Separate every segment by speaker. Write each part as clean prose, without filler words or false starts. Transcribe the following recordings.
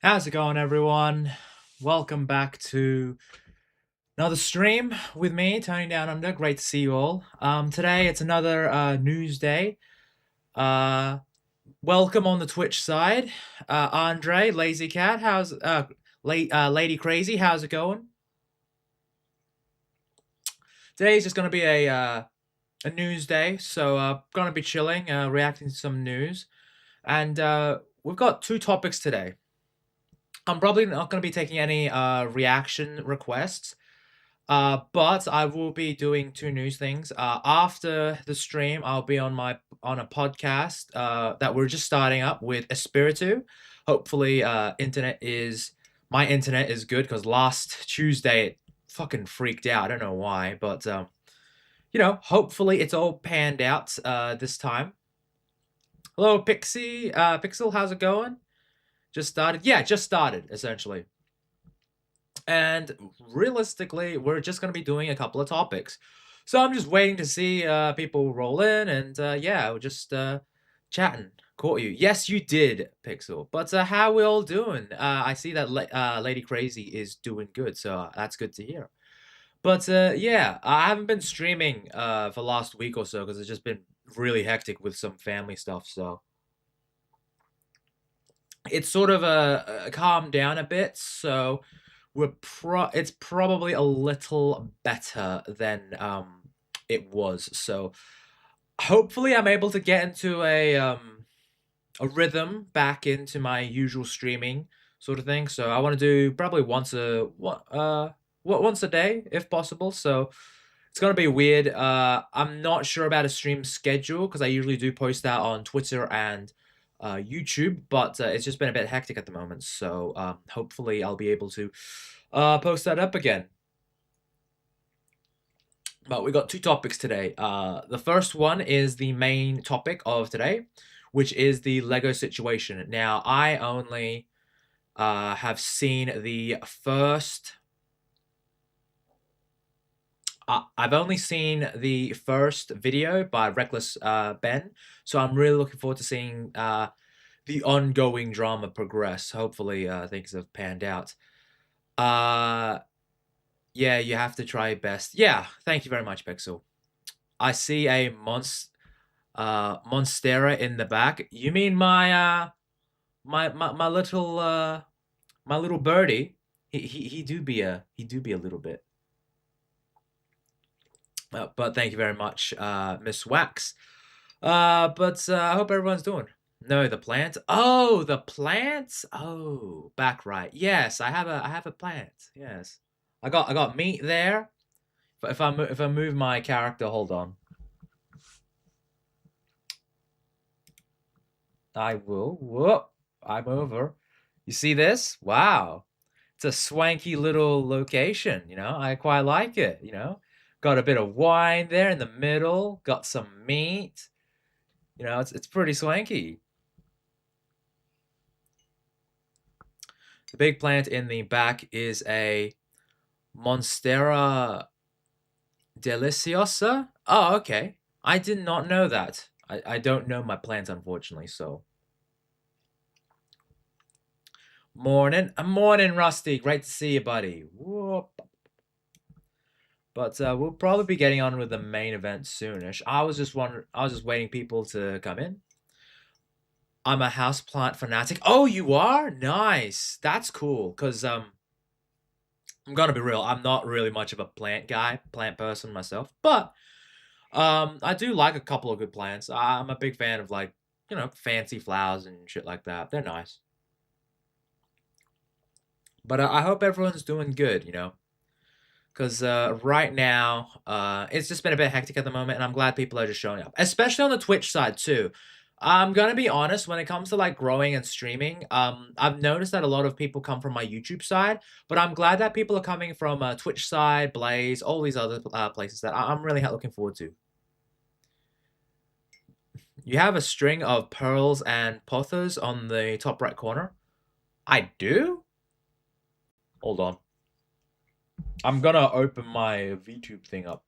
Speaker 1: How's it going, everyone? Welcome back to another stream with me, Tony Down Under. Great to see you all. Today it's another news day. Uh, Welcome on the Twitch side, Andre, Lazy Cat. Lady Crazy? How's it going? Today's just gonna be a news day, so gonna be chilling, reacting to some news, and we've got two topics today. I'm probably not going to be taking any reaction requests, but I will be doing two news things. After the stream, I'll be on a podcast that we're just starting up with Espiritu. Hopefully, my internet is good because last Tuesday it fucking freaked out. I don't know why, but hopefully it's all panned out this time. Hello, Pixie. Pixel, how's it going? Just started? Yeah, just started, essentially. And realistically, we're just going to be doing a couple of topics. So I'm just waiting to see people roll in, and yeah, we're just chatting. Caught you. Yes, you did, Pixel. But how we all doing? I see that Lady Crazy is doing good, so that's good to hear. But yeah, I haven't been streaming for the last week or so because it's just been really hectic with some family stuff, so it's sort of calmed down a bit, so it's probably a little better than it was. So hopefully I'm able to get into a rhythm back into my usual streaming sort of thing. So I want to do probably once a day if possible. So it's gonna be weird. I'm not sure about a stream schedule because I usually do post that on Twitter and YouTube, but it's just been a bit hectic at the moment. So hopefully I'll be able to post that up again. But we got two topics today. The first one is the main topic of today, which is the Lego situation. Now, I only have seen the first. I've only seen the first video by Reckless Ben, so I'm really looking forward to seeing the ongoing drama progress. Hopefully, things have panned out. Yeah, you have to try best. Yeah, thank you very much, Pixel. I see a Monstera in the back. You mean my little birdie? He do be a little bit. But thank you very much, Miss Wax. But I hope everyone's doing. No, the plant. Oh, the plants. Oh, back right. Yes, I have a plant. Yes, I got meat there. If I move my character, hold on. I will. Whoop. I'm over. You see this? Wow. It's a swanky little location, I quite like it, Got a bit of wine there in the middle, got some meat. It's pretty swanky. The big plant in the back is a Monstera deliciosa. Oh, okay. I did not know that. I don't know my plants, unfortunately, so. Morning, Rusty. Great to see you, buddy. Whoop. But we'll probably be getting on with the main event soonish. I was just waiting people to come in. I'm a houseplant fanatic. Oh, you are? Nice. That's cool. Cause I'm gonna be real. I'm not really much of a plant person myself, but I do like a couple of good plants. I'm a big fan of fancy flowers and shit like that. They're nice. But I hope everyone's doing good, because right now it's just been a bit hectic at the moment, and I'm glad people are just showing up, especially on the Twitch side too. I'm gonna be honest, when it comes to growing and streaming, I've noticed that a lot of people come from my YouTube side, but I'm glad that people are coming from Twitch side, Blaze, all these other places that I'm really looking forward to. You have a string of pearls and pothos on the top right corner. I do? Hold on. I'm gonna open my VTube thing up.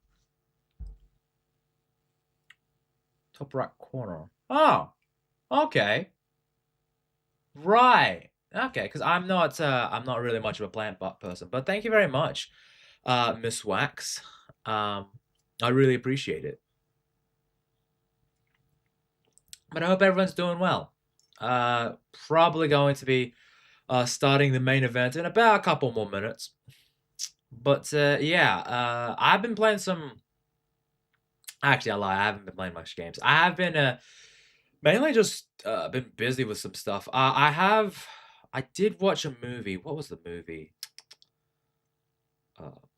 Speaker 1: Top right corner. Oh, okay. Right. Okay, because I'm not really much of a plant person, but thank you very much, Miss Wax. Um, I really appreciate it. But I hope everyone's doing well. Probably going to be starting the main event in about a couple more minutes. But yeah, I've been playing some. Actually, I lie. I haven't been playing much games. I have been mainly just been busy with some stuff. I did watch a movie. What was the movie?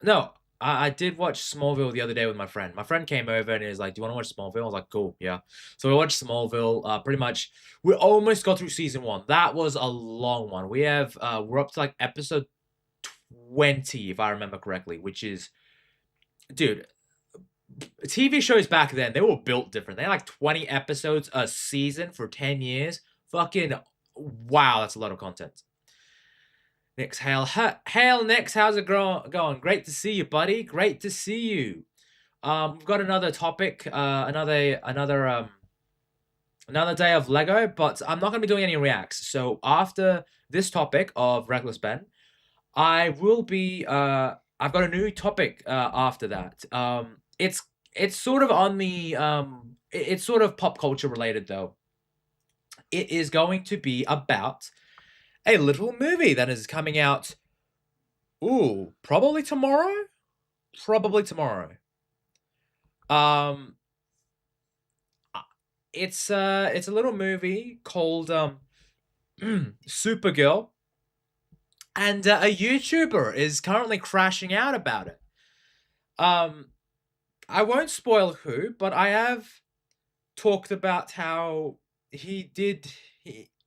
Speaker 1: No, I did watch Smallville the other day with my friend. My friend came over and he was like, "Do you want to watch Smallville?" I was like, "Cool, yeah." So we watched Smallville. Pretty much, we almost got through season 1. That was a long one. We're up to like episode 20, if I remember correctly, which is, dude, TV shows back then, they were built different. They had like 20 episodes a season for 10 years. Fucking wow, that's a lot of content. Nix, Hale. Hale, Nix, how's it going? Great to see you, buddy. Great to see you. We've got another topic, another day of Lego, but I'm not going to be doing any reacts. So after this topic of Reckless Ben, I will be, I've got a new topic after that. It's sort of on the, it's sort of pop culture related though. It is going to be about a little movie that is coming out. Ooh, probably tomorrow. Probably tomorrow. Um, it's a little movie called Supergirl, and a YouTuber is currently crashing out about it. I won't spoil who, but I have talked about how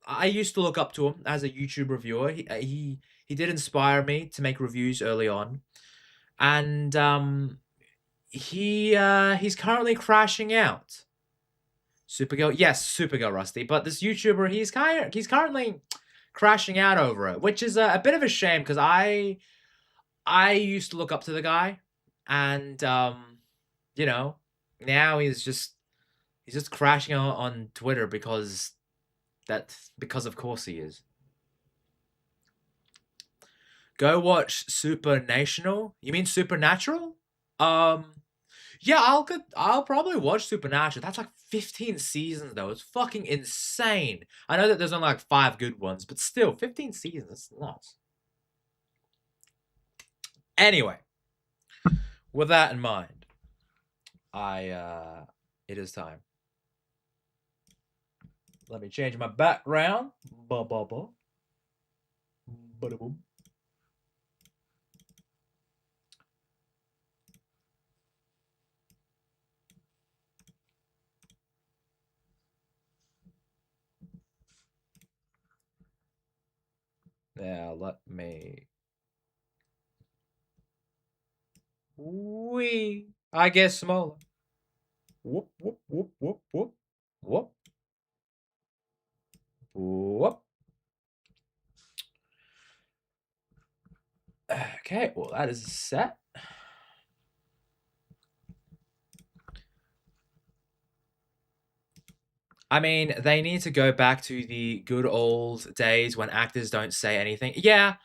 Speaker 1: I used to look up to him as a YouTube reviewer. He did inspire me to make reviews early on, and he's currently crashing out. Supergirl, yes, Supergirl, Rusty. But this YouTuber, he's currently crashing out over it, which is a bit of a shame because I used to look up to the guy, and you know, now he's just crashing out on Twitter because of course he is. Go watch Supernational. You mean Supernatural? Yeah, I'll probably watch Supernatural. That's like 15 seasons though. It's fucking insane. I know that there's only like 5 good ones, but still, 15 seasons. That's nuts. Anyway, with that in mind, it is time. Let me change my background. Ba ba ba. Ba boom. Now let me. Wee. I guess smaller. Whoop whoop whoop whoop whoop whoop whoop. Okay, well that is set. I mean, they need to go back to the good old days when actors don't say anything. Yeah,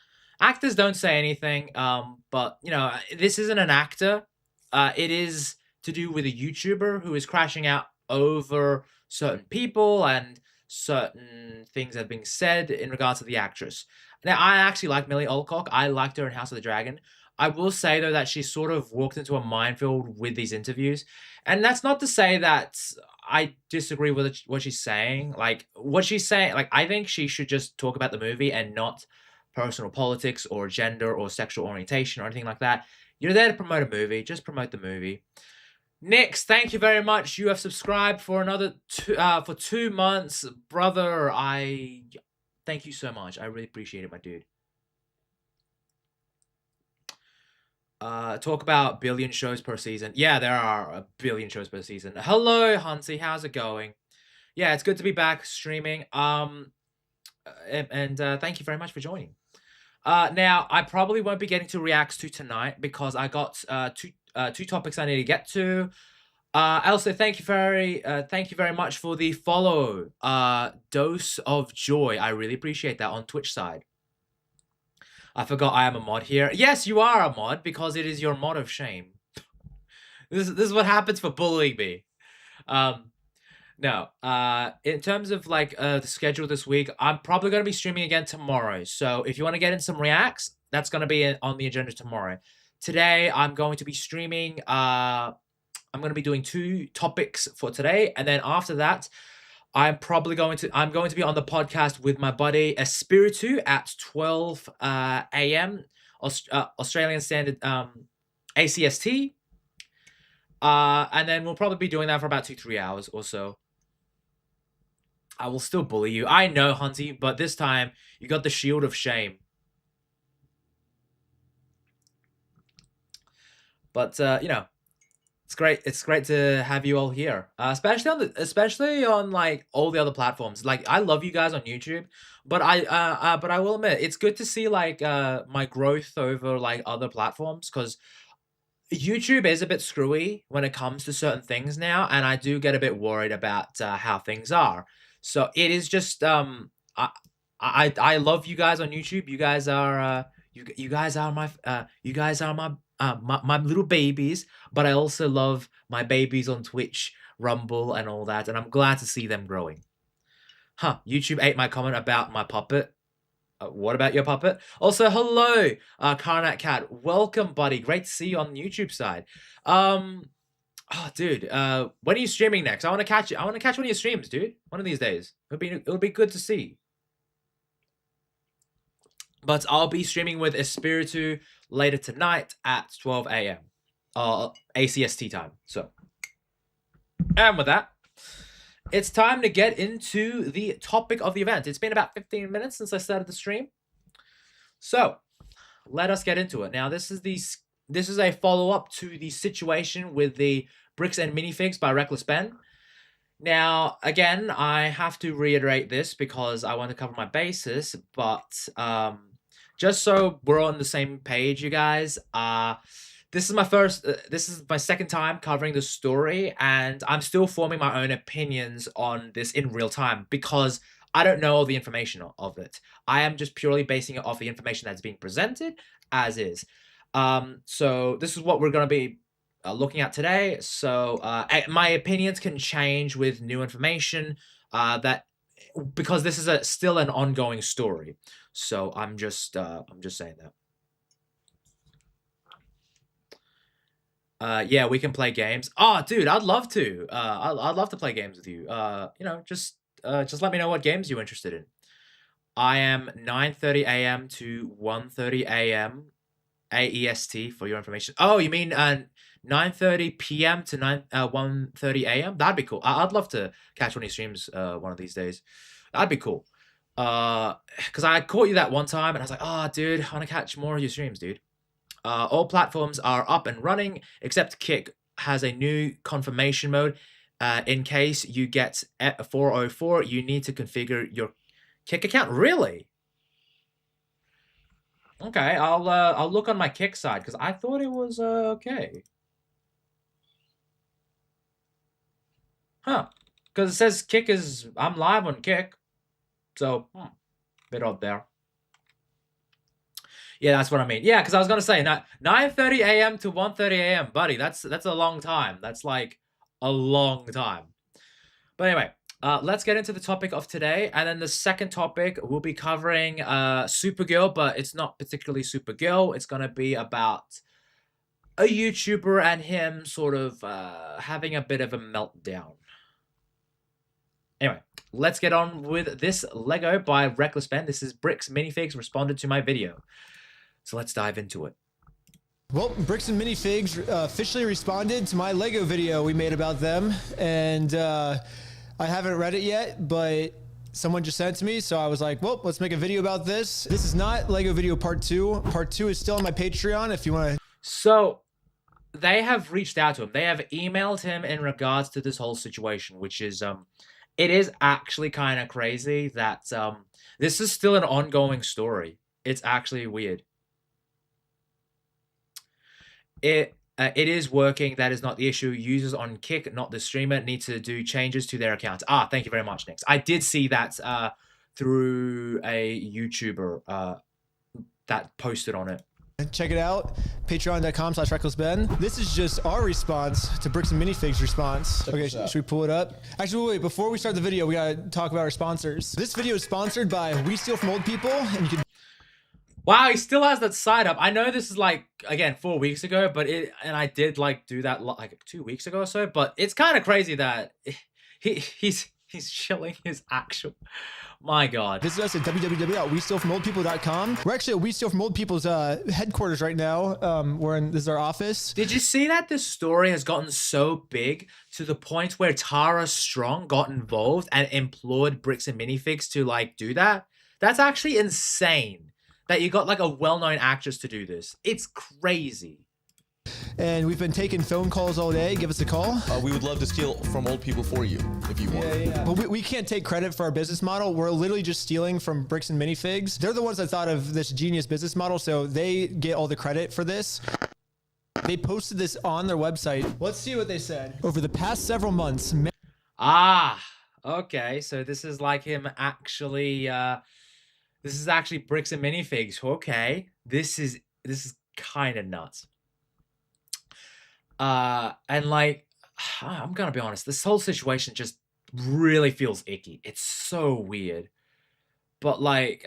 Speaker 1: actors don't say anything. But you know, this isn't an actor. It is to do with a YouTuber who is crashing out over certain people and certain things that are being said in regards to the actress. Now, I actually like Millie Alcock. I liked her in House of the Dragon. I will say though that she sort of walked into a minefield with these interviews, and that's not to say that I disagree with what she's saying. Like what she's saying, like I think she should just talk about the movie and not personal politics or gender or sexual orientation or anything like that. You're there to promote a movie. Just promote the movie. Nix, thank you very much. You have subscribed for another 2 months, brother. I thank you so much. I really appreciate it, my dude. Talk about billion shows per season. Yeah, there are a billion shows per season. Hello, Hansi. How's it going? Yeah, it's good to be back streaming. And thank you very much for joining. Now I probably won't be getting to reacts to tonight because I got two topics I need to get to. Also, thank you very much for the follow. Dose of Joy. I really appreciate that on Twitch side. I forgot I am a mod here. Yes, you are a mod because it is your mod of shame. This is what happens for bullying me. No. In terms of like the schedule this week, I'm probably gonna be streaming again tomorrow. So if you want to get in some reacts, that's gonna be on the agenda tomorrow. Today, I'm going to be streaming. I'm going to be doing 2 topics for today, and then after that, I'm going to be on the podcast with my buddy Espiritu at 12 a.m. Australian Standard ACST. And then we'll probably be doing that for about 2-3 hours or so. I will still bully you. I know, Hunty, but this time you got the shield of shame. But you know, it's great. It's great to have you all here, especially on like all the other platforms. Like I love you guys on YouTube, but I will admit it's good to see like my growth over like other platforms, because YouTube is a bit screwy when it comes to certain things now, and I do get a bit worried about how things are. So it is just I love you guys on YouTube. You guys are you guys are my little babies, but I also love my babies on Twitch, Rumble, and all that, and I'm glad to see them growing. Huh, YouTube ate my comment about my puppet. What about your puppet? Also, hello, Karnat Cat. Welcome, buddy. Great to see you on the YouTube side. Oh, dude, when are you streaming next? I want to catch you. I want to catch one of your streams, dude. One of these days. It'll be good to see. But I'll be streaming with Espiritu later tonight at 12 a.m. ACST time. So, and with that, it's time to get into the topic of the event. It's been about 15 minutes since I started the stream. So, let us get into it. Now, this is a follow-up to the situation with the Bricks and Minifigs by Reckless Ben. Now, again, I have to reiterate this because I want to cover my bases, but just so we're on the same page, you guys, this is my second time covering the story, and I'm still forming my own opinions on this in real time because I don't know all the information of it. I am just purely basing it off the information that's being presented as is. So this is what we're going to be looking at today. So my opinions can change with new information because this is still an ongoing story. So I'm just saying that. Yeah, we can play games. Oh, dude, I'd love to. I'd love to play games with you. You know, just let me know what games you're interested in. I am 9:30 a.m. to 1:30 a.m. AEST for your information. Oh, you mean 9:30 p.m. to 1:30 a.m.? That'd be cool. I'd love to catch one of your streams one of these days. That'd be cool. Because I caught you that one time, and I was like, oh, dude, I want to catch more of your streams, dude. All platforms are up and running, except Kick has a new confirmation mode. In case you get 404, you need to configure your Kick account. Really? Okay, I'll look on my Kick side because I thought it was okay. Huh? Because it says Kick is I'm live on Kick, so bit odd there. Yeah, that's what I mean. Yeah, because I was gonna say 9:30 a.m. to 1:30 a.m. buddy. That's a long time. That's like a long time. But anyway, let's get into the topic of today. And then the second topic, we'll be covering Supergirl, but it's not particularly Supergirl. It's going to be about a YouTuber and him sort of having a bit of a meltdown. Anyway, let's get on with this Lego by Reckless Ben. This is Bricks Minifigs responded to my video. So let's dive into it.
Speaker 2: Well, Bricks and Minifigs officially responded to my Lego video we made about them, and I haven't read it yet, but someone just sent it to me, so I was like, well, let's make a video about this. This is not Lego video part 2. Part 2 is still on my Patreon if you want to.
Speaker 1: So they have reached out to him. They have emailed him in regards to this whole situation, which is it is actually kind of crazy that this is still an ongoing story. It's actually weird. It is working. That is not the issue. Users on Kick, not the streamer, need to do changes to their accounts. Ah, thank you very much, Nix. I did see that through a YouTuber that posted on it.
Speaker 2: Check it out, patreon.com/recklessben. This is just our response to Bricks and Minifigs' response. Okay, should we pull it up? Actually, wait, before we start the video, we gotta talk about our sponsors. This video is sponsored by We Steal From Old People, and you can...
Speaker 1: Wow, he still has that side up. I know this is like, again, 4 weeks ago, but I did like do that like 2 weeks ago or so, but it's kind of crazy that he's showing his actual... My God.
Speaker 2: Visit us at www.westealfromoldpeople.com. We're actually at We Steal From Old People's headquarters right now. This is our office.
Speaker 1: Did you see that this story has gotten so big to the point where Tara Strong got involved and implored Bricks and Minifigs to like do that? That's actually insane that you got like a well-known actress to do this. It's crazy.
Speaker 2: And we've been taking phone calls all day. Give us a call.
Speaker 3: We would love to steal from old people for you if you want.
Speaker 2: Yeah. But we can't take credit for our business model. We're literally just stealing from Bricks and Minifigs. They're the ones that thought of this genius business model, so they get all the credit for this. They posted this on their website. Let's see what they said. Over the past several months...
Speaker 1: Okay. So this is like him actually... this is actually Bricks and Minifigs. Okay. This is kind of nuts. And like, I'm gonna be honest, this whole situation just really feels icky. It's so weird. But like,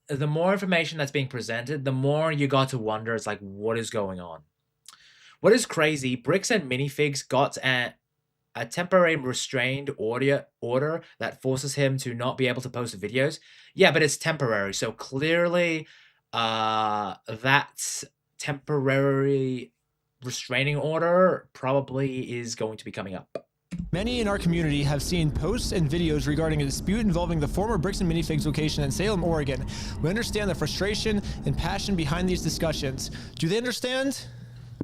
Speaker 1: the more information that's being presented, the more you got to wonder, it's like, what is going on? What is crazy, Bricks and Minifigs got a temporary restrained order that forces him to not be able to post videos. Yeah, but it's temporary. So clearly, that temporary restraining order probably is going to be coming up.
Speaker 2: Many in our community have seen posts and videos regarding a dispute involving the former Bricks and Minifigs location in Salem, Oregon. We understand the frustration and passion behind these discussions. Do they understand?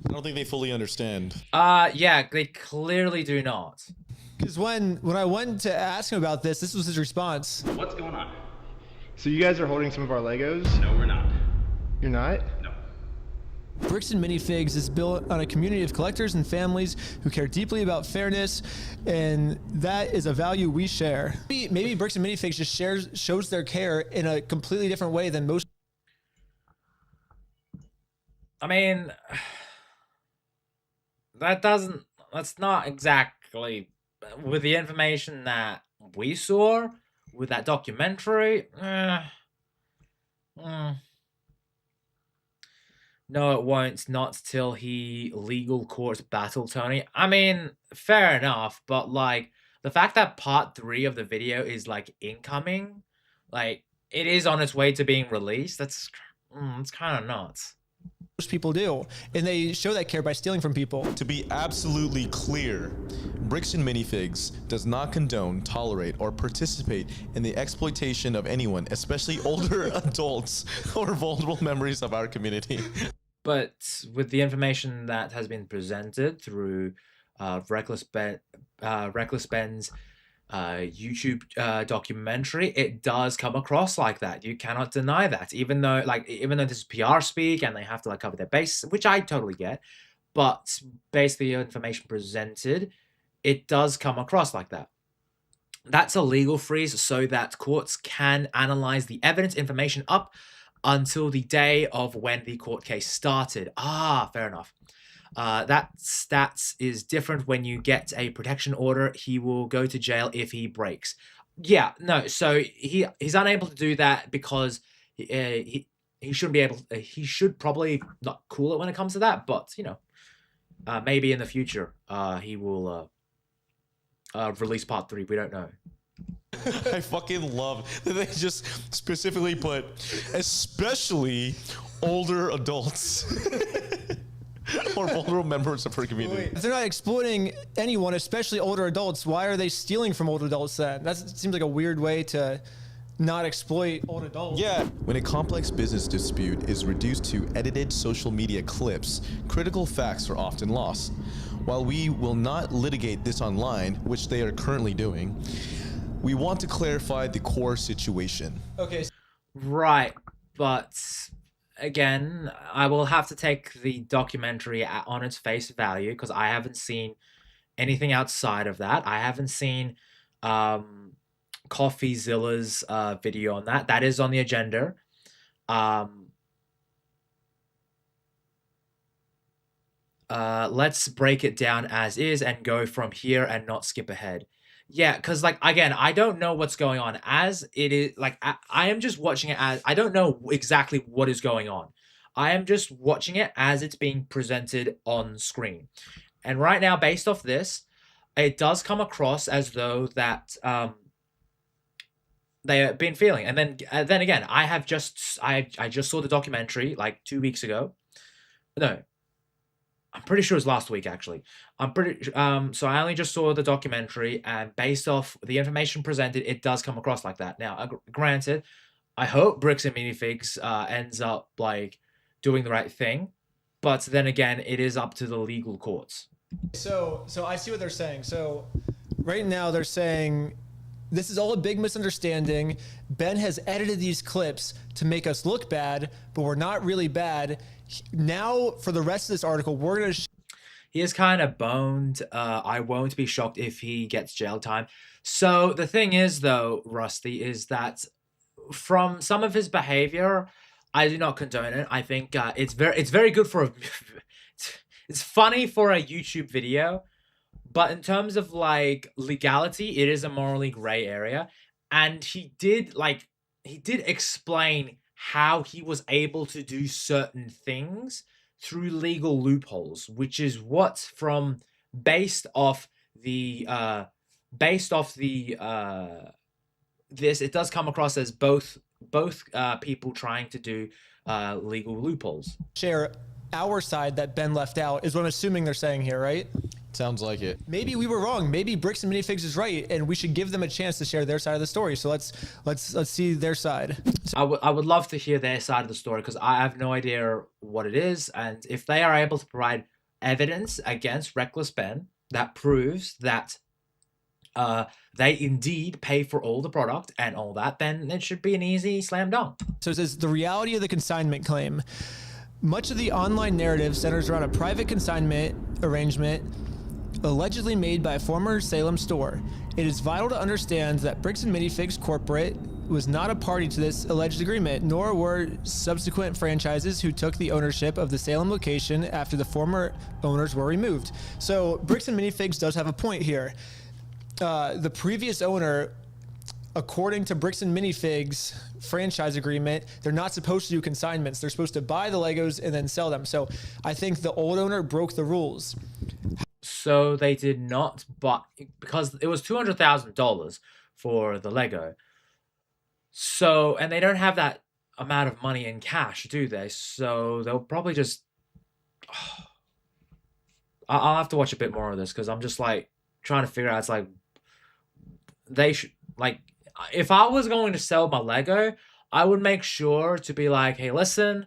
Speaker 3: I don't think they fully understand.
Speaker 1: Yeah, they clearly do not.
Speaker 2: Because when I went to ask him about this was his response.
Speaker 4: What's going on?
Speaker 5: So you guys are holding some of our Legos?
Speaker 4: No, we're not.
Speaker 5: You're not?
Speaker 4: No.
Speaker 2: Bricks and Minifigs is built on a community of collectors and families who care deeply about fairness, and that is a value we share. Maybe Bricks and Minifigs just shows their care in a completely different way than most.
Speaker 1: I mean, that's not exactly with the information that we saw with that documentary. No, it won't. Not till he legal court battle Tony. I mean, fair enough, but like the fact that part 3 of the video is like incoming, like it is on its way to being released. It's kind of nuts.
Speaker 2: Most people do, and they show that care by stealing from people.
Speaker 3: To be absolutely clear, Bricks and Minifigs does not condone, tolerate, or participate in the exploitation of anyone, especially older adults or vulnerable members of our community.
Speaker 1: But with the information that has been presented through Reckless Ben's YouTube documentary, it does come across like that. You cannot deny that, even though this is PR speak and they have to like cover their base, which I totally get. But based on the information presented, it does come across like that. That's a legal freeze so that courts can analyze the evidence information up until the day of when the court case started. Fair enough. That stats is different when you get a protection order. He will go to jail if he breaks. Yeah, no. So he's unable to do that because he shouldn't be able. He should probably not cool it when it comes to that. But you know, maybe in the future, he will release part 3. We don't know.
Speaker 3: I fucking love that they just specifically put, especially older adults. Or vulnerable members of her community.
Speaker 2: If they're not exploiting anyone, especially older adults, why are they stealing from old adults then? That seems like a weird way to not exploit old adults.
Speaker 3: Yeah. When a complex business dispute is reduced to edited social media clips, critical facts are often lost. While we will not litigate this online, which they are currently doing, we want to clarify the core situation.
Speaker 2: Okay.
Speaker 1: Right, but again, I will have to take the documentary on its face value because I haven't seen anything outside of that. I haven't seen um, CoffeeZilla's video on that. That is on the agenda. Um, let's break it down as is and go from here and not skip ahead. Yeah, because like again, I don't know what's going on as it is. Like I am just watching it as I don't know exactly what is going on. I am just watching it as it's being presented on screen. And right now, based off this, it does come across as though that they have been feeling. And then again, I just saw the documentary like 2 weeks ago. No, I'm pretty sure it was last week actually. So I only just saw the documentary, and based off the information presented, it does come across like that. Now, granted, I hope Bricks and Minifigs ends up like doing the right thing, but then again, it is up to the legal courts.
Speaker 2: So I see what they're saying. So right now they're saying this is all a big misunderstanding. Ben has edited these clips to make us look bad, but we're not really bad. Now, for the rest of this article, we're going to...
Speaker 1: He is kind of boned. I won't be shocked if he gets jail time. So the thing is, though, Rusty, is that from some of his behavior, I do not condone it. I think it's very good for a... It's funny for a YouTube video, but in terms of like legality, it is a morally gray area. And he did explain how he was able to do certain things through legal loopholes, which is what from based off the this, it does come across as both people trying to do legal loopholes.
Speaker 2: Share our side that Ben left out is what I'm assuming they're saying here, right?
Speaker 3: Sounds like it.
Speaker 2: Maybe we were wrong. Maybe Bricks and Minifigs is right, and we should give them a chance to share their side of the story. So let's see their side.
Speaker 1: I would love to hear their side of the story because I have no idea what it is, and if they are able to provide evidence against Reckless Ben that proves that they indeed pay for all the product and all that, then it should be an easy slam dunk.
Speaker 2: So it says the reality of the consignment claim. Much of the online narrative centers around a private consignment arrangement allegedly made by a former Salem store. It is vital to understand that Bricks and Minifigs Corporate was not a party to this alleged agreement, nor were subsequent franchises who took the ownership of the Salem location after the former owners were removed. So Bricks and Minifigs does have a point here. The previous owner, according to Bricks and Minifigs franchise agreement, they're not supposed to do consignments. They're supposed to buy the Legos and then sell them. So I think the old owner broke the rules.
Speaker 1: So they did not, but because it was $200,000 for the Lego. So, and they don't have that amount of money in cash, do they? So they'll probably just... I'll have to watch a bit more of this because I'm just like trying to figure out. It's like they should like if I was going to sell my Lego, I would make sure to be like, hey, listen,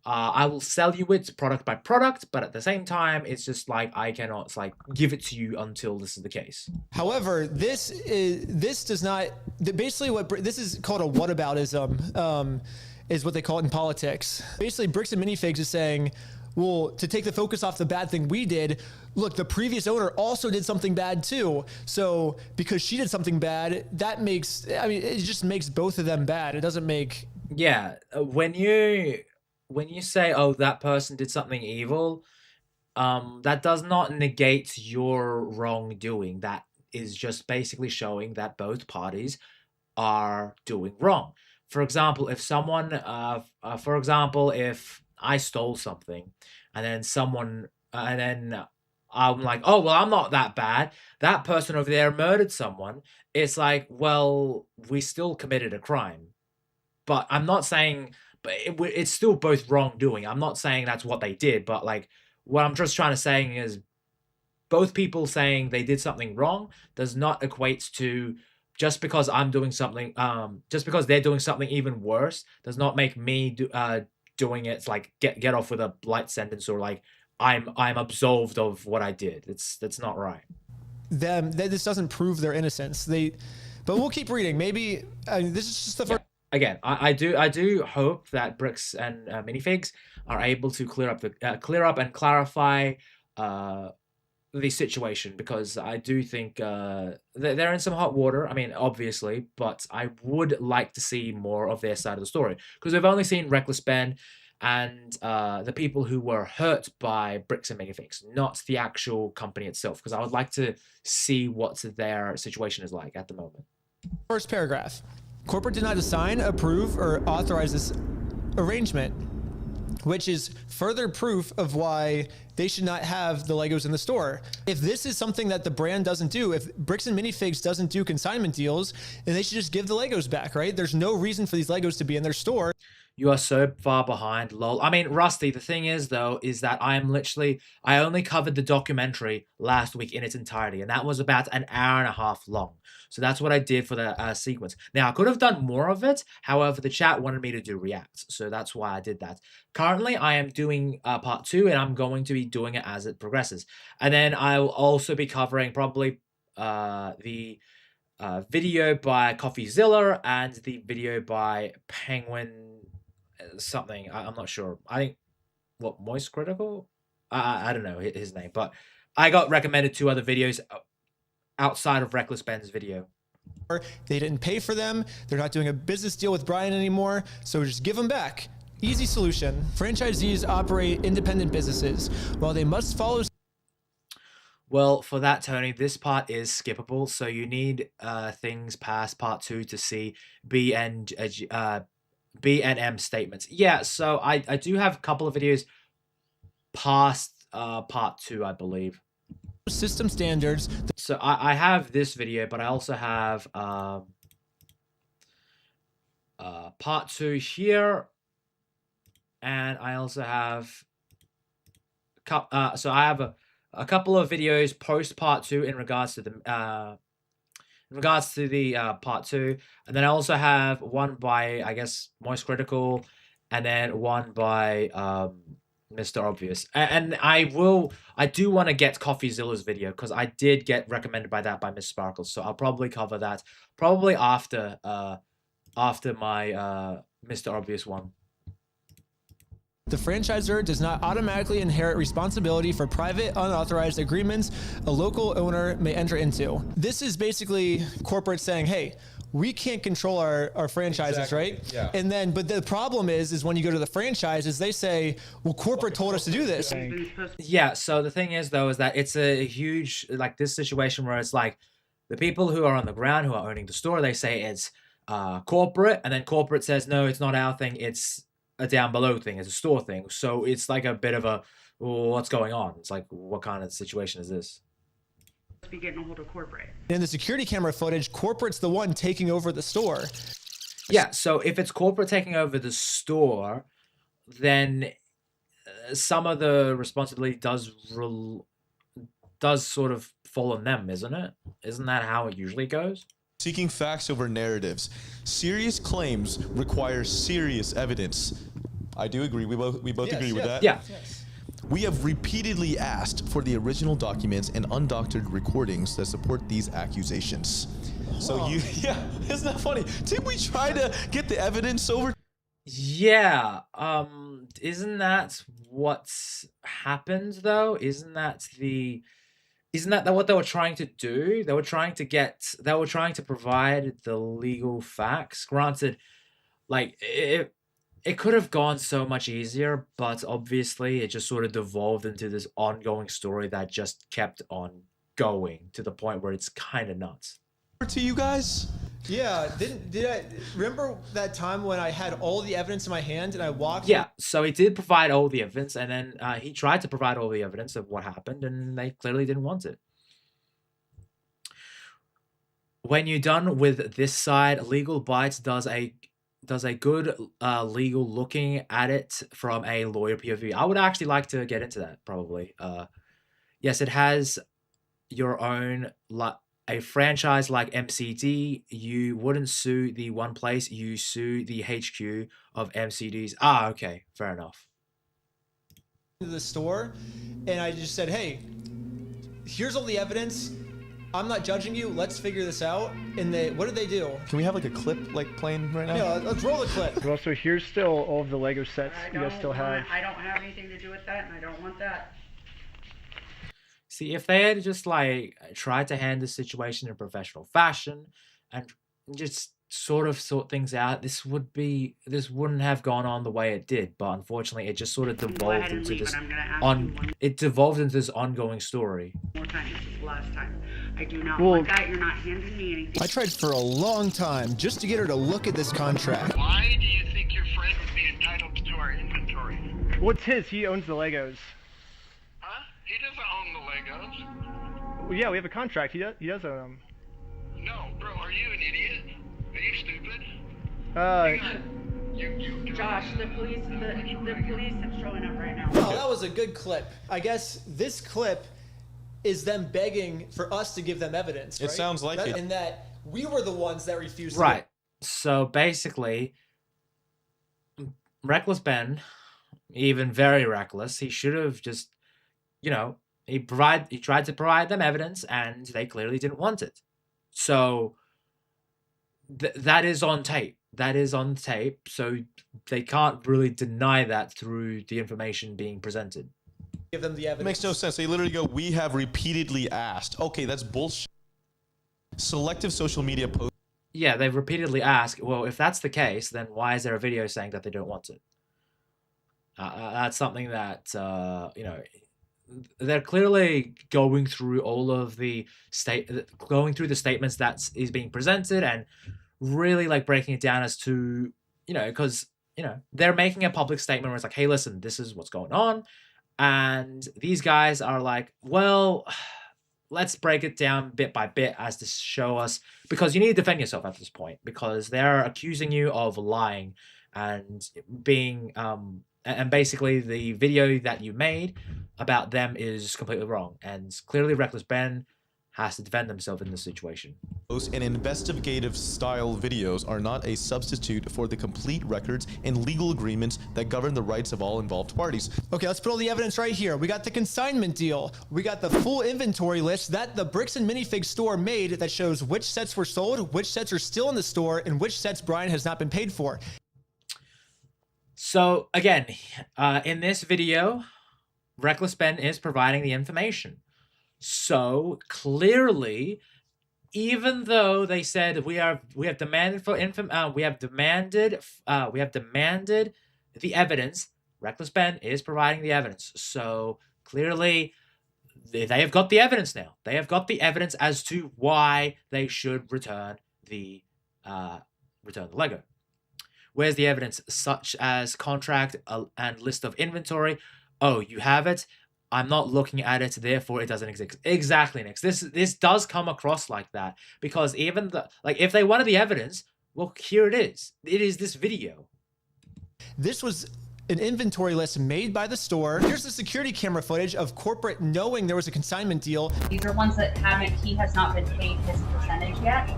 Speaker 1: I will sell you it product by product, but at the same time, it's just like I cannot like give it to you until this is the case.
Speaker 2: However, this does not basically what this is called a whataboutism is what they call it in politics. Basically, Bricks and Minifigs is saying, well, to take the focus off the bad thing we did, look, the previous owner also did something bad too. So because she did something bad, that makes, I mean, it just makes both of them bad. It doesn't make...
Speaker 1: Yeah, when you say, oh, that person did something evil, that does not negate your wrongdoing. That is just basically showing that both parties are doing wrong. For example, if someone, if I stole something and then someone, and then I'm like, oh, well, I'm not that bad. That person over there murdered someone. It's like, well, we still committed a crime. But I'm not saying, but it's still both wrongdoing. I'm not saying that's what they did, but like what I'm just trying to say is both people saying they did something wrong does not equate to just because I'm doing something, just because they're doing something even worse does not make me doing it like get off with a light sentence or like I'm absolved of what I did. That's not right.
Speaker 2: This doesn't prove their innocence. But we'll keep reading. Maybe this is just the first.
Speaker 1: again, I do hope that Bricks and Minifigs are able to clear up and clarify uh, the situation, because I do think they're in some hot water. I mean, obviously, but I would like to see more of their side of the story, because we've only seen Reckless Ben and the people who were hurt by Bricks and Minifigs, not the actual company itself, because I would like to see what their situation is like at the moment.
Speaker 2: First paragraph. Corporate did not assign, approve, or authorize this arrangement, which is further proof of why they should not have the Legos in the store. If this is something that the brand doesn't do, if Bricks and Minifigs doesn't do consignment deals, then they should just give the Legos back, right? There's no reason for these Legos to be in their store.
Speaker 1: You are so far behind, lol. I mean, Rusty, the thing is, though, is that I only covered the documentary last week in its entirety, and that was about an hour and a half long. So that's what I did for the sequence. Now, I could have done more of it. However, the chat wanted me to do reacts, so that's why I did that. Currently, I am doing part 2, and I'm going to be doing it as it progresses. And then I'll also be covering probably the video by CoffeeZilla and the video by Penguin something. I'm not sure. I think what Moist Critical. I don't know his name, but I got recommended 2 other videos outside of Reckless Ben's video.
Speaker 2: They didn't pay for them. They're not doing a business deal with Brian anymore. So just give them back. Easy solution. Franchisees operate independent businesses. While they must follow.
Speaker 1: Well, for that, Tony, this part is skippable. So you need things past part 2 to see B and M statements. Yeah, so I do have a couple of videos past part 2, I believe.
Speaker 2: System standards.
Speaker 1: So I have this video, but I also have part 2 here, and I also have so I have a couple of videos post part 2 in regards to the part 2, and then I also have one by, I guess, Moist Critical, and then one by Mr. Obvious. And I do want to get CoffeeZilla's video, because I did get recommended by Miss Sparkles, so I'll probably cover that probably after my Mr. Obvious one.
Speaker 2: The franchisor does not automatically inherit responsibility for private, unauthorized agreements a local owner may enter into. This is basically corporate saying, hey, we can't control our franchises, exactly. Right?
Speaker 3: Yeah.
Speaker 2: And then, but the problem is when you go to the franchises, they say, well, corporate told us to do this.
Speaker 1: Yeah, so the thing is, though, is that it's a huge, like, this situation where it's like the people who are on the ground, who are owning the store, they say it's corporate, and then corporate says, no, it's not our thing, it's a down below thing, it's a store thing. So it's like a bit of a, well, what's going on? It's like, what kind of situation is this?
Speaker 4: Be getting a hold of corporate.
Speaker 2: In the security camera footage, corporate's the one taking over the store.
Speaker 1: Yeah, so if it's corporate taking over the store, then some of the responsibility does sort of fall on them, isn't it? Isn't that how it usually goes?
Speaker 3: Seeking facts over narratives. Serious claims require serious evidence. I do agree. We both agree with that.
Speaker 1: Yeah.
Speaker 2: Yes.
Speaker 3: We have repeatedly asked for the original documents and undoctored recordings that support these accusations. So yeah, isn't that funny? Didn't we try to get the evidence over?
Speaker 1: Yeah. Isn't that what happened, though? Isn't that what they were trying to do? They were trying to provide the legal facts. Granted, like, it could have gone so much easier, but obviously it just sort of devolved into this ongoing story that just kept on going to the point where it's kind of nuts.
Speaker 3: To you guys?
Speaker 2: Yeah, did I remember that time when I had all the evidence in my hand and I walked?
Speaker 1: Yeah, so he did provide all the evidence, and then he tried to provide all the evidence of what happened, and they clearly didn't want it. When you're done with this side, Legal Bites does a good legal looking at it from a lawyer POV. I would actually like to get into that, probably. Yes, it has your own, a franchise like MCD. You wouldn't sue the one place, you sue the HQ of MCDs. Ah, okay, fair enough.
Speaker 2: To the store, and I just said, hey, here's all the evidence. I'm not judging you. Let's figure this out. And what did they do?
Speaker 3: Can we have like a clip like playing right now?
Speaker 2: Yeah, let's roll the clip.
Speaker 5: Well, so here's still all of the Lego sets you guys still have.
Speaker 4: I don't have anything to do with that, and I don't want that.
Speaker 1: See, if they had just like tried to handle the situation in a professional fashion and just sort of sort things out, this wouldn't have gone on the way it did. But unfortunately, it just sort of
Speaker 4: Go ahead
Speaker 1: devolved
Speaker 4: and
Speaker 1: into
Speaker 4: leave,
Speaker 1: this
Speaker 4: and I'm gonna ask you one
Speaker 1: it devolved into this ongoing story.
Speaker 4: more time. This is the last time. I do not
Speaker 5: Well-
Speaker 4: want that. You're not handing me anything.
Speaker 2: I tried for a long time just to get her to look at this contract.
Speaker 6: Why do you think your friend would be entitled to our inventory?
Speaker 5: What's his? He owns the Legos.
Speaker 6: Huh? He doesn't own the Legos.
Speaker 5: Well, yeah, we have a contract. He does own them.
Speaker 6: No, bro, are you an idiot? Are you stupid?
Speaker 4: Josh, the police have showing up right now.
Speaker 2: Oh, that was a good clip. I guess this clip is them begging for us to give them evidence.
Speaker 3: It
Speaker 2: right?
Speaker 3: sounds like it.
Speaker 2: And that we were the ones that refused.
Speaker 1: Right. So basically, reckless Ben, even very reckless, he should have just, he tried to provide them evidence, and they clearly didn't want it. So that is on tape. That is on tape. So they can't really deny that through the information being presented.
Speaker 2: Give them the evidence.
Speaker 3: It makes no sense. They literally go, we have repeatedly asked. Okay, that's bullshit. Selective social media posts.
Speaker 1: Yeah, they've repeatedly asked, well, if that's the case, then why is there a video saying that they don't want it? That's something that, they're clearly going through all of the statements that is being presented and really like breaking it down as to, because, they're making a public statement where it's like, hey, listen, this is what's going on. And these guys are like, well, let's break it down bit by bit as to show us, because you need to defend yourself at this point, because they're accusing you of lying and being, and basically the video that you made about them is completely wrong. And clearly Reckless Ben has to defend himself in this situation.
Speaker 3: And investigative style videos are not a substitute for the complete records and legal agreements that govern the rights of all involved parties.
Speaker 2: Okay, let's put all the evidence right here. We got the consignment deal. We got the full inventory list that the Bricks and Minifig store made that shows which sets were sold, which sets are still in the store, and which sets Brian has not been paid for.
Speaker 1: So again, in this video, Reckless Ben is providing the information. So clearly, even though they said we have demanded the evidence, Reckless Ben is providing the evidence. So clearly, they have got the evidence now. They have got the evidence as to why they should return the Lego. Where's the evidence, such as contract and list of inventory? Oh, you have it. I'm not looking at it, therefore it doesn't exist. Exactly, Nix. This does come across like that, because even if they wanted the evidence, well, here it is. It is this video.
Speaker 2: This was an inventory list made by the store. Here's the security camera footage of corporate knowing there was a consignment deal.
Speaker 7: These are ones that he has not been paid his percentage yet.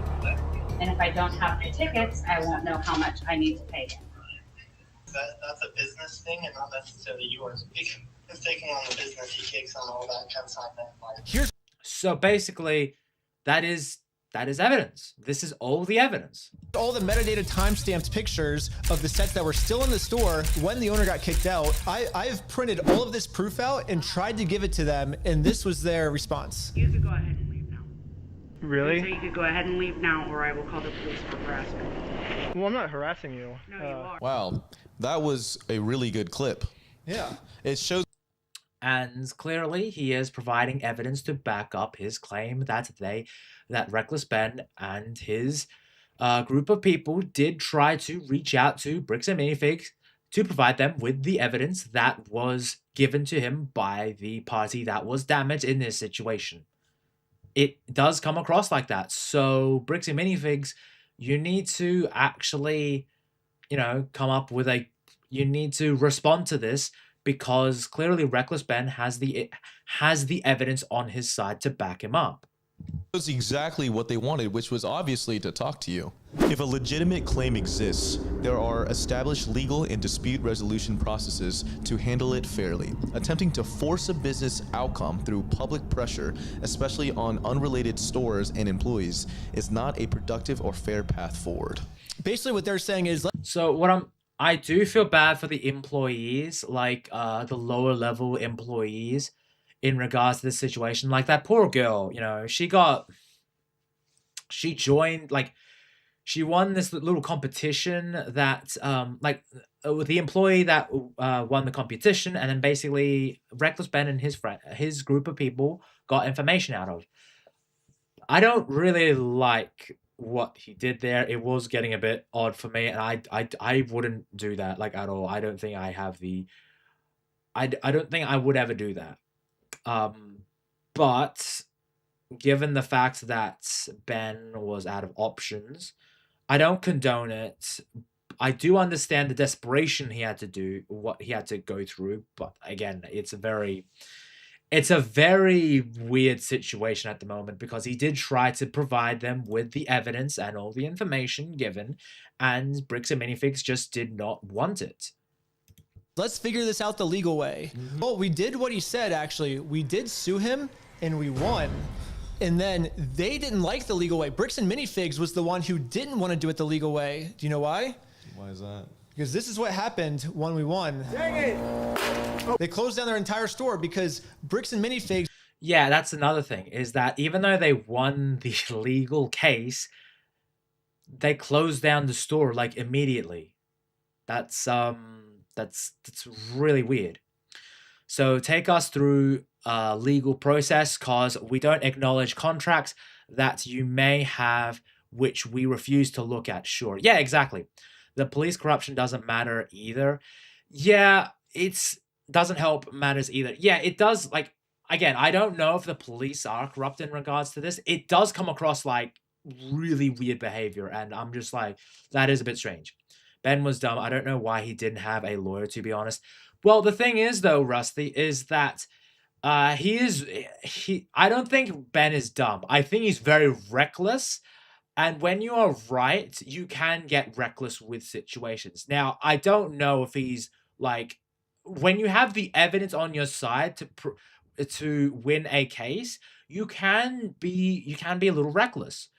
Speaker 7: And if I don't have the tickets, I won't know how much I need to pay him.
Speaker 8: That's a business thing and not necessarily yours. He's taking on the business, he takes on all that consignment.
Speaker 1: So basically, that is evidence. This is all the evidence.
Speaker 2: All the metadata timestamped pictures of the sets that were still in the store when the owner got kicked out. I've printed all of this proof out and tried to give it to them, and this was their response.
Speaker 4: You could go ahead and leave now.
Speaker 5: Really?
Speaker 4: So you could go ahead and leave now, or I will call the police for harassment.
Speaker 5: Well, I'm not harassing you.
Speaker 4: No, you are.
Speaker 3: Wow, that was a really good clip.
Speaker 2: Yeah.
Speaker 3: It shows.
Speaker 1: And clearly, he is providing evidence to back up his claim that Reckless Ben and his group of people did try to reach out to Bricks and Minifigs to provide them with the evidence that was given to him by the party that was damaged in this situation. It does come across like that. So Bricks and Minifigs, you need to actually, come up with you need to respond to this, because clearly Reckless Ben has the evidence on his side to back him up.
Speaker 3: That's exactly what they wanted, which was obviously to talk to you. If a legitimate claim exists, there are established legal and dispute resolution processes to handle it fairly. Attempting to force a business outcome through public pressure, especially on unrelated stores and employees, is not a productive or fair path forward.
Speaker 2: Basically, what they're saying is,
Speaker 1: So I do feel bad for the employees, like the lower level employees, in regards to this situation. Like that poor girl, you know, she joined, like, she won this little competition that with the employee that won the competition, and then basically Reckless Ben and his group of people got information out of. I don't really like what he did there. It was getting a bit odd for me, and I wouldn't do that, like, at all. I don't think I have the I don't think I would ever do that. But given the fact that Ben was out of options, I don't condone it. I do understand the desperation he had to do, what he had to go through, but again, it's a very weird situation at the moment, because he did try to provide them with the evidence and all the information given, and Bricks and Minifigs just did not want it.
Speaker 2: let's figure this out the legal way. Well, we did what he said, actually. We did sue him, and we won. And then they didn't like the legal way. Bricks and Minifigs was the one who didn't want to do it the legal way. Do you know why?
Speaker 3: Why is that?
Speaker 2: Because this is what happened when we won. Dang it! They closed down their entire store because Bricks and Minifigs...
Speaker 1: Yeah, that's another thing, is that even though they won the legal case, they closed down the store, like, immediately. That's really weird. So take us through legal process, cause we don't acknowledge contracts that you may have which we refuse to look at. Sure. Yeah, exactly. The police corruption doesn't matter either. Yeah, it's doesn't help matters either. Yeah, it does. Like, again, I don't know if the police are corrupt in regards to this. It does come across like really weird behavior, and I'm just like, that is a bit strange. Ben was dumb. I don't know why he didn't have a lawyer, to be honest. Well, the thing is, though, Rusty, is that I don't think Ben is dumb. I think he's very reckless. And when you are right, you can get reckless with situations. Now, I don't know if he's like, when you have the evidence on your side to win a case, you can be a little reckless.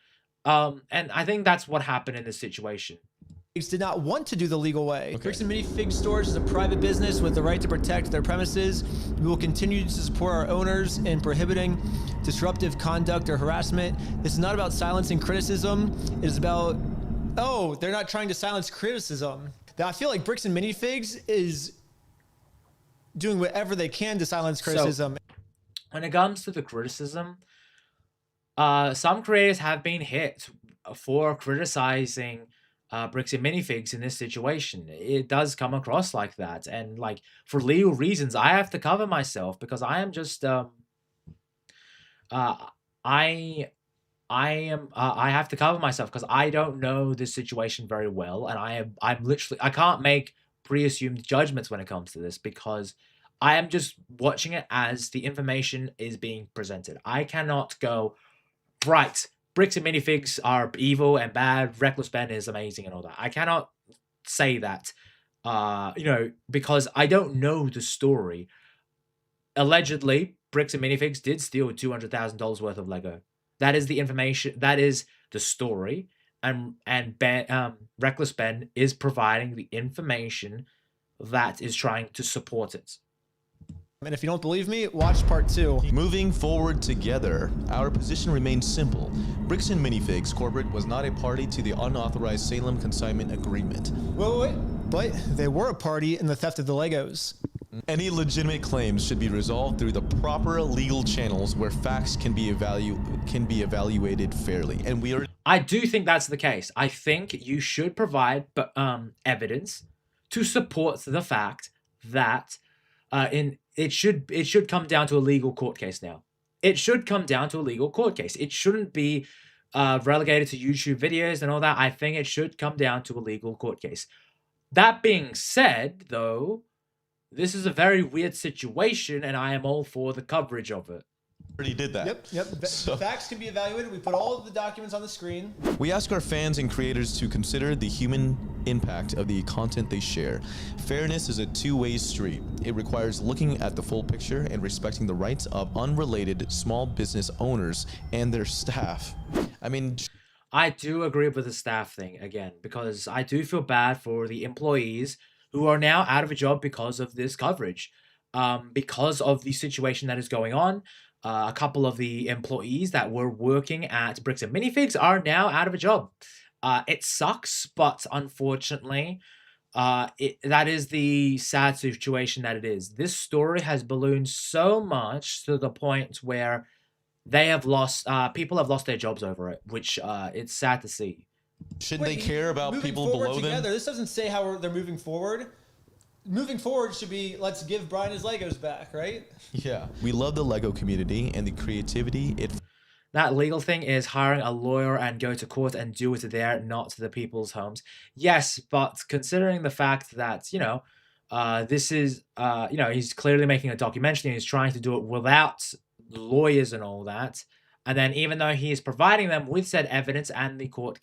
Speaker 1: And I think that's what happened in this situation.
Speaker 2: did not want to do the legal way. Okay. Bricks and Minifig Stores is a private business with the right to protect their premises. We will continue to support our owners in prohibiting disruptive conduct or harassment. This is not about silencing criticism. It is about, oh, they're not trying to silence criticism. I feel like Bricks and Minifigs is doing whatever they can to silence criticism.
Speaker 1: So, when it comes to the criticism, some creators have been hit for criticizing Bricks and Minifigs in this situation. It does come across like that, and like for legal reasons, I have to cover myself because I am just I have to cover myself because I don't know this situation very well, and I'm literally, I can't make pre-assumed judgments when it comes to this because I am just watching it as the information is being presented. I cannot go, right, Bricks and Minifigs are evil and bad, Reckless Ben is amazing and all that. I cannot say that, because I don't know the story. Allegedly, Bricks and Minifigs did steal $200,000 worth of Lego. That is the information, that is the story, and Reckless Ben is providing the information that is trying to support it.
Speaker 2: And if you don't believe me, watch part 2.
Speaker 3: Moving forward together, our position remains simple. Bricks and Minifigs Corporate was not a party to the unauthorized Salem Consignment Agreement.
Speaker 2: Wait. But they were a party in the theft of the Legos.
Speaker 3: Any legitimate claims should be resolved through the proper legal channels where facts can be evaluated fairly. And
Speaker 1: I do think that's the case. I think you should provide evidence to support the fact that it should come down to a legal court case now. It should come down to a legal court case. It shouldn't be relegated to YouTube videos and all that. I think it should come down to a legal court case. That being said, though, this is a very weird situation, and I am all for the coverage of it.
Speaker 3: already did that.
Speaker 2: Yep.
Speaker 3: So-
Speaker 2: Facts can be evaluated. We put all of the documents on the screen.
Speaker 3: We ask our fans and creators to consider the human impact of the content they share. Fairness is a two-way street. It requires looking at the full picture and respecting the rights of unrelated small business owners and their staff. I mean,
Speaker 1: I do agree with the staff thing again, because I do feel bad for the employees who are now out of a job because of this coverage, because of the situation that is going on. A couple of the employees that were working at Bricks and Minifigs are now out of a job. It sucks, but unfortunately, that is the sad situation that it is. This story has ballooned so much to the point where they have lost, people have lost their jobs over it, which it's sad to see.
Speaker 3: shouldn't they care about
Speaker 2: Moving
Speaker 3: people
Speaker 2: forward
Speaker 3: below
Speaker 2: together,
Speaker 3: them?
Speaker 2: This doesn't say how they're moving forward. Moving forward should be, let's give Brian his Legos back, right?
Speaker 3: Yeah. We love the Lego community and the creativity it
Speaker 1: That legal thing is hiring a lawyer and go to court and do it there, not to the people's homes. Yes, but considering the fact that, this is, he's clearly making a documentary and he's trying to do it without lawyers and all that. And then even though he is providing them with said evidence and the court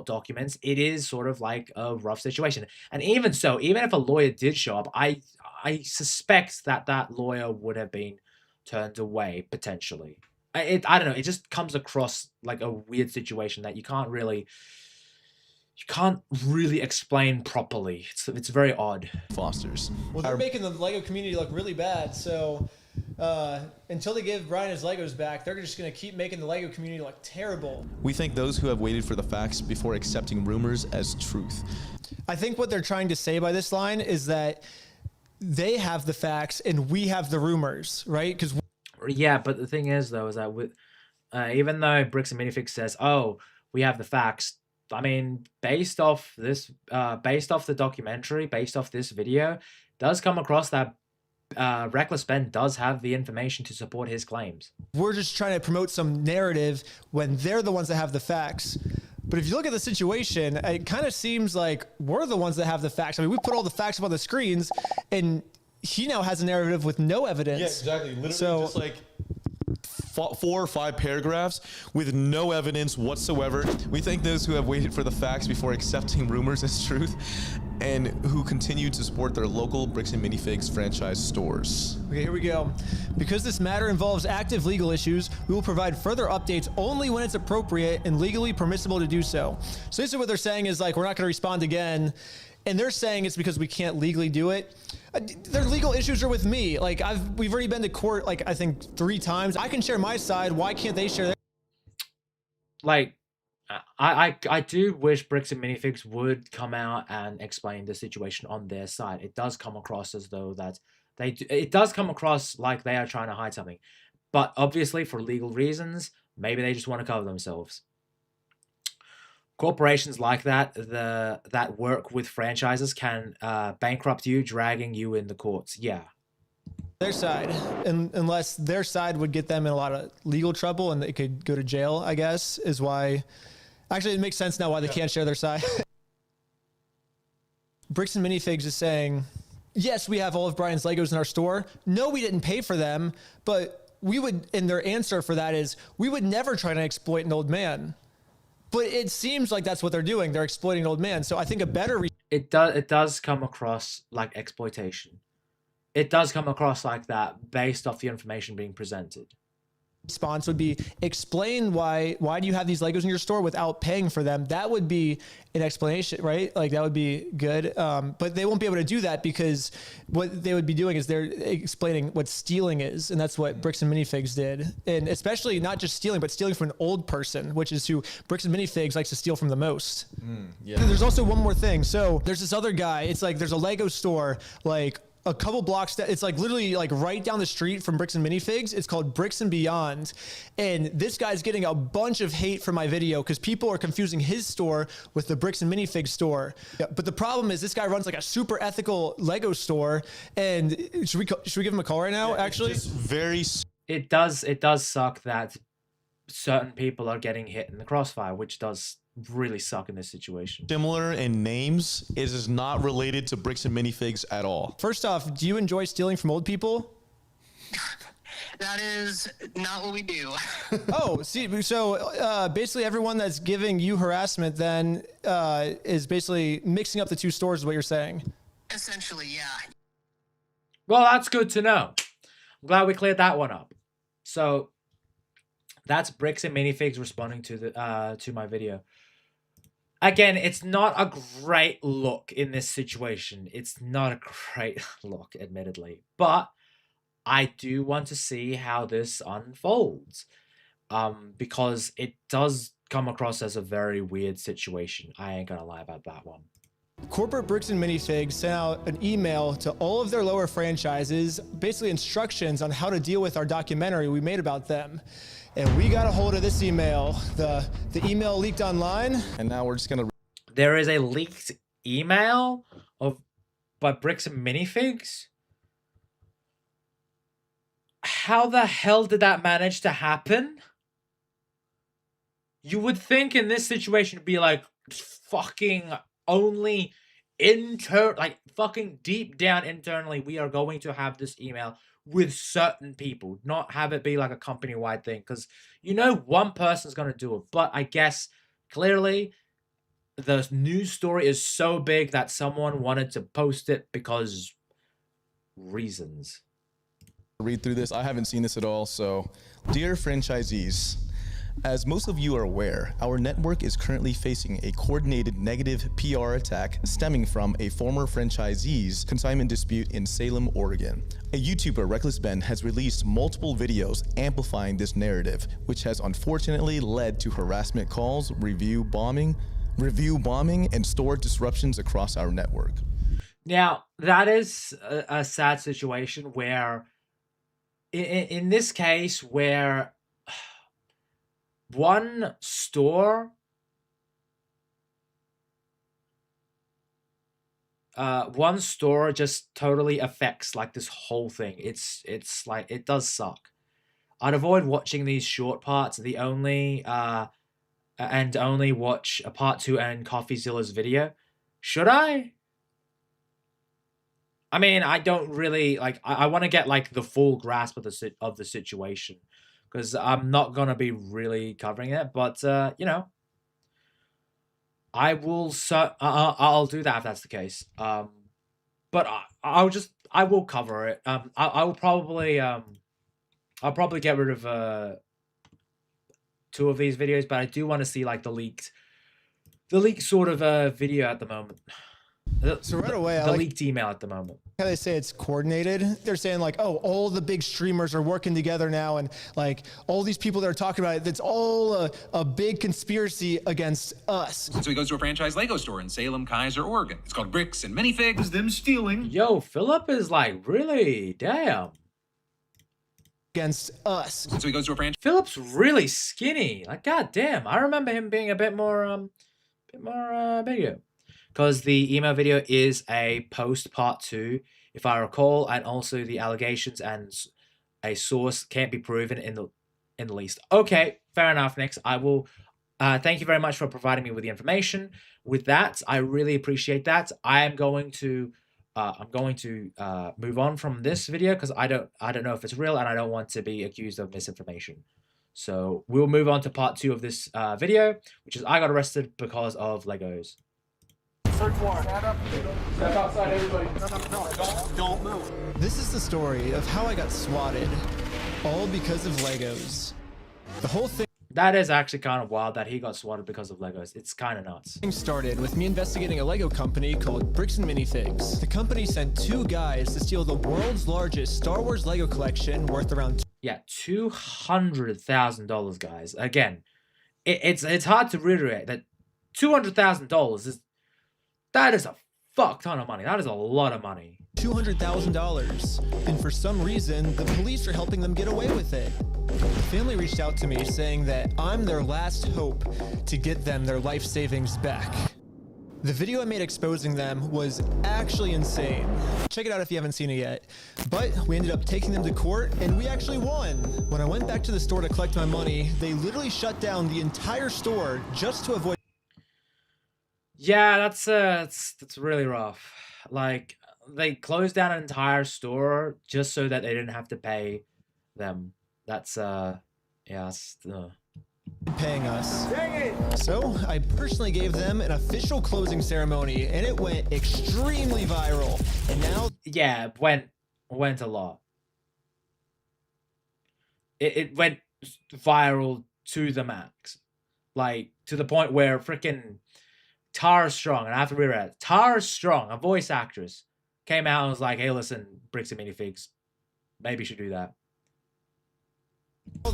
Speaker 1: documents, it is sort of like a rough situation. And even so, even if a lawyer did show up, I suspect that lawyer would have been turned away potentially. I don't know. It just comes across like a weird situation that you can't really explain properly. It's very odd.
Speaker 3: fosters.
Speaker 2: Well, they're making the Lego community look really bad. So until they give Brian his Legos back, they're just going to keep making the Lego community look terrible.
Speaker 3: We thank those who have waited for the facts before accepting rumors as truth.
Speaker 2: I think what they're trying to say by this line is that they have the facts and we have the rumors, right? Because
Speaker 1: Yeah, but the thing is, though, is that with even though Bricks and Minifig says, "Oh, we have the facts," I mean, based off the documentary, based off this video, does come across that Reckless Ben does have the information to support his claims.
Speaker 2: we're just trying to promote some narrative when they're the ones that have the facts. But if you look at the situation, it kind of seems like we're the ones that have the facts. I mean, we put all the facts up on the screens, and he now has a narrative with no evidence.
Speaker 3: Yeah, exactly. Literally
Speaker 2: So-
Speaker 3: just like 4 or 5 paragraphs with no evidence whatsoever. We thank those who have waited for the facts before accepting rumors as truth and who continue to support their local Bricks and Minifigs franchise stores.
Speaker 2: Okay, here we go. Because this matter involves active legal issues, we will provide further updates only when it's appropriate and legally permissible to do so. So basically what they're saying is like, we're not going to respond again. And they're saying it's because we can't legally do it. Their legal issues are with me. Like we've already been to court, like I think 3 times. I can share my side. Why can't they share their?
Speaker 1: Like, I do wish Bricks and Minifigs would come out and explain the situation on their side. It does come across as though that it does come across like they are trying to hide something. But obviously for legal reasons, maybe they just want to cover themselves. Corporations like that work with franchises can bankrupt you, dragging you in the courts. Yeah.
Speaker 2: Their side, and unless their side would get them in a lot of legal trouble and they could go to jail, I guess, is why. Actually, it makes sense now why they can't share their side. Bricks and Minifigs is saying, yes, we have all of Brian's Legos in our store. No, we didn't pay for them, but we would, and their answer for that is, we would never try to exploit an old man. But it seems like that's what they're doing. They're exploiting an old man. So I think a better
Speaker 1: It does come across like exploitation. It does come across like that based off the information being presented.
Speaker 2: response would be explain why do you have these Legos in your store without paying for them. That would be an explanation, right? Like that would be good. But they won't be able to do that because what they would be doing is they're explaining what stealing is. And that's what Bricks and Minifigs did. And especially not just stealing, but stealing from an old person, which is who Bricks and Minifigs likes to steal from the most.
Speaker 3: Yeah.
Speaker 2: There's also one more thing. So there's this other guy. It's like there's a Lego store like a couple blocks that it's like literally like right down the street from Bricks and Minifigs. It's called Bricks and Beyond. And this guy's getting a bunch of hate for my video because people are confusing his store with the Bricks and Minifigs store. Yeah, but the problem is this guy runs like a super ethical Lego store. And should we give him a call right now? Actually,
Speaker 3: It's very
Speaker 1: It does suck that certain people are getting hit in the crossfire, which does really suck in this situation.
Speaker 3: similar in names. It is not related to Bricks and Minifigs at all.
Speaker 2: first off, do you enjoy stealing from old people?
Speaker 9: That is not what we do.
Speaker 2: Oh, see, so basically everyone that's giving you harassment then is basically mixing up the two stores is what you're saying.
Speaker 9: Essentially, yeah.
Speaker 1: Well, that's good to know. I'm glad we cleared that one up. So that's Bricks and Minifigs responding to the to my video. Again, it's not a great look in this situation. It's not a great look, admittedly. But I do want to see how this unfolds. Because it does come across as a very weird situation. I ain't gonna lie about that one.
Speaker 2: Corporate Bricks and Minifigs sent out an email to all of their lower franchises, basically instructions on how to deal with our documentary we made about them. And we got a hold of this email. The email leaked online.
Speaker 3: And now we're just gonna.
Speaker 1: There is a leaked email by Bricks and Minifigs? How the hell did that manage to happen? You would think in this situation it'd be like fucking only like fucking deep down internally we are going to have this email with certain people, not have it be like a company-wide thing, because you know one person's gonna do it. But I guess clearly the news story is so big that someone wanted to post it because reasons.
Speaker 3: Read through this. I haven't seen this at all. So, dear franchisees, as most of you are aware, our network is currently facing a coordinated negative PR attack stemming from a former franchisee's consignment dispute in Salem, Oregon. A YouTuber, Reckless Ben, has released multiple videos amplifying this narrative, which has unfortunately led to harassment calls, review bombing, and store disruptions across our network.
Speaker 1: Now, that is a sad situation where, in this case, where one store just totally affects like this whole thing. It's like, it does suck. I'd avoid watching these short parts. The only only watch a part 2 and CoffeeZilla's video. Should I? I mean, I don't really like. I want to get like the full grasp of the situation, because I'm not gonna be really covering it. But you know, I will. I'll do that if that's the case. But I will cover it. I will probably I'll probably get rid of 2 of these videos, but I do want to see like the leaked sort of video at the moment.
Speaker 2: So right away,
Speaker 1: the leaked email at the moment.
Speaker 2: How they say it's coordinated. They're saying like, oh, all the big streamers are working together now, and like all these people that are talking about it, it's all a big conspiracy against us.
Speaker 10: So he goes to a franchise Lego store in Salem, Kaiser, Oregon. It's called Bricks and Minifigs.
Speaker 11: Them stealing.
Speaker 1: Yo, Philip is like, really? Damn.
Speaker 2: Against us.
Speaker 10: So he goes to a franchise.
Speaker 1: Philip's really skinny. Like, goddamn. I remember him being a bit more bigger. Because the email video is a post part 2, if I recall, and also the allegations and a source can't be proven in the least. Okay, fair enough. Next, I will. Thank you very much for providing me with the information. With that, I really appreciate that. I'm going to move on from this video because I don't know if it's real and I don't want to be accused of misinformation. So we'll move on to part 2 of this video, which is I got arrested because of Legos.
Speaker 11: Search warrant. Step outside, everybody. No, don't move.
Speaker 2: This is the story of how I got swatted, all because of Legos. The whole thing
Speaker 1: That is actually kind of wild that he got swatted because of Legos. It's kind of nuts.
Speaker 2: Started with me investigating a Lego company called Bricks and Minifigs. The company sent 2 guys to steal the world's largest Star Wars Lego collection worth around
Speaker 1: $200,000, guys. Again, it's hard to reiterate that $200,000 that is a fuck ton of money. That is a lot of money.
Speaker 2: $200,000. And for some reason, the police are helping them get away with it. The family reached out to me saying that I'm their last hope to get them their life savings back. The video I made exposing them was actually insane. Check it out if you haven't seen it yet. But we ended up taking them to court and we actually won. When I went back to the store to collect my money, they literally shut down the entire store just to avoid.
Speaker 1: Yeah, that's really rough. Like, they closed down an entire store just so that they didn't have to pay them. That's yeah, that's,
Speaker 2: paying us. So I personally gave them an official closing ceremony, and it went extremely viral. And now,
Speaker 1: yeah, went a lot. It went viral to the max, like to the point where freaking Tara Strong, and I have to read it. Tara Strong, a voice actress, came out and was like, "Hey, listen, Bricks and Minifigs, maybe you should do that."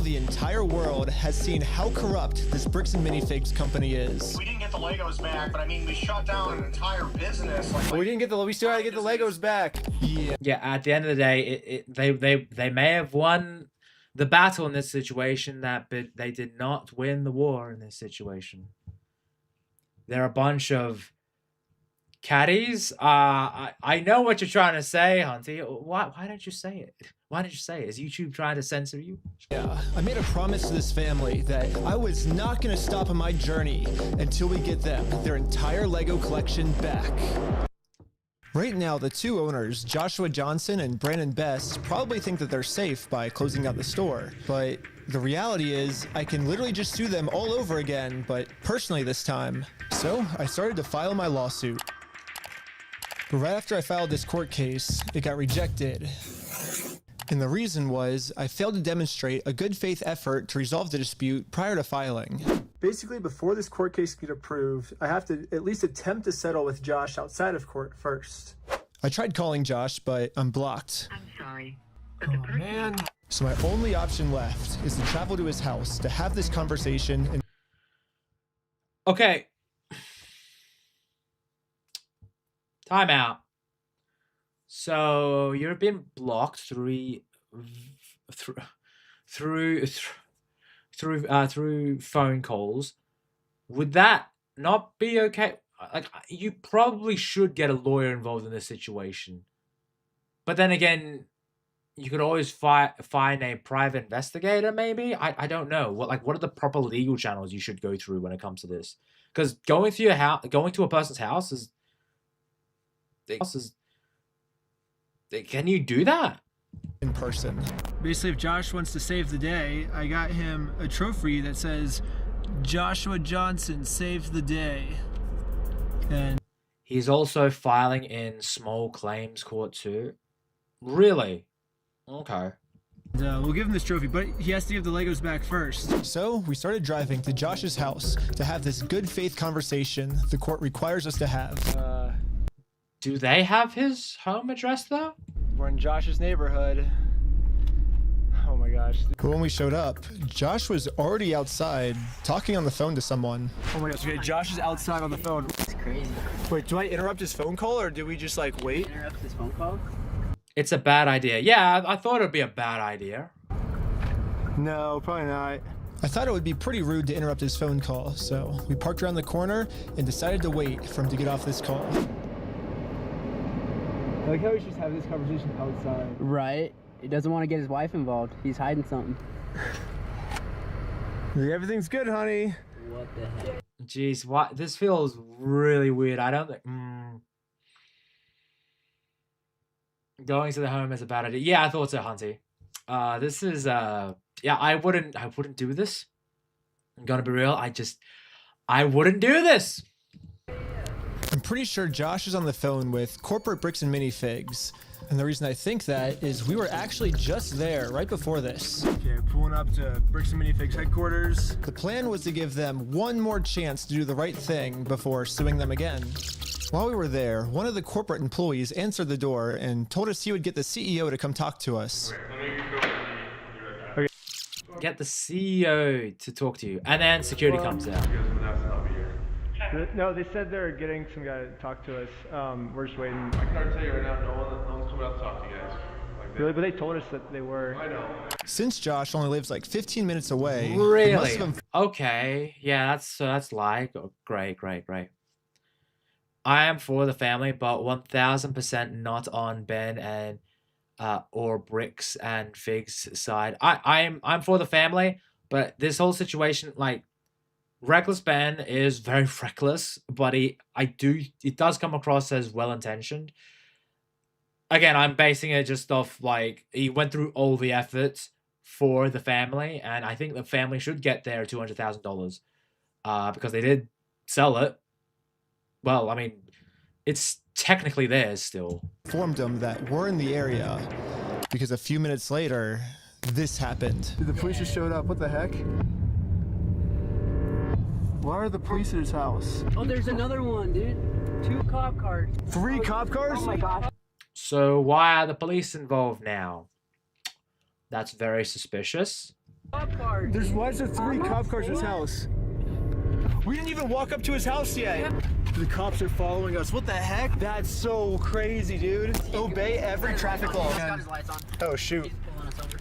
Speaker 2: the entire world has seen how corrupt this Bricks and Minifigs company is.
Speaker 11: We didn't get the Legos back, but I mean, we shut down an entire business.
Speaker 2: We still had to get the Legos back. Yeah.
Speaker 1: Yeah, at the end of the day, they may have won the battle in this situation, but they did not win the war in this situation. They're a bunch of caddies. I know what you're trying to say, Hunty. Why don't you say it? Why didn't you say it? Is YouTube trying to censor you?
Speaker 2: Yeah, I made a promise to this family that I was not going to stop on my journey until we get them their entire Lego collection back. Right now, the two owners, Joshua Johnson and Brandon Best, probably think that they're safe by closing out the store. But the reality is, I can literally just sue them all over again, but personally this time. So I started to file my lawsuit. But right after I filed this court case, it got rejected. And the reason was, I failed to demonstrate a good faith effort to resolve the dispute prior to filing. Basically, before this court case can get approved, I have to at least attempt to settle with Josh outside of court first. I tried calling Josh, but I'm blocked.
Speaker 4: I'm sorry.
Speaker 2: Oh, man. So my only option left is to travel to his house to have this conversation and...
Speaker 1: Okay. Time out. So you've been blocked through phone calls. Would that not be okay? Like, you probably should get a lawyer involved in this situation. But then again, you could always find a private investigator, maybe. I don't know. What are the proper legal channels you should go through when it comes to this? Because going to your house, going to a person's house is. Can you do that?
Speaker 2: In person. Basically, if Josh wants to save the day, I got him a trophy that says, Joshua Johnson saved the day. And
Speaker 1: he's also filing in small claims court too. Really? Okay.
Speaker 2: We'll give him this trophy, but he has to give the Legos back first. So we started driving to Josh's house to have this good faith conversation the court requires us to have.
Speaker 1: Do they have his home address though?
Speaker 2: We're in Josh's neighborhood. Oh my gosh. But when we showed up, Josh was already outside talking on the phone to someone. Oh my gosh, okay, Josh is outside on the phone.
Speaker 12: It's crazy.
Speaker 2: Wait, do I interrupt his phone call or do we just like wait?
Speaker 12: Interrupt his phone call?
Speaker 1: It's a bad idea. Yeah, I thought it'd be a bad idea.
Speaker 2: No, probably not. I thought it would be pretty rude to interrupt his phone call, so we parked around the corner and decided to wait for him to get off this call. I like how we just have this conversation outside.
Speaker 12: Right. He doesn't want to get his wife involved. He's hiding something.
Speaker 2: Everything's good, honey.
Speaker 12: What the heck?
Speaker 1: Jeez, what? This feels really weird. I don't think... Going to the home is a bad idea. Yeah, I thought so, Hunty. This is... Yeah, I wouldn't do this. I'm gonna be real. I wouldn't do this.
Speaker 2: I'm pretty sure Josh is on the phone with corporate Bricks and Minifigs. And the reason I think that is we were actually just there right before this. Okay, pulling up to Bricks and Minifigs headquarters. The plan was to give them one more chance to do the right thing before suing them again. While we were there, one of the corporate employees answered the door and told us he would get the CEO to come talk to us.
Speaker 5: Okay.
Speaker 1: Get the CEO to talk to you, and then security comes out.
Speaker 5: No, they said they're getting some guy to talk to us. We're just waiting.
Speaker 6: I can already tell you right now, no one's coming out to talk to you guys.
Speaker 5: Really? But they told us that they were.
Speaker 6: I know.
Speaker 2: Since Josh only lives like 15 minutes away.
Speaker 1: Really? Okay. Yeah, that's like great. I am for the family, but 1000% not on Ben and or Bricks and Figs side. I'm for the family, but this whole situation, like, Reckless Ben is very reckless, but it does come across as well-intentioned. Again, I'm basing it just off, like, he went through all the efforts for the family, and I think the family should get their $200,000 because they did sell it. Well, I mean, it's technically theirs still.
Speaker 2: Informed them that we're in the area because a few minutes later, this happened.
Speaker 11: Dude, the police just showed up. What the heck? Why are the police at his house?
Speaker 12: Oh, there's another one, dude. 2 cop cars.
Speaker 11: 3 cop cars?
Speaker 12: Oh my gosh.
Speaker 1: So why are the police involved now? That's very suspicious.
Speaker 12: Cop cars.
Speaker 11: Why is there 3 cop cars at his house? We didn't even walk up to his house yet. The cops are following us. What the heck? That's so crazy, dude. Obey every traffic law.
Speaker 12: He's got his lights on.
Speaker 11: Oh, shoot.
Speaker 12: He's pulling us over.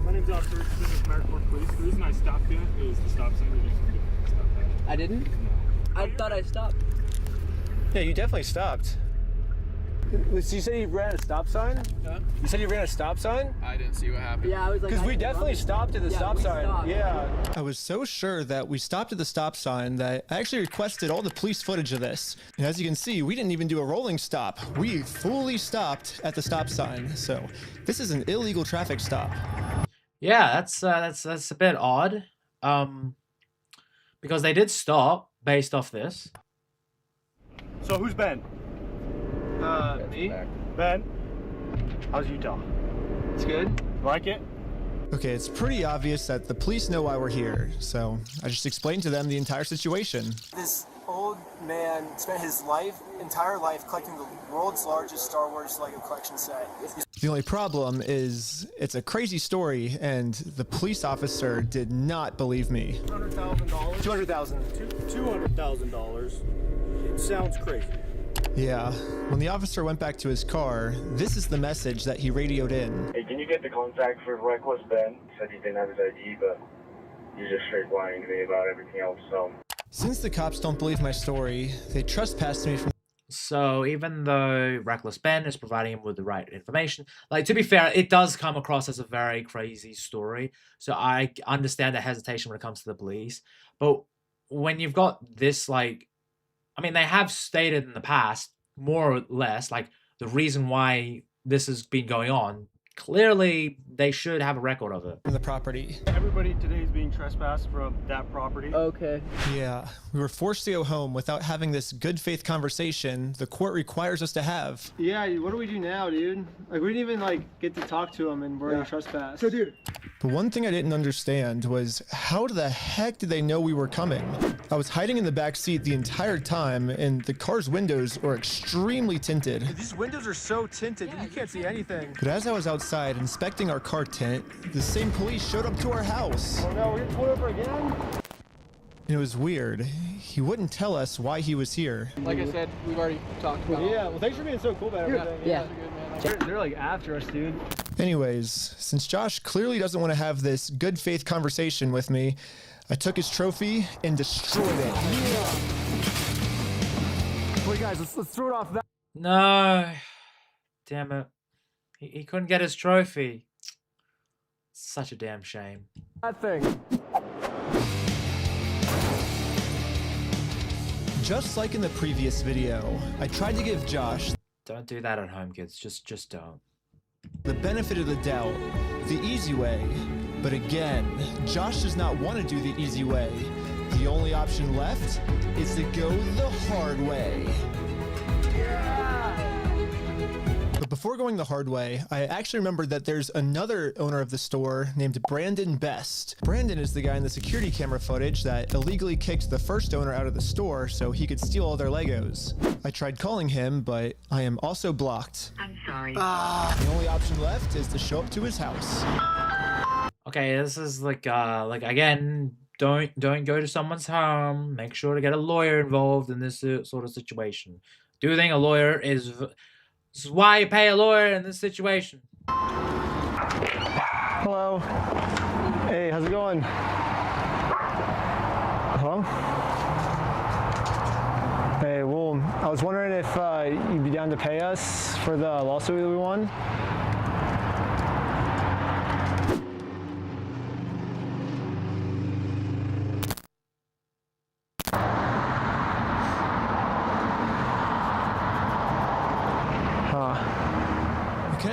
Speaker 13: My name's Officer. This is Marriott Police. The reason I stopped you is the stop sign. You didn't stop that.
Speaker 12: I didn't? No. I thought I stopped.
Speaker 11: Yeah, you definitely stopped. You said you ran a stop sign?
Speaker 13: Huh?
Speaker 11: You said you ran a stop sign?
Speaker 13: I didn't see what happened.
Speaker 12: Yeah, I was like,
Speaker 11: Because we definitely stopped at the stop sign.
Speaker 12: Stopped.
Speaker 11: Yeah.
Speaker 2: I was so sure that we stopped at the stop sign that I actually requested all the police footage of this. And as you can see, we didn't even do a rolling stop. We fully stopped at the stop sign. So this is an illegal traffic stop.
Speaker 1: Yeah, that's a bit odd. Because they did stop based off this.
Speaker 11: So who's Ben? Me? Ben? How's Utah? It's good. Like it?
Speaker 2: Okay, it's pretty obvious that the police know why we're here. So I just explained to them the entire situation.
Speaker 11: This old man spent his entire life collecting the world's largest Star Wars Lego collection set.
Speaker 2: The only problem is it's a crazy story and the police officer did not believe me.
Speaker 11: $200,000. $200,000. It sounds crazy.
Speaker 2: Yeah, when the officer went back to his car, this is the message that he radioed in.
Speaker 14: Hey, can you get the contact for Reckless Ben? Said he didn't have his ID, but he's just straight lying to me about everything else, so.
Speaker 2: Since the cops don't believe my story, they trespassed me from...
Speaker 1: So even though Reckless Ben is providing him with the right information, like, to be fair, it does come across as a very crazy story. So I understand the hesitation when it comes to the police. But when you've got this, like, I mean, they have stated in the past, more or less, like, the reason why this has been going on. Clearly, they should have a record of it.
Speaker 2: The property.
Speaker 11: Everybody today is being trespassed from that property.
Speaker 12: Okay.
Speaker 2: Yeah, we were forced to go home without having this good faith conversation the court requires us to have.
Speaker 11: Yeah, what do we do now, dude? Like, we didn't even, get to talk to him and we're being trespassed. So, dude.
Speaker 2: But one thing I didn't understand was how the heck did they know we were coming? I was hiding in the back seat the entire time and the car's windows were extremely tinted.
Speaker 11: These windows are so tinted, you can't see anything.
Speaker 2: But as I was outside inspecting our car tint, the same police showed up to our house.
Speaker 11: Oh no, we're getting pulled over again?
Speaker 2: And it was weird. He wouldn't tell us why he was here.
Speaker 12: Like I said, we've already talked about it.
Speaker 11: Yeah, well, thanks for being so cool about everything.
Speaker 12: Yeah.
Speaker 11: They're like after us, dude.
Speaker 2: Anyways, since Josh clearly doesn't want to have this good faith conversation with me, I took his trophy and destroyed it.
Speaker 11: Wait, guys, let's throw it off that.
Speaker 1: No. Damn it. He couldn't get his trophy. Such a damn shame.
Speaker 11: That thing.
Speaker 2: Just like in the previous video, I tried to give Josh
Speaker 1: Don't do that at home, kids. Just don't.
Speaker 2: the benefit of the doubt, the easy way. But again, Josh does not want to do the easy way. The only option left is to go the hard way. But before going the hard way, I actually remembered that there's another owner of the store named Brandon Best. Brandon is the guy in the security camera footage that illegally kicked the first owner out of the store so he could steal all their Legos. I tried calling him, but I am also blocked.
Speaker 4: I'm sorry.
Speaker 2: The only option left is to show up to his house.
Speaker 1: Okay, this is like again, don't go to someone's home. Make sure to get a lawyer involved in this sort of situation. Do you think a lawyer is... This is why you pay a lawyer in this situation.
Speaker 11: Hello. Hey, how's it going? Hello? Hey, well, I was wondering if you'd be down to pay us for the lawsuit that we won.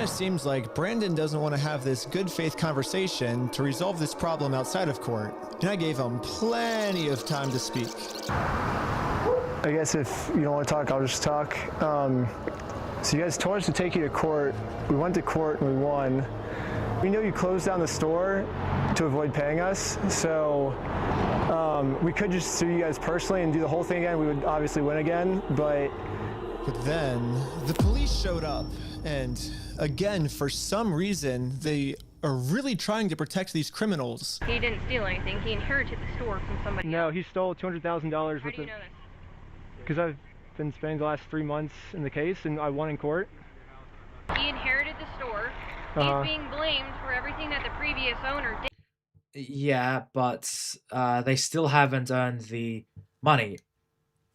Speaker 2: kind of seems like Brandon doesn't want to have this good faith conversation to resolve this problem outside of court. And I gave him plenty of time to speak.
Speaker 5: I guess if you don't want to talk, I'll just talk. So you guys told us to take you to court. We went to court and we won. We know you closed down the store to avoid paying us, so we could just sue you guys personally and do the whole thing again. We would obviously win again, but
Speaker 2: then the police showed up, and again, for some reason, they are really trying to protect these criminals.
Speaker 15: He didn't steal anything. He inherited the store from somebody else.
Speaker 5: No, he stole $200,000
Speaker 15: How
Speaker 5: worth
Speaker 15: do
Speaker 5: of...
Speaker 15: you know this?
Speaker 5: Because I've been spending the last 3 months in the case, and I won in court.
Speaker 15: He inherited the store.
Speaker 5: Uh-huh.
Speaker 15: He's being blamed for everything that the previous owner did.
Speaker 1: Yeah, but they still haven't earned the money.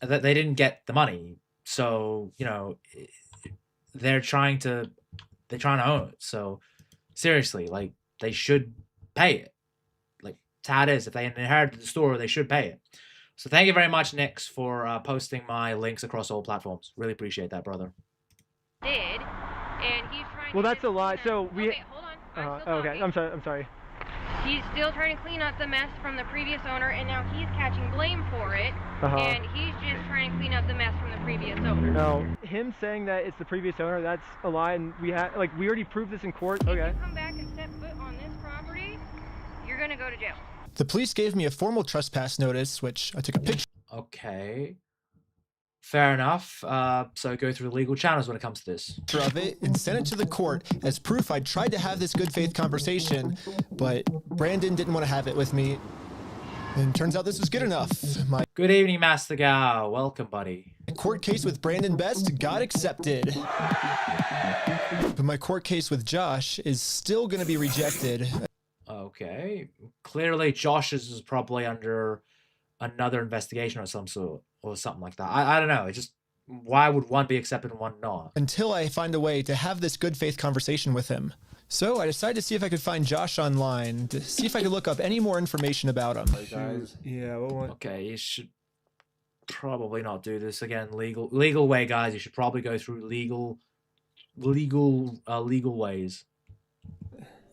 Speaker 1: They didn't get the money, so you know they're trying to own it. So seriously, like they should pay it. Like Tad is, if they inherited the store, they should pay it. So thank you very much, Nix, for posting my links across all platforms. Really appreciate that, brother.
Speaker 15: Did, and he's trying.
Speaker 5: Well, that's a lie. So we.
Speaker 15: Okay, hold on. I'm still
Speaker 5: okay, I'm sorry.
Speaker 15: He's still trying to clean up the mess from the previous owner, and now he's catching blame for it. And he's just trying to clean up the mess from the previous owner.
Speaker 5: No, him saying that it's the previous owner, that's a lie, and we already proved this in court. Okay.
Speaker 15: If you come back and step foot on this property, you're gonna go to jail.
Speaker 2: The police gave me a formal trespass notice, which I took a picture.
Speaker 1: Okay. Fair enough. So go through legal channels when it comes to this.
Speaker 2: Of it and sent it to the court as proof I tried to have this good faith conversation, but Brandon didn't want to have it with me. And turns out this was good enough. My
Speaker 1: Good evening, Master Gao. Welcome, buddy.
Speaker 2: court case with Brandon Best got accepted. But my court case with Josh is still going to be rejected.
Speaker 1: Okay. Clearly, Josh's is probably under another investigation of some sort or something like that. I don't know. It just, why would one be accepted and one not?
Speaker 2: Until I find a way to have this good faith conversation with him. So I decided to see if I could find Josh online, to see if I could look up any more information about him.
Speaker 11: Hey guys. Yeah, what?
Speaker 1: Okay, you should probably not do this again. Legal way, guys. You should probably go through legal ways.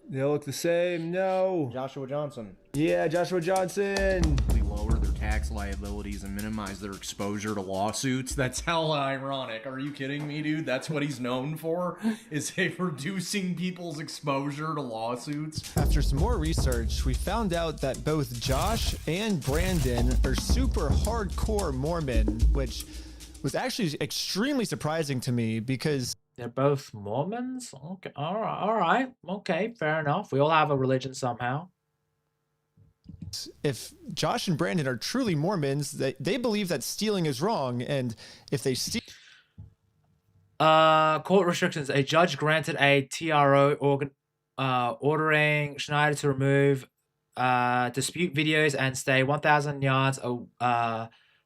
Speaker 11: They all look the same. No.
Speaker 16: Joshua Johnson.
Speaker 11: Yeah, Joshua Johnson.
Speaker 16: We lower their tax liabilities and minimize their exposure to lawsuits. That's hella ironic. Are you kidding me, dude? That's what he's known for, is reducing people's exposure to lawsuits.
Speaker 2: After some more research, we found out that both Josh and Brandon are super hardcore Mormon, which was actually extremely surprising to me because
Speaker 1: they're both Mormons? Okay, all right. Okay, fair enough. We all have a religion somehow.
Speaker 2: If Josh and Brandon are truly Mormons, they believe that stealing is wrong, and if they steal...
Speaker 1: Court restrictions. A judge granted a TRO ordering Schneider to remove dispute videos and stay 1,000 yards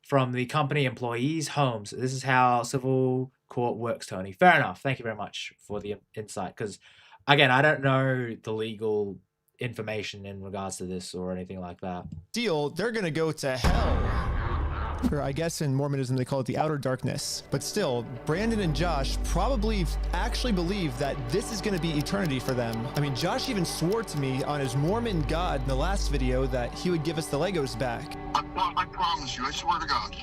Speaker 1: from the company employees' homes. This is how civil court works, Tony. Fair enough. Thank you very much for the insight. Because, again, I don't know the legal information in regards to this or anything like that.
Speaker 2: Steal, they're going to go to hell. Or I guess in Mormonism they call it the outer darkness. But still, Brandon and Josh probably actually believe that this is going to be eternity for them. I mean, Josh even swore to me on his Mormon God in the last video that he would give us the Legos back.
Speaker 6: I promise you, I swear to God.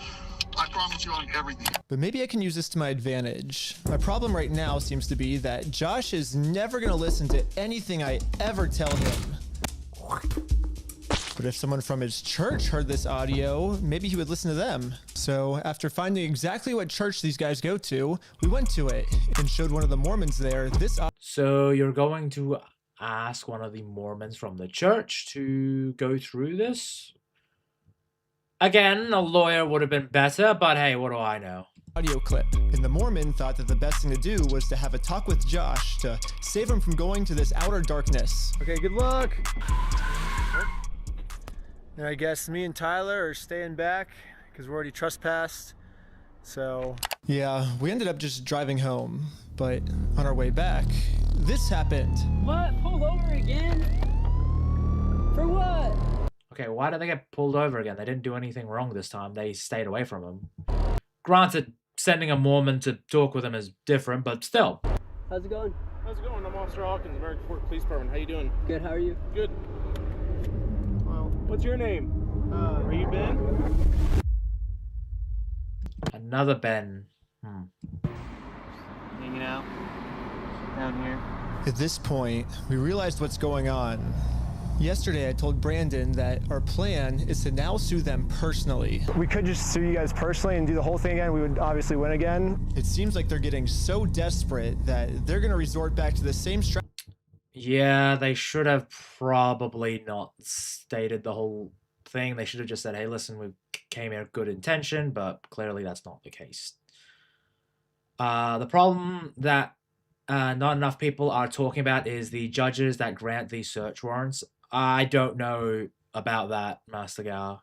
Speaker 6: I promise you on everything.
Speaker 2: But maybe I can use this to my advantage. My problem right now seems to be that Josh is never going to listen to anything I ever tell him. But if someone from his church heard this audio, maybe he would listen to them. So after finding exactly what church these guys go to, we went to it and showed one of the Mormons there this.
Speaker 1: So you're going to ask one of the Mormons from the church to go through this? Again, a lawyer would have been better, but hey, what do I know?
Speaker 2: Audio clip. And the Mormon thought that the best thing to do was to have a talk with Josh to save him from going to this outer darkness.
Speaker 11: Okay, good luck. And I guess me and Tyler are staying back because we're already trespassed. So
Speaker 2: yeah, we ended up just driving home, but on our way back, this happened.
Speaker 12: What? Pulled over again? For what?
Speaker 1: Okay, why did they get pulled over again? They didn't do anything wrong this time. They stayed away from him. Granted, sending a Mormon to talk with him is different, but still.
Speaker 12: How's it going?
Speaker 17: how's it going? I'm Officer Hawkins, American Fort Police Department. How you doing?
Speaker 12: Good, how are you?
Speaker 17: Good. Well, what's your name? Are you Ben?
Speaker 1: Another Ben.
Speaker 17: Hanging out down here.
Speaker 2: At this point, we realized what's going on. Yesterday, I told Brandon that our plan is to now sue them personally.
Speaker 5: We could just sue you guys personally and do the whole thing again. We would obviously win again.
Speaker 2: It seems like they're getting so desperate that they're going to resort back to the same strategy.
Speaker 1: Yeah, they should have probably not stated the whole thing. They should have just said, hey, listen, we came in with good intention, but clearly that's not the case. The problem that not enough people are talking about is the judges that grant these search warrants. I don't know about that, Master Gowa.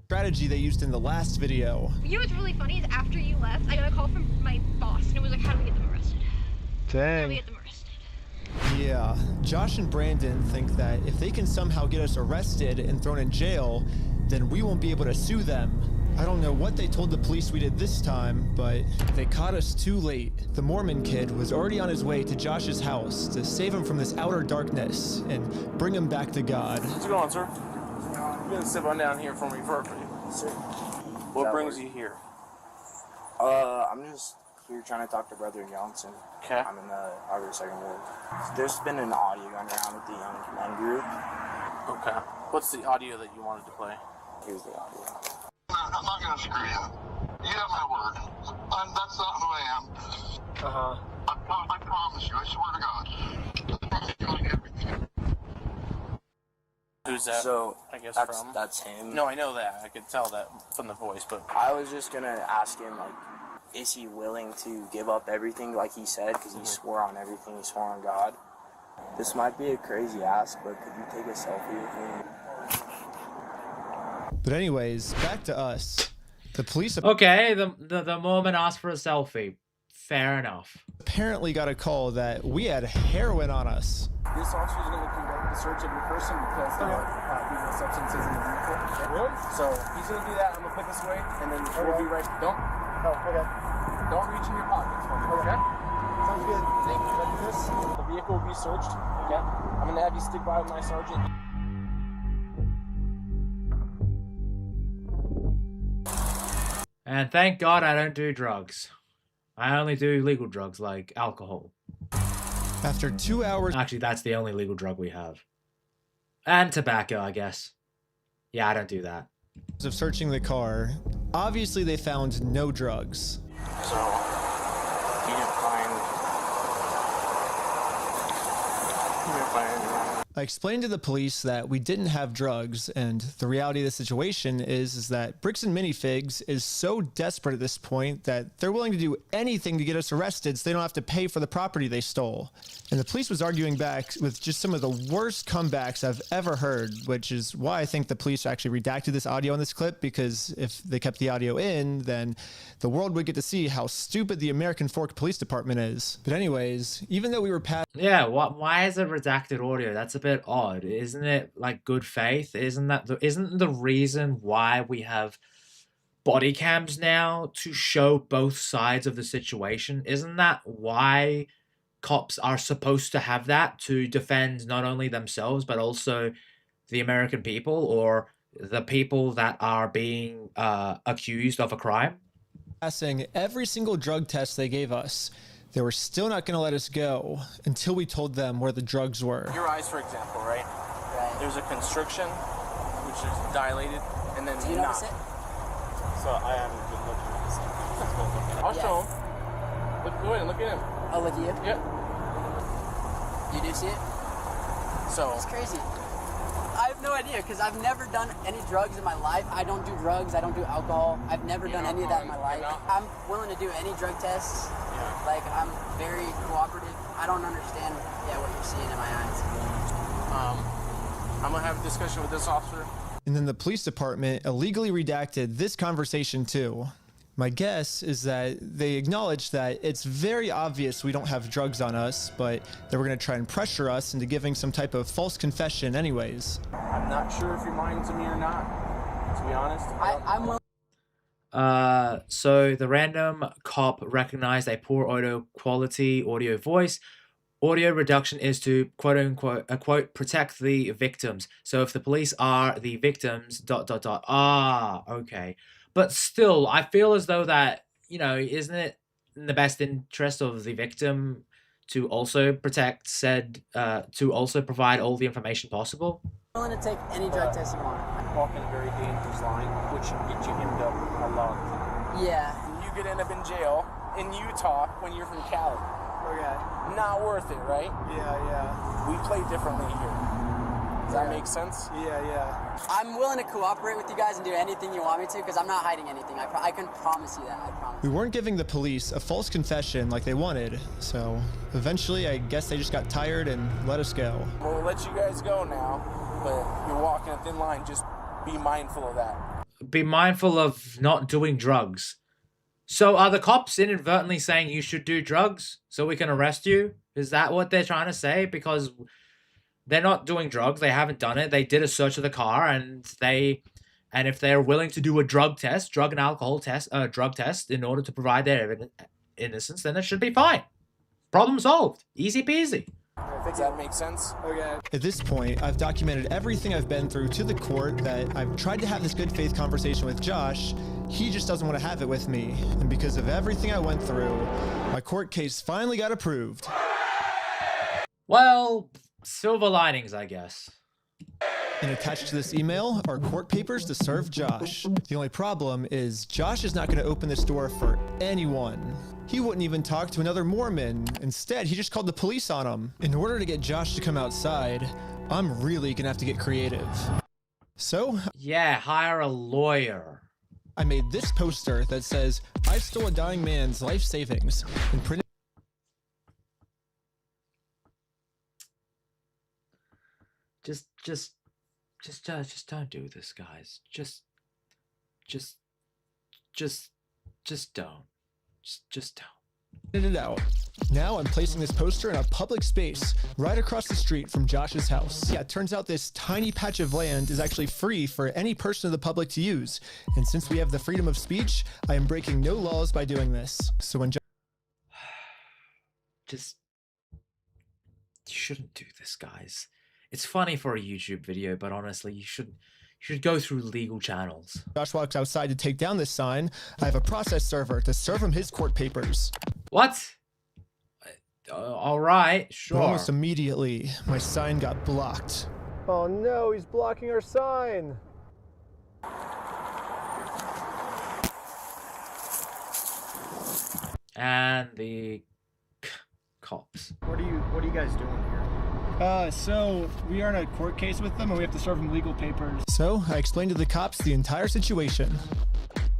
Speaker 2: Strategy they used in the last video.
Speaker 15: You know what's really funny is after you left, I got a call from my boss, and it was like, how do we get them arrested? How do we
Speaker 5: Dang.
Speaker 15: get them arrested?
Speaker 2: Yeah, Josh and Brandon think that if they can somehow get us arrested and thrown in jail, then we won't be able to sue them. I don't know what they told the police we did this time, but they caught us too late. The Mormon kid was already on his way to Josh's house to save him from this outer darkness and bring him back to God.
Speaker 17: What's going on, sir? You're gonna sit on down here for me first.
Speaker 18: Sir.
Speaker 17: What brings you here?
Speaker 18: I'm just here trying to talk to Brother Johnson.
Speaker 17: Okay.
Speaker 18: I'm in the Harvard Second Ward. There's been an audio going around with the young men group.
Speaker 17: Okay. What's the audio that you wanted to play?
Speaker 18: Here's the audio.
Speaker 6: I'm not gonna screw you. You have my word. That's not who I am. I promise you. I swear to God.
Speaker 17: Who's that?
Speaker 18: So
Speaker 17: I guess
Speaker 18: that's him.
Speaker 17: No, I know that. I could tell that from the voice, but
Speaker 18: I was just gonna ask him, like, is he willing to give up everything like he said? Because he swore on everything. He swore on God. This might be a crazy ask, but could you take a selfie with me?
Speaker 2: But anyways, back to us. The police
Speaker 1: Okay, the Mormon asked for a selfie. Fair enough.
Speaker 2: apparently got a call that we had heroin on us.
Speaker 17: this officer is going to conduct the search of your person because there are illegal substances in the vehicle. Really? So he's going to do that. I'm going to put this away, and then we'll be right. Don't reach in your pockets for me. Okay?
Speaker 11: Sounds good.
Speaker 17: Thank you. Like this, the vehicle will be searched. Okay? I'm going to have you stick by with my sergeant.
Speaker 1: And thank God I don't do drugs. I only do legal drugs like alcohol.
Speaker 2: After 2 hours...
Speaker 1: Actually, that's the only legal drug we have. And tobacco, I guess. Yeah, I don't do that.
Speaker 2: ...of searching the car, obviously they found no drugs.
Speaker 17: So, you didn't find anything.
Speaker 2: I explained to the police that we didn't have drugs, and the reality of the situation is that Bricks and Minifigs is so desperate at this point that they're willing to do anything to get us arrested so they don't have to pay for the property they stole. And the police was arguing back with just some of the worst comebacks I've ever heard, which is why I think the police actually redacted this audio in this clip, because if they kept the audio in, then the world would get to see how stupid the American Fork Police Department is. But anyways, even though we were past...
Speaker 1: Yeah, why is it redacted audio? That's a bit odd. Isn't it like good faith? Isn't the reason why we have body cams now to show both sides of the situation? Isn't that why cops are supposed to have that, to defend not only themselves but also the American people or the people that are being accused of a crime?
Speaker 2: Passing every single drug test they gave us, they were still not going to let us go until we told them where the drugs were.
Speaker 17: Your eyes, for example, right? There's a constriction, which is dilated, and then
Speaker 12: Do you notice it?
Speaker 17: So I haven't been looking at this. I'll show him. Go ahead and look at him.
Speaker 12: Oh, look at you?
Speaker 17: Yep.
Speaker 12: You do see it?
Speaker 17: So
Speaker 12: it's crazy. I have no idea, because I've never done any drugs in my life. I don't do drugs. I don't do alcohol. I've never done any of that in my life. I'm willing to do any drug tests.
Speaker 17: Yeah.
Speaker 12: Like, I'm very cooperative. I don't understand, what you're seeing in my eyes.
Speaker 17: I'm going to have a discussion with this officer.
Speaker 2: And then the police department illegally redacted this conversation too. My guess is that they acknowledged that it's very obvious we don't have drugs on us, but they were going to try and pressure us into giving some type of false confession anyways.
Speaker 17: I'm not sure if you're lying to me or not, to be honest.
Speaker 12: I'm willing.
Speaker 1: So the random cop recognized a poor audio quality audio voice Audio reduction is to quote unquote protect the victims. So if the police are the victims, okay. But still, I feel as though that, isn't it in the best interest of the victim to also protect to also provide all the information possible?
Speaker 12: I'm willing to take any drug test you want.
Speaker 17: Walking a very dangerous line, which can get you hemmed up a lot of time.
Speaker 12: Yeah.
Speaker 17: You could end up in jail in Utah when you're from Cali.
Speaker 12: Okay.
Speaker 17: Not worth it, right?
Speaker 12: Yeah.
Speaker 17: We play differently here. Does that make sense?
Speaker 12: Yeah. I'm willing to cooperate with you guys and do anything you want me to because I'm not hiding anything. I can promise you that. I promise.
Speaker 2: We weren't giving the police a false confession like they wanted, so eventually I guess they just got tired and let us go.
Speaker 17: We'll let you guys go now, but you're walking a thin line. Just be mindful of that.
Speaker 1: Be mindful of not doing drugs. So are the cops inadvertently saying you should do drugs so we can arrest you? Is that what they're trying to say? Because they're not doing drugs. They haven't done it. They did a search of the car, and if they're willing to do a drug and alcohol test, drug test in order to provide their innocence, then it should be fine. Problem solved. Easy peasy.
Speaker 17: Does that make sense?
Speaker 12: Okay.
Speaker 2: At this point, I've documented everything I've been through to the court, that I've tried to have this good faith conversation with Josh. He just doesn't want to have it with me. And because of everything I went through, my court case finally got approved.
Speaker 1: Well, silver linings, I guess.
Speaker 2: And attached to this email are court papers to serve Josh. The only problem is Josh is not going to open this door for anyone. He wouldn't even talk to another Mormon. Instead, he just called the police on him. In order to get Josh to come outside, I'm really going to have to get creative. So,
Speaker 1: yeah, hire a lawyer.
Speaker 2: I made this poster that says, "I stole a dying man's life savings," and printed.
Speaker 1: Just don't do this, guys. Just don't. Just don't.
Speaker 2: It out. Now I'm placing this poster in a public space right across the street from Josh's house. Yeah, it turns out this tiny patch of land is actually free for any person of the public to use. And since we have the freedom of speech, I am breaking no laws by doing this. So when
Speaker 1: You shouldn't do this, guys. It's funny for a YouTube video, but honestly, you should go through legal channels.
Speaker 2: Josh walks outside to take down this sign, I have a process server to serve him his court papers.
Speaker 1: What? All right, sure.
Speaker 2: But almost immediately, my sign got blocked.
Speaker 5: Oh no, he's blocking our sign.
Speaker 1: And the cops.
Speaker 11: What are you guys doing here? So we are in a court case with them and we have to serve them legal papers.
Speaker 2: So I explained to the cops the entire situation.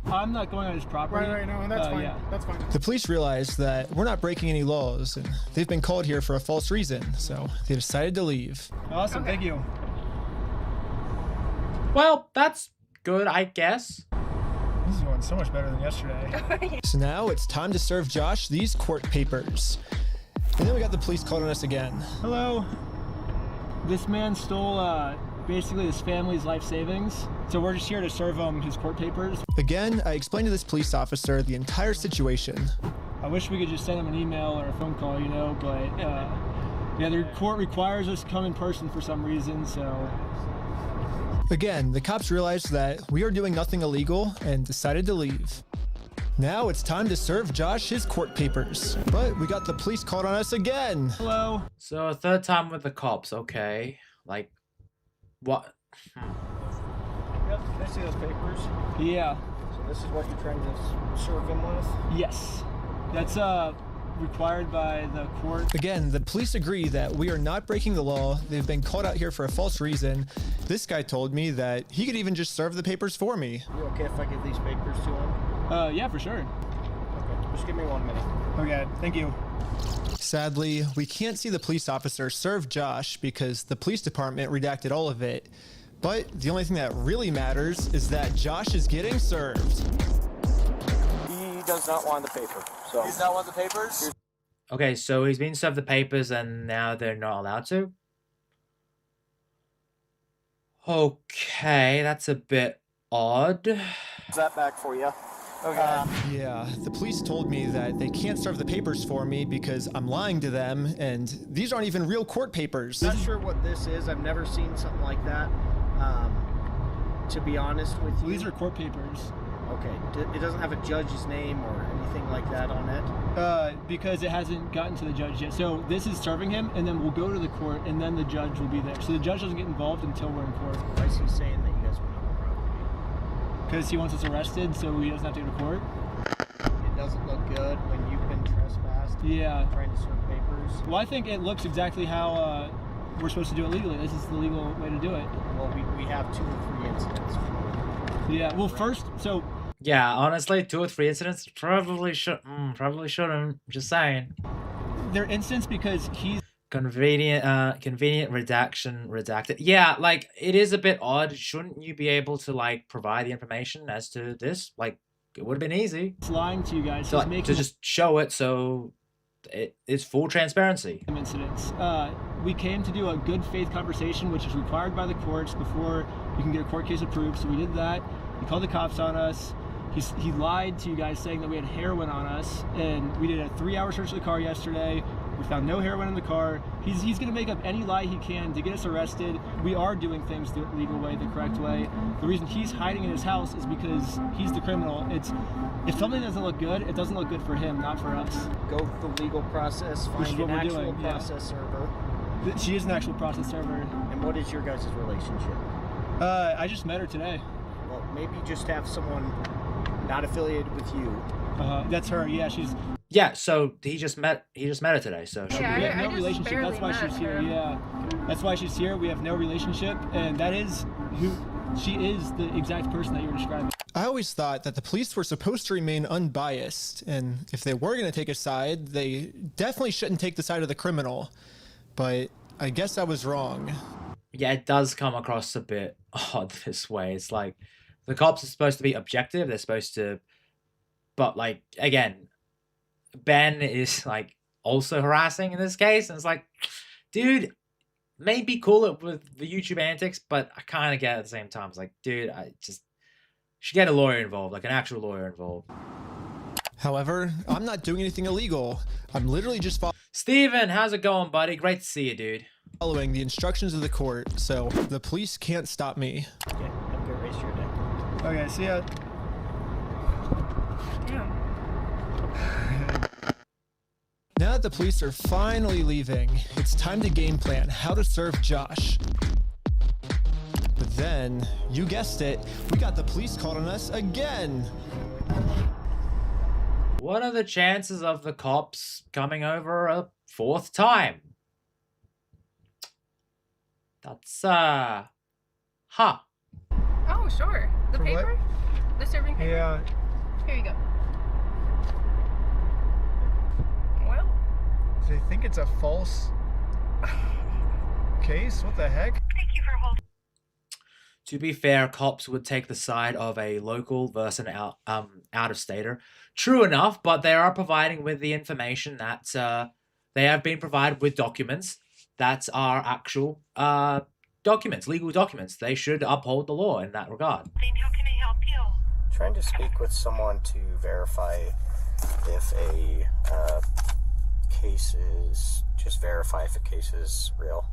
Speaker 11: I'm not going on his property.
Speaker 13: Right, no, that's fine.
Speaker 11: Yeah.
Speaker 13: That's fine.
Speaker 2: The police realized that we're not breaking any laws, and they've been called here for a false reason, so they decided to leave.
Speaker 11: Awesome, thank you.
Speaker 1: Well, that's good, I guess.
Speaker 11: This is going so much better than yesterday.
Speaker 2: So now it's time to serve Josh these court papers. And then we got the police called on us again.
Speaker 11: Hello. This man stole basically his family's life savings. So we're just here to serve him his court papers.
Speaker 2: Again, I explained to this police officer the entire situation.
Speaker 11: I wish we could just send him an email or a phone call, but yeah, the court requires us to come in person for some reason, so.
Speaker 2: Again, the cops realized that we are doing nothing illegal and decided to leave. Now it's time to serve Josh his court papers. But we got the police called on us again.
Speaker 11: Hello.
Speaker 1: So a third time with the cops, okay. Like, what?
Speaker 11: Yep, can I see those papers? Yeah. So this is what you're trying to serve him with? Yes. That's required by the court.
Speaker 2: Again, the police agree that we are not breaking the law. They've been called out here for a false reason. This guy told me that he could even just serve the papers for me.
Speaker 11: You okay if I give these papers to him? Yeah, for sure. Okay, just give me 1 minute. Okay, thank you.
Speaker 2: Sadly, we can't see the police officer serve Josh because the police department redacted all of it. But the only thing that really matters is that Josh is getting served.
Speaker 17: He does not want the paper. So
Speaker 12: He's not want the papers?
Speaker 1: Okay, so he's been served the papers and now they're not allowed to? Okay, that's a bit odd.
Speaker 17: Is that back for you?
Speaker 12: Okay.
Speaker 2: Yeah, the police told me that they can't serve the papers for me because I'm lying to them, and these aren't even real court papers.
Speaker 19: Not sure what this is. I've never seen something like that. To be honest with you.
Speaker 11: These are court papers.
Speaker 19: Okay. It doesn't have a judge's name or anything like that on it?
Speaker 11: Because it hasn't gotten to the judge yet. So this is serving him, and then we'll go to the court, and then the judge will be there. So the judge doesn't get involved until we're in court.
Speaker 19: Why is he saying that you guys went on the property?
Speaker 11: Because he wants us arrested, so he doesn't have to go to court.
Speaker 19: It doesn't look good when you've been trespassed.
Speaker 11: Yeah.
Speaker 19: Trying to serve papers.
Speaker 11: Well, I think it looks exactly how we're supposed to do it legally. This is the legal way to do it.
Speaker 19: Well, we have 2 or 3 incidents.
Speaker 11: Yeah. Well, first, so.
Speaker 1: Yeah, honestly, 2 or 3 incidents probably shouldn't. Just saying.
Speaker 11: They're incidents because he's
Speaker 1: convenient redacted. Yeah, like it is a bit odd. Shouldn't you be able to like provide the information as to this? Like it would have been easy.
Speaker 11: He's lying to you guys.
Speaker 1: So, like, to just show it so it's full transparency.
Speaker 11: Incidents. We came to do a good faith conversation, which is required by the courts before you can get a court case approved. So we did that. He called the cops on us. He lied to you guys saying that we had heroin on us, and we did a 3-hour search of the car yesterday. We found no heroin in the car. He's going to make up any lie he can to get us arrested. We are doing things the legal way, the correct way. The reason he's hiding in his house is because he's the criminal. If something doesn't look good, it doesn't look good for him, not for us.
Speaker 19: Go the legal process, find an actual process server.
Speaker 11: She is an actual process server.
Speaker 19: And what is your guys' relationship?
Speaker 11: I just met her today.
Speaker 19: Well, maybe just have someone not affiliated with you.
Speaker 11: That's her. Yeah, she's.
Speaker 1: Yeah, so he just met her today. So
Speaker 11: we have no relationship. That's why she's here. Yeah, that's why she's here. We have no relationship, and that is who she is. The exact person that you were describing.
Speaker 2: I always thought that the police were supposed to remain unbiased, and if they were going to take a side, they definitely shouldn't take the side of the criminal. But I guess I was wrong.
Speaker 1: Yeah, it does come across a bit odd this way. It's like the cops are supposed to be objective. They're supposed to, but like again, Ben is like also harassing in this case, and it's like, dude, maybe cool it with the YouTube antics, but I kind of get it at the same time. It's like, dude, I just should get a lawyer involved, like an actual lawyer involved.
Speaker 2: However, I'm not doing anything illegal. I'm literally just
Speaker 1: Steven, how's it going, buddy? Great to see you, dude.
Speaker 2: Following the instructions of the court, so the police can't stop me.
Speaker 19: Okay, have a good rest of your day.
Speaker 11: Okay, see ya.
Speaker 2: Now that the police are finally leaving, it's time to game plan how to serve Josh. But then, you guessed it, we got the police called on us again.
Speaker 1: What are the chances of the cops coming over a 4th time? That's, huh.
Speaker 15: Oh, sure. The
Speaker 5: For
Speaker 15: paper?
Speaker 5: what?
Speaker 15: The serving paper?
Speaker 5: Yeah.
Speaker 15: Here you go. Well.
Speaker 5: Do they think it's a false case? What the heck?
Speaker 15: Thank you for holding.
Speaker 1: To be fair, cops would take the side of a local versus an out-of-stater. True enough, but they are providing with the information that they have been provided with documents that are actual documents, legal documents. They should uphold the law in that regard.
Speaker 15: How can I help you?
Speaker 18: Trying to speak with someone to verify if a case is, just verify if a case is real.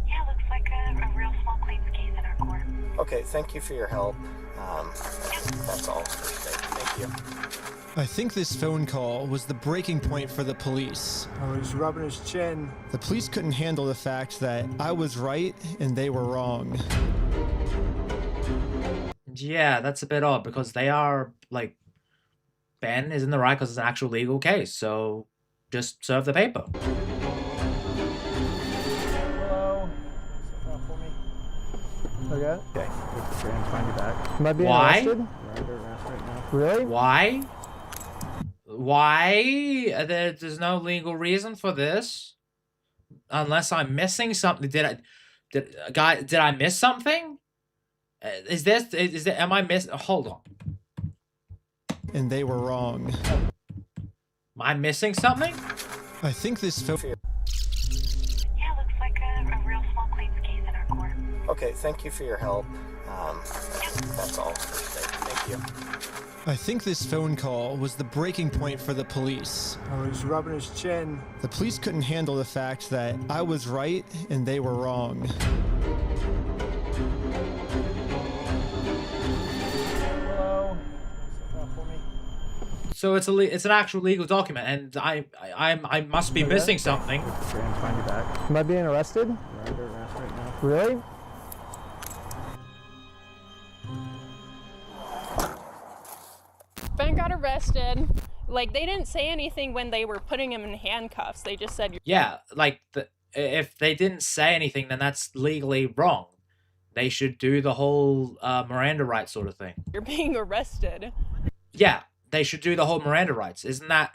Speaker 15: Yeah, looks like a real small claims case in our court.
Speaker 18: Okay, thank you for your help. That's all for today. Thank you.
Speaker 2: I think this phone call was the breaking point for the police.
Speaker 5: Oh, he's rubbing his chin.
Speaker 2: The police couldn't handle the fact that I was right and they were wrong.
Speaker 1: Yeah, that's a bit odd because they are, like, Ben is in the right because it's an actual legal case, so just serve the paper.
Speaker 5: Hello. Okay.
Speaker 19: Okay, let's try and find you back.
Speaker 5: Am I being
Speaker 1: Why?
Speaker 5: arrested?
Speaker 19: You're under arrest right now.
Speaker 5: Really?
Speaker 1: Why? Why? There's no legal reason for this. Unless I'm missing something. Did I miss something? Am I missing? Hold on.
Speaker 2: And they were wrong.
Speaker 1: Am I missing something?
Speaker 2: I think this phone...
Speaker 15: Yeah, looks like a real small claims case in our court.
Speaker 18: Okay, thank you for your help. That's all for today. Thank you.
Speaker 12: you.
Speaker 2: I think this phone call was the breaking point for the police.
Speaker 5: Oh, he's rubbing his chin.
Speaker 2: The police couldn't handle the fact that I was right and they were wrong.
Speaker 5: Hello.
Speaker 1: So it's an actual legal document, and I must be missing something.
Speaker 5: Find you back. Am I being arrested?
Speaker 17: You're under arrest right now.
Speaker 5: Really?
Speaker 20: Ben got arrested. Like, they didn't say anything when they were putting him in handcuffs. They just said,
Speaker 1: Yeah, like if they didn't say anything, then that's legally wrong. They should do the whole Miranda rights sort of thing.
Speaker 20: you're being arrested.
Speaker 1: Yeah, they should do the whole Miranda rights. Isn't that?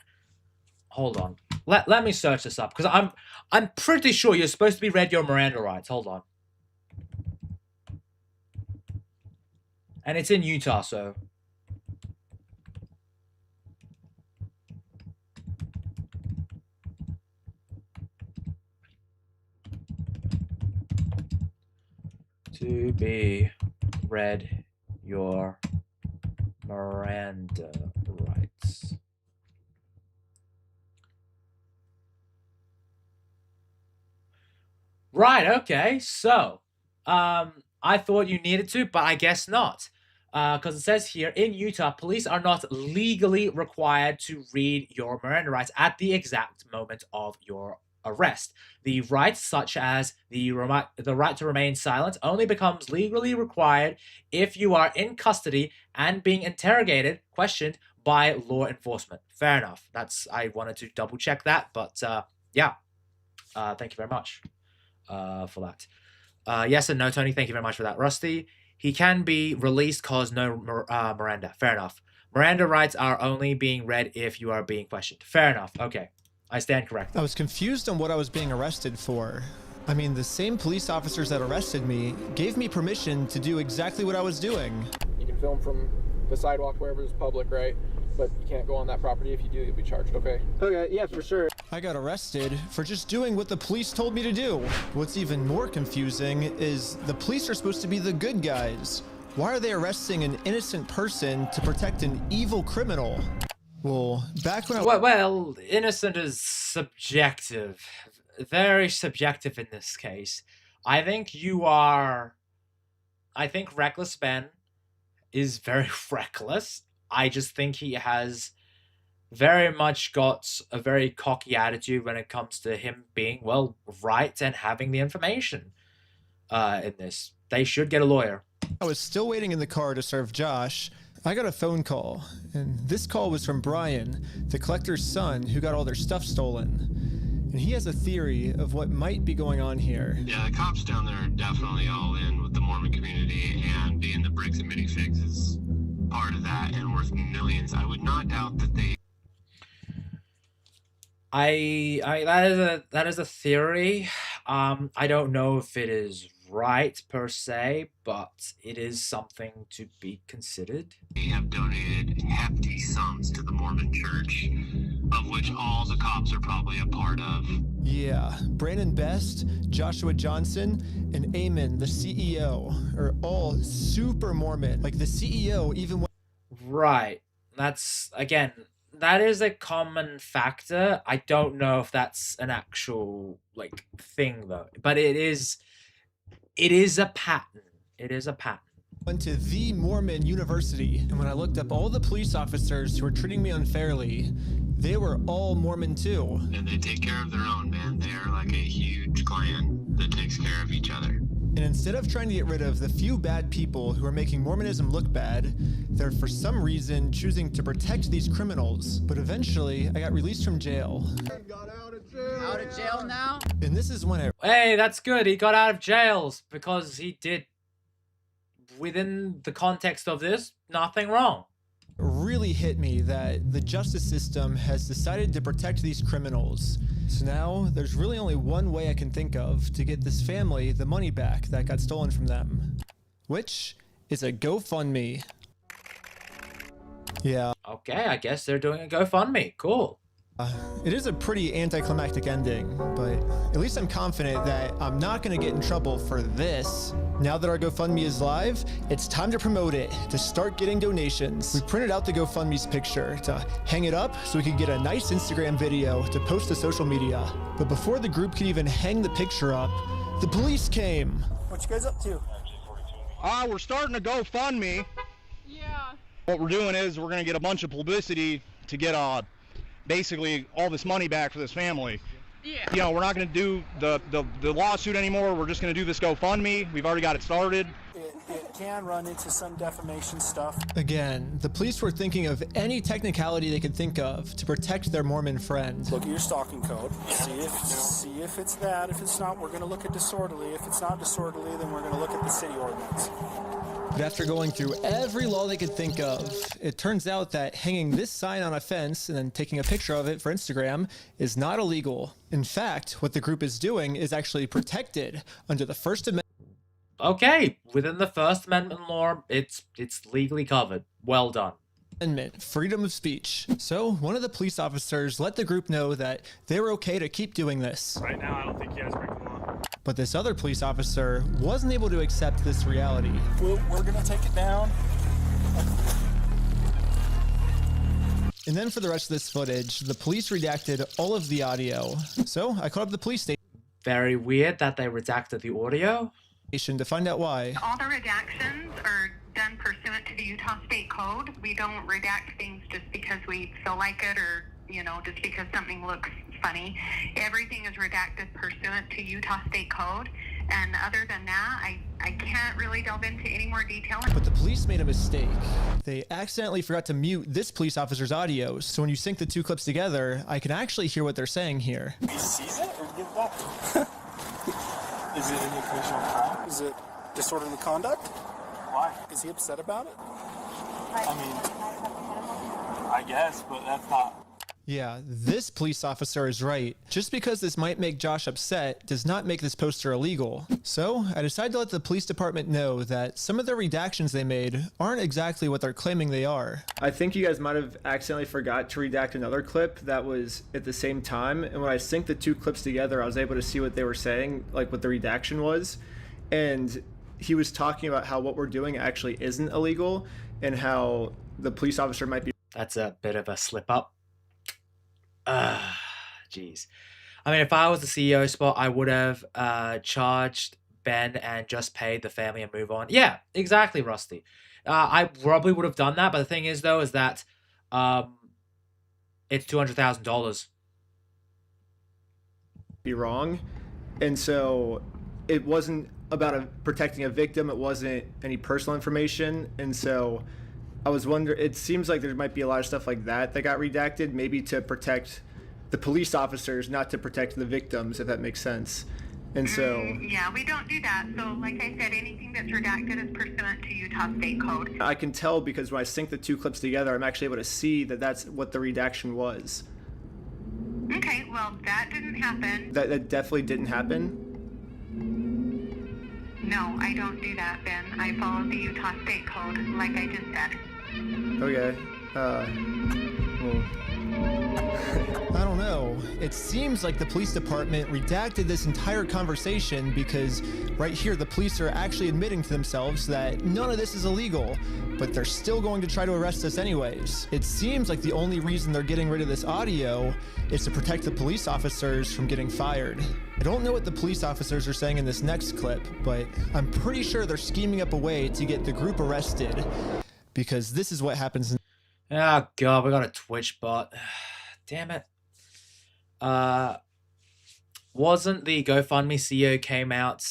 Speaker 1: Hold on. Let me search this up, because I'm pretty sure you're supposed to be read your Miranda rights. Hold on. And it's in Utah, so. To be read your Miranda rights. Right, okay, so, I thought you needed to, but I guess not. Because it says here, in Utah, police are not legally required to read your Miranda rights at the exact moment of your arrest. The rights, such as the right to remain silent, only becomes legally required if you are in custody and being interrogated, questioned by law enforcement. Fair enough. I wanted to double check that, but yeah. Thank you very much for that. Yes and no, Tony. Thank you very much for that. Rusty, he can be released cause no Miranda. Fair enough. Miranda rights are only being read if you are being questioned. Fair enough. Okay. I stand corrected.
Speaker 2: I was confused on what I was being arrested for. I mean, the same police officers that arrested me gave me permission to do exactly what I was doing.
Speaker 17: You can film from the sidewalk wherever it's public, right? But you can't go on that property. If you do, you'll be charged, okay?
Speaker 5: Okay, yeah, for sure.
Speaker 2: I got arrested for just doing what the police told me to do. What's even more confusing is the police are supposed to be the good guys. Why are they arresting an innocent person to protect an evil criminal? Well, back when
Speaker 1: Well, innocent is subjective. Very subjective in this case. I think Reckless Ben is very reckless. I just think he has very much got a very cocky attitude when it comes to him being, well, right and having the information in this. They should get a lawyer.
Speaker 2: I was still waiting in the car to serve Josh. I got a phone call, and this call was from Brian, the collector's son who got all their stuff stolen. And he has a theory of what might be going on here.
Speaker 21: Yeah, the cops down there are definitely all in with the Mormon community, and being the Bricks and Minifigs is part of that and worth millions. I would not doubt that they...
Speaker 1: That is a theory. I don't know if it is right per se, but it is something to be considered.
Speaker 21: They have donated hefty sums to the Mormon Church, of which all the cops are probably a part of.
Speaker 2: Yeah, Brandon Best, Joshua Johnson, and Eamon, the CEO, are all super Mormon. Like the CEO even went...
Speaker 1: Right. That's, again, that is a common factor. I don't know if that's an actual, like, thing, though. But it is a pattern. It is a pattern.
Speaker 2: Went to the Mormon University, and when I looked up all the police officers who were treating me unfairly, they were all Mormon too.
Speaker 21: And they take care of their own, man. They are like a huge clan that takes care of each other.
Speaker 2: And instead of trying to get rid of the few bad people who are making Mormonism look bad, they're for some reason choosing to protect these criminals. But eventually, I got released from jail.
Speaker 12: Out of jail now?
Speaker 2: And this is when
Speaker 1: Hey, that's good. He got out of jail because he did, within the context of this, nothing wrong.
Speaker 2: Really hit me that the justice system has decided to protect these criminals. So now there's really only one way I can think of to get this family the money back that got stolen from them, which is a GoFundMe. Yeah.
Speaker 1: Okay, I guess they're doing a GoFundMe. Cool.
Speaker 2: It is a pretty anticlimactic ending, but at least I'm confident that I'm not going to get in trouble for this. Now that our GoFundMe is live, it's time to promote it, to start getting donations. We printed out the GoFundMe's picture to hang it up so we could get a nice Instagram video to post to social media. But before the group could even hang the picture up, the police came.
Speaker 19: What you guys up to?
Speaker 7: We're starting a GoFundMe.
Speaker 20: Yeah.
Speaker 7: What we're doing is we're going to get a bunch of publicity to get basically all this money back for this family.
Speaker 20: Yeah.
Speaker 7: You know, we're not going to do the lawsuit anymore. We're just going to do this GoFundMe. We've already got it started.
Speaker 19: It can run into some defamation stuff.
Speaker 2: Again, the police were thinking of any technicality they could think of to protect their Mormon friend.
Speaker 19: Look at your stalking code. See if it's that. If it's not, we're going to look at disorderly. If it's not disorderly, then we're going to look at the city ordinance.
Speaker 2: But after going through every law they could think of, it turns out that hanging this sign on a fence and then taking a picture of it for Instagram is not illegal. In fact, what the group is doing is actually protected under the First Amendment.
Speaker 1: Okay, within the First Amendment law, it's legally covered. Well done.
Speaker 2: Freedom of speech. So one of the police officers let the group know that they were okay to keep doing this.
Speaker 13: Right now, I don't think you guys break the law.
Speaker 2: But this other police officer wasn't able to accept this reality.
Speaker 19: We're gonna take it down.
Speaker 2: And then for the rest of this footage, the police redacted all of the audio. So I called up the police station.
Speaker 1: Very weird that they redacted the audio.
Speaker 2: To find out why.
Speaker 22: All the redactions are done pursuant to the Utah State Code. We don't redact things just because we feel like it or, you know, just because something looks funny. Everything is redacted pursuant to Utah State Code. And other than that, I can't really delve into any more detail.
Speaker 2: But the police made a mistake. They accidentally forgot to mute this police officer's audio. So when you sync the two clips together, I can actually hear what they're saying here.
Speaker 19: He sees it or give it back? Is it an occasional crime? Is it disorderly conduct? Why? Is he upset about it? I mean, I guess, but that's not.
Speaker 2: Yeah, this police officer is right. Just because this might make Josh upset does not make this poster illegal. So I decided to let the police department know that some of the redactions they made aren't exactly what they're claiming they are. I think you guys might have accidentally forgot to redact another clip that was at the same time. And when I synced the two clips together, I was able to see what they were saying, like what the redaction was. And he was talking about how what we're doing actually isn't illegal and how the police officer might be.
Speaker 1: That's a bit of a slip up. Jeez. I mean, if I was the CEO spot, I would have charged Ben and just paid the family and move on. Yeah, exactly, Rusty. I probably would have done that, but the thing is, though, is that it's $200,000.
Speaker 2: Be wrong. And so it wasn't about protecting a victim. It wasn't any personal information. And so I was wondering, it seems like there might be a lot of stuff like that got redacted, maybe to protect the police officers, not to protect the victims, if that makes sense. And so...
Speaker 22: Yeah, we don't do that. So like I said, anything that's redacted is pursuant to Utah State Code.
Speaker 2: I can tell because when I sync the two clips together, I'm actually able to see that that's what the redaction was.
Speaker 22: Okay, well, that didn't happen.
Speaker 2: That definitely didn't happen?
Speaker 22: No, I don't do that, Ben. I follow the Utah State Code, like I just said.
Speaker 2: Okay. Well, I don't know. It seems like the police department redacted this entire conversation because right here the police are actually admitting to themselves that none of this is illegal, but they're still going to try to arrest us anyways. It seems like the only reason they're getting rid of this audio is to protect the police officers from getting fired. I don't know what the police officers are saying in this next clip, but I'm pretty sure they're scheming up a way to get the group arrested because this is what happens.
Speaker 1: Oh god, we got a Twitch bot. Damn it. Wasn't the GoFundMe CEO came out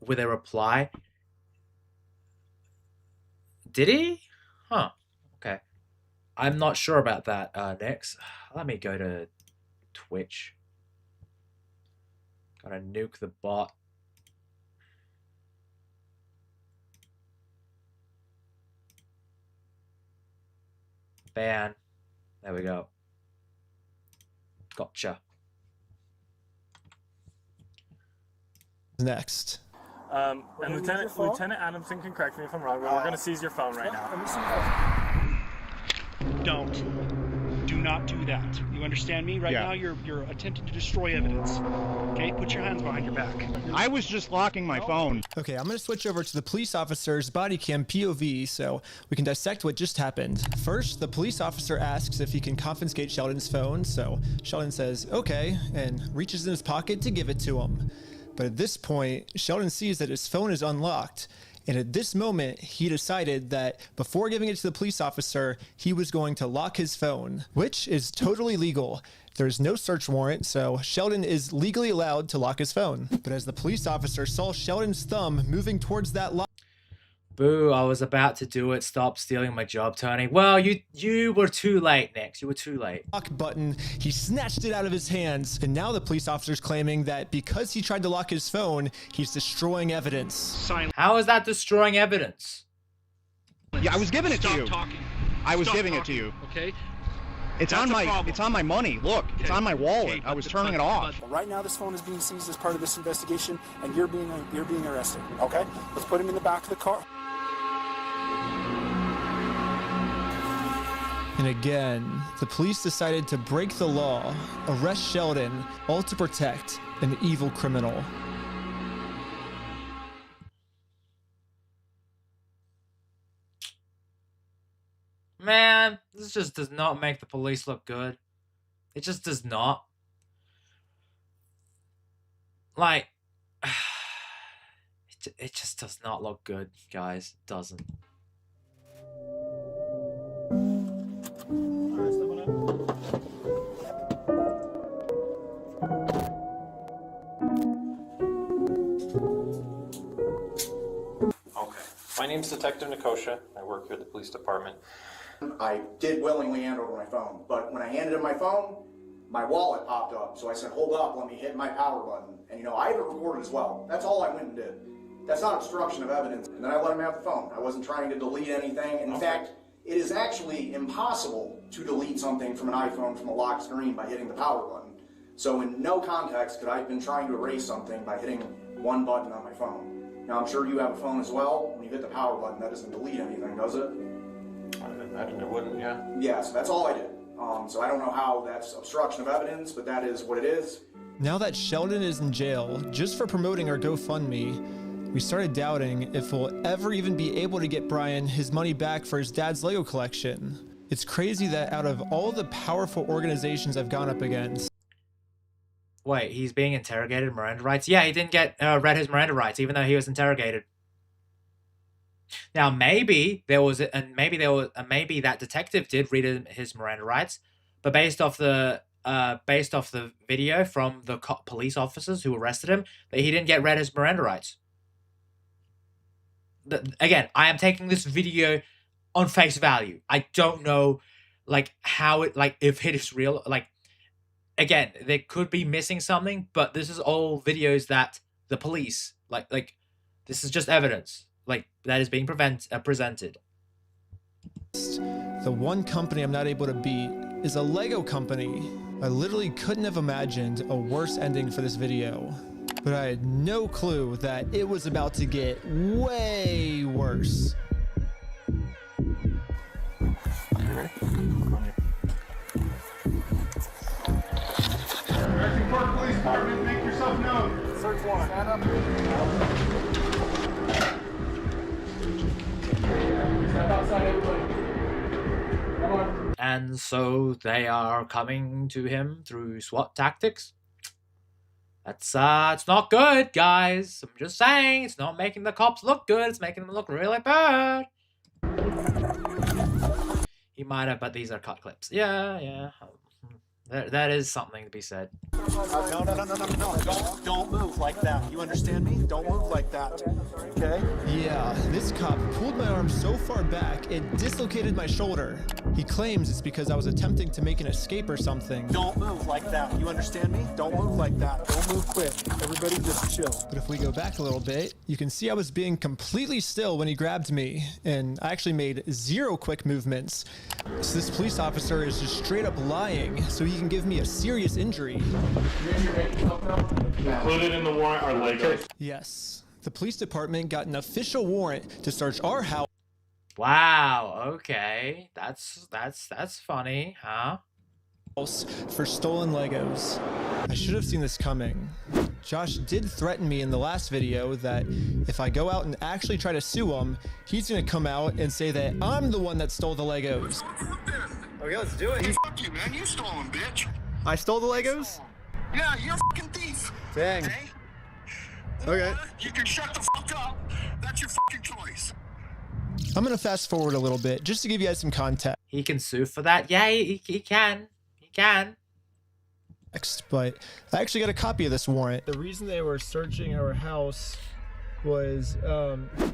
Speaker 1: with a reply? Did he? Huh. Okay. I'm not sure about that, Next. Let me go to Twitch. Gotta nuke the bot. Ban. There we go. Gotcha.
Speaker 2: Next.
Speaker 13: And Lieutenant Adamson can correct me if I'm wrong, but we're going to seize your phone right now.
Speaker 7: Don't.
Speaker 8: Do not do that. You understand me? Right now you're attempting to destroy evidence. Okay, put your hands behind your back.
Speaker 7: I was just locking my phone.
Speaker 2: Okay, I'm gonna switch over to the police officer's body cam POV so we can dissect what just happened. First, the police officer asks if he can confiscate Sheldon's phone, so Sheldon says, okay, and reaches in his pocket to give it to him. But at this point, Sheldon sees that his phone is unlocked. And at this moment, he decided that before giving it to the police officer, he was going to lock his phone, which is totally legal. There's no search warrant, so Sheldon is legally allowed to lock his phone. But as the police officer saw Sheldon's thumb moving towards that lock,
Speaker 1: Boo, I was about to do it. Stop stealing my job, Tony. Well, you were too late, Nix. You were too late.
Speaker 2: lock button, he snatched it out of his hands. And now the police officer's claiming that because he tried to lock his phone, he's destroying evidence.
Speaker 1: How is that destroying evidence?
Speaker 7: Yeah, I was giving it to you.
Speaker 8: Stop talking.
Speaker 7: I was
Speaker 8: Stop
Speaker 7: giving
Speaker 8: talking,
Speaker 7: it to you.
Speaker 8: Okay?
Speaker 7: It's on my money. Look, it's on my wallet. I was turning it off.
Speaker 19: Right now, this phone is being seized as part of this investigation, and you're being arrested. Okay? Let's put him in the back of the car.
Speaker 2: And again, the police decided to break the law, arrest Sheldon, all to protect an evil criminal.
Speaker 1: Man, this just does not make the police look good. It just does not. Like, it just does not look good, guys. It doesn't.
Speaker 9: Okay. My name's Detective Nikosha. I work here at the police department.
Speaker 23: I did willingly hand over my phone, but when I handed him my phone, my wallet popped up. So I said, hold up, let me hit my power button. And I have it recorded as well. That's all I went and did. That's not obstruction of evidence. And then I let him have the phone. I wasn't trying to delete anything. In fact, it is actually impossible to delete something from an iPhone from a locked screen by hitting the power button. So in no context could I have been trying to erase something by hitting one button on my phone. Now I'm sure you have a phone as well. When you hit the power button, that doesn't delete anything, does it?
Speaker 9: I imagine it wouldn't, yeah.
Speaker 23: Yeah, so that's all I did. So I don't know how that's obstruction of evidence, but that is what it is.
Speaker 2: Now that Sheldon is in jail, just for promoting our GoFundMe, we started doubting if we'll ever even be able to get Brian his money back for his dad's Lego collection. It's crazy that out of all the powerful organizations I've gone up against...
Speaker 1: Wait, he's being interrogated, Miranda rights? Yeah, he didn't get read his Miranda rights, even though he was interrogated. Now, maybe maybe that detective did read his Miranda rights, but based off the video from the police officers who arrested him, that he didn't get read his Miranda rights. Again, I am taking this video on face value. I don't know, how it, if it is real. Again, they could be missing something, but this is all videos that the police, this is just evidence, that is being presented.
Speaker 2: The one company I'm not able to beat is a Lego company. I literally couldn't have imagined a worse ending for this video. But I had no clue that it was about to get way worse.
Speaker 6: Directing Park Police Department, make yourself known.
Speaker 19: Search warrant. Stand up.
Speaker 11: Step outside, everybody. Come on.
Speaker 1: And so they are coming to him through SWAT tactics. That's it's not good, guys. I'm just saying, it's not making the cops look good. It's making them look really bad. He might have, but these are cut clips. Yeah. That is something to be said.
Speaker 19: No. Don't move like that. You understand me? Don't move like that. Okay?
Speaker 2: Yeah, this cop pulled my arm so far back, it dislocated my shoulder. He claims it's because I was attempting to make an escape or something.
Speaker 19: Don't move like that. You understand me? Don't move like that. Don't move quick. Everybody just chill.
Speaker 2: But if we go back a little bit, you can see I was being completely still when he grabbed me, and I actually made 0 quick movements. So this police officer is just straight up lying, so he can give me a serious injury.
Speaker 13: Included in the warrant are Legos.
Speaker 2: Yes, the police department got an official warrant to search our house.
Speaker 1: Wow, okay. That's funny, huh?
Speaker 2: for stolen Legos. I should have seen this coming. Josh did threaten me in the last video that if I go out and actually try to sue him, he's gonna come out and say that I'm the one that stole the Legos. Okay, let's do it.
Speaker 6: Fuck you, man. You stole them, bitch.
Speaker 2: I stole the Legos?
Speaker 6: Yeah, you're a fucking thief.
Speaker 2: Dang. Okay.
Speaker 6: You can shut the fuck up. That's your fucking choice.
Speaker 2: I'm gonna fast forward a little bit just to give you guys some context.
Speaker 1: He can sue for that. Yeah, he can. He can.
Speaker 2: But I actually got a copy of this warrant. The reason they were searching our house was,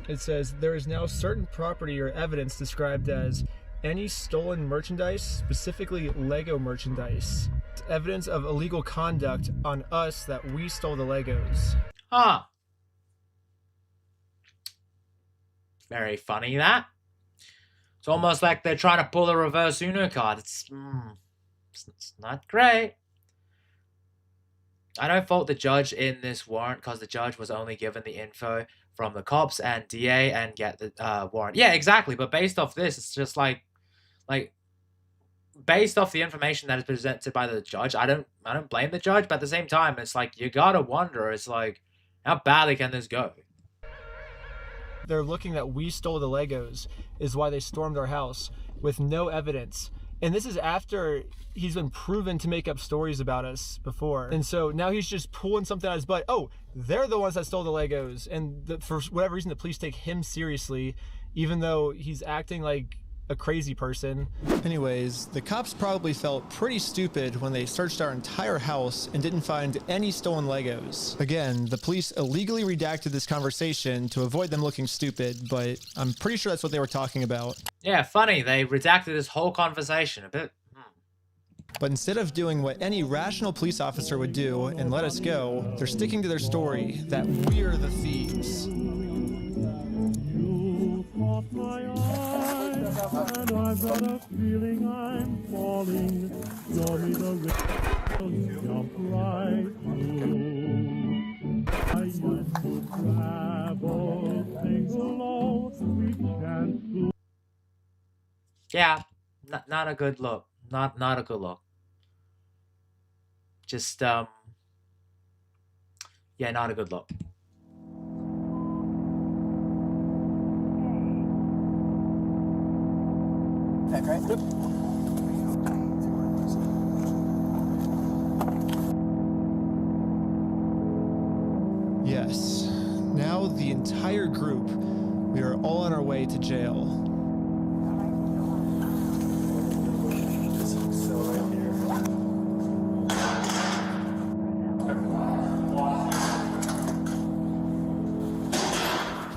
Speaker 2: it says, there is now certain property or evidence described as any stolen merchandise, specifically Lego merchandise. Evidence of illegal conduct on us that we stole the Legos.
Speaker 1: Huh. Very funny, that. It's almost like they're trying to pull a reverse Uno card. It's not great. I don't fault the judge in this warrant because the judge was only given the info from the cops and DA and get the warrant. Yeah, exactly. But based off this, it's just like based off the information that is presented by the judge, I don't blame the judge. But at the same time, it's like you gotta wonder. It's like, how badly can this go?
Speaker 11: They're looking that we stole the Legos is why they stormed our house with no evidence. And this is after he's been proven to make up stories about us before. And so now he's just pulling something out of his butt. Oh, they're the ones that stole the Legos. And for whatever reason, the police take him seriously, even though he's acting like a crazy person. Anyways, the cops probably felt pretty stupid when they searched our entire house and didn't find any stolen Legos. Again, the police illegally redacted this conversation to avoid them looking stupid, but I'm pretty sure that's what they were talking about.
Speaker 1: Yeah, funny. They redacted this whole conversation a bit.
Speaker 2: But instead of doing what any rational police officer would do and let us go, they're sticking to their story that we're the thieves.
Speaker 3: And I've got a feeling I'm falling. Show me the river, jump right through. I used to travel, sing low, sweet chant.
Speaker 1: Yeah, not a good look. Not a good look. Just yeah, not a good look.
Speaker 12: Right?
Speaker 2: Yes. Now the entire group, we are all on our way to jail.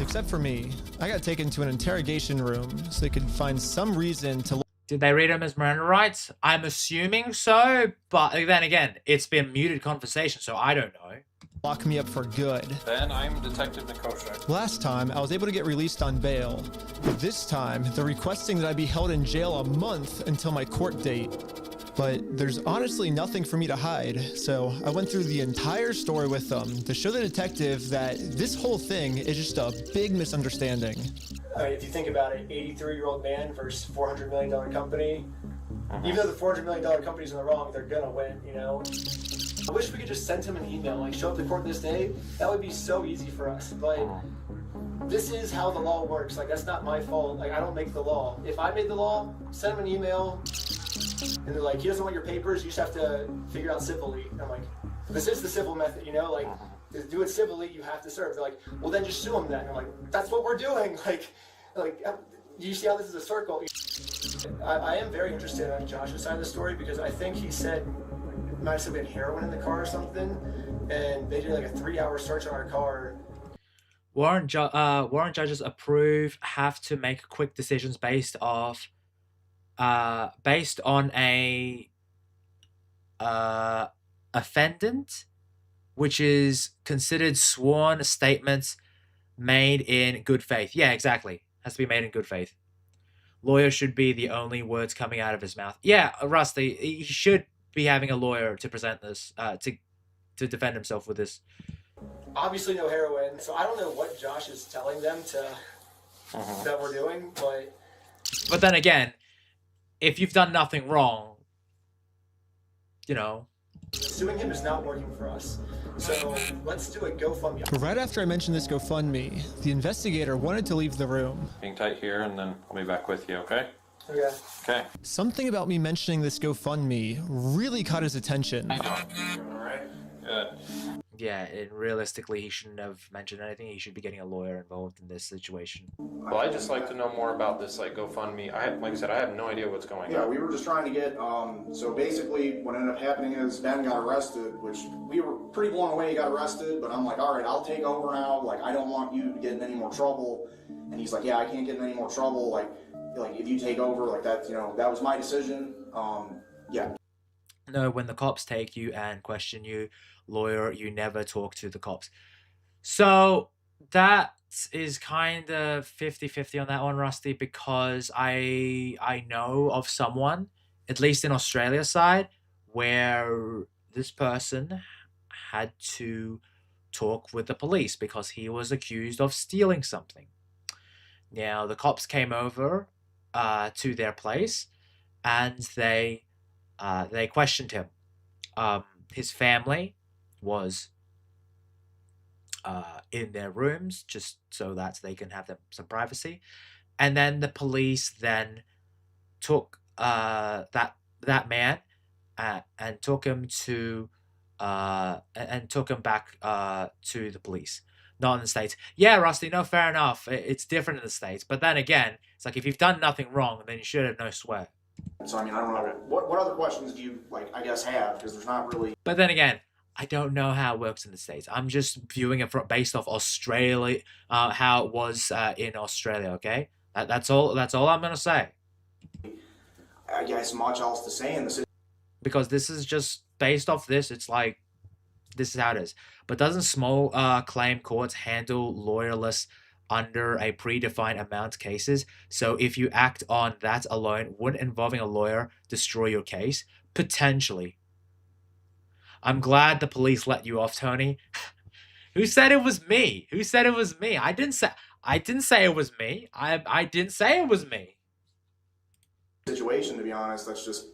Speaker 2: Except for me. I got taken to an interrogation room so they could find some reason to...
Speaker 1: Did they read him his Miranda rights? I'm assuming so, but then again, it's been muted conversation, so I don't know.
Speaker 2: Lock me up for good.
Speaker 9: Ben, I'm Detective Nikosha.
Speaker 2: Last time, I was able to get released on bail. But this time, they're requesting that I be held in jail a month until my court date. But there's honestly nothing for me to hide, so I went through the entire story with them to show the detective that this whole thing is just a big misunderstanding. If you think about it, 83-year-old man versus $400 million company, even though the $400 million company's in the wrong, they're gonna win, you know? I wish we could just send him an email, like show up to court this day. That would be so easy for us, but this is how the law works. Like, that's not my fault. Like, I don't make the law. If I made the law, send him an email, and they're like, he doesn't want your papers, you just have to figure out civilly. And I'm like, this is the civil method, you know? Like, to do it civilly, you have to serve. They're like, well, then just sue him then. And I'm like, that's what we're doing. Like, you see how this is a circle? I am very interested on Josh's side of the story because I think he said it might have been heroin in the car or something, and they did like a 3-hour search on our car.
Speaker 1: Warrant judges have to make quick decisions based on a offendant, which is considered sworn statements made in good faith. Yeah, exactly. Has to be made in good faith. Lawyer should be the only words coming out of his mouth. Yeah, Rusty, he should be having a lawyer to present this, to defend himself with this.
Speaker 2: Obviously no heroin, so I don't know what Josh is telling them that we're doing, but...
Speaker 1: But then again, if you've done nothing wrong, you know.
Speaker 2: Suing him is not working for us. So let's do a GoFundMe. Right after I mentioned this GoFundMe, the investigator wanted to leave the room.
Speaker 9: Being tight here, and then I'll be back with you, okay?
Speaker 2: Okay.
Speaker 9: Okay.
Speaker 2: Something about me mentioning this GoFundMe really caught his attention.
Speaker 9: Alright. Good.
Speaker 1: Yeah, and realistically, he shouldn't have mentioned anything. He should be getting a lawyer involved in this situation.
Speaker 9: Well, I'd just like to know more about this, like, GoFundMe. Like I said, I have no idea what's going on.
Speaker 23: Yeah, we were just trying to get, so basically what ended up happening is Ben got arrested, which we were pretty blown away he got arrested, but I'm like, all right, I'll take over now. Like, I don't want you to get in any more trouble. And he's like, yeah, I can't get in any more trouble. Like if you take over, like that, you know, that was my decision. Yeah.
Speaker 1: No, when the cops take you and question you, lawyer, you never talk to the cops. So that is kind of 50-50 on that one, Rusty, because I know of someone, at least in Australia side, where this person had to talk with the police because he was accused of stealing something. Now, the cops came over to their place, and they questioned him. His family was in their rooms just so that they can have some privacy, and then the police then took that man and took him to took him back to the police. Not in the States. Yeah, Rusty, no, fair enough. It's different in the States. But then again, it's like if you've done nothing wrong, then you should have no swear.
Speaker 23: So, I mean, I don't know. What other questions do you, like, I guess, have? Because there's not really...
Speaker 1: But then again, I don't know how it works in the States. I'm just viewing it based off Australia, how it was in Australia, okay? That's all I'm going to say.
Speaker 23: I guess much else to say in the city.
Speaker 1: Because this is just based off this. It's like, this is how it is. But doesn't small claim courts handle lawyerless under a predefined amount cases? So if you act on that alone, wouldn't involving a lawyer destroy your case? Potentially. I'm glad the police let you off, Tony. Who said it was me? Who said it was me? I didn't say it was me. I didn't say it was me.
Speaker 23: Situation, to be honest, that's just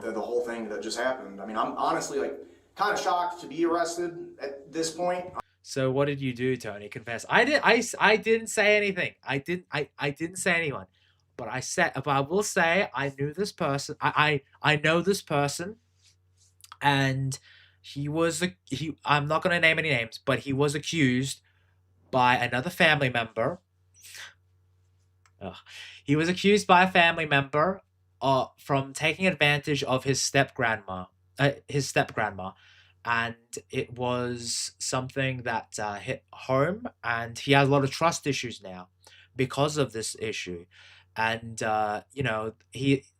Speaker 23: the whole thing that just happened. I mean, I'm honestly, like, kind of shocked to be arrested at this point.
Speaker 1: So what did you do, Tony? Confess. I didn't say anything. I didn't say anyone. But I will say I knew this person. I know this person, and I'm not gonna name any names, but he was accused by another family member. He was accused by a family member from taking advantage of his step grandma. And it was something that hit home, and he has a lot of trust issues now because of this issue. And you know,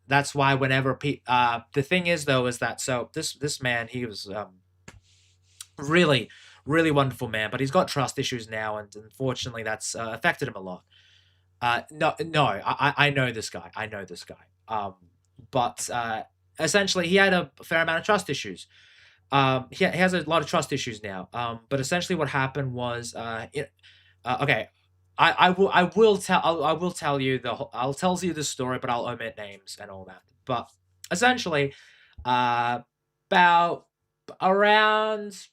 Speaker 1: that's why whenever the thing is though is that, so this man, he was really wonderful man, but he's got trust issues now, and unfortunately that's affected him a lot. No, I know this guy. But essentially he had a fair amount of trust issues. He has a lot of trust issues now. But essentially what happened was, okay, I will tell you I'll tell you the story, but I'll omit names and all that. But essentially, about around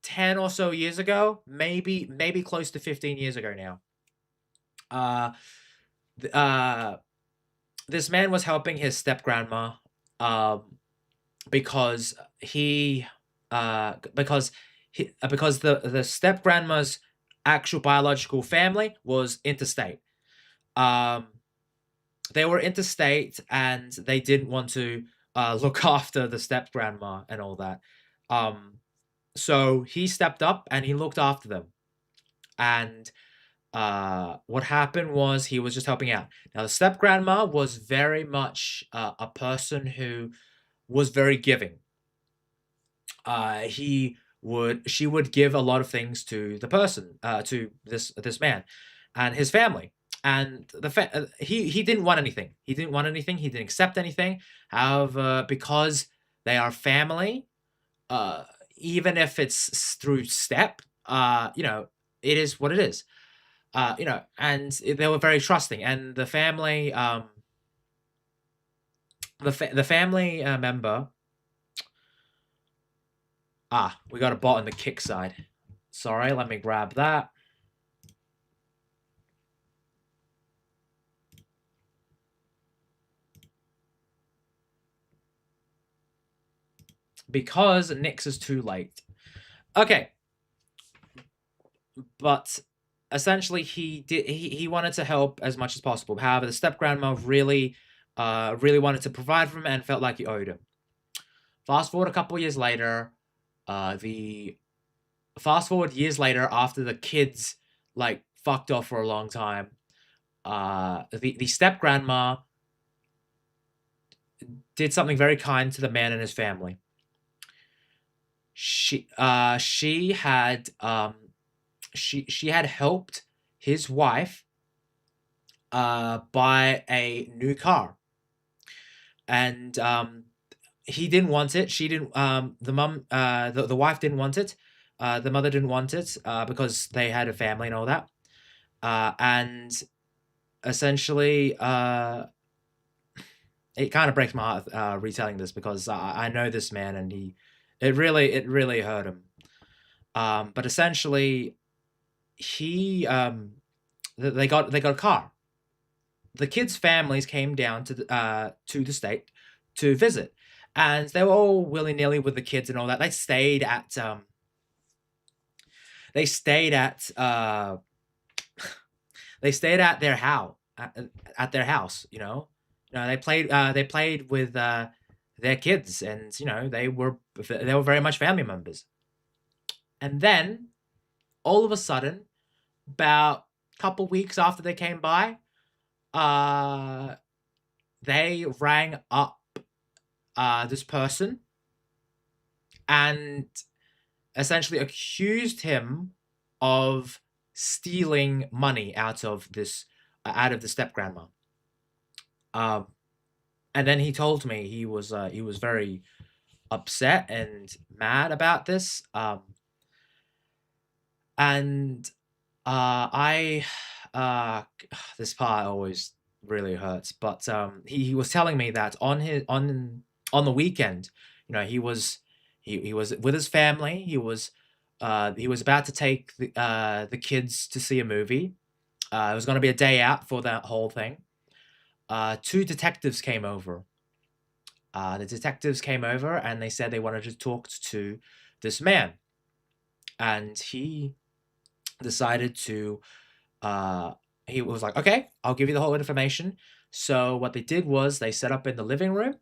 Speaker 1: 10 or so years ago, maybe close to 15 years ago now, this man was helping his step grandma, because the step grandma's actual biological family was interstate. They were interstate, and they didn't want to look after the step grandma and all that. So he stepped up and he looked after them. And what happened was he was just helping out. Now the step grandma was very much a person who was very giving. She would give a lot of things to the person, to this man and his family. And he didn't want anything. He didn't accept anything. However, because they are family, even if it's through step, you know, it is what it is. You know, and they were very trusting, and the family, the family member Ah, we got a bot on the kick side. Sorry, let me grab that. Because Nyx is too late. Okay. But essentially he wanted to help as much as possible. However, the step-grandma really wanted to provide for him and felt like he owed him. Fast forward a couple years later, years later after the kids like fucked off for a long time, the step-grandma did something very kind to the man and his family. She had helped his wife buy a new car, and he didn't want it. She didn't. The wife didn't want it. The mother didn't want it because they had a family and all that. And essentially, it kind of breaks my heart retelling this because I know this man and it really hurt him. But essentially, they got a car. The kids' families came down to the state to visit, and they were all willy-nilly with the kids and all that. They stayed at their house you know. They played with their kids, and they were very much family members. And then all of a sudden, about a couple weeks after they came by, they rang up this person and essentially accused him of stealing money out of the step-grandma. And then he told me he was very upset and mad about this. And this part always really hurts, but he was telling me that on the weekend, he was with his family. He was about to take the kids to see a movie. It was going to be a day out for that whole thing. Two detectives came over. The detectives came over and they said they wanted to talk to this man, and he decided to he was like, okay, I'll give you the whole information. So what they did was they set up in the living room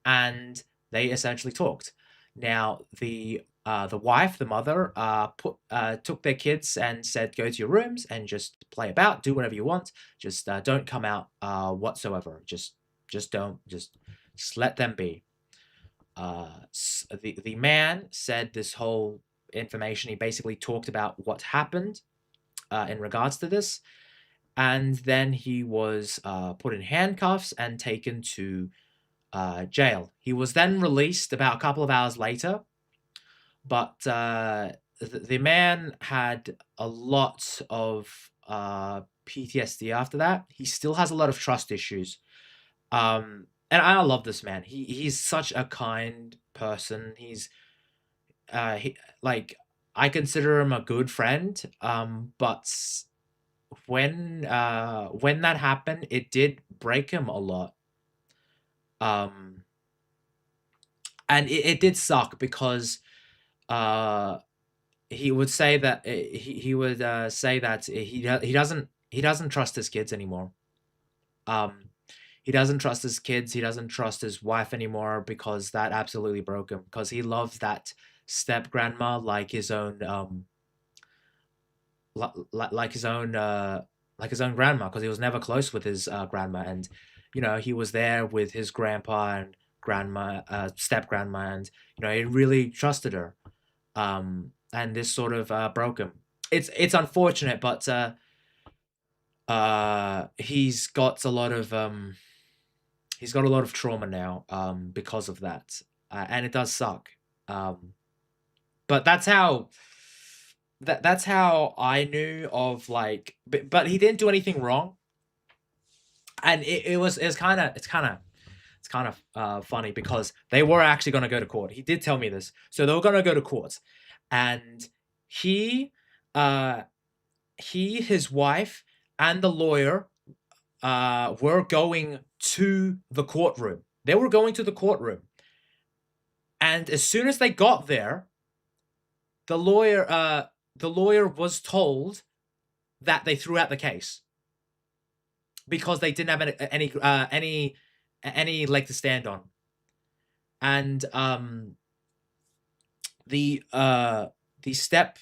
Speaker 1: and they essentially talked. Now the wife, the mother, took their kids and said, go to your rooms and just play about, do whatever you want, just don't come out whatsoever, just let them be. The man said this whole information. He basically talked about what happened in regards to this, and then he was put in handcuffs and taken to jail. He was then released about a couple of hours later, but the man had a lot of PTSD after that. He still has a lot of trust issues. And I love this man. He's such a kind person. He's I consider him a good friend. But when that happened, it did break him a lot. And it did suck because he would say that he doesn't trust his kids anymore. He doesn't trust his kids. He doesn't trust his wife anymore because that absolutely broke him. Because he loves that step grandma like his own like his own grandma. Because he was never close with his grandma, and he was there with his grandpa and grandma, step grandma, and he really trusted her. And this sort of broke him. It's unfortunate, but he's got a lot of trauma now because of that, and it does suck. But that's how I knew of, like, but he didn't do anything wrong, and it's kind of it's kind of funny because they were actually going to go to court. He did tell me this. So they were going to go to court, and he, his wife, and the lawyer were going to the courtroom. They were going to the courtroom. And as soon as they got there, the lawyer was told that they threw out the case because they didn't have any leg to stand on. And the step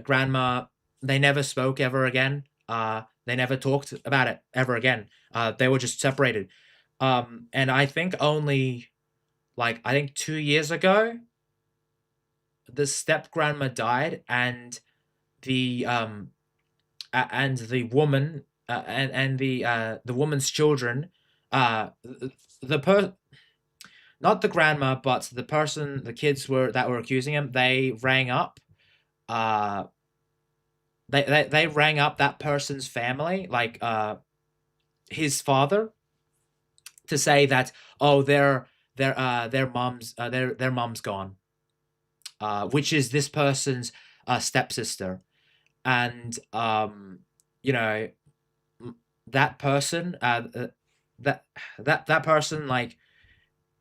Speaker 1: grandma, they never spoke ever again. They never talked about it ever again. They were just separated. And I think only, like, I think 2 years ago, the step grandma died, and the woman and the woman's children, not the grandma, but the kids that were accusing him, they rang up. They rang up that person's family, like his father, to say that, oh, their mom's gone, which is this person's stepsister. And you know, that person, that person, like,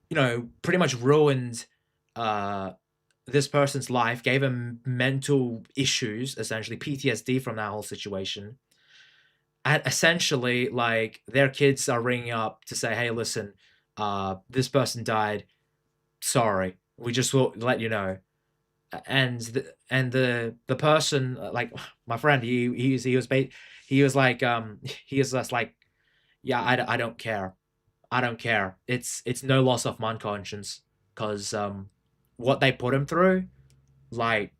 Speaker 1: you know, pretty much ruined this person's life, gave him mental issues, essentially PTSD from that whole situation. And essentially, like, their kids are ringing up to say, hey, listen, this person died, sorry, we just will let you know. And the person, like my friend, he was like, he was just like, yeah, I don't care, it's no loss of my conscience, because what they put him through, like,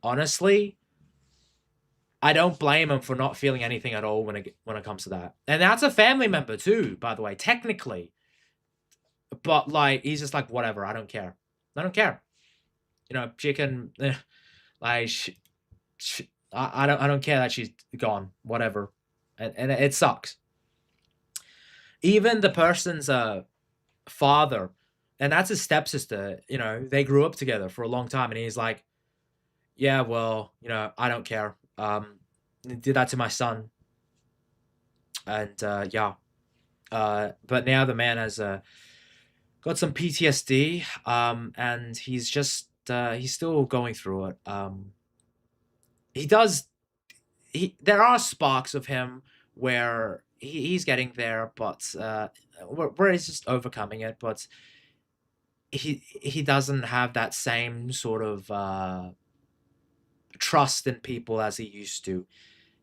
Speaker 1: honestly, I don't blame him for not feeling anything at all when it comes to that. And that's a family member too, by the way, technically. But, like, he's just like, whatever, I don't care. You know, she can, like, I don't care that she's gone, whatever. And it sucks. Even the person's father, and that's his stepsister, you know, they grew up together for a long time, and he's like, yeah, well, you know, I don't care. Did that to my son. And yeah. But now the man has got some PTSD, and he's just he's still going through it. There are sparks of him where he's getting there, but where he's just overcoming it, but he doesn't have that same sort of trust in people as he used to.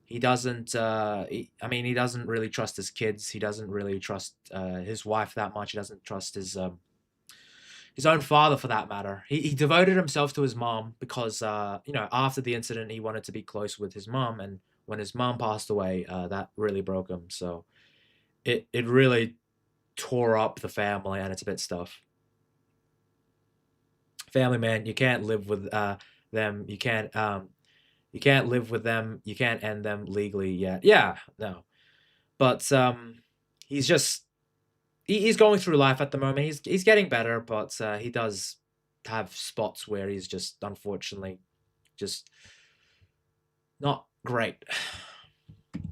Speaker 1: He doesn't he doesn't really trust his kids. He doesn't really trust his wife that much. He doesn't trust his own father, for that matter. He devoted himself to his mom because you know, after the incident, he wanted to be close with his mom, and when his mom passed away, that really broke him. So it really tore up the family, and it's a bit tough. Family, man, you can't live with them. You can't live with them. You can't end them legally yet. Yeah, no. But he's just he's going through life at the moment. He's getting better, but he does have spots where he's just, unfortunately, just not great.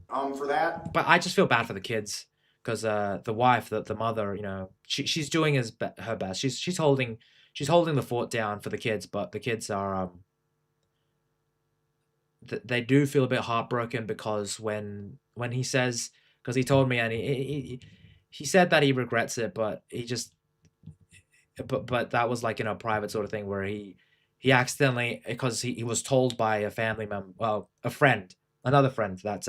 Speaker 23: For that.
Speaker 1: But I just feel bad for the kids, because the wife, the mother, you know, she's doing her best. She's holding the fort down for the kids, but the kids are they do feel a bit heartbroken, because when he says, because he told me, and he said that he regrets it, but he just, but that was like in a private sort of thing where he accidentally, because he was told by a family member, well, another friend, that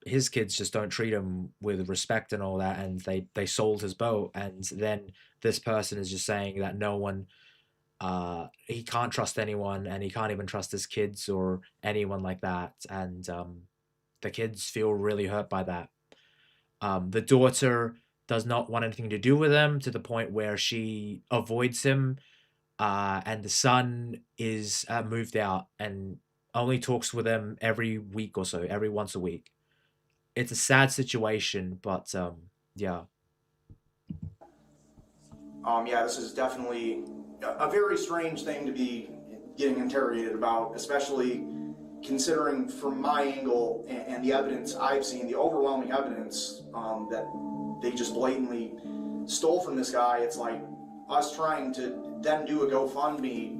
Speaker 1: his kids just don't treat him with respect and all that, and they sold his boat, and then this person is just saying that no one, he can't trust anyone, and he can't even trust his kids or anyone like that, and the kids feel really hurt by that. The daughter does not want anything to do with him, to the point where she avoids him, and the son is moved out and only talks with him every week or so, every once a week. it's a sad situation, but yeah.
Speaker 23: Yeah, this is definitely a very strange thing to be getting interrogated about, especially considering from my angle and the evidence I've seen, the overwhelming evidence that they just blatantly stole from this guy. It's like us trying to then do a GoFundMe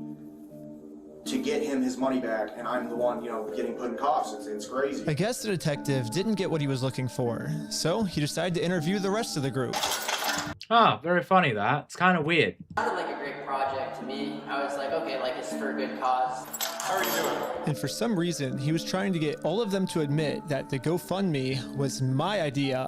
Speaker 23: to get him his money back, and I'm the one, getting put in cuffs. It's crazy.
Speaker 2: I guess the detective didn't get what he was looking for, so he decided to interview the rest of the group.
Speaker 1: Ah, very funny that. It's kind of weird.
Speaker 12: It sounded like a great project to me. I was like, okay, like it's for a good cause. How are you doing?
Speaker 2: And for some reason, he was trying to get all of them to admit that the GoFundMe was my idea.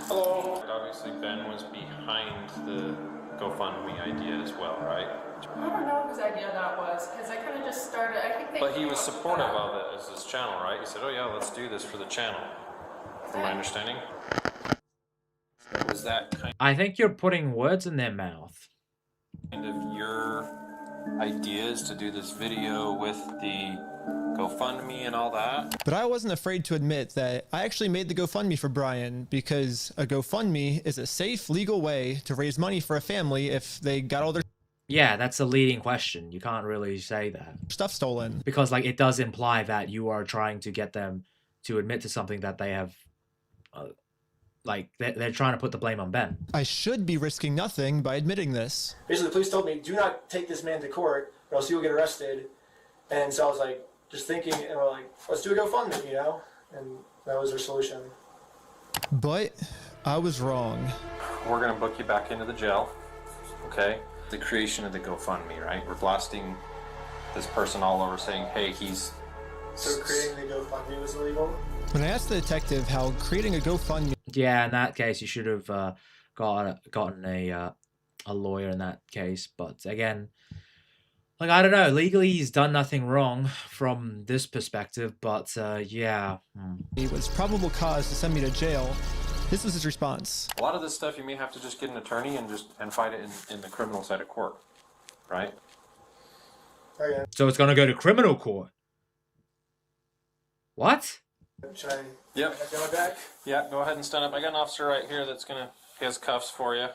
Speaker 9: Hello. Obviously, Ben was behind the GoFundMe idea as well, right?
Speaker 20: I don't know whose idea that was, because I kind of just started, I think they...
Speaker 9: But he was supportive of it as his channel, right? He said, oh yeah, let's do this for the channel. From my understanding. Was that kind
Speaker 1: I think you're putting words in their mouth.
Speaker 9: of your ideas to do this video with the GoFundMe and all that?
Speaker 2: But I wasn't afraid to admit that I actually made the GoFundMe for Brian, because a GoFundMe is a safe, legal way to raise money for a family if they got all their
Speaker 1: Yeah, that's a leading question. You can't really say that.
Speaker 2: stuff stolen.
Speaker 1: Because, like, it does imply that you are trying to get them to admit to something that they have... like, they're trying to put the blame on Ben.
Speaker 2: I should be risking nothing by admitting this.
Speaker 11: Basically, the police told me, do not take this man to court, or else you'll get arrested. And so I was like, just thinking, and we're like, let's do a GoFundMe, And that was our solution.
Speaker 2: But I was wrong.
Speaker 9: We're gonna book you back into the jail, okay? The creation of the GoFundMe, right? We're blasting this person all over saying, hey, he's...
Speaker 11: So creating the GoFundMe was illegal?
Speaker 2: When I asked the detective how creating a GoFundMe...
Speaker 1: Yeah, in that case, you should have gotten a lawyer in that case. But again, like, I don't know. Legally, he's done nothing wrong from this perspective. But yeah.
Speaker 2: It was probable cause to send me to jail. This was his response.
Speaker 9: A lot of this stuff you may have to just get an attorney and fight it in the criminal side of court, right?
Speaker 11: Okay.
Speaker 1: So it's gonna go to criminal court. What?
Speaker 11: Should I
Speaker 9: Yep.
Speaker 11: get my back?
Speaker 9: Yeah, go ahead and stand up. I got an officer right here that's gonna... He has cuffs for you.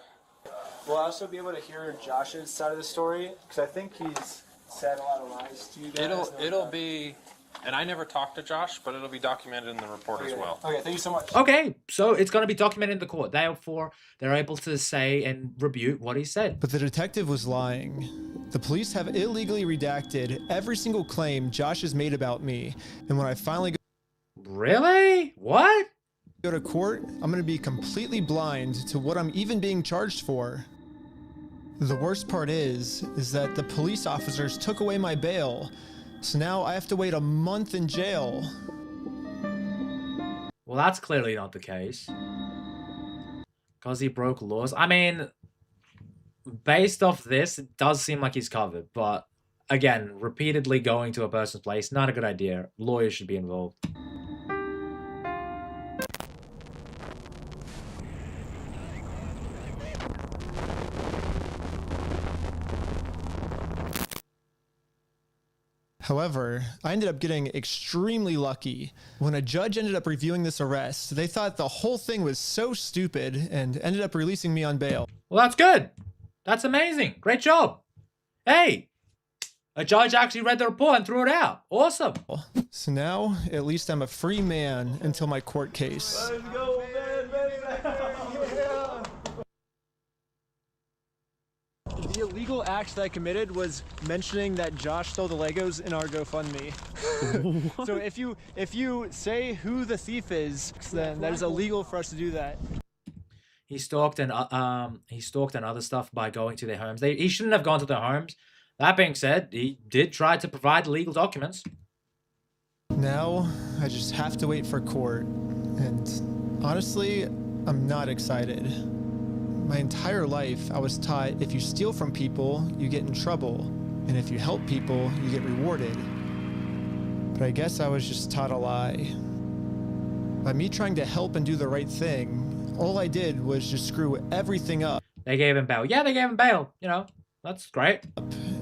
Speaker 11: Will I also be able to hear Josh's side of the story? Because I think he's said a lot of lies to you guys.
Speaker 9: It'll be... And I never talked to Josh, but it'll be documented in the report as well.
Speaker 11: Okay, thank you so much.
Speaker 1: Okay, so it's going to be documented in the court. Therefore, they're able to say and rebuke what he said.
Speaker 2: But the detective was lying. The police have illegally redacted every single claim Josh has made about me. And when I finally
Speaker 1: Really? What?
Speaker 2: go to court, I'm going to be completely blind to what I'm even being charged for. The worst part is that the police officers took away my bail. So now I have to wait a month in jail.
Speaker 1: Well, that's clearly not the case. Because he broke laws. I mean, based off this, it does seem like he's covered. But again, repeatedly going to a person's place, not a good idea. Lawyers should be involved.
Speaker 2: However, I ended up getting extremely lucky. When a judge ended up reviewing this arrest, they thought the whole thing was so stupid and ended up releasing me on bail.
Speaker 1: Well, that's good. That's amazing. Great job. Hey, a judge actually read the report and threw it out. Awesome.
Speaker 2: So now, at least I'm a free man until my court case.
Speaker 11: Let's go, man, baby. The illegal act that I committed was mentioning that Josh stole the Legos in our GoFundMe. So if you say who the thief is, then that is illegal for us to do that.
Speaker 1: He stalked and other stuff by going to their homes. He shouldn't have gone to their homes. That being said, he did try to provide legal documents.
Speaker 2: Now, I just have to wait for court. And honestly, I'm not excited. My entire life, I was taught if you steal from people, you get in trouble. And if you help people, you get rewarded. But I guess I was just taught a lie. By me trying to help and do the right thing, all I did was just screw everything up.
Speaker 1: They gave him bail. Yeah, they gave him bail. You know, that's great.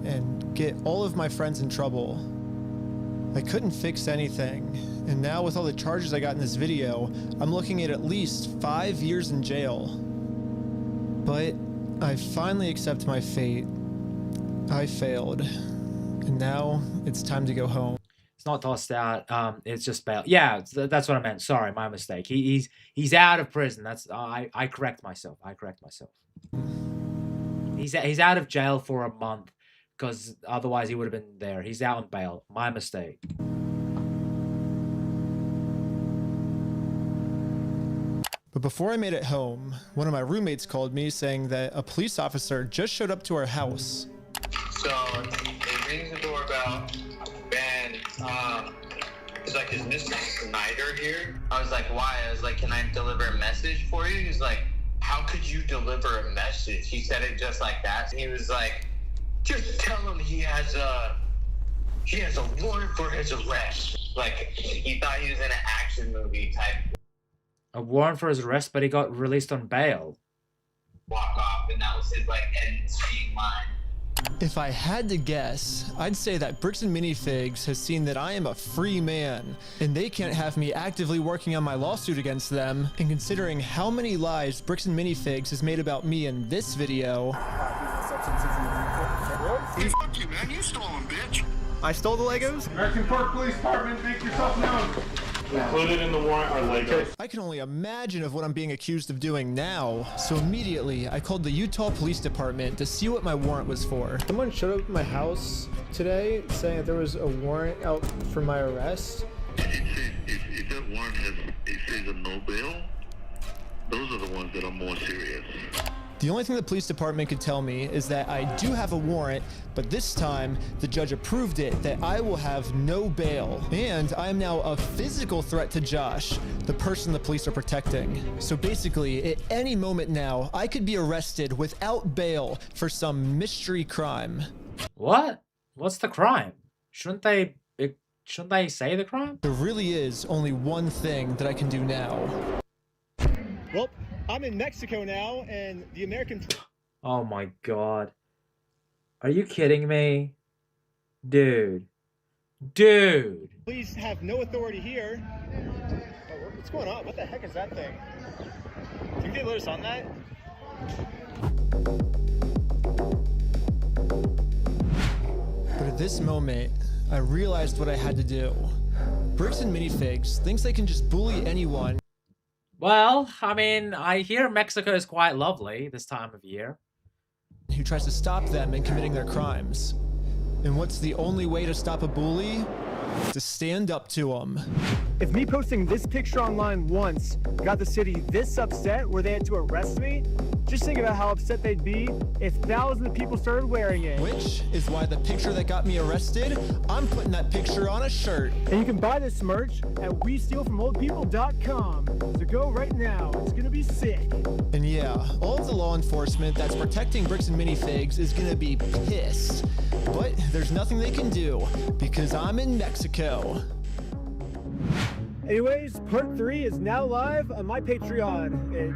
Speaker 2: And get all of my friends in trouble. I couldn't fix anything. And now with all the charges I got in this video, I'm looking at least 5 years in jail. But I finally accept my fate. I failed. And now it's time to go home.
Speaker 1: It's not tossed out. It's just bail. Yeah, that's what I meant. Sorry, my mistake. He's out of prison. That's I correct myself. I correct myself. He's out of jail for a month because otherwise he would have been there. He's out on bail. My mistake.
Speaker 2: But before I made it home, one of my roommates called me saying that a police officer just showed up to our house.
Speaker 21: So he rings the doorbell, and he's like, "Is Mr. Snyder here?" I was like, "Why?" I was like, "Can I deliver a message for you?" He's like, "How could you deliver a message?" He said it just like that. He was like, "Just tell him he has a warrant for his arrest." Like he thought he was in an action movie type.
Speaker 1: A warrant for his arrest, but he got released on bail.
Speaker 21: Walk off, and that was his like end scene line.
Speaker 2: If I had to guess, I'd say that Bricks and Minifigs has seen that I am a free man, and they can't have me actively working on my lawsuit against them. And considering how many lies Bricks and Minifigs has made about me in this video,
Speaker 6: Fuck you, man. You stole them, bitch.
Speaker 2: I stole the Legos?
Speaker 13: American Park Police Department, make yourself known. Included in the warrant are Legos.
Speaker 2: I can only imagine of what I'm being accused of doing now. So immediately, I called the Utah Police Department to see what my warrant was for. Someone showed up at my house today saying that there was a warrant out for my arrest.
Speaker 6: If that warrant says a no bail, those are the ones that are more serious.
Speaker 2: The only thing the police department could tell me is that I do have a warrant, but this time the judge approved it that I will have no bail. And I am now a physical threat to Josh, the person the police are protecting. So basically, at any moment now, I could be arrested without bail for some mystery crime.
Speaker 1: What? What's the crime? Shouldn't they say the crime?
Speaker 2: There really is only one thing that I can do now. Well, I'm in Mexico now, and the American...
Speaker 1: Oh my god. Are you kidding me? Dude. Dude.
Speaker 2: Police have no authority here. Oh, what's going on? What the heck is that thing? Can you let us on that? But at this moment, I realized what I had to do. Bricks and Minifigs thinks they can just bully anyone.
Speaker 1: Well, I mean, I hear Mexico is quite lovely this time of year.
Speaker 2: Who tries to stop them in committing their crimes. And what's the only way to stop a bully? To stand up to them. If me posting this picture online once got the city this upset where they had to arrest me, just think about how upset they'd be if thousands of people started wearing it. Which is why the picture that got me arrested, I'm putting that picture on a shirt. And you can buy this merch at WeStealFromOldPeople.com. So go right now. It's gonna be sick. And yeah, all of the law enforcement that's protecting Bricks and Minifigs is gonna be pissed. But there's nothing they can do because I'm in Mexico. Anyways, part 3 is now live on my Patreon at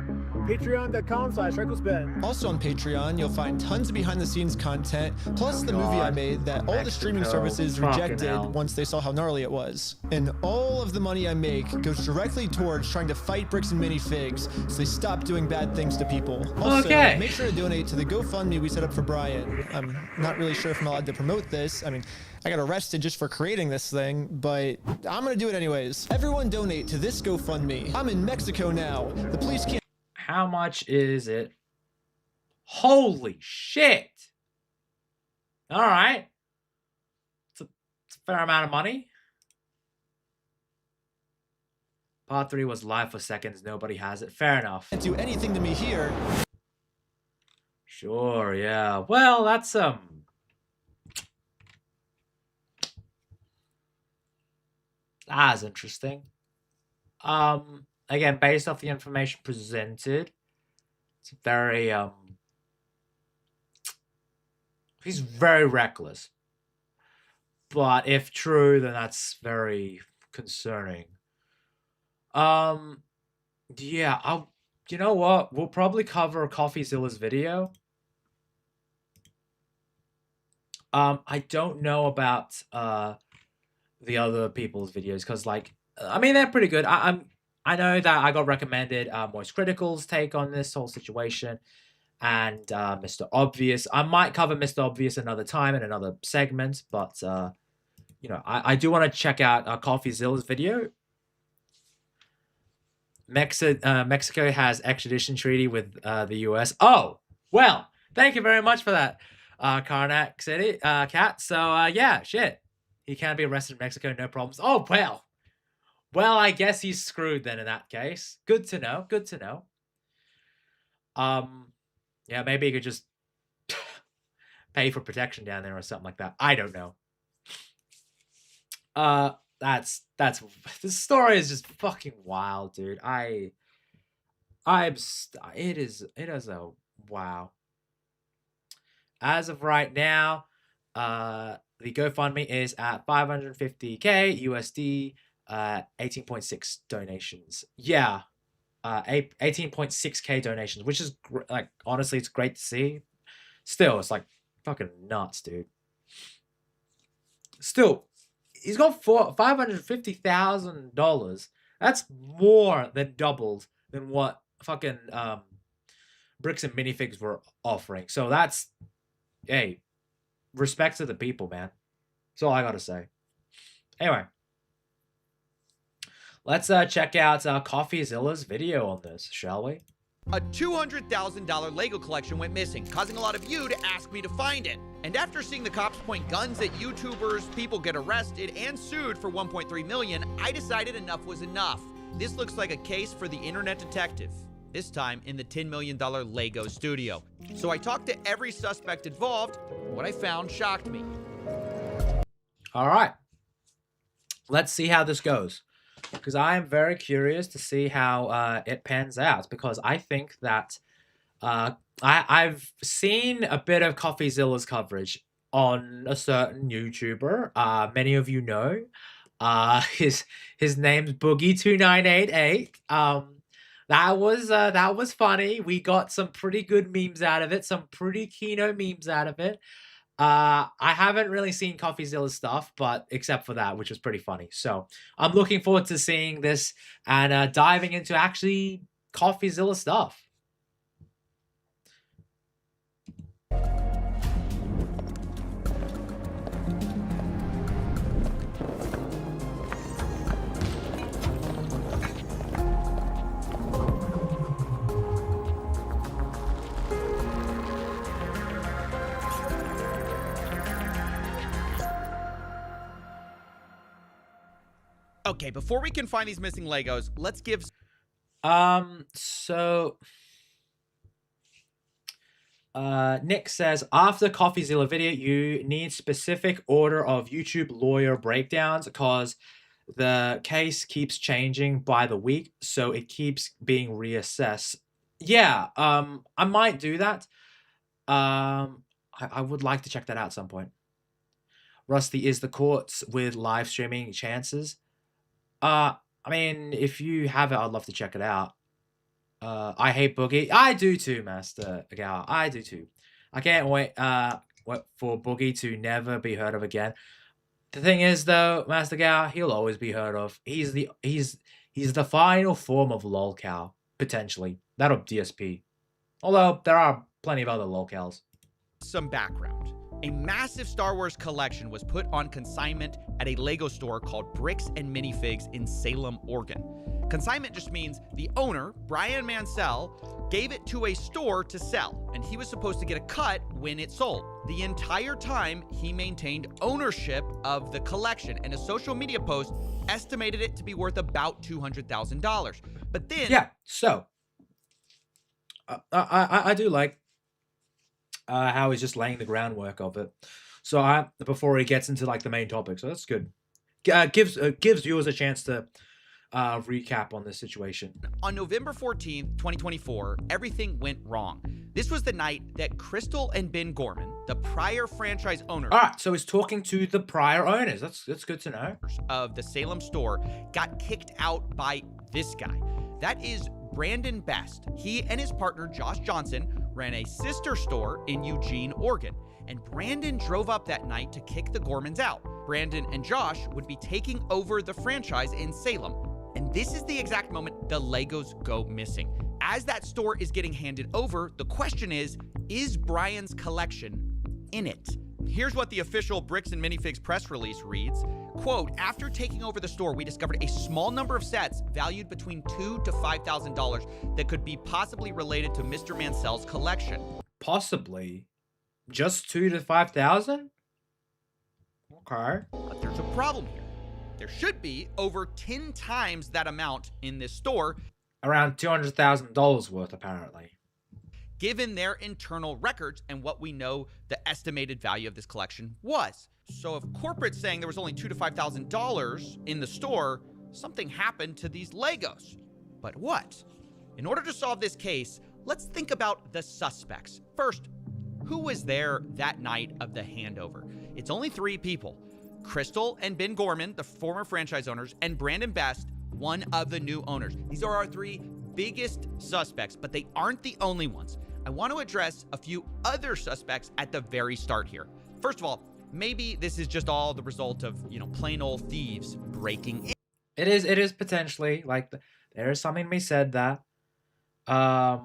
Speaker 2: patreon.com/RecklessBen. Also on Patreon, you'll find tons of behind-the-scenes content, plus the movie I made that all the streaming services rejected once they saw how gnarly it was. And all of the money I make goes directly towards trying to fight Bricks and Minifigs so they stop doing bad things to people. Also, make sure to donate to the GoFundMe we set up for Brian. I'm not really sure if I'm allowed to promote this. I mean, I got arrested just for creating this thing, but I'm gonna do it anyways. Everyone donate to this GoFundMe. I'm in Mexico now. The police can't...
Speaker 1: How much is it? Holy shit! Alright. It's a fair amount of money. Part 3 was live for seconds. Nobody has it. Fair enough.
Speaker 2: Can't do anything to me here.
Speaker 1: Sure, yeah. Well, that's, that's interesting. Again, based off the information presented, it's very, he's very reckless. But if true, then that's very concerning. Yeah, you know what? We'll probably cover CoffeeZilla's video. I don't know about, the other people's videos, because, like, I mean, they're pretty good. I know that I got recommended Moist Critical's take on this whole situation, and Mr. Obvious. I might cover Mr. Obvious another time in another segment, but you know, I do want to check out CoffeeZilla's video. Mexico has extradition treaty with the U.S. Oh, well, thank you very much for that, Karnak City Cat. So yeah, shit, he can be arrested in Mexico, no problems. Oh well. Well, I guess he's screwed then in that case. Good to know. Good to know. Yeah, maybe he could just pay for protection down there or something like that. I don't know. That's this story is just fucking wild, dude. It is a wow. As of right now, the GoFundMe is at 550K USD. 18.6 donations. Yeah, 18.6K donations, which is like, honestly, it's great to see. Still, it's like fucking nuts, dude. Still, he's got $550,000. That's more than doubled than what fucking Bricks and Minifigs were offering. So that's, hey, respect to the people, man. That's all I gotta say. Anyway. Let's check out CoffeeZilla's video on this, shall we?
Speaker 4: A $200,000 Lego collection went missing, causing a lot of you to ask me to find it. And after seeing the cops point guns at YouTubers, people get arrested and sued for $1.3 million, I decided enough was enough. This looks like a case for the internet detective, this time in the $10 million Lego studio. So I talked to every suspect involved, and what I found shocked me.
Speaker 1: All right. Let's see how this goes. Because I am very curious to see how it pans out. Because I think that I've seen a bit of CoffeeZilla's coverage on a certain YouTuber. Many of you know. His name's Boogie2988. That was funny. We got some pretty good memes out of it. Some pretty keynote memes out of it. I haven't really seen CoffeeZilla's stuff, but except for that, which was pretty funny. So I'm looking forward to seeing this and diving into actually CoffeeZilla stuff.
Speaker 4: Okay, before we can find these missing Legos, let's give...
Speaker 1: Nick says, after CoffeeZilla video, you need specific order of YouTube lawyer breakdowns because the case keeps changing by the week, so it keeps being reassessed. Yeah, I might do that. I would like to check that out at some point. Rusty, is the courts with live streaming chances? I mean, if you have it, I'd love to check it out. I hate Boogie. I do too, Master Gal. I do too. I can't wait for Boogie to never be heard of again. The thing is, though, Master Gal, he'll always be heard of. He's the final form of lolcow, potentially. That of DSP. Although there are plenty of other lolcows.
Speaker 4: Some background. A massive Star Wars collection was put on consignment at a Lego store called Bricks and Minifigs in Salem, Oregon. Consignment just means the owner, Brian Mansell, gave it to a store to sell, and he was supposed to get a cut when it sold. The entire time, he maintained ownership of the collection, and a social media post estimated it to be worth about $200,000. But then...
Speaker 1: Yeah, so... I do like how he's just laying the groundwork of it. So before he gets into like the main topic, so that's good. Gives viewers a chance to recap on this situation.
Speaker 4: On November 14th, 2024, everything went wrong. This was the night that Crystal and Ben Gorman, the prior franchise owners...
Speaker 1: All right, so he's talking to the prior owners. That's good to know.
Speaker 4: ...of the Salem store got kicked out by this guy. That is Brandon Best. He and his partner, Josh Johnson, ran a sister store in Eugene, Oregon, and Brandon drove up that night to kick the Gormans out. Brandon and Josh would be taking over the franchise in Salem, and this is the exact moment the Legos go missing. As that store is getting handed over, the question is Brian's collection in it? Here's what the official Bricks and Minifigs press release reads. Quote, after taking over the store, we discovered a small number of sets valued between $2,000 to $5,000 that could be possibly related to Mr. Mansell's collection.
Speaker 1: Possibly? Just 2 to 5,000? Okay.
Speaker 4: But there's a problem here. There should be over 10 times that amount in this store.
Speaker 1: Around $200,000 worth, apparently.
Speaker 4: Given their internal records and what we know the estimated value of this collection was. So if corporate's saying there was only $2,000 to $5,000 in the store, something happened to these Legos. But what? In order to solve this case, let's think about the suspects. First, who was there that night of the handover? It's only 3 people. Crystal and Ben Gorman, the former franchise owners, and Brandon Best, one of the new owners. These are our 3 biggest suspects, but they aren't the only ones. I want to address a few other suspects at the very start here. First of all, maybe this is just all the result of, plain old thieves breaking in.
Speaker 1: It is potentially, like, there is something to be said that. And,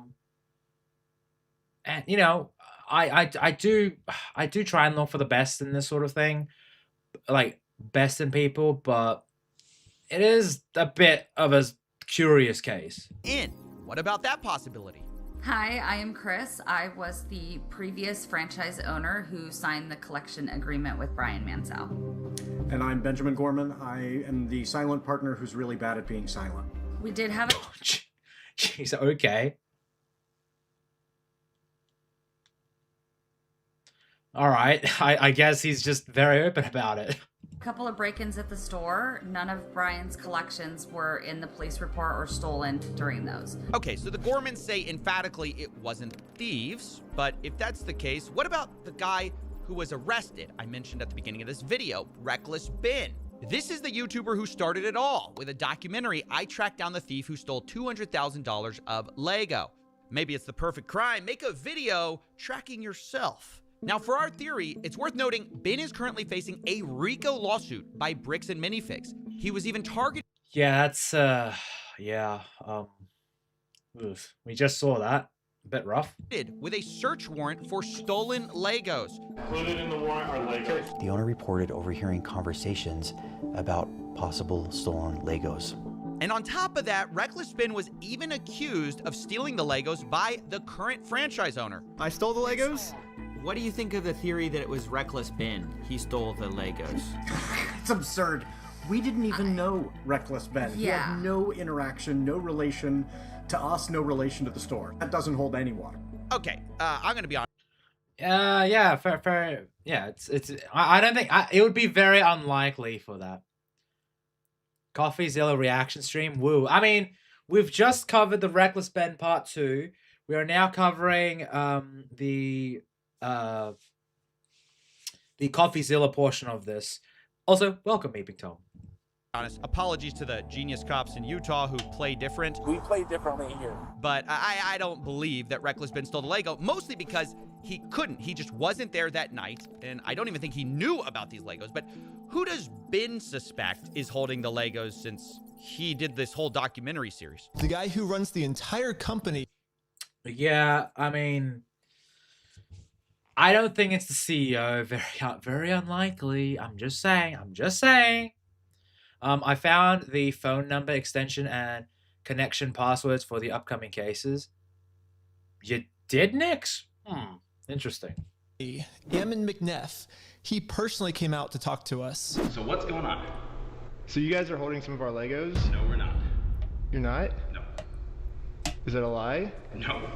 Speaker 1: I do try and look for the best in this sort of thing. Like, best in people, but it is a bit of a curious case.
Speaker 4: What about that possibility?
Speaker 10: Hi, I am Chris. I was the previous franchise owner who signed the collection agreement with Brian Mansell.
Speaker 14: And I'm Benjamin Gorman. I am the silent partner who's really bad at being silent.
Speaker 10: We did have a...
Speaker 1: Jeez, okay. All right. I guess he's just very open about it.
Speaker 10: couple of break-ins at the store. None of Brian's collections were in the police report or stolen during those.
Speaker 4: Okay, so the Gormans say emphatically it wasn't thieves, but if that's the case, what about the guy who was arrested? I mentioned at the beginning of this video, Reckless Ben. This is the YouTuber who started it all. With a documentary, I tracked down the thief who stole $200,000 of Lego. Maybe it's the perfect crime. Make a video tracking yourself. Now, for our theory, it's worth noting Ben is currently facing a RICO lawsuit by Bricks and Minifigs. He was even targeted.
Speaker 1: Yeah, that's, oof. We just saw that. A bit rough.
Speaker 4: With a search warrant for stolen Legos.
Speaker 13: Included in the warrant are Legos.
Speaker 16: The owner reported overhearing conversations about possible stolen Legos.
Speaker 4: And on top of that, Reckless Ben was even accused of stealing the Legos by the current franchise owner.
Speaker 24: I stole the Legos?
Speaker 25: What do you think of the theory that it was Reckless Ben? He stole the Legos.
Speaker 14: It's absurd. We didn't even know Reckless Ben. He had no interaction, no relation to us, no relation to the store. That doesn't hold any water.
Speaker 4: Okay, I'm gonna be honest.
Speaker 1: Yeah, fair. Yeah, I don't think it would be very unlikely for that. CoffeeZilla reaction stream. Woo. I mean, we've just covered the Reckless Ben part 2. We are now covering the CoffeeZilla portion of this. Also, welcome, Meeping Tom.
Speaker 4: Honest, apologies to the genius cops in Utah who play different.
Speaker 17: We play differently here.
Speaker 4: But I don't believe that Reckless Ben stole the Lego, mostly because he couldn't. He just wasn't there that night, and I don't even think he knew about these Legos. But who does Ben suspect is holding the Legos since he did this whole documentary series?
Speaker 2: The guy who runs the entire company.
Speaker 1: Yeah, I mean, I don't think it's the CEO. Very unlikely. I'm just saying. I found the phone number, extension, and connection passwords for the upcoming cases. You did, Nix? Interesting.
Speaker 2: Ammon McNeff. He personally came out to talk to us.
Speaker 26: So what's going on?
Speaker 5: So you guys are holding some of our Legos?
Speaker 26: No, we're not.
Speaker 5: You're not?
Speaker 26: No.
Speaker 5: Is that a lie?
Speaker 26: No.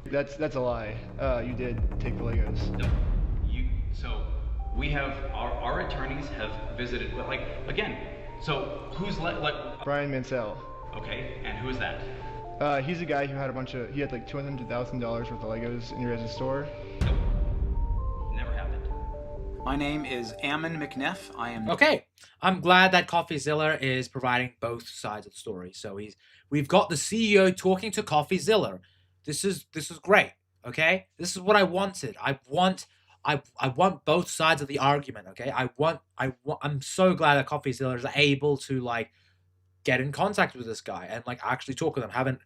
Speaker 5: That's a lie. You did take the Legos.
Speaker 26: No. So we have our attorneys have visited. Like again. So who's like
Speaker 5: Brian Mansell.
Speaker 26: Okay, and who is that?
Speaker 5: He's a guy who had he had like $200,000 worth of Legos in your guys' store.
Speaker 26: Nope. Never happened.
Speaker 27: My name is Ammon McNeff. I am.
Speaker 1: Okay, I'm glad that CoffeeZilla is providing both sides of the story. So we've got the CEO talking to CoffeeZilla. This is great. Okay, this is what I wanted. I want both sides of the argument. Okay, I'm so glad that Coffee Zilla is able to like get in contact with this guy and like actually talk with him, having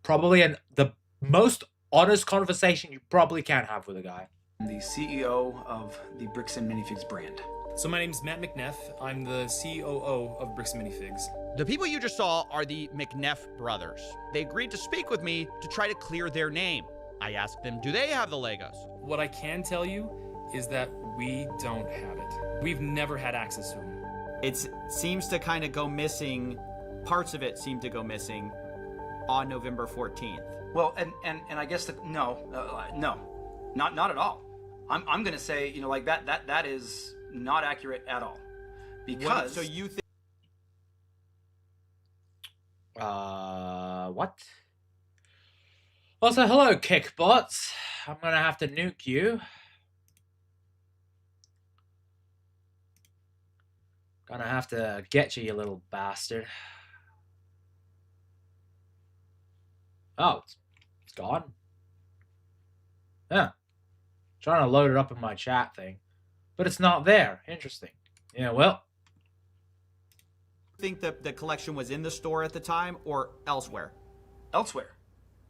Speaker 1: probably the most honest conversation you probably can have with a guy.
Speaker 27: I'm the CEO of the Bricks and Minifigs brand.
Speaker 7: So my name's Matt McNeff. I'm the COO of Bricks and Minifigs.
Speaker 4: The people you just saw are the McNeff brothers. They agreed to speak with me to try to clear their name. I asked them, do they have the Legos?
Speaker 7: What I can tell you is that we don't have it. We've never had access to them.
Speaker 25: It seems to kind of go missing. Parts of it seem to go missing on November 14th.
Speaker 27: Well, and I guess no, not at all. I'm gonna say, you know, like that is not accurate at all, because
Speaker 25: so you think
Speaker 1: what? Also, hello, Kickbots. I'm gonna have to nuke you. Gonna have to get you, you little bastard. Oh, it's gone. Yeah. Trying to load it up in my chat thing. But it's not there. Interesting. Yeah, well.
Speaker 25: Think that the collection was in the store at the time or elsewhere?
Speaker 27: Elsewhere.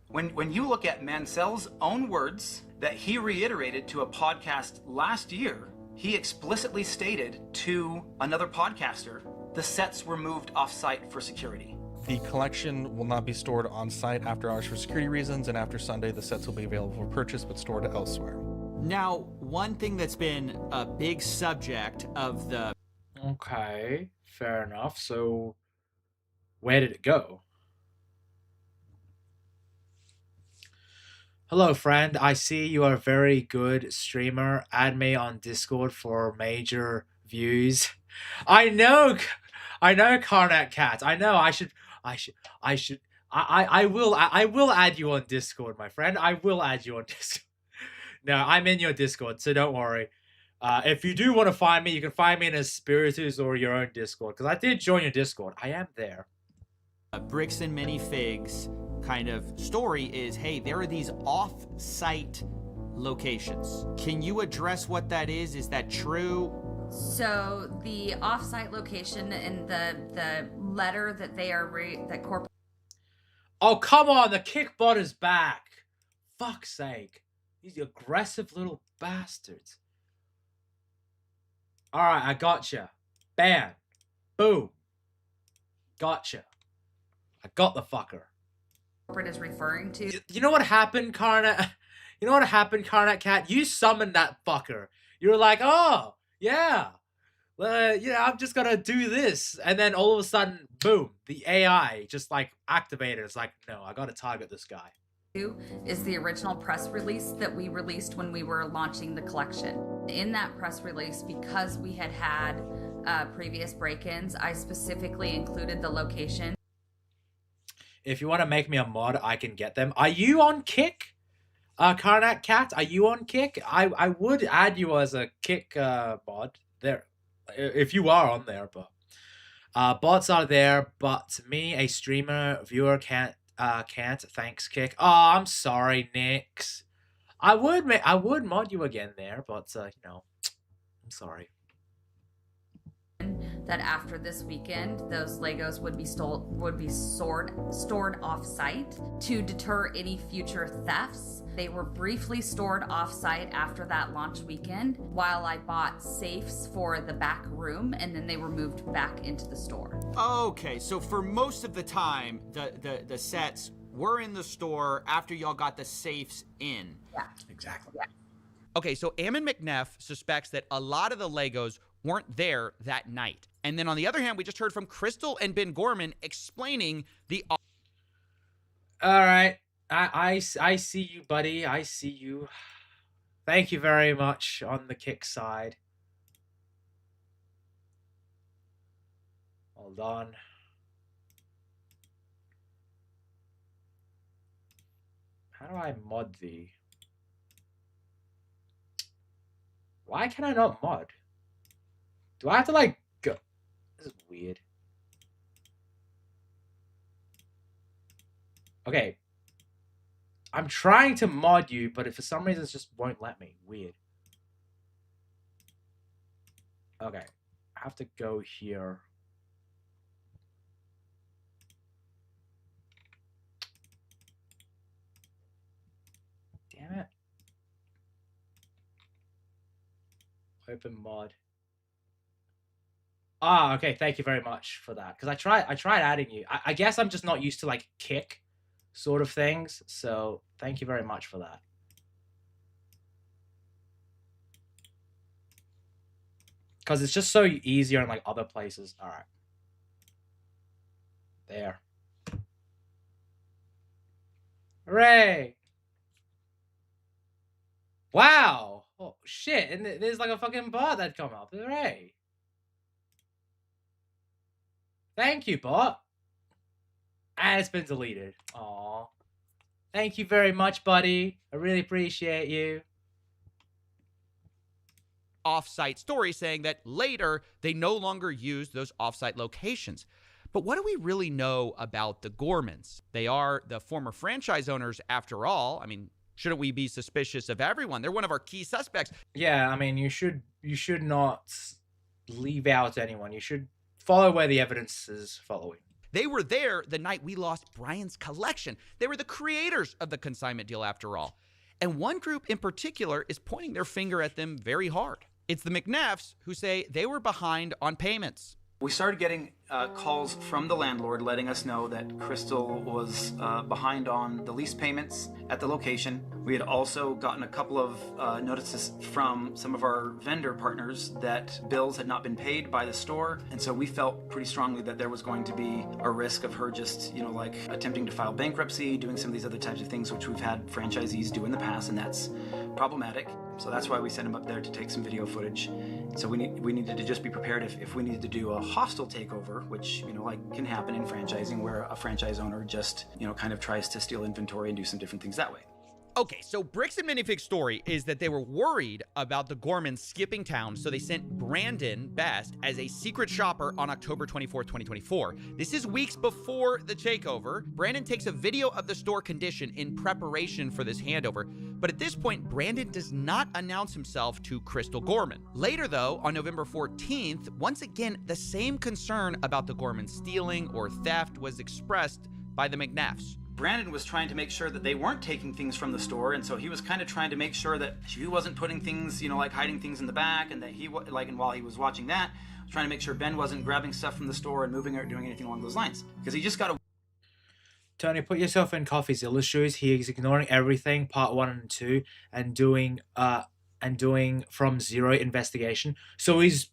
Speaker 27: When you look at Mansell's own words that he reiterated to a podcast last year, he explicitly stated to another podcaster, the sets were moved off-site for security.
Speaker 8: The collection will not be stored on site after hours for security reasons, and after Sunday, the sets will be available for purchase but stored elsewhere.
Speaker 25: Now, one thing that's been a big subject of the...
Speaker 1: Okay, fair enough. So, where did it go? Hello, friend. I see you are a very good streamer. Add me on Discord for major views. I know, Karnak Cat. I know. I will add you on Discord, my friend. I will add you on Discord. No, I'm in your Discord, so don't worry. If you do want to find me, you can find me in a Spiritus or your own Discord, because I did join your Discord. I am there.
Speaker 25: Bricks and Minifigs kind of story is, hey, there are these off-site locations. Can you address what that is? Is that true?
Speaker 10: So the off-site location in the letter that they are that corporate.
Speaker 1: Oh, come on, the Kickbot is back. Fuck's sake. These aggressive little bastards. Alright, I gotcha. Bam. Boom. Gotcha. I got the fucker.
Speaker 10: Corporate is referring to.
Speaker 1: You know what happened, Karnak? You know what happened, Karnak Cat? You summoned that fucker. You were like, oh, yeah. Yeah, I'm just gonna do this. And then all of a sudden, boom, the AI just like activated. It's like, no, I gotta target this guy.
Speaker 10: Is the original press release that we released when we were launching the collection. In that press release, because we had previous break-ins, I specifically included the location.
Speaker 1: If you want to make me a mod, I can get them. Are you on Kick? Karnak Cat, are you on Kick? I would add you as a Kick mod there. If you are on there, but bots are there, but me, a streamer, viewer, can't. Thanks, Kick. Oh, I'm sorry, Nix. I would mod you again there, but you know, I'm sorry.
Speaker 10: That after this weekend, those Legos would be stored off-site to deter any future thefts. They were briefly stored off-site after that launch weekend, while I bought safes for the back room, and then they were moved back into the store.
Speaker 25: Okay, so for most of the time, the sets were in the store after y'all got the safes in.
Speaker 10: Yeah.
Speaker 27: Exactly.
Speaker 10: Yeah.
Speaker 4: Okay, so Ammon McNeff suspects that a lot of the Legos weren't there that night. And then on the other hand, we just heard from Crystal and Ben Gorman explaining the...
Speaker 1: All right. I see you, buddy. I see you. Thank you very much on the Kick side. Hold on. How do I mod thee? Why can I not mod? Do I have to, like, go? This is weird. Okay. I'm trying to mod you, but if for some reason it just won't let me. Weird. Okay. I have to go here. Damn it. Open mod. Ah, okay. Thank you very much for that. Because I tried adding you. I guess I'm just not used to like kick sort of things. So thank you very much for that. Because it's just so easier in like other places. All right. There. Hooray! Wow! Oh shit! And there's like a fucking bot that come up. Hooray! Thank you, bot. And it's been deleted. Aw. Thank you very much, buddy. I really appreciate you.
Speaker 4: Off-site story saying that later they no longer use those off-site locations. But what do we really know about the Gormans? They are the former franchise owners after all. I mean, shouldn't we be suspicious of everyone? They're one of our key suspects.
Speaker 1: Yeah, I mean, you should not leave out anyone. You should follow where the evidence is following.
Speaker 4: They were there the night we lost Brian's collection. They were the creators of the consignment deal after all. And one group in particular is pointing their finger at them very hard. It's the McNeffs who say they were behind on payments.
Speaker 27: We started getting calls from the landlord letting us know that Crystal was behind on the lease payments at the location. We had also gotten a couple of notices from some of our vendor partners that bills had not been paid by the store. And so we felt pretty strongly that there was going to be a risk of her just, like attempting to file bankruptcy, doing some of these other types of things, which we've had franchisees do in the past, and that's problematic. So that's why we sent him up there to take some video footage. So we needed to just be prepared if we needed to do a hostile takeover, which, can happen in franchising where a franchise owner just, kind of tries to steal inventory and do some different things that way.
Speaker 4: Okay, so Bricks and Minifig's story is that they were worried about the Gormans skipping town, so they sent Brandon Best as a secret shopper on October 24th, 2024. This is weeks before the takeover. Brandon takes a video of the store condition in preparation for this handover, but at this point, Brandon does not announce himself to Crystal Gorman. Later, though, on November 14th, once again, the same concern about the Gorman stealing or theft was expressed by the McNeffs.
Speaker 27: Brandon was trying to make sure that they weren't taking things from the store, and so he was kind of trying to make sure that he wasn't putting things, like hiding things in the back, and that and while he was watching that, was trying to make sure Ben wasn't grabbing stuff from the store and moving it or doing anything along those lines, because he just got a...
Speaker 1: Tony, put yourself in CoffeeZilla's shoes. He is ignoring everything, part 1 and 2, and doing from zero investigation. So he's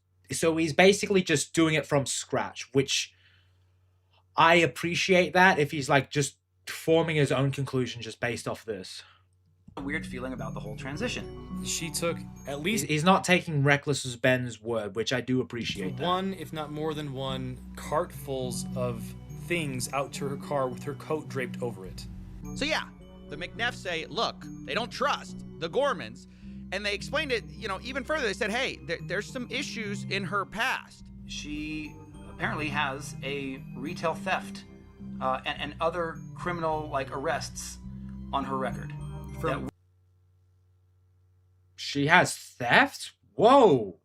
Speaker 1: basically just doing it from scratch, which I appreciate that if he's like just forming his own conclusion just based off this.
Speaker 27: A weird feeling about the whole transition.
Speaker 7: She took at least...
Speaker 1: He's not taking reckless as Ben's word, which I do appreciate.
Speaker 7: One, if not more than one, cartfuls of things out to her car with her coat draped over it.
Speaker 4: So yeah, the McNeffs say, look, they don't trust the Gormans, and they explained it, even further. They said, hey, there's some issues in her past.
Speaker 27: She apparently has a retail theft and other criminal arrests on her record.
Speaker 1: She has theft? Whoa!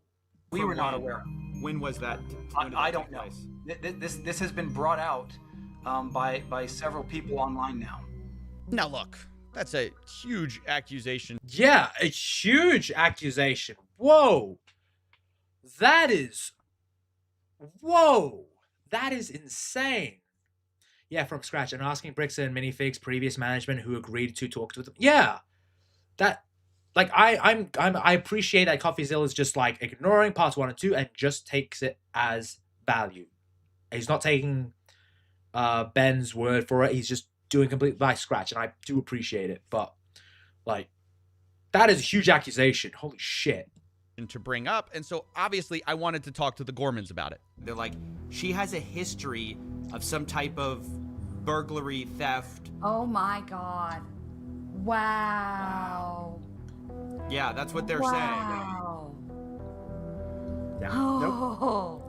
Speaker 27: We were not aware.
Speaker 4: When was that?
Speaker 27: I don't know. This has been brought out by several people online now.
Speaker 4: Now look, that's a huge accusation.
Speaker 1: Yeah, a huge accusation. Whoa! That is insane. Yeah, from scratch. And asking Bricks and Minifig's previous management who agreed to talk to them. Yeah, that, I appreciate that CoffeeZilla is just ignoring parts 1 and 2 and just takes it as value. He's not taking Ben's word for it. He's just doing completely by scratch, and I do appreciate it. But that is a huge accusation. Holy shit.
Speaker 4: To bring up, and so obviously I wanted to talk to the Gormans about it. They're like, she has a history of some type of burglary, theft.
Speaker 10: Oh my god. Wow.
Speaker 4: Yeah, that's what they're
Speaker 10: wow.
Speaker 14: saying. Yeah.
Speaker 10: Oh.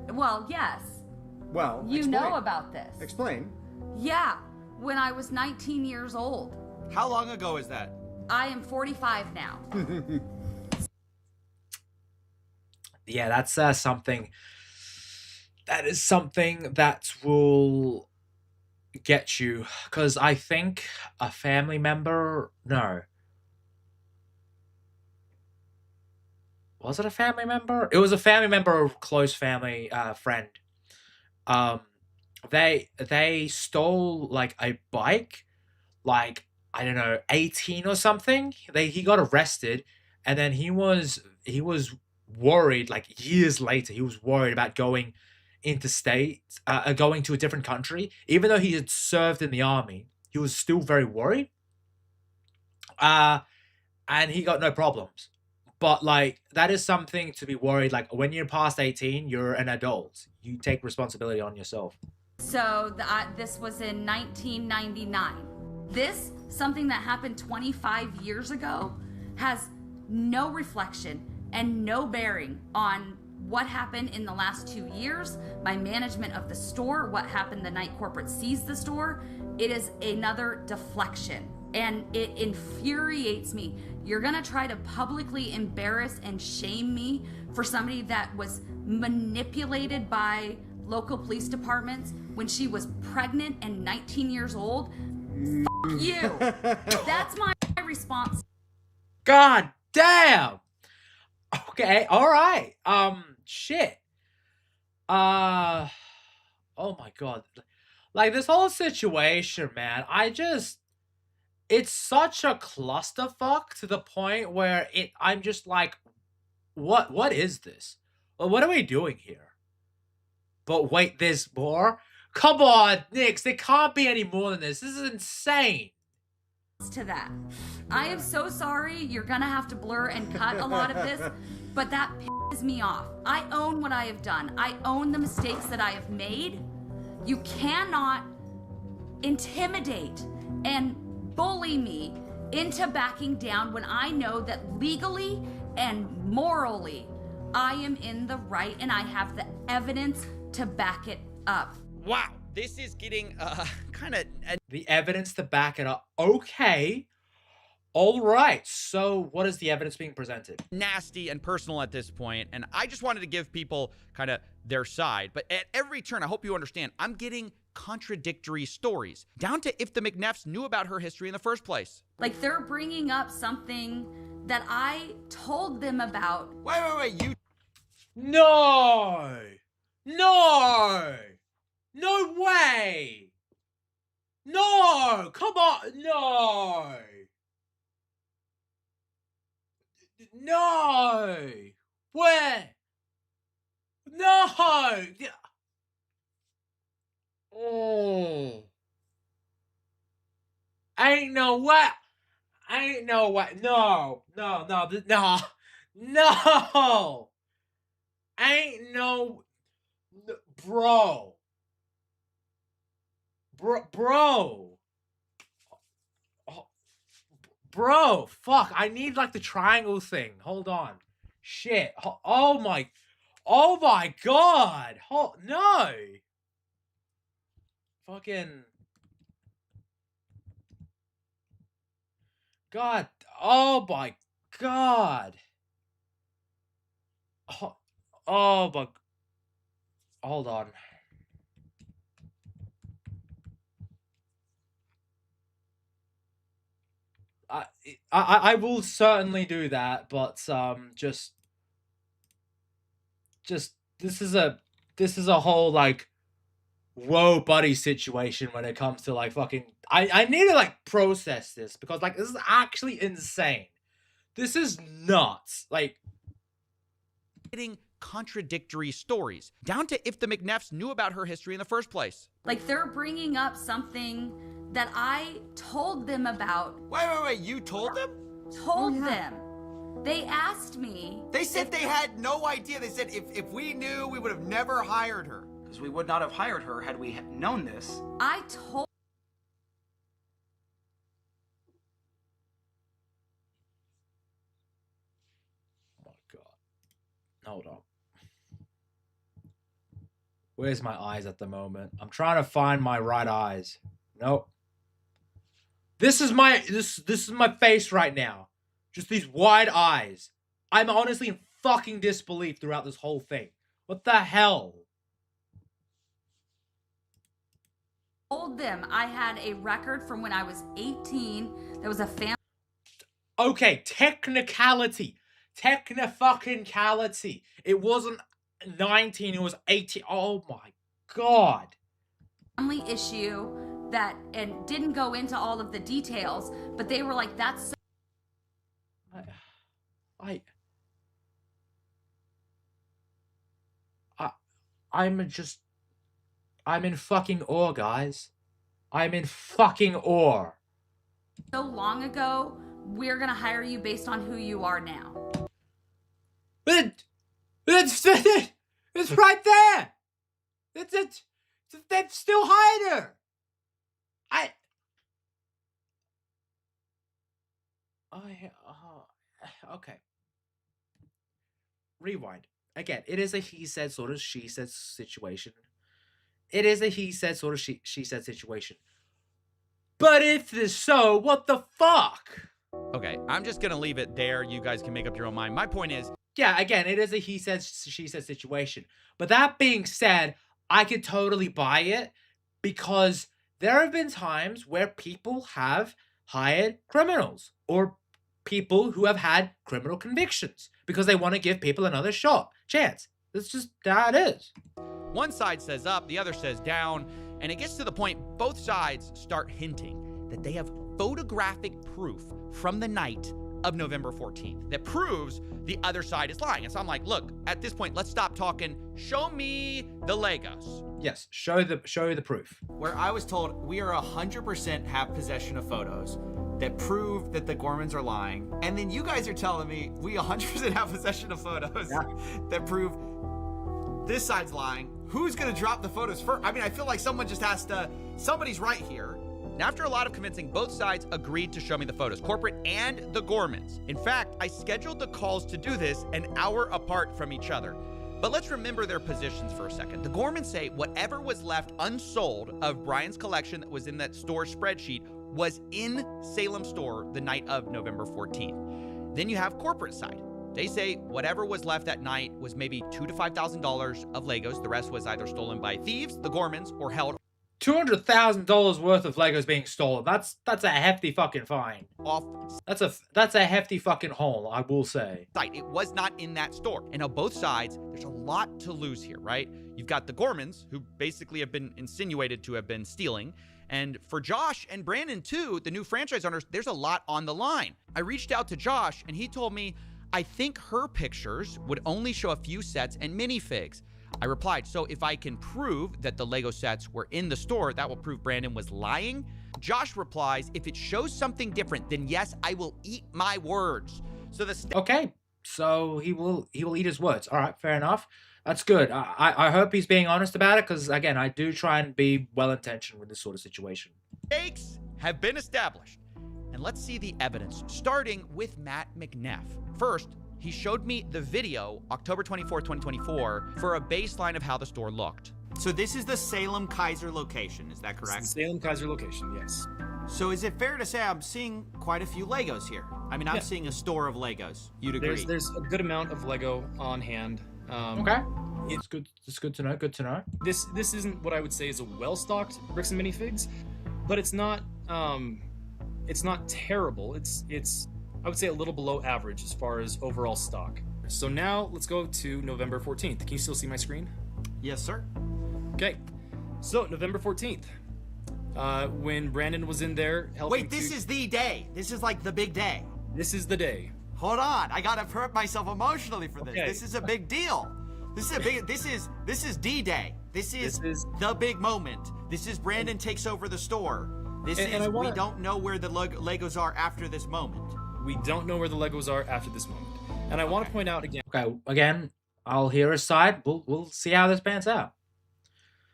Speaker 10: Nope. Well, yes.
Speaker 14: Well,
Speaker 10: you know about this.
Speaker 14: Explain.
Speaker 10: Yeah, when I was 19 years old.
Speaker 25: How long ago is that?
Speaker 10: I am 45 now.
Speaker 1: Yeah, that's something. That is something that will get you, because I think a family member. No, was it a family member? It was a family member, or close family friend. Um, they stole like a bike, like I don't know, 18 or something. He got arrested, and then he was worried. Like years later, he was worried about going interstate, going to a different country. Even though he had served in the army, he was still very worried. Uh, and he got no problems. But like that is something to be worried. Like when you're past 18, you're an adult. You take responsibility on yourself.
Speaker 10: So this was in 1999. This, something that happened 25 years ago, has no reflection and no bearing on what happened in the last 2 years, my management of the store, what happened the night corporate seized the store. It is another deflection, and it infuriates me. You're gonna try to publicly embarrass and shame me for somebody that was manipulated by local police departments when she was pregnant and 19 years old. Fuck you. That's my response.
Speaker 1: God damn. Okay, all right. Shit. Oh my god. Like this whole situation, man. It's such a clusterfuck to the point where I'm just like, what is this? Well, what are we doing here? But wait, there's more? Come on, Nix, there can't be any more than this. This is insane.
Speaker 10: To that. I am so sorry. You're gonna have to blur and cut a lot of this, but that pisses me off. I own what I have done. I own the mistakes that I have made. You cannot intimidate and bully me into backing down when I know that legally and morally I am in the right and I have the evidence to back it up.
Speaker 25: Wow, this is getting kind of
Speaker 1: the evidence to back it up. Okay. All right. So what is the evidence being presented?
Speaker 25: Nasty and personal at this point, and I just wanted to give people kind of their side. But at every turn, I hope you understand, I'm getting contradictory stories, down to if the McNeffs knew about her history in the first place.
Speaker 10: Like they're bringing up something that I told them about.
Speaker 25: Wait, you...
Speaker 1: No! No! No way! No! Come on! No! No! Where? No! Oh. Ain't no way. Ain't no way. No. No. No. Ain't no. Bro. Bro, fuck. I need like the triangle thing. Hold on. Shit. Oh my god. No. Fucking. God. Oh my god. Oh my. Hold on. I will certainly do that, but just this is a whole like whoa buddy situation when it comes to like fucking I need to like process this because like this is actually insane. This is nuts. Like
Speaker 25: getting contradictory stories, down to if the McNeffs knew about her history in the first place.
Speaker 10: Like they're bringing up something that I told them about.
Speaker 25: Wait, you told them?
Speaker 10: Told them. They asked me.
Speaker 25: They said they had no idea. They said if we knew, we would have never hired her.
Speaker 27: Because we would not have hired her had we known this.
Speaker 10: I told.
Speaker 1: Oh my god. Hold on. Where's my eyes at the moment? I'm trying to find my right eyes. Nope. This is my face right now. Just these wide eyes. I'm honestly in fucking disbelief throughout this whole thing. What the hell?
Speaker 10: Told them I had a record from when I was 18. There was a family.
Speaker 1: Okay, technicality. Techni-fucking-cality. It wasn't 19, it was 18. Oh my god.
Speaker 10: Family issue that, and didn't go into all of the details, but they were like, that's
Speaker 1: I'm in fucking awe, guys. I'm in fucking awe.
Speaker 10: so long ago. We're gonna hire you based on who you are now.
Speaker 1: But it's right there. They've still hired her. Okay. Rewind. Again, it is a he said sort of she said situation. It is a he said sort of she said situation. But if this so, what the fuck?
Speaker 25: Okay, I'm just gonna leave it there. You guys can make up your own mind. My point is,
Speaker 1: yeah, again, it is a he said she said situation. But that being said, I could totally buy it because there have been times where people have hired criminals or people who have had criminal convictions because they want to give people another chance. It's just how it is.
Speaker 25: one side says up, the other says down, and it gets to the point both sides start hinting that they have photographic proof from the night of November 14th that proves the other side is lying. And so I'm like, look, at this point, let's stop talking. Show me the Legos.
Speaker 1: Yes, show the proof.
Speaker 27: Where I was told we are 100% have possession of photos that prove that the Gormans are lying. And then you guys are telling me we 100% have possession of photos that prove this side's lying. Who's gonna drop the photos first? I mean, I feel like someone just has to, somebody's right here.
Speaker 25: And after a lot of convincing, both sides agreed to show me the photos, corporate and the Gormans. In fact, I scheduled the calls to do this an hour apart from each other. But let's remember their positions for a second. The Gormans say whatever was left unsold of Brian's collection that was in that store spreadsheet was in Salem store the night of November 14th. Then you have corporate side. They say whatever was left that night was maybe $2,000 to $5,000 of Legos. The rest was either stolen by thieves, the Gormans, or held
Speaker 1: $200,000 worth of Legos being stolen. That's a hefty fucking fine. That's a hefty fucking haul, I will say.
Speaker 25: It was not in that store. And on both sides, there's a lot to lose here, right? You've got the Gormans, who basically have been insinuated to have been stealing. And for Josh and Brandon too, the new franchise owners, there's a lot on the line. I reached out to Josh and he told me, I think her pictures would only show a few sets and minifigs. I replied, so if I can prove that the Lego sets were in the store, that will prove Brandon was lying? Josh replies, if it shows something different, then yes, I will eat my words. So
Speaker 1: okay, so he will eat his words. All right, fair enough. That's good. I hope he's being honest about it because, again, I do try and be well-intentioned with this sort of situation.
Speaker 25: Stakes have been established. And let's see the evidence, starting with Matt McNeff. First, he showed me the video, October 24, 2024, for a baseline of how the store looked.
Speaker 27: So this is the Salem Kaiser location, is that correct?
Speaker 7: It's the Salem Kaiser location, yes.
Speaker 27: So is it fair to say I'm seeing quite a few Legos here? I mean, I'm seeing a store of Legos. You'd agree?
Speaker 7: There's a good amount of Lego on hand.
Speaker 1: Okay. It's good. It's good to know. Good to know.
Speaker 7: This isn't what I would say is a well-stocked bricks and minifigs, but it's not terrible. It's I would say a little below average as far as overall stock. So now let's go to November 14th. Can you still see my screen?
Speaker 27: Yes, sir.
Speaker 7: Okay. So November 14th, when Brandon was in there helping.
Speaker 27: Wait, this is the day. This is like the big day.
Speaker 7: This is the day.
Speaker 27: Hold on, I gotta prep myself emotionally for this.
Speaker 7: Okay.
Speaker 27: This is a big deal. This is D-Day. This is the big moment. This is Brandon takes over the store. We don't know where the Legos are after this moment.
Speaker 7: We don't know where the Legos are after this moment. And I want to point out again.
Speaker 1: Okay, again, I'll hear his side. We'll see how this pans out.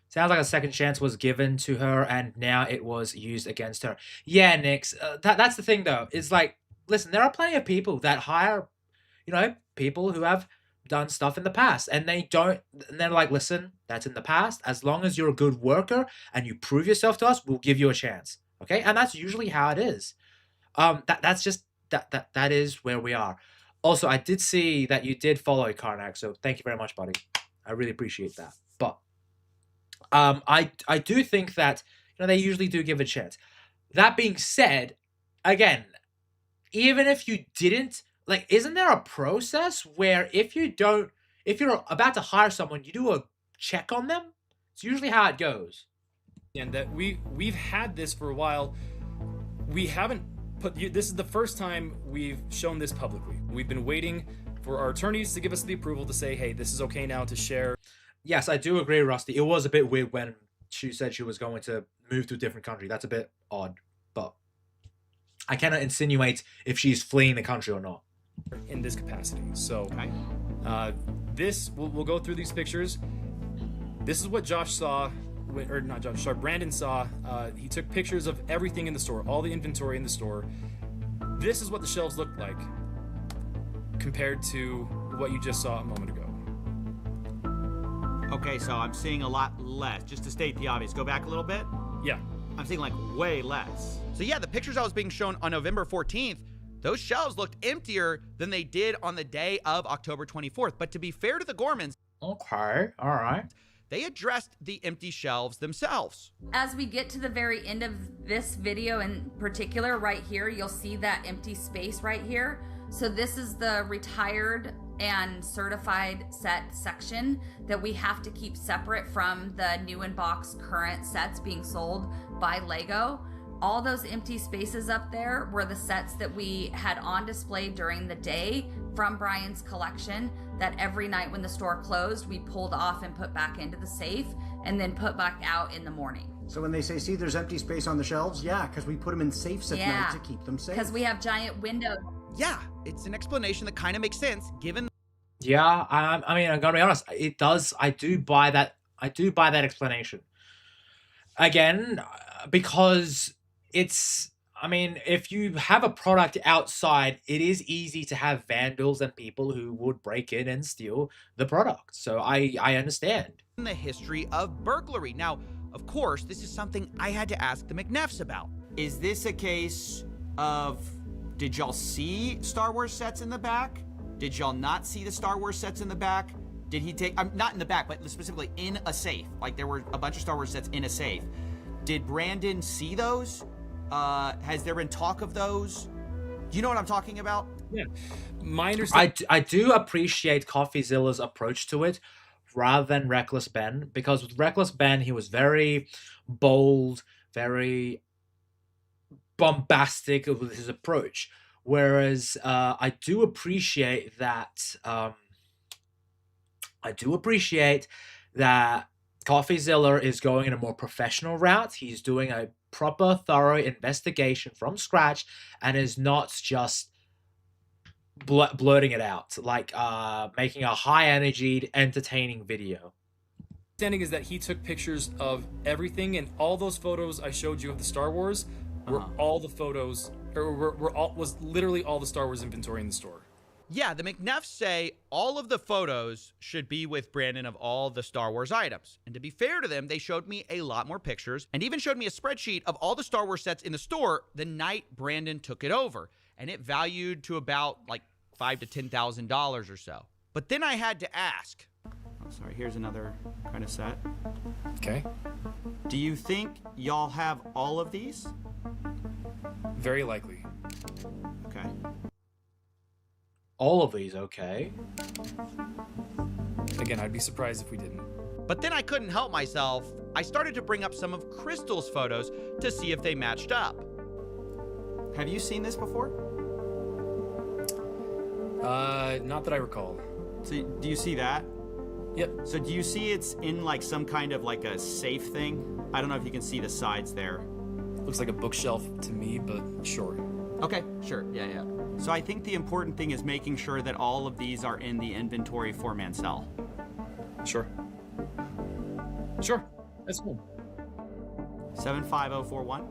Speaker 1: Sounds like a second chance was given to her, and now it was used against her. Yeah, Nix. That's the thing, though. Is like, listen, there are plenty of people that hire, people who have done stuff in the past, and they're like, listen, that's in the past. As long as you're a good worker and you prove yourself to us, we'll give you a chance. Okay, and that's usually how it is. That's just that is where we are. Also, I did see that you did follow Karnak, so thank you very much, buddy. I really appreciate that. But I do think that they usually do give a chance. That being said, again, even if you didn't, like, isn't there a process where if you're about to hire someone, you do a check on them? It's usually how it goes.
Speaker 7: And that we've had this for a while. We haven't this is the first time we've shown this publicly. We've been waiting for our attorneys to give us the approval to say, hey, this is okay now to share.
Speaker 1: Yes, I do agree, Rusty. It was a bit weird when she said she was going to move to a different country. That's a bit odd, but I cannot insinuate if she's fleeing the country or not.
Speaker 7: In this capacity. So we'll go through these pictures. This is what Josh saw, or not Josh, sorry, Brandon saw. He took pictures of everything in the store, all the inventory in the store. This is what the shelves looked like compared to what you just saw a moment ago.
Speaker 25: Okay, so I'm seeing a lot less. Just to state the obvious, go back a little bit.
Speaker 7: Yeah.
Speaker 25: I'm seeing like way less. So yeah, the pictures I was being shown on November 14th, those shelves looked emptier than they did on the day of October 24th. But to be fair to the Gormans,
Speaker 1: okay, all right,
Speaker 25: they addressed the empty shelves themselves.
Speaker 10: As we get to the very end of this video in particular, right here, you'll see that empty space right here. So this is the retired and certified set section that we have to keep separate from the new in box current sets being sold by Lego. All those empty spaces up there were the sets that we had on display during the day from Brian's collection that every night when the store closed, we pulled off and put back into the safe and then put back out in the morning.
Speaker 14: So when they say, see, there's empty space on the shelves, yeah, because we put them in safes at night to keep them safe.
Speaker 10: Because we have giant windows.
Speaker 25: Yeah, it's an explanation that kind of makes sense given.
Speaker 1: Yeah, I mean, I'm gonna be honest. It does. I do buy that. I do buy that explanation. Again, because it's. I mean, if you have a product outside, it is easy to have vandals and people who would break in and steal the product. So I understand.
Speaker 25: In the history of burglary. Now, of course, this is something I had to ask the McNeffs about. Is this a case of, did y'all see Star Wars sets in the back? Did y'all not see the Star Wars sets in the back? Did he take, not in the back, but specifically in a safe? Like there were a bunch of Star Wars sets in a safe. Did Brandon see those? Has there been talk of those? Do you know what I'm talking about?
Speaker 7: Yeah. My understanding.
Speaker 1: I do appreciate CoffeeZilla's approach to it rather than Reckless Ben, because with Reckless Ben, he was very bold, very bombastic with his approach. Whereas I do appreciate that. CoffeeZilla is going in a more professional route. He's doing a proper, thorough investigation from scratch, and is not just blurting it out, like making a high-energy, entertaining video.
Speaker 7: Understanding is that he took pictures of everything, and all those photos I showed you of the Star Wars were all the photos, or was literally all the Star Wars inventory in the store.
Speaker 25: Yeah, the McNeffs say all of the photos should be with Brandon of all the Star Wars items. And to be fair to them, they showed me a lot more pictures and even showed me a spreadsheet of all the Star Wars sets in the store the night Brandon took it over. And it valued to about like $5,000 to $10,000 or so. But then I had to ask. Oh, sorry, here's another kind of set.
Speaker 7: Okay.
Speaker 25: Do you think y'all have all of these?
Speaker 7: Very likely.
Speaker 25: Okay.
Speaker 1: All of these, okay.
Speaker 7: Again, I'd be surprised if we didn't.
Speaker 25: But then I couldn't help myself. I started to bring up some of Crystal's photos to see if they matched up. Have you seen this before?
Speaker 7: Not that I recall.
Speaker 25: So do you see that?
Speaker 7: Yep.
Speaker 25: So do you see it's in like some kind of like a safe thing? I don't know if you can see the sides there.
Speaker 7: Looks like a bookshelf to me, but sure.
Speaker 25: Okay, sure, yeah. So I think the important thing is making sure that all of these are in the inventory for Mansell.
Speaker 7: Sure. Sure, that's cool.
Speaker 25: 75041.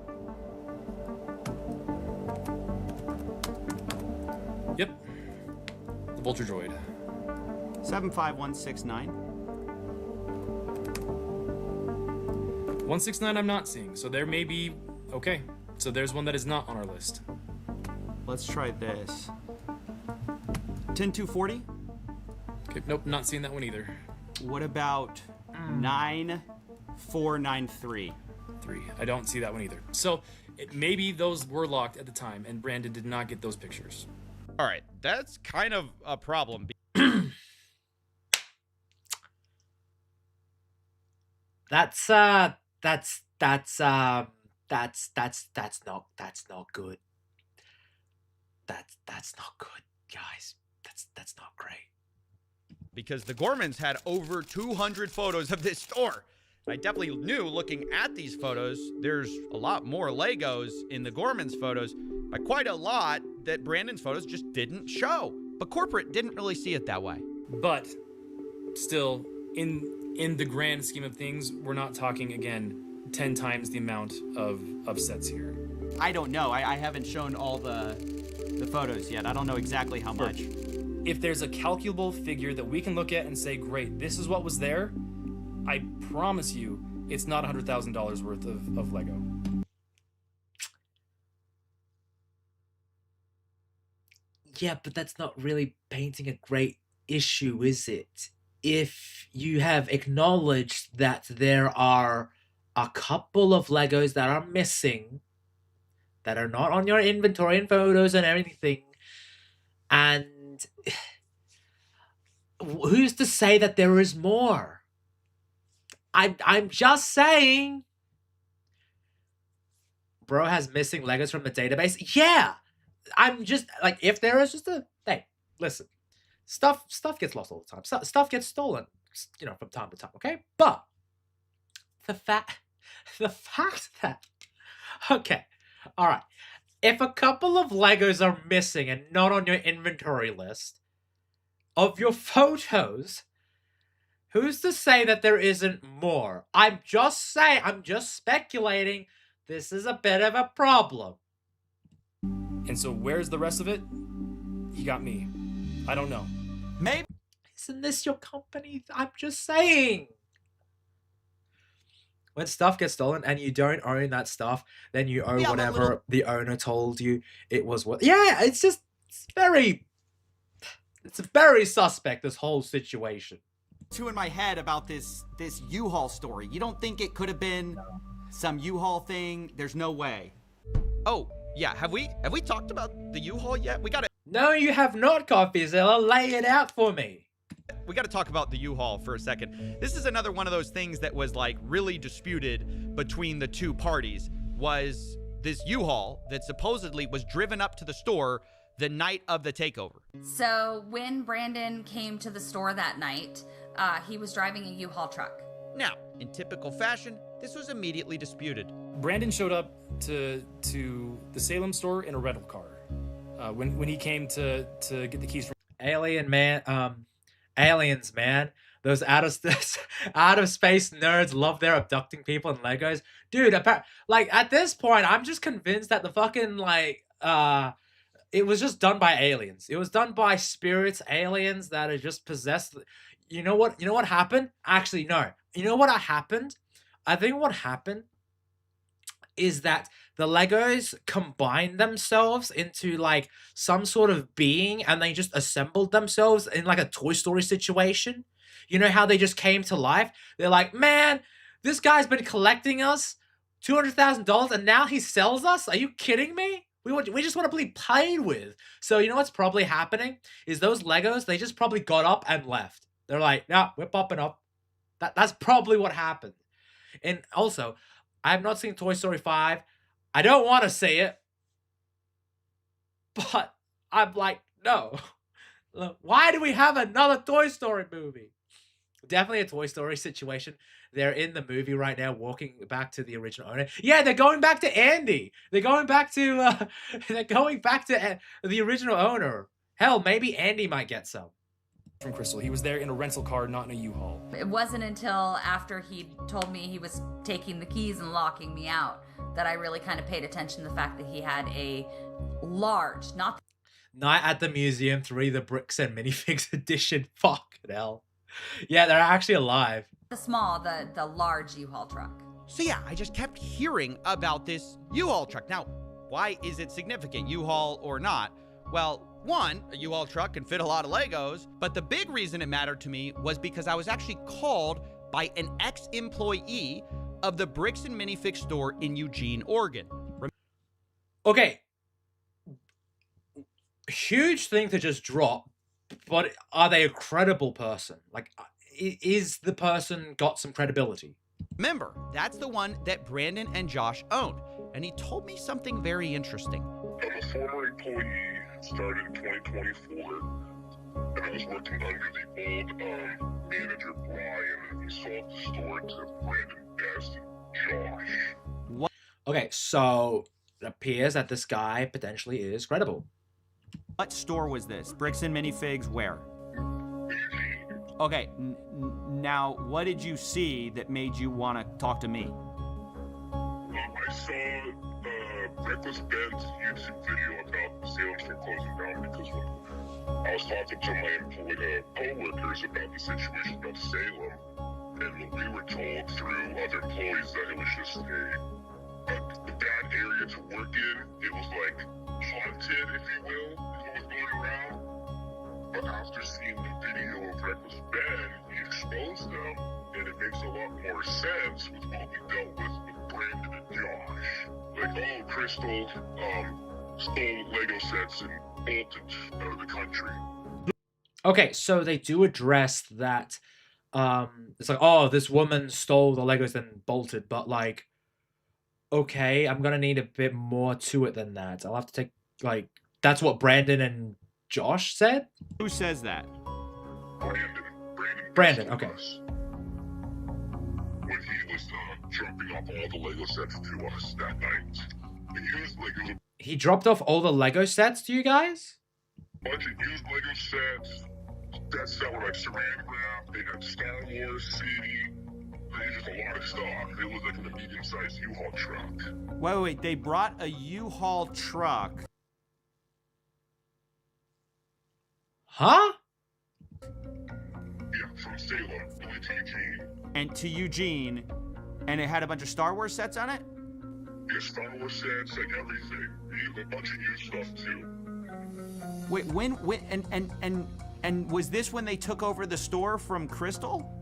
Speaker 7: Yep. The Vulture Droid.
Speaker 25: 75169.
Speaker 7: 169 I'm not seeing, so there may be, okay. So there's one that is not on our list.
Speaker 27: Let's try this. 10240.
Speaker 7: Okay, nope, not seeing that one either.
Speaker 27: What about 9493?
Speaker 7: 3. I don't see that one either. So maybe those were locked at the time, and Brandon did not get those pictures.
Speaker 25: All right, that's kind of a problem.
Speaker 1: That's not good. That's not good, guys. That's not great.
Speaker 25: Because the Gormans had over 200 photos of this store. I definitely knew, looking at these photos, there's a lot more Legos in the Gormans photos, by quite a lot that Brandon's photos just didn't show. But corporate didn't really see it that way.
Speaker 7: But still, in the grand scheme of things, we're not talking, again, 10 times the amount of sets here.
Speaker 27: I don't know. I haven't shown all the photos yet. I don't know exactly how much.
Speaker 7: If there's a calculable figure that we can look at and say, great, this is what was there, I promise you, it's not $100,000 worth of Lego.
Speaker 1: Yeah, but that's not really painting a great issue, is it? If you have acknowledged that there are a couple of Legos that are missing, that are not on your inventory and photos and everything, and who's to say that there is more? I'm just saying. Bro has missing Legos from the database. Yeah, I'm just like, if there is just a hey, listen, stuff gets lost all the time. Stuff gets stolen, from time to time. Okay, but the fact that okay, all right, if a couple of Legos are missing and not on your inventory list of your photos, who's to say that there isn't more? I'm just speculating. This is a bit of a problem.
Speaker 7: And so where's the rest of it? He got me. I don't know.
Speaker 27: Maybe.
Speaker 1: Isn't this your company? I'm just saying. When stuff gets stolen and you don't own that stuff, then you owe whatever the owner told you it was worth. Yeah, it's very suspect, this whole situation.
Speaker 27: Two in my head about this U-Haul story. You don't think it could have been some U-Haul thing? There's no way.
Speaker 25: Oh, yeah, have we talked about the U-Haul yet?
Speaker 1: No, you have not, Coffeezilla. Lay it out for me.
Speaker 25: We got to talk about the U-Haul for a second. This is another one of those things that was like really disputed between the two parties, was this U-Haul that supposedly was driven up to the store the night of the takeover.
Speaker 10: So when Brandon came to the store that night, he was driving a U-Haul truck.
Speaker 25: Now, in typical fashion, this was immediately disputed.
Speaker 7: Brandon showed up to the Salem store in a rental car when he came to get the keys from
Speaker 1: aliens, man. Those out of space nerds love their abducting people in Legos. Dude, at this point, I'm just convinced that the fucking it was just done by aliens. It was done by spirits, aliens that are just possessed. You know what happened? Actually, no. You know what happened? I think what happened is that the Legos combined themselves into like some sort of being, and they just assembled themselves in like a Toy Story situation. You know how they just came to life? They're like, man, this guy's been collecting us $200,000 and now he sells us? Are you kidding me? We just want to be played with. So you know what's probably happening is those Legos, they just probably got up and left. They're like, nah, we're popping up. That's probably what happened. And also, I have not seen Toy Story 5. I don't want to see it. But I'm like, no. Why do we have another Toy Story movie? Definitely a Toy Story situation. They're in the movie right now, walking back to the original owner. Yeah, they're going back to Andy. They're going back to the original owner. Hell, maybe Andy might get some.
Speaker 7: From Crystal. He was there in a rental car, not in a U-Haul.
Speaker 10: It wasn't until after he told me he was taking the keys and locking me out that I really kind of paid attention to the fact that he had a large, not
Speaker 1: Night at the Museum 3, the Bricks and Minifigs edition. Fucking hell. Yeah, they're actually alive.
Speaker 10: the small, the large U-Haul truck.
Speaker 25: So yeah, I just kept hearing about this U-Haul truck. Now, why is it significant, U-Haul or not? Well, one, a U-Haul truck can fit a lot of Legos, but the big reason it mattered to me was because I was actually called by an ex-employee of the Bricks and Minifig store in Eugene, Oregon.
Speaker 1: Okay. Huge thing to just drop, but are they a credible person? Like, is the person got some credibility?
Speaker 25: Remember, that's the one that Brandon and Josh owned, and he told me something very interesting.
Speaker 6: I'm a former employee, started in 2024, and I was working under the old manager Brian, and he sold the store to Brandon, Best, and Josh.
Speaker 25: What?
Speaker 1: Okay, so it appears that this guy potentially is credible.
Speaker 25: What store was this? Bricks and Minifigs where? Okay, now what did you see that made you want to talk to me?
Speaker 6: I saw Reckless Ben's YouTube video about the Salem store closing down because when I was talking to my co-workers about the situation about Salem, and we were told through other employees that it was just a bad area to work in. It was like haunted, if you will, is what was going around. But after seeing the video of Reckless Ben, he exposed them, and it makes a lot more sense with what we dealt with Brandon and Josh. Like, oh, Crystal stole Lego sets and bolted out of the country.
Speaker 1: Okay, so they do address that. It's like, oh, this woman stole the Legos and bolted, but like, okay, I'm gonna need a bit more to it than that. I'll have to take, like, that's what Brandon and Josh said?
Speaker 25: Who says that?
Speaker 1: Brandon, okay.
Speaker 6: When he was dropping off all the Lego sets to us that night. He used Legos.
Speaker 1: He dropped off all the Lego sets to you guys?
Speaker 6: A bunch of used Lego sets. Sets that were like saran wrap. They had Star Wars CD. They had just a lot of stuff. It was like in a medium-sized U-Haul truck.
Speaker 25: Wait, they brought a U-Haul truck.
Speaker 1: Huh?
Speaker 6: Yeah, from Salem to Eugene.
Speaker 25: And to Eugene, and it had a bunch of Star Wars sets on it?
Speaker 6: Yeah, Star Wars sets, like everything. A bunch of used stuff too.
Speaker 25: Wait, when and was this when they took over the store from Crystal?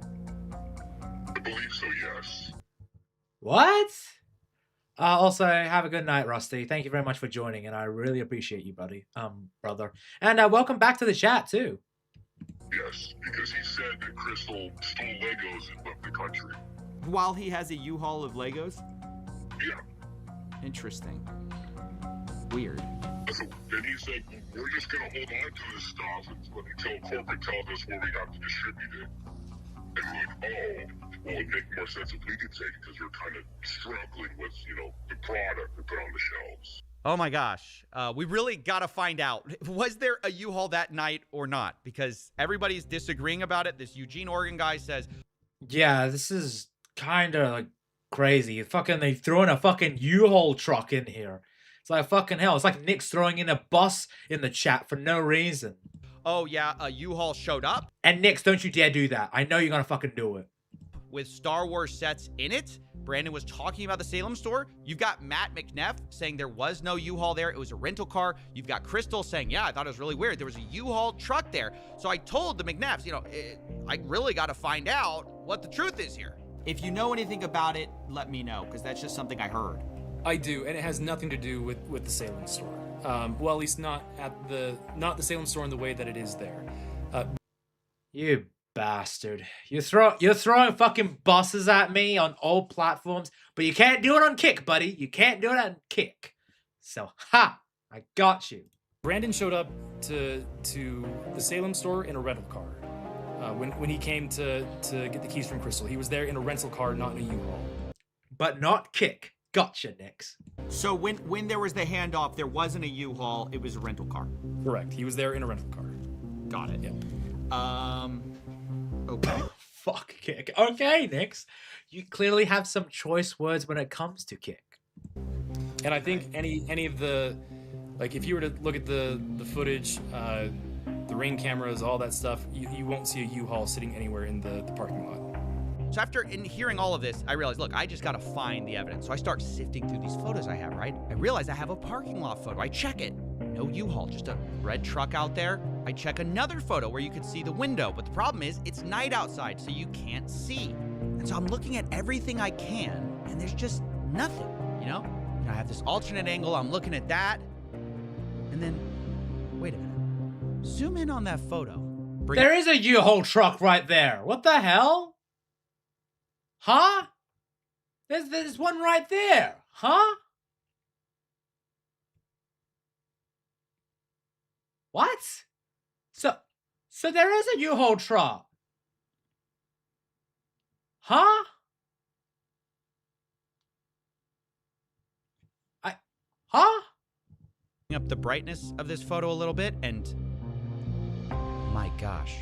Speaker 6: I believe so, yes.
Speaker 1: What? Also, have a good night, Rusty. Thank you very much for joining, and I really appreciate you, brother. And welcome back to the chat, too.
Speaker 6: Yes, because he said that Crystal stole Legos and left the country.
Speaker 25: While he has a U-Haul of Legos?
Speaker 6: Yeah.
Speaker 25: Interesting. Weird.
Speaker 6: And he said, we're just going to hold on to this stuff until corporate tells us where we have to distribute it. And we're like, oh, well, it'd make more sense if we could take it because we're kind of struggling with, the product to put on the shelves.
Speaker 25: Oh my gosh. We really got to find out. Was there a U-Haul that night or not? Because everybody's disagreeing about it. This Eugene, Oregon guy says,
Speaker 1: yeah, this is kind of like crazy. They throw in a fucking U-Haul truck in here. It's like fucking hell. It's like Nick's throwing in a bus in the chat for no reason.
Speaker 25: Oh yeah, a U-Haul showed up.
Speaker 1: And Nix, don't you dare do that. I know you're gonna fucking do it.
Speaker 25: With Star Wars sets in it. Brandon was talking about the Salem store. You've got Matt McNeff saying there was no U-Haul there. It was a rental car. You've got Crystal saying, yeah, I thought it was really weird. There was a U-Haul truck there. So I told the McNeffs, I really got to find out what the truth is here. If you know anything about it, let me know, because that's just something I heard.
Speaker 7: I do, and it has nothing to do with the Salem store. Well, at least not the Salem store in the way that it is there.
Speaker 1: You bastard! You're throwing fucking buses at me on all platforms, but you can't do it on Kick, buddy. You can't do it on Kick. So, ha! I got you.
Speaker 7: Brandon showed up to the Salem store in a rental car. When he came to get the keys from Crystal, he was there in a rental car, not in a U-Haul.
Speaker 1: But not Kick. Gotcha, Nix.
Speaker 25: So when there was the handoff, there wasn't a U-Haul, it was a rental car.
Speaker 7: Correct. He was there in a rental car.
Speaker 25: Got it.
Speaker 7: Yeah.
Speaker 25: Okay.
Speaker 1: Fuck Kick. Okay, Nix. You clearly have some choice words when it comes to Kick.
Speaker 7: And I think any of the, like, if you were to look at the footage, the ring cameras, all that stuff, you won't see a U-Haul sitting anywhere in the parking lot.
Speaker 25: So after hearing all of this, I realized, look, I just got to find the evidence. So I start sifting through these photos I have, right? I realize I have a parking lot photo. I check it. No U-Haul, just a red truck out there. I check another photo where you can see the window, but the problem is it's night outside, so you can't see. And so I'm looking at everything I can, and there's just nothing, you know? And I have this alternate angle. I'm looking at that, and then, wait a minute. Zoom in on that photo.
Speaker 1: There is a U-Haul truck right there. What the hell? Huh? There's one right there. Huh? What? So there is a U-Haul truck. Huh? Huh?
Speaker 25: Up the brightness of this photo a little bit, and my gosh,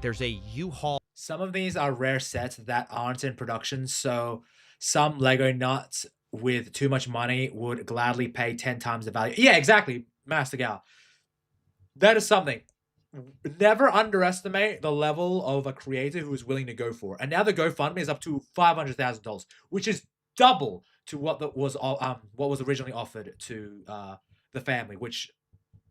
Speaker 25: there's a U-Haul.
Speaker 1: Some of these are rare sets that aren't in production, so some Lego nuts with too much money would gladly pay 10 times the value. Yeah, exactly, Master Gal. That is something. Never underestimate the level of a creator who is willing to go for. And now the GoFundMe is up to $500,000, which is double to what was originally offered to the family, which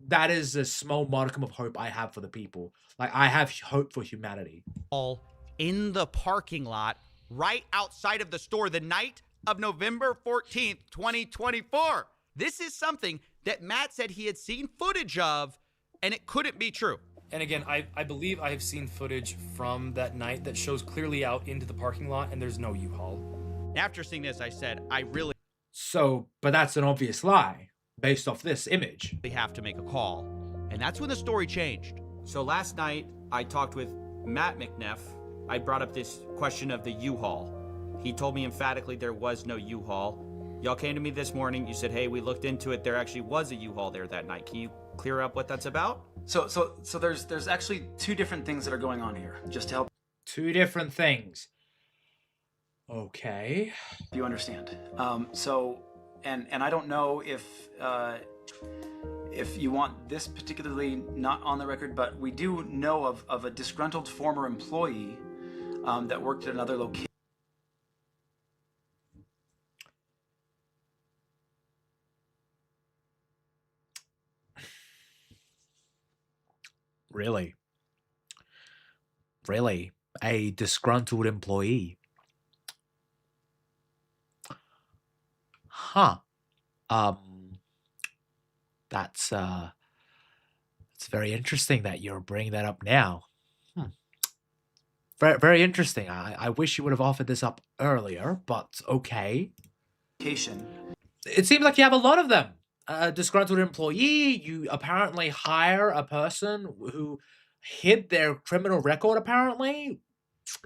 Speaker 1: that is a small modicum of hope I have for the people. Like, I have hope for humanity.
Speaker 25: All in the parking lot right outside of the store the night of November 14th, 2024. This is something that Matt said he had seen footage of, and it couldn't be true.
Speaker 7: And again, I believe I have seen footage from that night that shows clearly out into the parking lot, and there's no U-Haul.
Speaker 25: After seeing this, I said, I really...
Speaker 1: So, but that's an obvious lie, based off this image.
Speaker 25: They have to make a call. And that's when the story changed. So last night, I talked with Matt McNeff. I brought up this question of the U-Haul. He told me emphatically there was no U-Haul. Y'all came to me this morning. You said, hey, we looked into it. There actually was a U-Haul there that night. Can you clear up what that's about?
Speaker 27: So there's actually two different things that are going on here, just to help.
Speaker 1: Two different things. Okay.
Speaker 27: You understand. And I don't know if you want this particularly not on the record, but we do know of a disgruntled former employee that worked at another location.
Speaker 1: Really? Really? A disgruntled employee? Huh. That's it's very interesting that you're bringing that up now. Very, very interesting. I wish you would have offered this up earlier, but okay. It seems like you have a lot of them. A disgruntled employee, you apparently hire a person who hid their criminal record, apparently.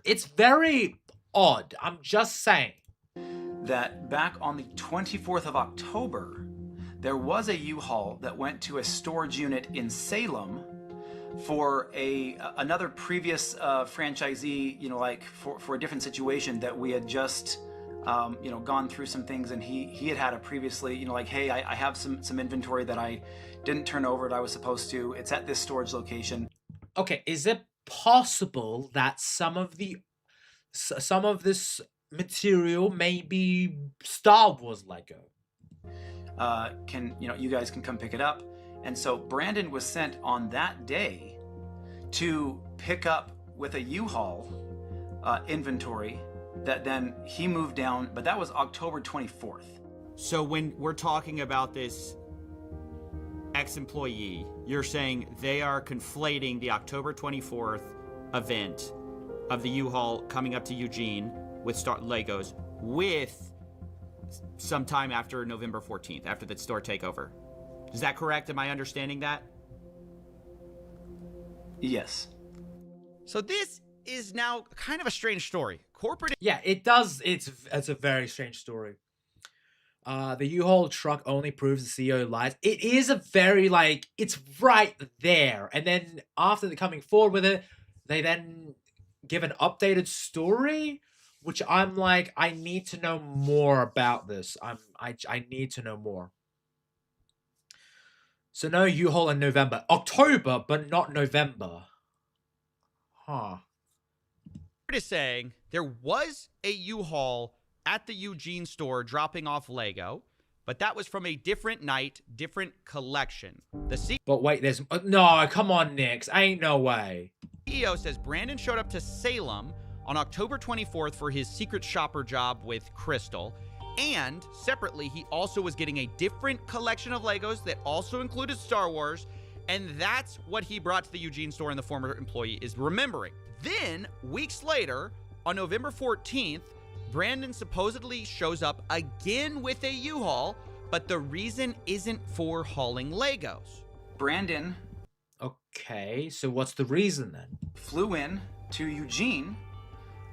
Speaker 1: It's very odd. I'm just saying.
Speaker 27: That back on the 24th of October, there was a U-Haul that went to a storage unit in Salem for another previous franchisee, like for a different situation that we had just gone through some things, and he had a previously, like, hey, I have some inventory that I didn't turn over that I was supposed to. It's at this storage location.
Speaker 1: Okay, is it possible that some of this material may be Star Wars Lego?
Speaker 27: You guys can come pick it up. And so Brandon was sent on that day to pick up with a U-Haul inventory that then he moved down, but that was October 24th.
Speaker 25: So when we're talking about this ex-employee, you're saying they are conflating the October 24th event of the U-Haul coming up to Eugene with Legos with some time after November 14th, after the store takeover. Is that correct? Am I understanding that?
Speaker 27: Yes.
Speaker 25: So this is now kind of a strange story. Corporate...
Speaker 1: Yeah, it does. It's a very strange story. The U-Haul truck only proves the CEO lies. It is a very, it's right there. And then after they're coming forward with it, they then give an updated story, which I'm like, I need to know more about this. I need to know more. So no U-Haul in November. October, but not November. Huh.
Speaker 25: is saying there was a U-Haul at the Eugene store dropping off Lego, but that was from a different night, different collection.
Speaker 1: But wait, there's no, come on, Nix. Ain't no way.
Speaker 25: CEO says Brandon showed up to Salem on October 24th for his secret shopper job with Crystal. And separately, he also was getting a different collection of Legos that also included Star Wars. And that's what he brought to the Eugene store, and the former employee is remembering. Then, weeks later, on November 14th, Brandon supposedly shows up again with a U-Haul, but the reason isn't for hauling Legos.
Speaker 27: Brandon.
Speaker 1: Okay, so what's the reason then?
Speaker 27: Flew in to Eugene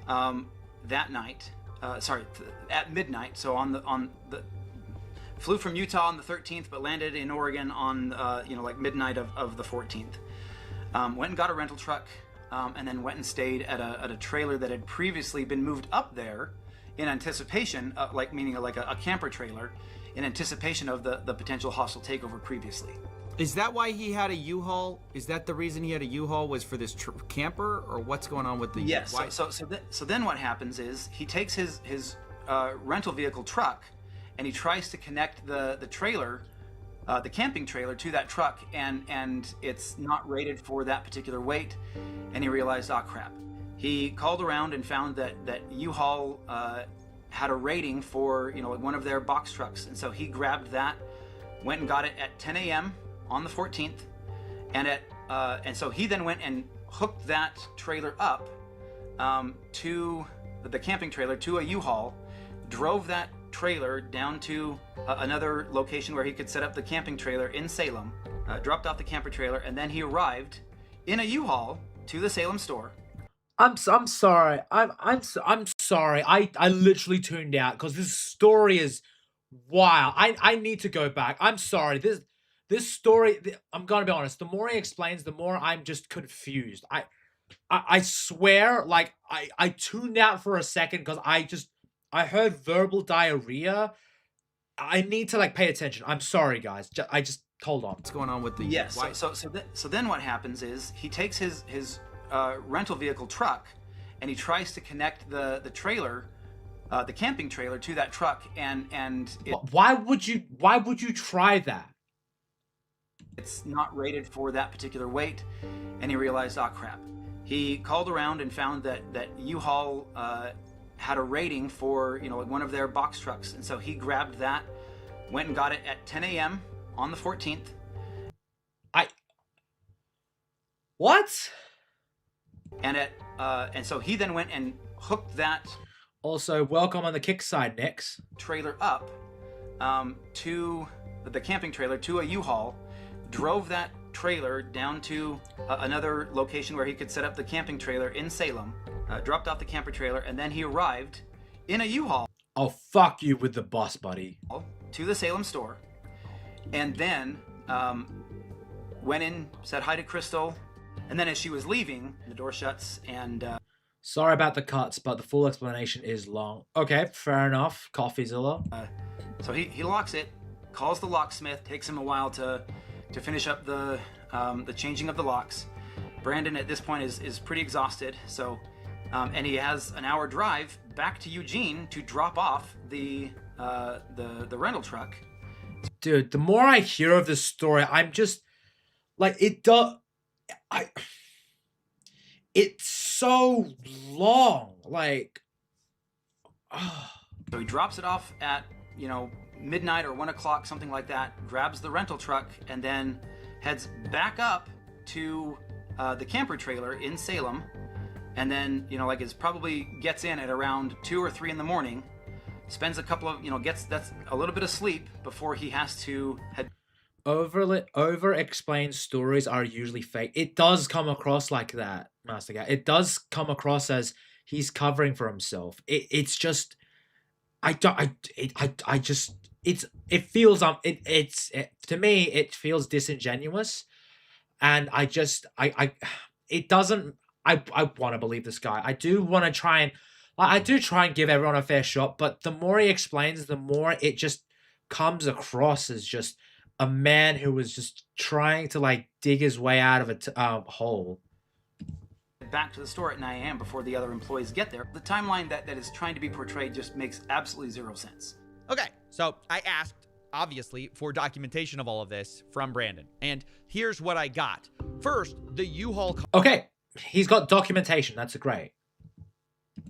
Speaker 27: that night. At midnight. So flew from Utah on the 13th, but landed in Oregon on like midnight of the 14th. Went and got a rental truck, and then went and stayed at a trailer that had previously been moved up there in anticipation, meaning a camper trailer, in anticipation of the potential hostile takeover previously.
Speaker 4: Is that why he had a U-Haul? Is that the reason he had a U-Haul, was for this camper, or what's going on with the?
Speaker 27: Yes. So then what happens is he takes his rental vehicle truck, and he tries to connect the trailer, the camping trailer, to that truck, and it's not rated for that particular weight, and he realized, oh crap. He called around and found that U-Haul had a rating for one of their box trucks, and so he grabbed that, went and got it at 10 a.m. on the 14th, and so he then went and hooked that trailer up to the camping trailer to a U-Haul, drove that trailer down to another location where he could set up the camping trailer in Salem, dropped off the camper trailer, and then he arrived in a U-Haul to the Salem store.
Speaker 1: I'm sorry. I'm sorry. I literally tuned out because this story is wild. I need to go back. I'm sorry. This story, I'm gonna be honest, the more he explains, the more I'm just confused. I swear, like, I tuned out for a second because I heard verbal diarrhea. I need to, like, pay attention. I'm sorry, guys. I just, hold on.
Speaker 4: What's going on with the...
Speaker 27: Yes, so then what happens is he takes his rental vehicle truck, and he tries to connect the trailer, the camping trailer, to that truck, and
Speaker 1: why would you try that?
Speaker 27: It's not rated for that particular weight, and he realized, oh crap. He called around and found that U-Haul had a rating for one of their box trucks, and so he grabbed that, went and got it at 10 a.m. on the 14th.
Speaker 1: What?
Speaker 27: And so he then went and hooked that.
Speaker 1: Also, welcome on the kick side, Nix.
Speaker 27: Trailer up to the camping trailer to a U-Haul, drove that trailer down to another location where he could set up the camping trailer in Salem, dropped off the camper trailer, and then he arrived in a U-Haul.
Speaker 1: Oh, fuck you with the bus, buddy.
Speaker 27: To the Salem store, and then went in, said hi to Crystal, and then as she was leaving, the door shuts, and...
Speaker 1: Sorry about the cuts, but the full explanation is long. Okay, fair enough. Coffeezilla.
Speaker 27: So he locks it, calls the locksmith, takes him a while to finish up the changing of the locks. Brandon at this point is pretty exhausted, so and he has an hour drive back to Eugene to drop off the rental truck.
Speaker 1: Dude, the more I hear of this story, I'm just like, it's so long. Like,
Speaker 27: so he drops it off at midnight or 1 o'clock, something like that, grabs the rental truck, and then heads back up to the camper trailer in Salem, and then probably gets in at around 2 or 3 in the morning, spends a couple of gets a little bit of sleep before he has to head.
Speaker 1: Over explained stories are usually fake. It does come across like that, Master Guy. It does come across as he's covering for himself. It's just, it feels to me it feels disingenuous, and I want to believe this guy. I do try and give everyone a fair shot, but the more he explains, the more it just comes across as just a man who was just trying to, like, dig his way out of a hole.
Speaker 27: get back to the store at 9 a.m. before the other employees get there. The timeline that is trying to be portrayed just makes absolutely zero sense.
Speaker 25: Okay, so I asked, obviously, for documentation of all of this from Brandon. And here's what I got. First, the U-Haul
Speaker 1: Okay, he's got documentation. That's great.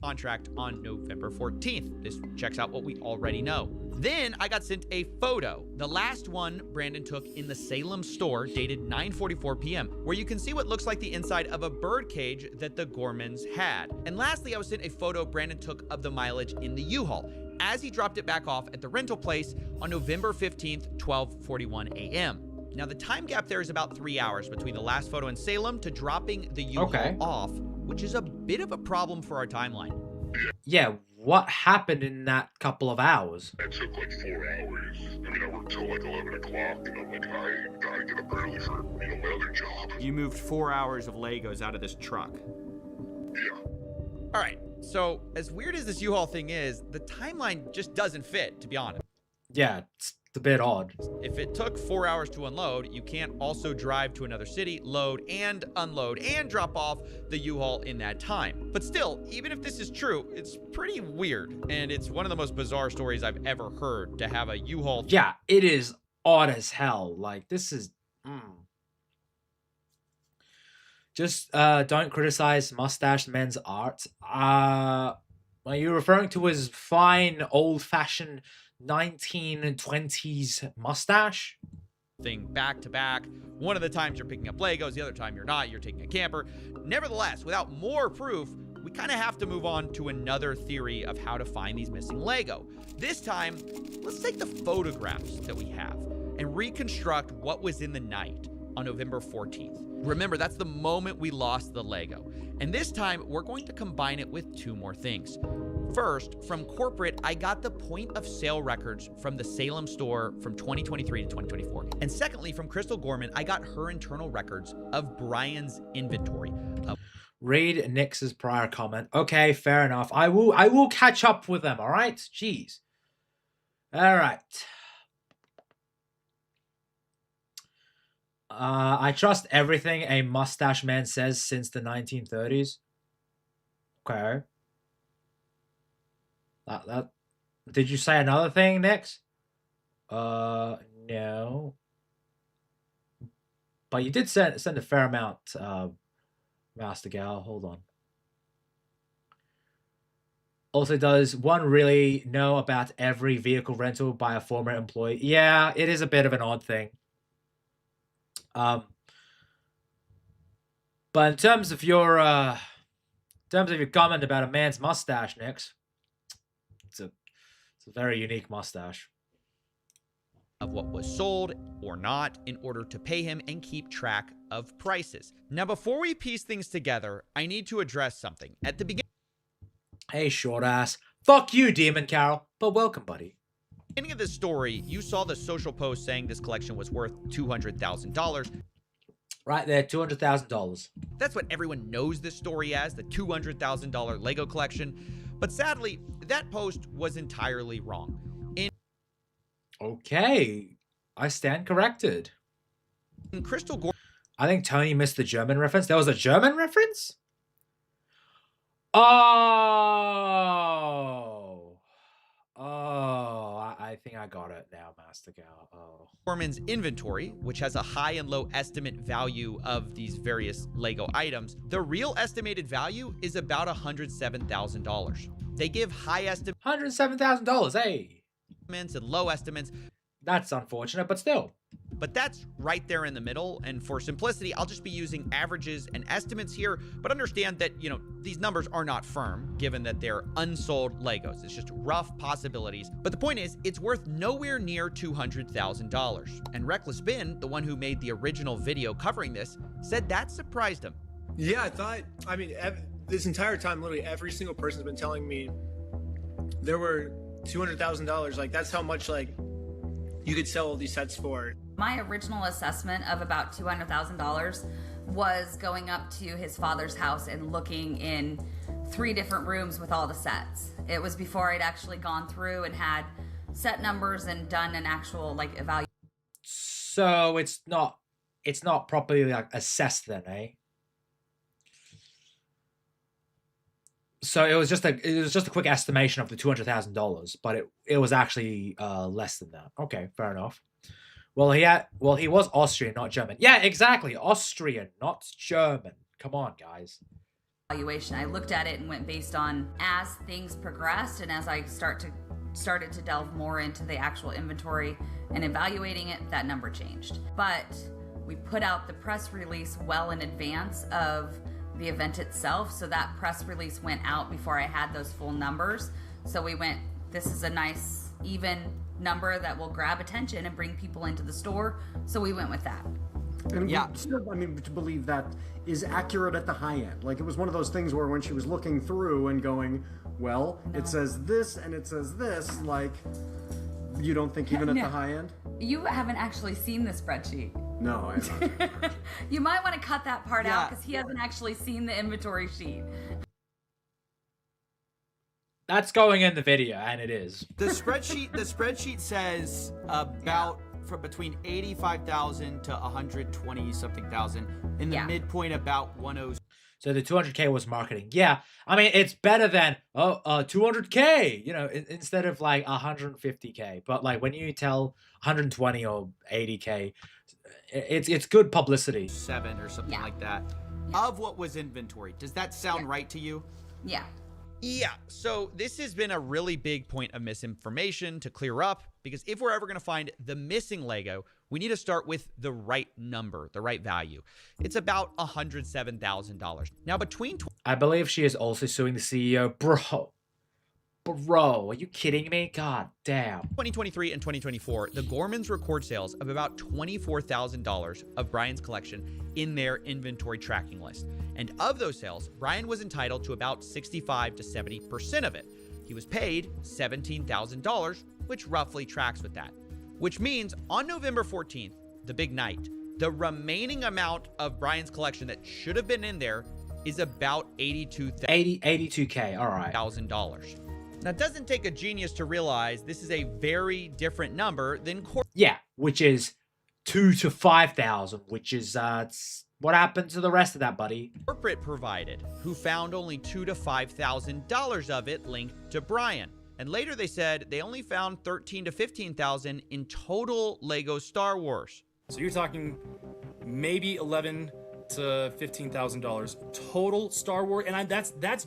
Speaker 25: Contract on November 14th. This checks out what we already know. Then I got sent a photo, the last one Brandon took in the Salem store, dated 9:44 p.m., where you can see what looks like the inside of a bird cage that the Gormans had. And lastly, I was sent a photo Brandon took of the mileage in the U-Haul as he dropped it back off at the rental place on November 15th, 12:41 a.m. Now, the time gap there is about 3 hours between the last photo in Salem to dropping the U-Haul off, which is a bit of a problem for our timeline.
Speaker 1: Yeah, what happened in that couple of hours?
Speaker 6: It took like 4 hours. I mean, I worked till like 11 o'clock, and I'm like, I gotta get up early for, my other job.
Speaker 25: You moved 4 hours of Legos out of this truck.
Speaker 6: Yeah.
Speaker 25: All right, so as weird as this U-Haul thing is, the timeline just doesn't fit, to be honest.
Speaker 1: Yeah, it's a bit odd.
Speaker 25: If it took 4 hours to unload, you can't also drive to another city, load and unload and drop off the U-Haul in that time. But still, even if this is true, it's pretty weird. And it's one of the most bizarre stories I've ever heard to have a U-Haul.
Speaker 1: Yeah, it is odd as hell. Like, this is... Just don't criticize mustache men's art. Are you referring to his fine, old-fashioned 1920s mustache?
Speaker 25: Thing back to back. One of the times you're picking up Legos, the other time you're not, you're taking a camper. Nevertheless, without more proof, we kind of have to move on to another theory of how to find these missing Lego. This time, let's take the photographs that we have and reconstruct what was in the night on November 14th. Remember, that's the moment we lost the Lego. And this time, we're going to combine it with two more things. First, from corporate, I got the point of sale records from the Salem store from 2023 to 2024. And secondly, from Crystal Gorman, I got her internal records of Brian's inventory.
Speaker 1: Read Nix's prior comment. Okay, fair enough. I will catch up with them, all right? Jeez. All right. I trust everything a mustache man says since the 1930s. Okay. Did you say another thing, Nix? No. But you did send a fair amount, Master Gal. Hold on. Also, does one really know about every vehicle rental by a former employee? Yeah, it is a bit of an odd thing. But in terms of your comment about a man's mustache, Nix, it's a very unique mustache.
Speaker 25: Of what was sold or not in order to pay him and keep track of prices. Now, before we piece things together, I need to address something. At the beginning...
Speaker 1: Hey, short ass. Fuck you, Demon Carol. But welcome, buddy.
Speaker 25: Beginning of this story, you saw the social post saying this collection was worth $200,000.
Speaker 1: Right there, $200,000.
Speaker 25: That's what everyone knows this story as, the $200,000 Lego collection. But sadly, that post was entirely wrong.
Speaker 1: Okay, I stand corrected.
Speaker 25: In Crystal Gorman,
Speaker 1: I think Tony missed the German reference. There was a German reference? I think I got it now, Master Gal.
Speaker 25: Gorman's inventory, which has a high and low estimate value of these various Lego items, the real estimated value is about $107,000. They give high estimates.
Speaker 1: $107,000, hey!
Speaker 25: And low estimates.
Speaker 1: That's unfortunate, but still.
Speaker 25: But that's right there in the middle, and for simplicity, I'll just be using averages and estimates here, but understand that, these numbers are not firm, given that they're unsold Legos. It's just rough possibilities. But the point is, it's worth nowhere near $200,000. And Reckless Ben, the one who made the original video covering this, said that surprised him.
Speaker 3: Yeah, this entire time, literally every single person's been telling me there were $200,000. Like, that's how much, you could sell all these sets for.
Speaker 10: My original assessment of about $200,000 was going up to his father's house and looking in 3 different rooms with all the sets. It was before I'd actually gone through and had set numbers and done an actual evaluation.
Speaker 1: So it's not properly assessed then, eh? So it was just a quick estimation of the $200,000, but it was actually less than that. Okay, fair enough. Well, he was Austrian, not German. Yeah, exactly, Austrian, not German. Come on, guys.
Speaker 10: Valuation. I looked at it and went based on as things progressed and as I started to delve more into the actual inventory and evaluating it, that number changed. But we put out the press release well in advance of the event itself, so that press release went out before I had those full numbers. So we went, this is a nice even number that will grab attention and bring people into the store, so we went with that.
Speaker 14: And still, I mean, to believe that is accurate at the high end. Like, it was one of those things where when she was looking through and going, well, it says this and it says this, like, you don't think even at the high end?
Speaker 10: You haven't actually seen the spreadsheet.
Speaker 14: No, I haven't.
Speaker 10: You might want to cut that part out because he hasn't actually seen the inventory sheet.
Speaker 1: That's going in the video, and it is.
Speaker 4: The spreadsheet says about from between 85,000 to 120 something thousand. In the midpoint, about 10.
Speaker 1: So the 200K was marketing. Yeah, I mean, it's better than 200K, you know, instead of like 150K. But like when you tell 120 or 80K, it's good publicity.
Speaker 4: 7 or something like that of what was inventory. Does that sound right to you?
Speaker 10: Yeah.
Speaker 4: Yeah, so this has been a really big point of misinformation to clear up, because if we're ever going to find the missing Lego, we need to start with the right number, the right value. It's about $107,000. Now, between...
Speaker 1: I believe she is also suing the CEO. Bro, are you kidding me? God damn.
Speaker 4: 2023 and 2024, the Gormans record sales of about $24,000 of Brian's collection in their inventory tracking list. And of those sales, Brian was entitled to about 65 to 70% of it. He was paid $17,000, which roughly tracks with that. Which means on November 14th, the big night, the remaining amount of Brian's collection that should have been in there is about
Speaker 1: $82K, all right.
Speaker 4: $1,000. Now, it doesn't take a genius to realize this is a very different number than...
Speaker 1: Yeah, which is 2 to 5,000, which is what happened to the rest of that, buddy?
Speaker 4: Corporate provided, who found only $2,000 to $5,000 of it linked to Brian. And later they said they only found $13,000 to $15,000 in total Lego Star Wars.
Speaker 7: So you're talking maybe $11,000 to $15,000 total Star Wars, and that's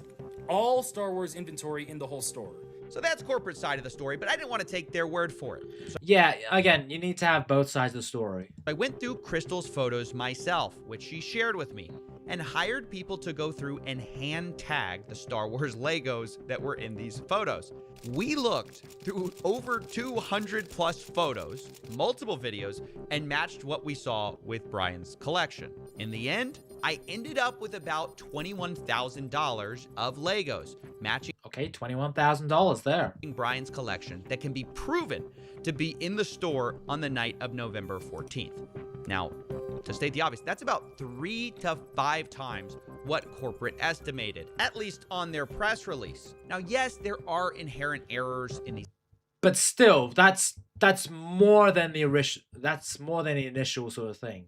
Speaker 7: all Star Wars inventory in the whole store.
Speaker 4: So that's corporate side of the story, but I didn't want to take their word for it. So
Speaker 1: yeah, again, you need to have both sides of the story.
Speaker 4: I went through Crystal's photos myself, which she shared with me, and hired people to go through and hand tag the Star Wars Legos that were in these photos. We looked through over 200 plus photos, multiple videos, and matched what we saw with Brian's collection. In the end, I ended up with about $21,000 of Legos, matching
Speaker 1: $21,000 there.
Speaker 4: Brian's collection that can be proven to be in the store on the night of November 14th. Now, to state the obvious, that's about 3 to 5 times what corporate estimated, at least on their press release. Now, yes, there are inherent errors in these,
Speaker 1: but still, that's more than the initial sort of thing.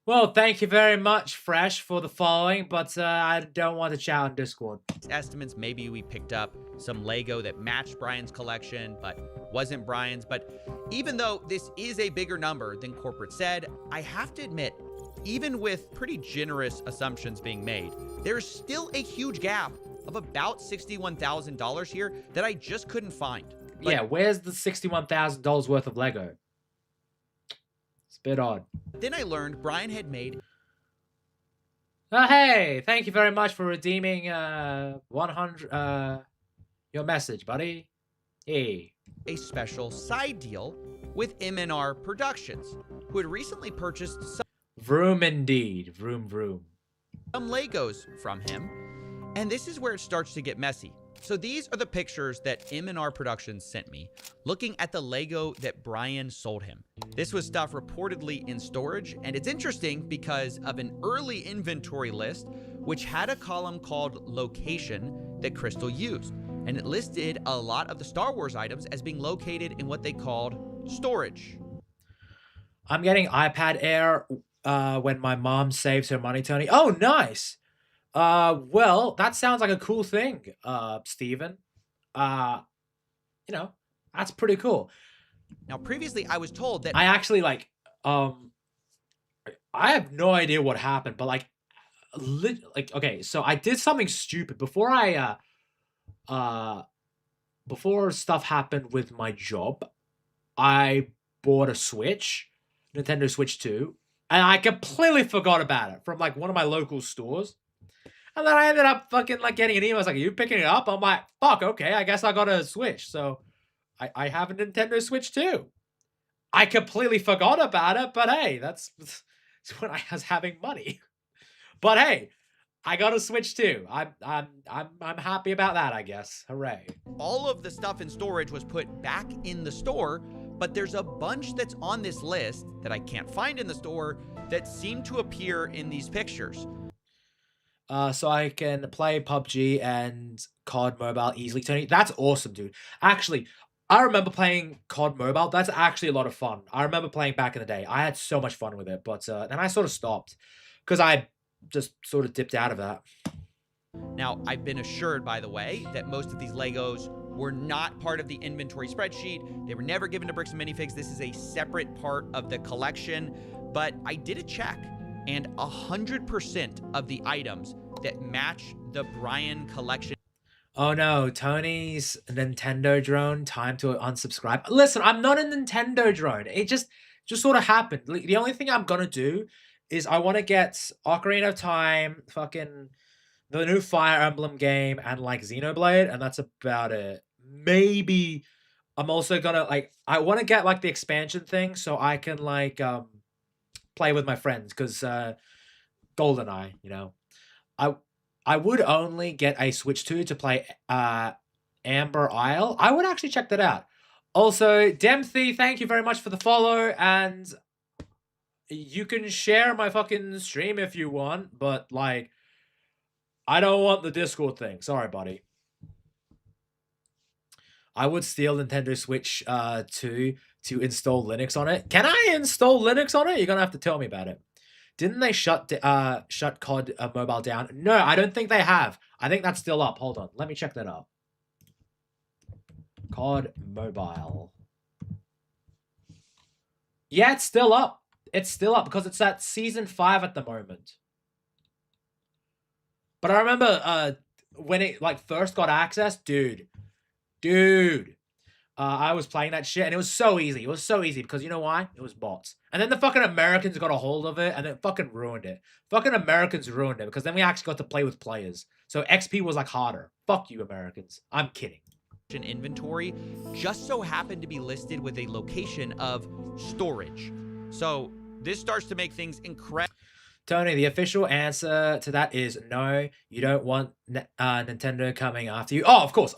Speaker 1: Well, thank you very much, Fresh, for the following, but I don't want to chat on Discord.
Speaker 4: Estimates, maybe we picked up some Lego that matched Brian's collection, but wasn't Brian's. But even though this is a bigger number than corporate said, I have to admit, even with pretty generous assumptions being made, there's still a huge gap of about $61,000 here that I just couldn't find.
Speaker 1: Yeah, where's the $61,000 worth of Lego? It's a bit odd.
Speaker 4: Then I learned Brian had made...
Speaker 1: hey, thank you very much for redeeming 100 your message, buddy. Hey.
Speaker 4: A special side deal with M&R Productions, who had recently purchased some...
Speaker 1: Vroom indeed. Vroom vroom.
Speaker 4: Some Legos from him, and this is where it starts to get messy. So these are the pictures that M&R Productions sent me, looking at the Lego that Brian sold him. This was stuff reportedly in storage, and it's interesting because of an early inventory list, which had a column called Location that Crystal used. And it listed a lot of the Star Wars items as being located in what they called storage.
Speaker 1: I'm getting iPad Air when my mom saves her money, Tony. Oh, nice. Well, that sounds like a cool thing, Steven. You know, that's pretty cool.
Speaker 4: Now, previously, I was told that
Speaker 1: I actually like, I have no idea what happened, but like, okay, so I did something stupid before before stuff happened with my job. I bought a Switch, Nintendo Switch 2, and I completely forgot about it from like one of my local stores. And then I ended up fucking like getting an email. I was like, are you picking it up? I'm like, fuck, okay, I guess I got a Switch. So I have a Nintendo Switch 2. I completely forgot about it, but hey, that's when I was having money. But hey, I got a Switch 2. I'm happy about that, I guess. Hooray.
Speaker 4: all of the stuff in storage was put back in the store, but there's a bunch that's on this list that I can't find in the store that seem to appear in these pictures.
Speaker 1: So I can play PUBG and COD Mobile easily, Tony. That's awesome, dude. Actually, I remember playing COD Mobile. That's actually a lot of fun. I remember playing back in the day. I had so much fun with it, but then I sort of stopped because I just sort of dipped out of that.
Speaker 4: Now, I've been assured, by the way, that most of these Legos were not part of the inventory spreadsheet. They were never given to Bricks and Minifigs. This is a separate part of the collection, but I did a check, and 100% of the items that match the Brian collection.
Speaker 1: Oh no, Tony's Nintendo drone, time to unsubscribe. Listen, I'm not a Nintendo drone. It just sort of happened. The only thing I'm gonna do is I want to get Ocarina of Time, fucking the new Fire Emblem game, and like Xenoblade, and that's about it. Maybe I'm also gonna like, I want to get like the expansion thing so I can like play with my friends, because GoldenEye, you know. I would only get a Switch 2 to play Amber Isle. I would actually check that out. Also, Dempsey, thank you very much for the follow, and you can share my fucking stream if you want, but like, I don't want the Discord thing. Sorry, buddy. I would steal Nintendo Switch 2 to install Linux on it. Can I install Linux on it? You're gonna have to tell me about it. Didn't they shut COD Mobile down? No, I don't think they have. I think that's still up. Hold on. Let me check that up. COD Mobile. Yeah, it's still up. It's still up because it's at Season 5 at the moment. But I remember when it like first got access, dude. I was playing that shit, and it was so easy. It was so easy because you know why? It was bots. And then the fucking Americans got a hold of it, and it fucking ruined it. Fucking Americans ruined it because then we actually got to play with players. So XP was like harder. Fuck you, Americans. I'm kidding.
Speaker 4: Inventory just so happened to be listed with a location of storage. So this starts to make things incredible.
Speaker 1: Tony, the official answer to that is no. You don't want Nintendo coming after you. Oh, of course.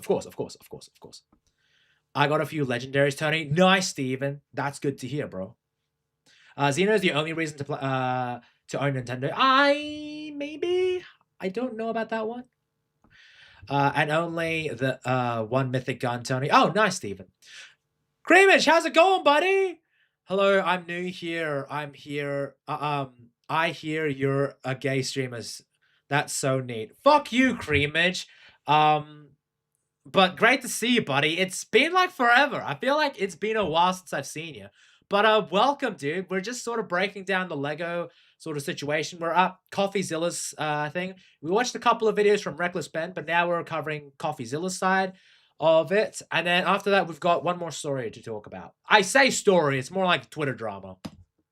Speaker 1: I got a few legendaries, Tony. Nice, Steven. That's good to hear, bro. Xeno is the only reason to own Nintendo. Maybe. I don't know about that one. And only the one mythic gun, Tony. Oh, nice, Steven. Creamage, how's it going, buddy? Hello, I'm new here. I'm here. I hear you're a gay streamer. That's so neat. Fuck you, Creamage. But great to see you, buddy. It's been like forever. I feel like it's been a while since I've seen you. But welcome, dude. We're just sort of breaking down the Lego sort of situation. We're up CoffeeZilla's thing. We watched a couple of videos from Reckless Ben, but now we're covering CoffeeZilla's side of it. And then after that, we've got one more story to talk about. I say story. It's more like Twitter drama.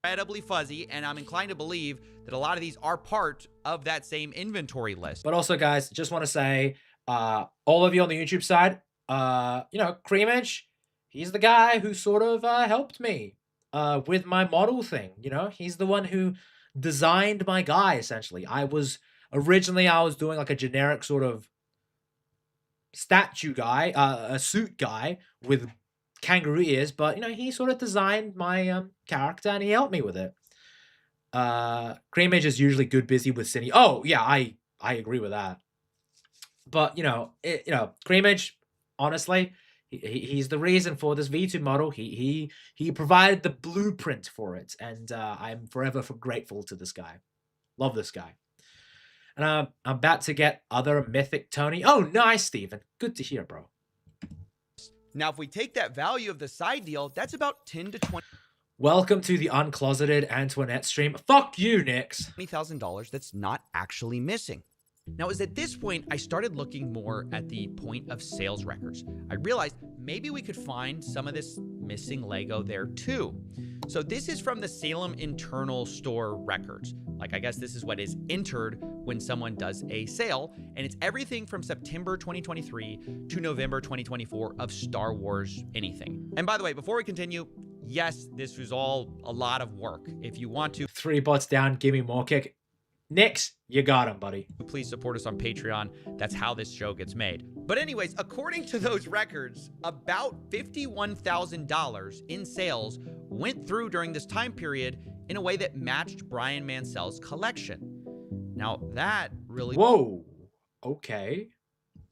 Speaker 4: Incredibly fuzzy, and I'm inclined to believe that a lot of these are part of that same inventory list.
Speaker 1: But also, guys, just want to say, all of you on the YouTube side, you know, Creamage, he's the guy who sort of helped me with my model thing. You know, he's the one who designed my guy, essentially. Originally I was doing like a generic sort of statue guy, a suit guy with kangaroo ears, but you know, he sort of designed my character and he helped me with it. Creamage is usually good busy with Cine. Oh yeah, I agree with that. But you know, Creamage, honestly, he's the reason for this V2 model. He provided the blueprint for it, and I'm forever grateful to this guy. Love this guy. And I'm about to get other mythic Tony. Oh, nice, Steven. Good to hear, bro.
Speaker 25: Now, if we take that value of the side deal, that's about 10 to 20.
Speaker 1: Welcome to the uncloseted Antoinette stream. Fuck you, Nix.
Speaker 25: $20,000 that's not actually missing. Now, it was at this point I started looking more at the point of sales records. I realized maybe we could find some of this missing Lego there too. So this is from the Salem internal store records. Like, I guess this is what is entered when someone does a sale, and it's everything from September 2023 to November 2024 of Star Wars anything. And by the way, before we continue, yes, this was all a lot of work. If you want to
Speaker 1: 3 bots down, give me more kick. Nix, you got him, buddy.
Speaker 25: Please support us on Patreon. That's how this show gets made. But anyways, according to those records, about $51,000 in sales went through during this time period in a way that matched Brian Mansell's collection. Now, that really...
Speaker 1: Whoa, okay.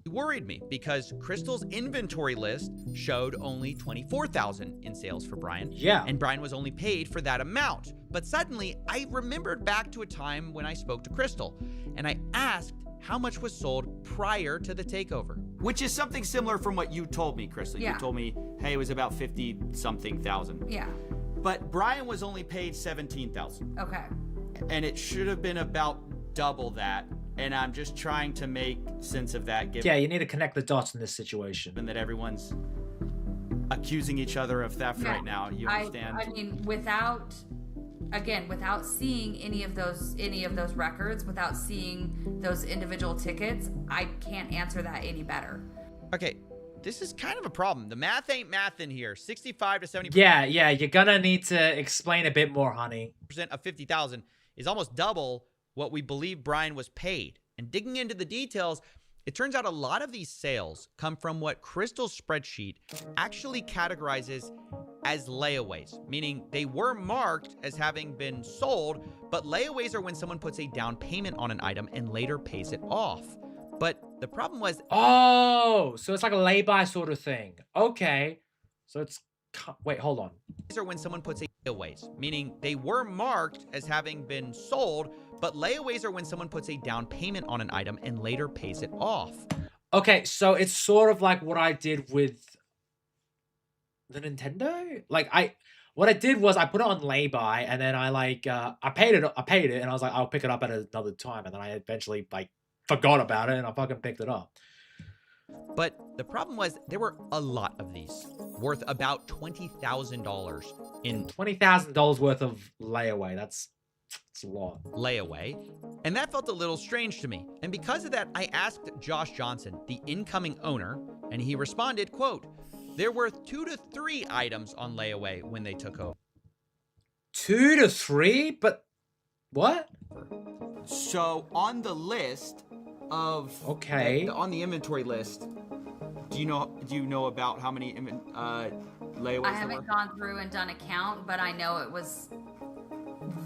Speaker 25: worried me because Crystal's inventory list showed only $24,000 in sales for Brian.
Speaker 1: Yeah.
Speaker 25: And Brian was only paid for that amount. But suddenly, I remembered back to a time when I spoke to Crystal, and I asked how much was sold prior to the takeover. Which is something similar from what you told me, Crystal.
Speaker 10: Yeah.
Speaker 25: You told me, hey, it was about 50-something thousand.
Speaker 10: Yeah.
Speaker 25: But Brian was only paid $17,000.
Speaker 10: Okay.
Speaker 25: And it should have been about double that. And I'm just trying to make sense of that. Given
Speaker 1: Yeah, you need to connect the dots in this situation.
Speaker 25: And that everyone's accusing each other of theft right now. You understand?
Speaker 10: I mean, without seeing any of those records, without seeing those individual tickets, I can't answer that any better.
Speaker 25: Okay, this is kind of a problem. The math ain't math in here. 65 to 70%.
Speaker 1: Yeah, you're gonna need to explain a bit more, honey.
Speaker 25: Percent of 50,000 is almost double what we believe Brian was paid. And digging into the details, it turns out a lot of these sales come from what Crystal's spreadsheet actually categorizes as layaways, meaning they were marked as having been sold, but layaways are when someone puts a down payment on an item and later pays it off. But the problem was...
Speaker 1: Oh, so it's like a lay-by sort of thing. Okay. So it's... Wait, hold on.
Speaker 25: These are when someone puts a layaways, meaning they were marked as having been sold, but layaways are when someone puts a down payment on an item and later pays it off.
Speaker 1: Okay, so it's sort of like what I did with the Nintendo. Like what I did was I put it on lay-by, and then I paid it, and I was like, I'll pick it up at another time, and then I eventually forgot about it, and I fucking picked it up.
Speaker 25: But the problem was there were a lot of these, worth about $20,000 in
Speaker 1: $20,000 worth of layaway. That's a lot.
Speaker 25: Layaway. And that felt a little strange to me. And because of that, I asked Josh Johnson, the incoming owner, and he responded, quote, there were 2 to 3 items on layaway when they took over.
Speaker 1: 2 to 3? But what?
Speaker 25: So on the list of on the inventory list, do you know about how many layaways
Speaker 10: I haven't gone through and done a count, but I know it was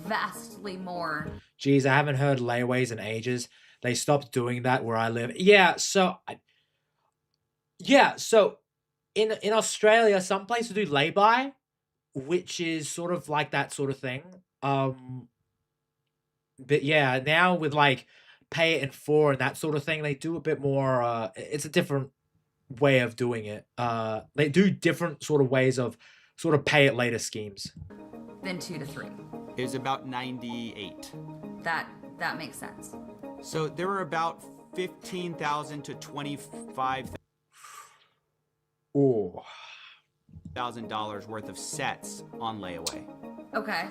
Speaker 10: vastly more.
Speaker 1: Geez, I haven't heard layaways in ages. They stopped doing that where I live. Yeah, so in Australia, some places do lay-by, which is sort of like that sort of thing. But yeah, now with pay it in 4 and that sort of thing, they do a bit more. It's a different way of doing it. They do different sort of ways of sort of pay it later schemes.
Speaker 10: Then 2 to 3.
Speaker 25: It was about 98.
Speaker 10: That makes sense.
Speaker 25: So there were about 15,000 to 25,000 $1,000 worth of sets on layaway.
Speaker 10: Okay.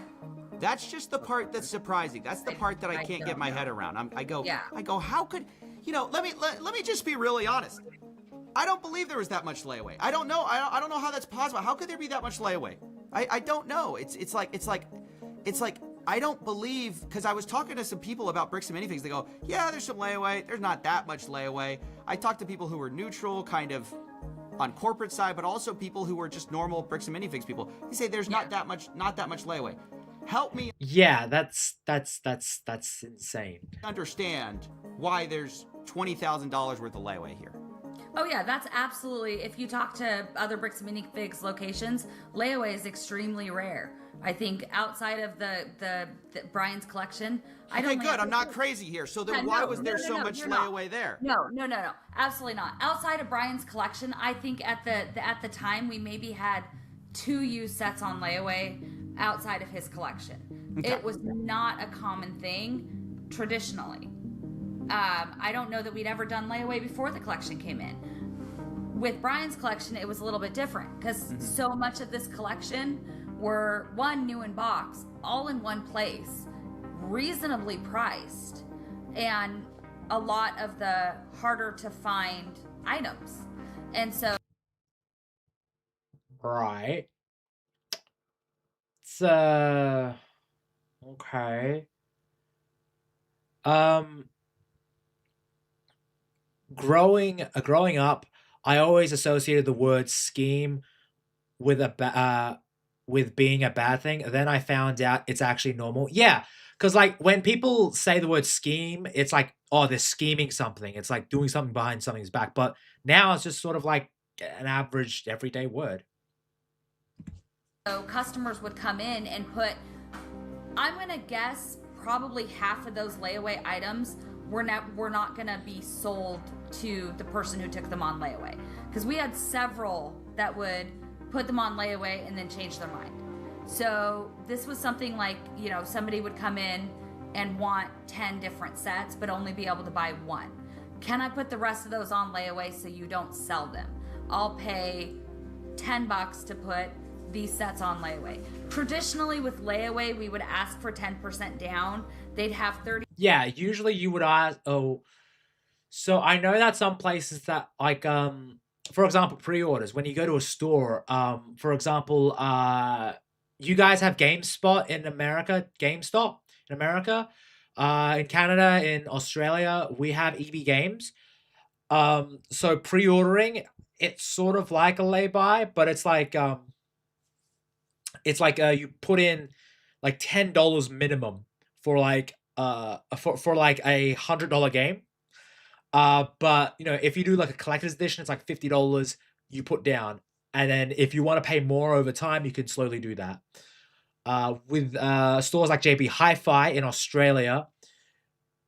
Speaker 25: That's just the part that's surprising. That's the part that I can't get my head around. I go, how could, let me just be really honest. I don't believe there was that much layaway. I don't know. I don't know how that's possible. How could there be that much layaway? I don't know. It's like I don't believe, because I was talking to some people about bricks and minifigs. They go, yeah, there's some layaway. There's not that much layaway. I talked to people who were neutral, kind of on corporate side, but also people who were just normal bricks and minifigs people. They say there's not that much layaway. Help me.
Speaker 1: Yeah, that's insane.
Speaker 25: Understand why there's $20,000 worth of layaway here.
Speaker 10: Oh yeah, that's absolutely. If you talk to other Bricks and Minifigs locations, layaway is extremely rare. I think outside of the Brian's collection, I don't.
Speaker 25: Okay, good. I'm not crazy here. So then, why was there so much layaway there?
Speaker 10: No, absolutely not. Outside of Brian's collection, I think at the time we maybe had 2 used sets on layaway outside of his collection.
Speaker 25: Okay.
Speaker 10: It was not a common thing traditionally. I don't know that we'd ever done layaway before the collection came in. With Brian's collection, it was a little bit different because so much of this collection were new in box, all in one place, reasonably priced, and a lot of the harder to find items. And so
Speaker 1: Right. It's okay. Growing up, I always associated the word scheme with with being a bad thing. Then I found out it's actually normal. Yeah, because like when people say the word scheme, it's like, oh, they're scheming something. It's like doing something behind something's back. But now it's just sort of like an average everyday word.
Speaker 10: So customers would come in and put, I'm gonna guess probably half of those layaway items were not gonna be sold to the person who took them on layaway, because we had several that would put them on layaway and then change their mind. So this was something like, you know, somebody would come in and want 10 different sets but only be able to buy 1. Can I put the rest of those on layaway so you don't sell them? I'll pay $10 to put these sets on layaway. Traditionally with layaway, we would ask for 10% down. They'd have 30.
Speaker 1: Yeah, usually you would ask. Oh, so I know that some places that like for example, pre-orders, when you go to a store, for example, you guys have GameSpot in America, GameStop in America, in Canada, in Australia, we have EB Games. So pre-ordering, it's sort of like a lay-by, but it's like you put in like $10 minimum for like for like a $100 game. But you know, if you do like a collector's edition, it's like $50 you put down, and then if you want to pay more over time, you can slowly do that. With stores like JB Hi-Fi in Australia,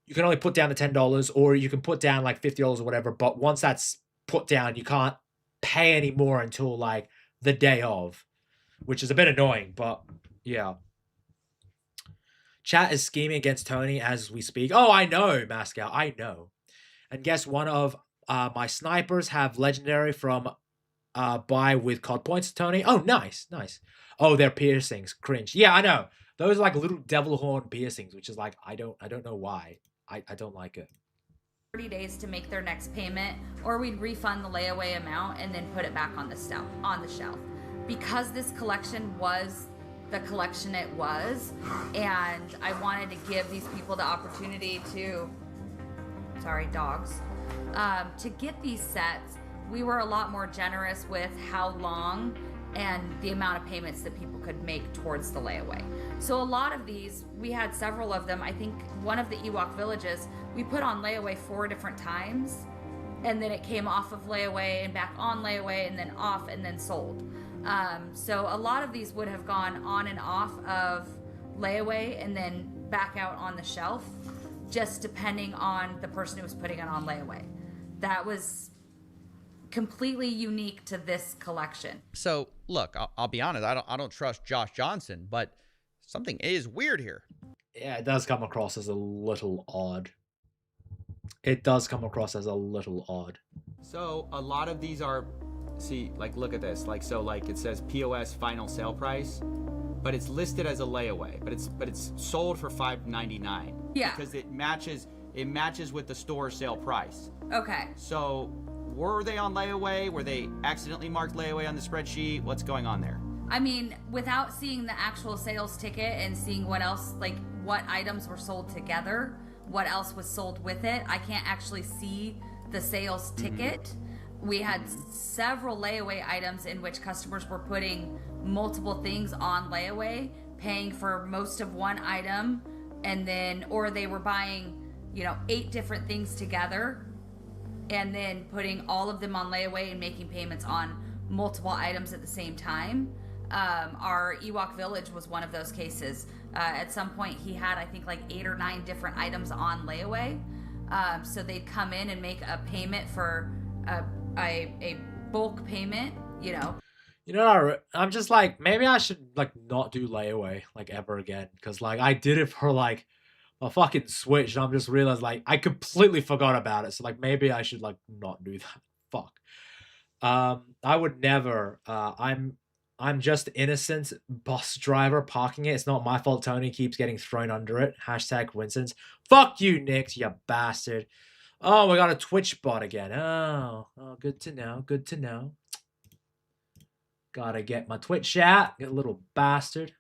Speaker 1: you can only put down the $10, or you can put down like $50 or whatever. But once that's put down, you can't pay any more until like the day of, which is a bit annoying. But yeah. Chat is scheming against Tony as we speak. Oh, I know, Mascow. I know. And guess one of my snipers have legendary from buy with COD points, Tony. Oh, nice, nice. Oh, they're piercings. Cringe. Yeah, I know. Those are like little devil horn piercings, which is like, I don't know why. I don't like it.
Speaker 10: 30 days to make their next payment, or we'd refund the layaway amount and then put it back on the shelf. Because this collection was the collection it was, and I wanted to give these people the opportunity to, sorry, dogs, to get these sets, we were a lot more generous with how long and the amount of payments that people could make towards the layaway. So a lot of these, we had several of them. I think one of the Ewok villages, we put on layaway 4 different times, and then it came off of layaway and back on layaway and then off and then sold. So a lot of these would have gone on and off of layaway and then back out on the shelf, just depending on the person who was putting it on layaway. That was completely unique to this collection.
Speaker 25: So look, I'll be honest, I don't trust Josh Johnson, but something is weird here.
Speaker 1: Yeah, it does come across as a little odd. It does come across as a little odd.
Speaker 12: So a lot of these are, see, like, look at this, like, so like it says POS final sale price, but it's listed as a layaway, but it's sold for $5.99.
Speaker 10: Yeah.
Speaker 12: Because it matches with the store sale price.
Speaker 10: Okay.
Speaker 12: So were they on layaway? Were they accidentally marked layaway on the spreadsheet? What's going on there?
Speaker 10: I mean, without seeing the actual sales ticket and seeing what else, like what items were sold together, what else was sold with it, I can't actually see the sales ticket. We had several layaway items in which customers were putting multiple things on layaway, paying for most of one item, and then, or they were buying, you know, 8 different things together and then putting all of them on layaway and making payments on multiple items at the same time. Our Ewok Village was one of those cases. At some point, he had, I think, like 8 or 9 different items on layaway. So they'd come in and make a payment for a bulk payment, you know.
Speaker 1: You know, I'm just like, maybe I should like not do layaway like ever again, because like I did it for like a fucking Switch, and I'm just realized like I completely forgot about it. So like maybe I should like not do that. Fuck. I would never. I'm just innocent bus driver parking it. It's not my fault Tony keeps getting thrown under it. Hashtag coincidence. Fuck you, Nick, you bastard. Oh, we got a Twitch bot again. Oh, good to know. Good to know. Gotta get my Twitch out. Get a little bastard.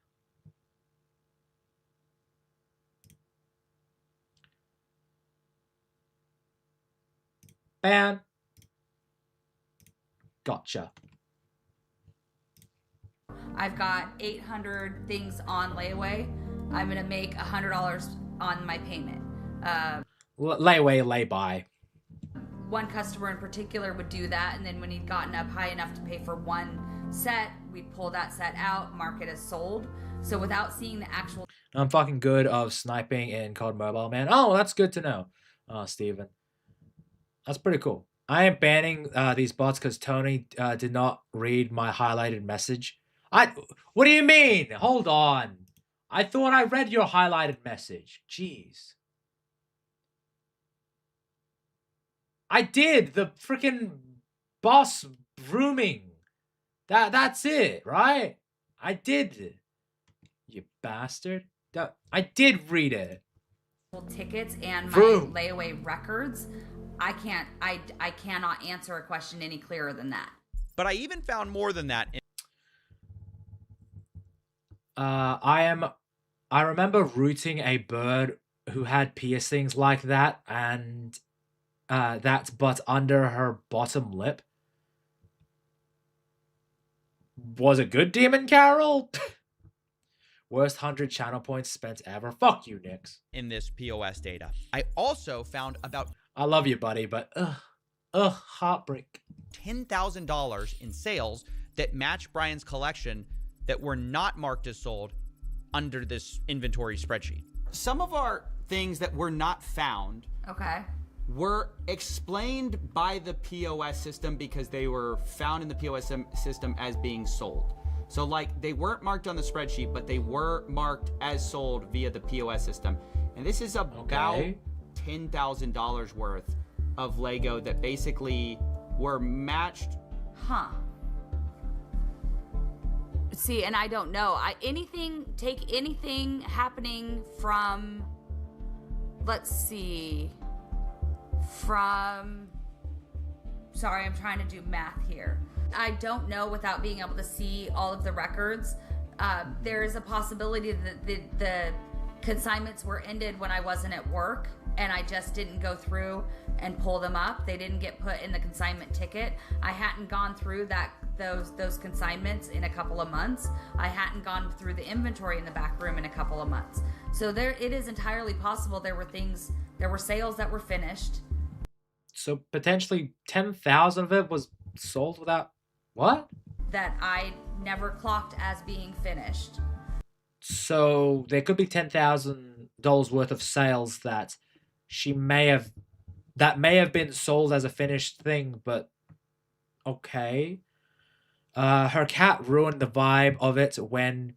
Speaker 1: Bam. Gotcha.
Speaker 10: I've got 800 things on layaway. I'm gonna make $100 on my payment.
Speaker 1: Layaway, lay by.
Speaker 10: One customer in particular would do that, and then when he'd gotten up high enough to pay for one set, we'd pull that set out, mark it as sold. So without seeing the actual...
Speaker 1: I'm fucking good of sniping in COD Mobile, man. Oh, that's good to know, Steven. That's pretty cool. I am banning these bots because Tony did not read my highlighted message. What do you mean? Hold on. I thought I read your highlighted message. Jeez. I did. The freaking boss grooming. That's it, right? I did. You bastard. I did read it.
Speaker 10: Tickets and my
Speaker 1: Vroom.
Speaker 10: layaway records. I cannot answer a question any clearer than that.
Speaker 25: But I even found more than that.
Speaker 1: I remember rooting a bird who had piercings like that, and that but under her bottom lip. Was it good, Demon Carol? Worst 100 channel points spent ever. Fuck you, Nix.
Speaker 25: In this POS data, I also found about...
Speaker 1: I love you, buddy, but heartbreak.
Speaker 25: $10,000 in sales that match Brian's collection that were not marked as sold under this inventory spreadsheet.
Speaker 12: Some of our things that were not found were explained by the POS system because they were found in the POS system as being sold. So like they weren't marked on the spreadsheet, but they were marked as sold via the POS system. And this is about $10,000 worth of Lego that basically were matched.
Speaker 10: Huh. See, and I don't know. Take anything happening from, let's see, sorry, I'm trying to do math here. I don't know without being able to see all of the records. There is a possibility that the consignments were ended when I wasn't at work and I just didn't go through and pull them up. They didn't get put in the consignment ticket. I hadn't gone through those consignments in a couple of months. I hadn't gone through the inventory in the back room in a couple of months. So it is entirely possible there were sales that were finished.
Speaker 1: So potentially 10,000 of it was sold without what?
Speaker 10: That I never clocked as being finished.
Speaker 1: So there could be $10,000 worth of sales that may have been sold as a finished thing, but okay. Her cat ruined the vibe of it when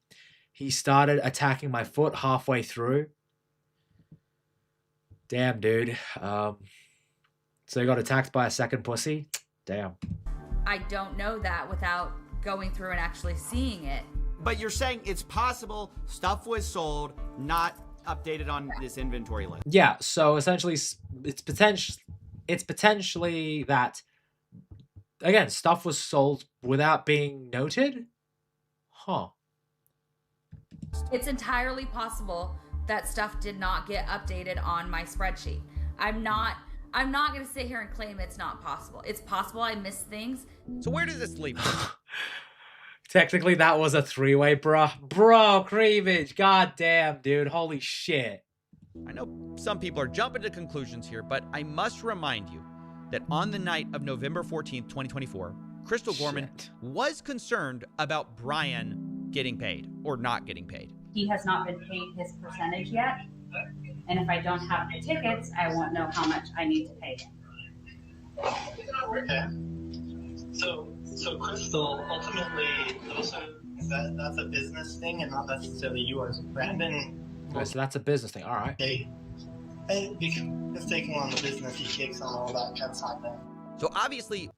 Speaker 1: he started attacking my foot halfway through. Damn, dude. So he got attacked by a second pussy? Damn.
Speaker 10: I don't know that without going through and actually seeing it.
Speaker 12: But you're saying it's possible stuff was sold, not updated on this inventory list.
Speaker 1: Yeah, so essentially it's potentially that, again, stuff was sold without being noted? Huh.
Speaker 10: It's entirely possible that stuff did not get updated on my spreadsheet. I'm not going to sit here and claim it's not possible. It's possible I missed things.
Speaker 25: So where does this leave us?
Speaker 1: Technically, that was a three-way, bro. Bro, Creevage. God damn, dude. Holy shit.
Speaker 25: I know some people are jumping to conclusions here, but I must remind you that on the night of November 14th, 2024, Crystal Gorman was concerned about Brian getting paid or not getting paid.
Speaker 15: He has not been paid his percentage yet. And if I don't have the tickets, I won't know how much I need to pay him.
Speaker 18: Okay. So Crystal, ultimately, that's a business thing and not necessarily yours. Brandon.
Speaker 1: Okay, so that's a business thing. All right.
Speaker 18: He's taking on the business, he takes on all that kind of side there.
Speaker 25: So obviously.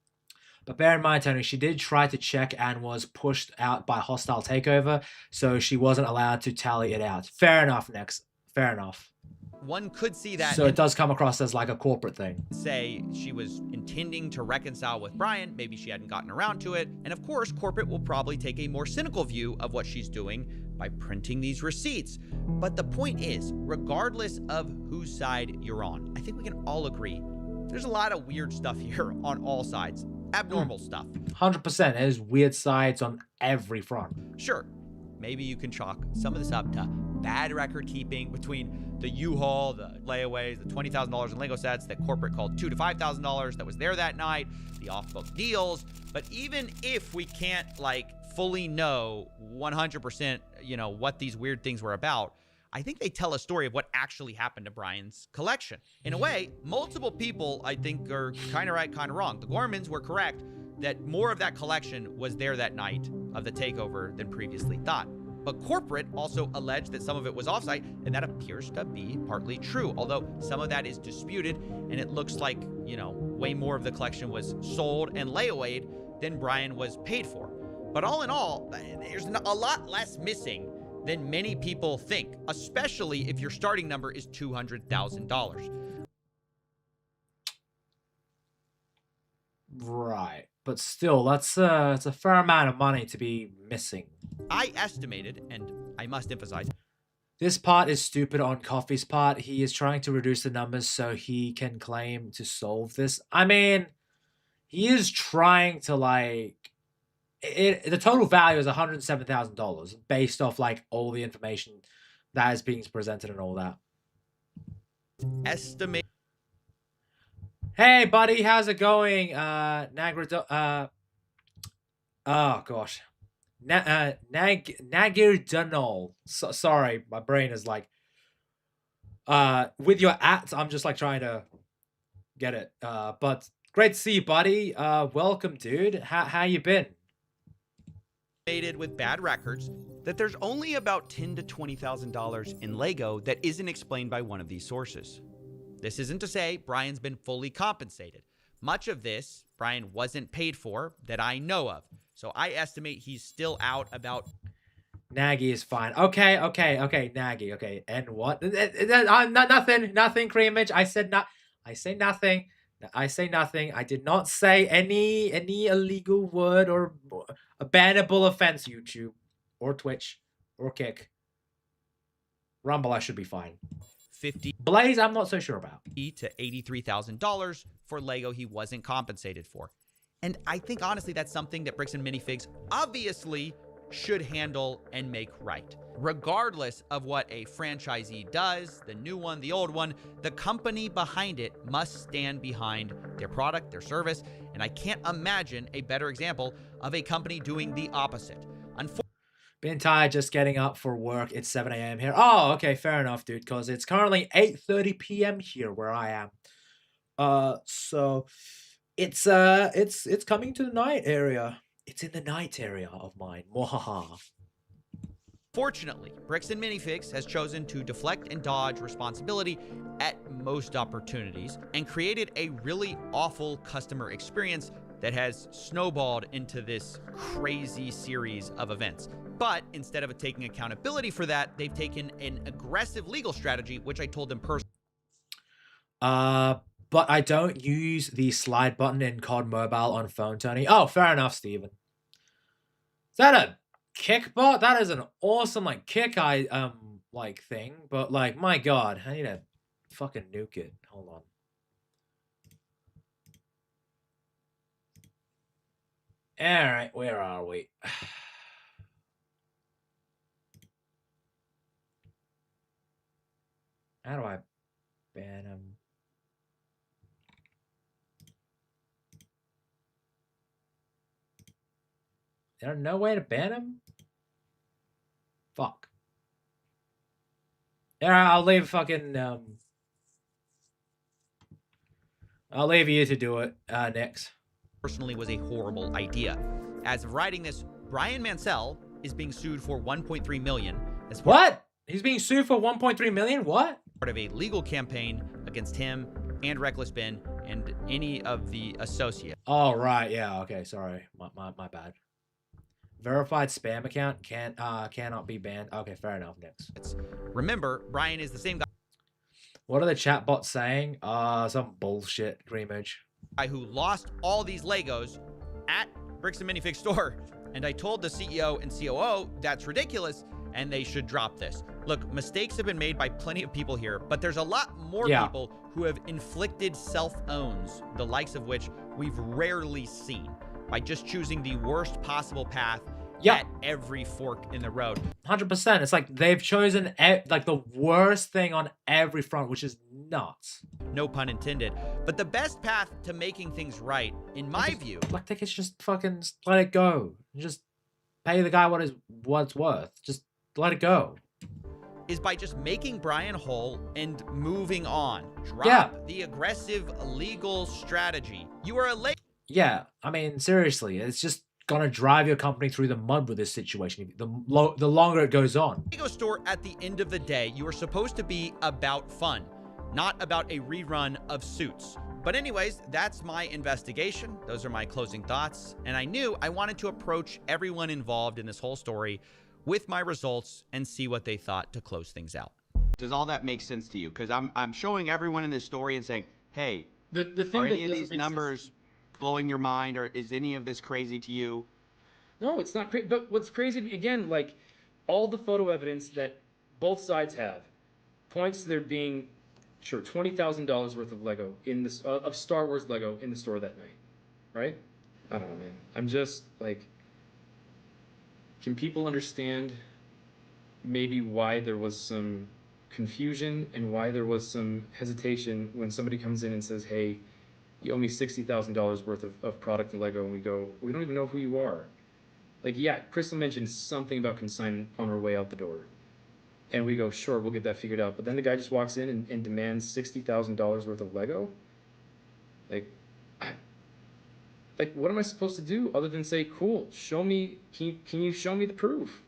Speaker 1: But bear in mind, Tony, she did try to check and was pushed out by hostile takeover, so she wasn't allowed to tally it out. Fair enough, Nex. Fair enough.
Speaker 25: One could see that.
Speaker 1: So it does come across as like a corporate thing.
Speaker 25: Say she was intending to reconcile with Brian. Maybe she hadn't gotten around to it. And of course, corporate will probably take a more cynical view of what she's doing by printing these receipts. But the point is, regardless of whose side you're on, I think we can all agree there's a lot of weird stuff here on all sides. Abnormal stuff.
Speaker 1: 100%. There's weird sides on every front.
Speaker 25: Sure. Maybe you can chalk some of this up to bad record keeping between the U-Haul, the layaways, the $20,000 in Lego sets that corporate called $2,000 to $5,000 that was there that night, the off-book deals. But even if we can't like fully know 100%, what these weird things were about, I think they tell a story of what actually happened to Brian's collection. In a way, multiple people, I think, are kind of right, kind of wrong. The Gormans were correct that more of that collection was there that night of the takeover than previously thought. But corporate also alleged that some of it was offsite, and that appears to be partly true, although some of that is disputed, and it looks like, way more of the collection was sold and layawayed than Brian was paid for. But all in all, there's a lot less missing than many people think, especially if your starting number is $200,000.
Speaker 1: Right. But still, that's it's a fair amount of money to be missing.
Speaker 25: I estimated, and I must emphasize,
Speaker 1: this part is stupid on Coffee's part. He is trying to reduce the numbers so he can claim to solve this. I mean, he is trying to the total value is $107,000 based off all the information that is being presented and all that.
Speaker 25: Estimate.
Speaker 1: Hey, buddy, how's it going? Oh gosh, Nagirdunal. Sorry, my brain is with your at. I'm just trying to get it. But great to see you, buddy. Welcome, dude. How you been?
Speaker 25: With bad records that there's only about $10,000 to $20,000 in Lego that isn't explained by one of these sources. This isn't to say Brian's been fully compensated. Much of this Brian wasn't paid for that I know of. So I estimate he's still out about.
Speaker 1: Nagy is fine. Okay, Nagy. Okay, and what? Nothing, Creamage. I say nothing. I did not say any illegal word or a bannable offense, YouTube or Twitch or Kick. Rumble, I should be fine. Blaze, I'm not so sure about.
Speaker 25: $80,000 to $83,000 for Lego he wasn't compensated for. And I think, honestly, that's something that Bricks and Minifigs obviously should handle and make right. Regardless of what a franchisee does, the new one, the old one, the company behind it must stand behind their product, their service, and I can't imagine a better example of a company doing the opposite.
Speaker 1: Been tired just getting up for work. It's 7 a.m. here. Oh, okay, fair enough, dude, because it's currently 8:30 p.m. here where I am. So it's coming to the night area. It's in the night area of mine. Mwahaha.
Speaker 25: Fortunately, Bricks and Minifigs has chosen to deflect and dodge responsibility at most opportunities and created a really awful customer experience that has snowballed into this crazy series of events. But instead of taking accountability for that, they've taken an aggressive legal strategy, which I told them personally.
Speaker 1: But I don't use the slide button in COD Mobile on phone, Tony. Oh, fair enough, Steven. Is that a kick bot? That is an awesome kick thing, but my god, I need to fucking nuke it. Hold on. Alright, where are we? How do I ban him? There's no way to ban him? Fuck. Yeah, I'll leave fucking, I'll leave you to do it, next.
Speaker 25: Personally was a horrible idea. As of writing this, Brian Mansell is being sued for $1.3 million.
Speaker 1: What? He's being sued for $1.3 million? What?
Speaker 25: Part of a legal campaign against him and Reckless Ben and any of the associates.
Speaker 1: Oh, right. Yeah. Okay. Sorry. My bad. Verified spam account cannot be banned. Okay. Fair enough. Next.
Speaker 25: Remember, Brian is the same guy.
Speaker 1: What are the chatbots saying? Some bullshit, Greenwich.
Speaker 25: Guy who lost all these Legos at Bricks and Minifig store. And I told the CEO and COO that's ridiculous and they should drop this. Look, mistakes have been made by plenty of people here, but there's a lot more people who have inflicted self-owns, the likes of which we've rarely seen, by just choosing the worst possible path at every fork in the road.
Speaker 1: 100%. It's like they've chosen like the worst thing on every front, which is nuts.
Speaker 25: No pun intended. But the best path to making things right, in my view,
Speaker 1: like they could just fucking let it go. Just pay the guy what it's worth. Just let it go.
Speaker 25: Is by just making Brian whole and moving on. Drop the aggressive legal strategy. You are a
Speaker 1: Yeah, I mean, seriously, it's just gonna drive your company through the mud with this situation the longer it goes on.
Speaker 25: Lego store, at the end of the day, you are supposed to be about fun, not about a rerun of Suits. But anyways, that's my investigation. Those are my closing thoughts. And I knew I wanted to approach everyone involved in this whole story with my results and see what they thought to close things out.
Speaker 12: Does all that make sense to you? Because I'm showing everyone in this story and saying, hey,
Speaker 9: the thing
Speaker 12: are
Speaker 9: that
Speaker 12: any of these numbers blowing your mind, or is any of this crazy to you?
Speaker 9: No, it's not crazy. But what's crazy, again, like all the photo evidence that both sides have points to there being, sure, $20,000 worth of Lego in this of Star Wars Lego in the store that night, right? I don't know, man. I'm just like, can people understand maybe why there was some confusion and why there was some hesitation when somebody comes in and says, hey, you owe me $60,000 worth of product in Lego, and we go, we don't even know who you are. Like, yeah, Crystal mentioned something about consignment on her way out the door. And we go, sure, we'll get that figured out. But then the guy just walks in and demands $60,000 worth of Lego? Like, what am I supposed to do other than say, cool, show me, can you show me the proof?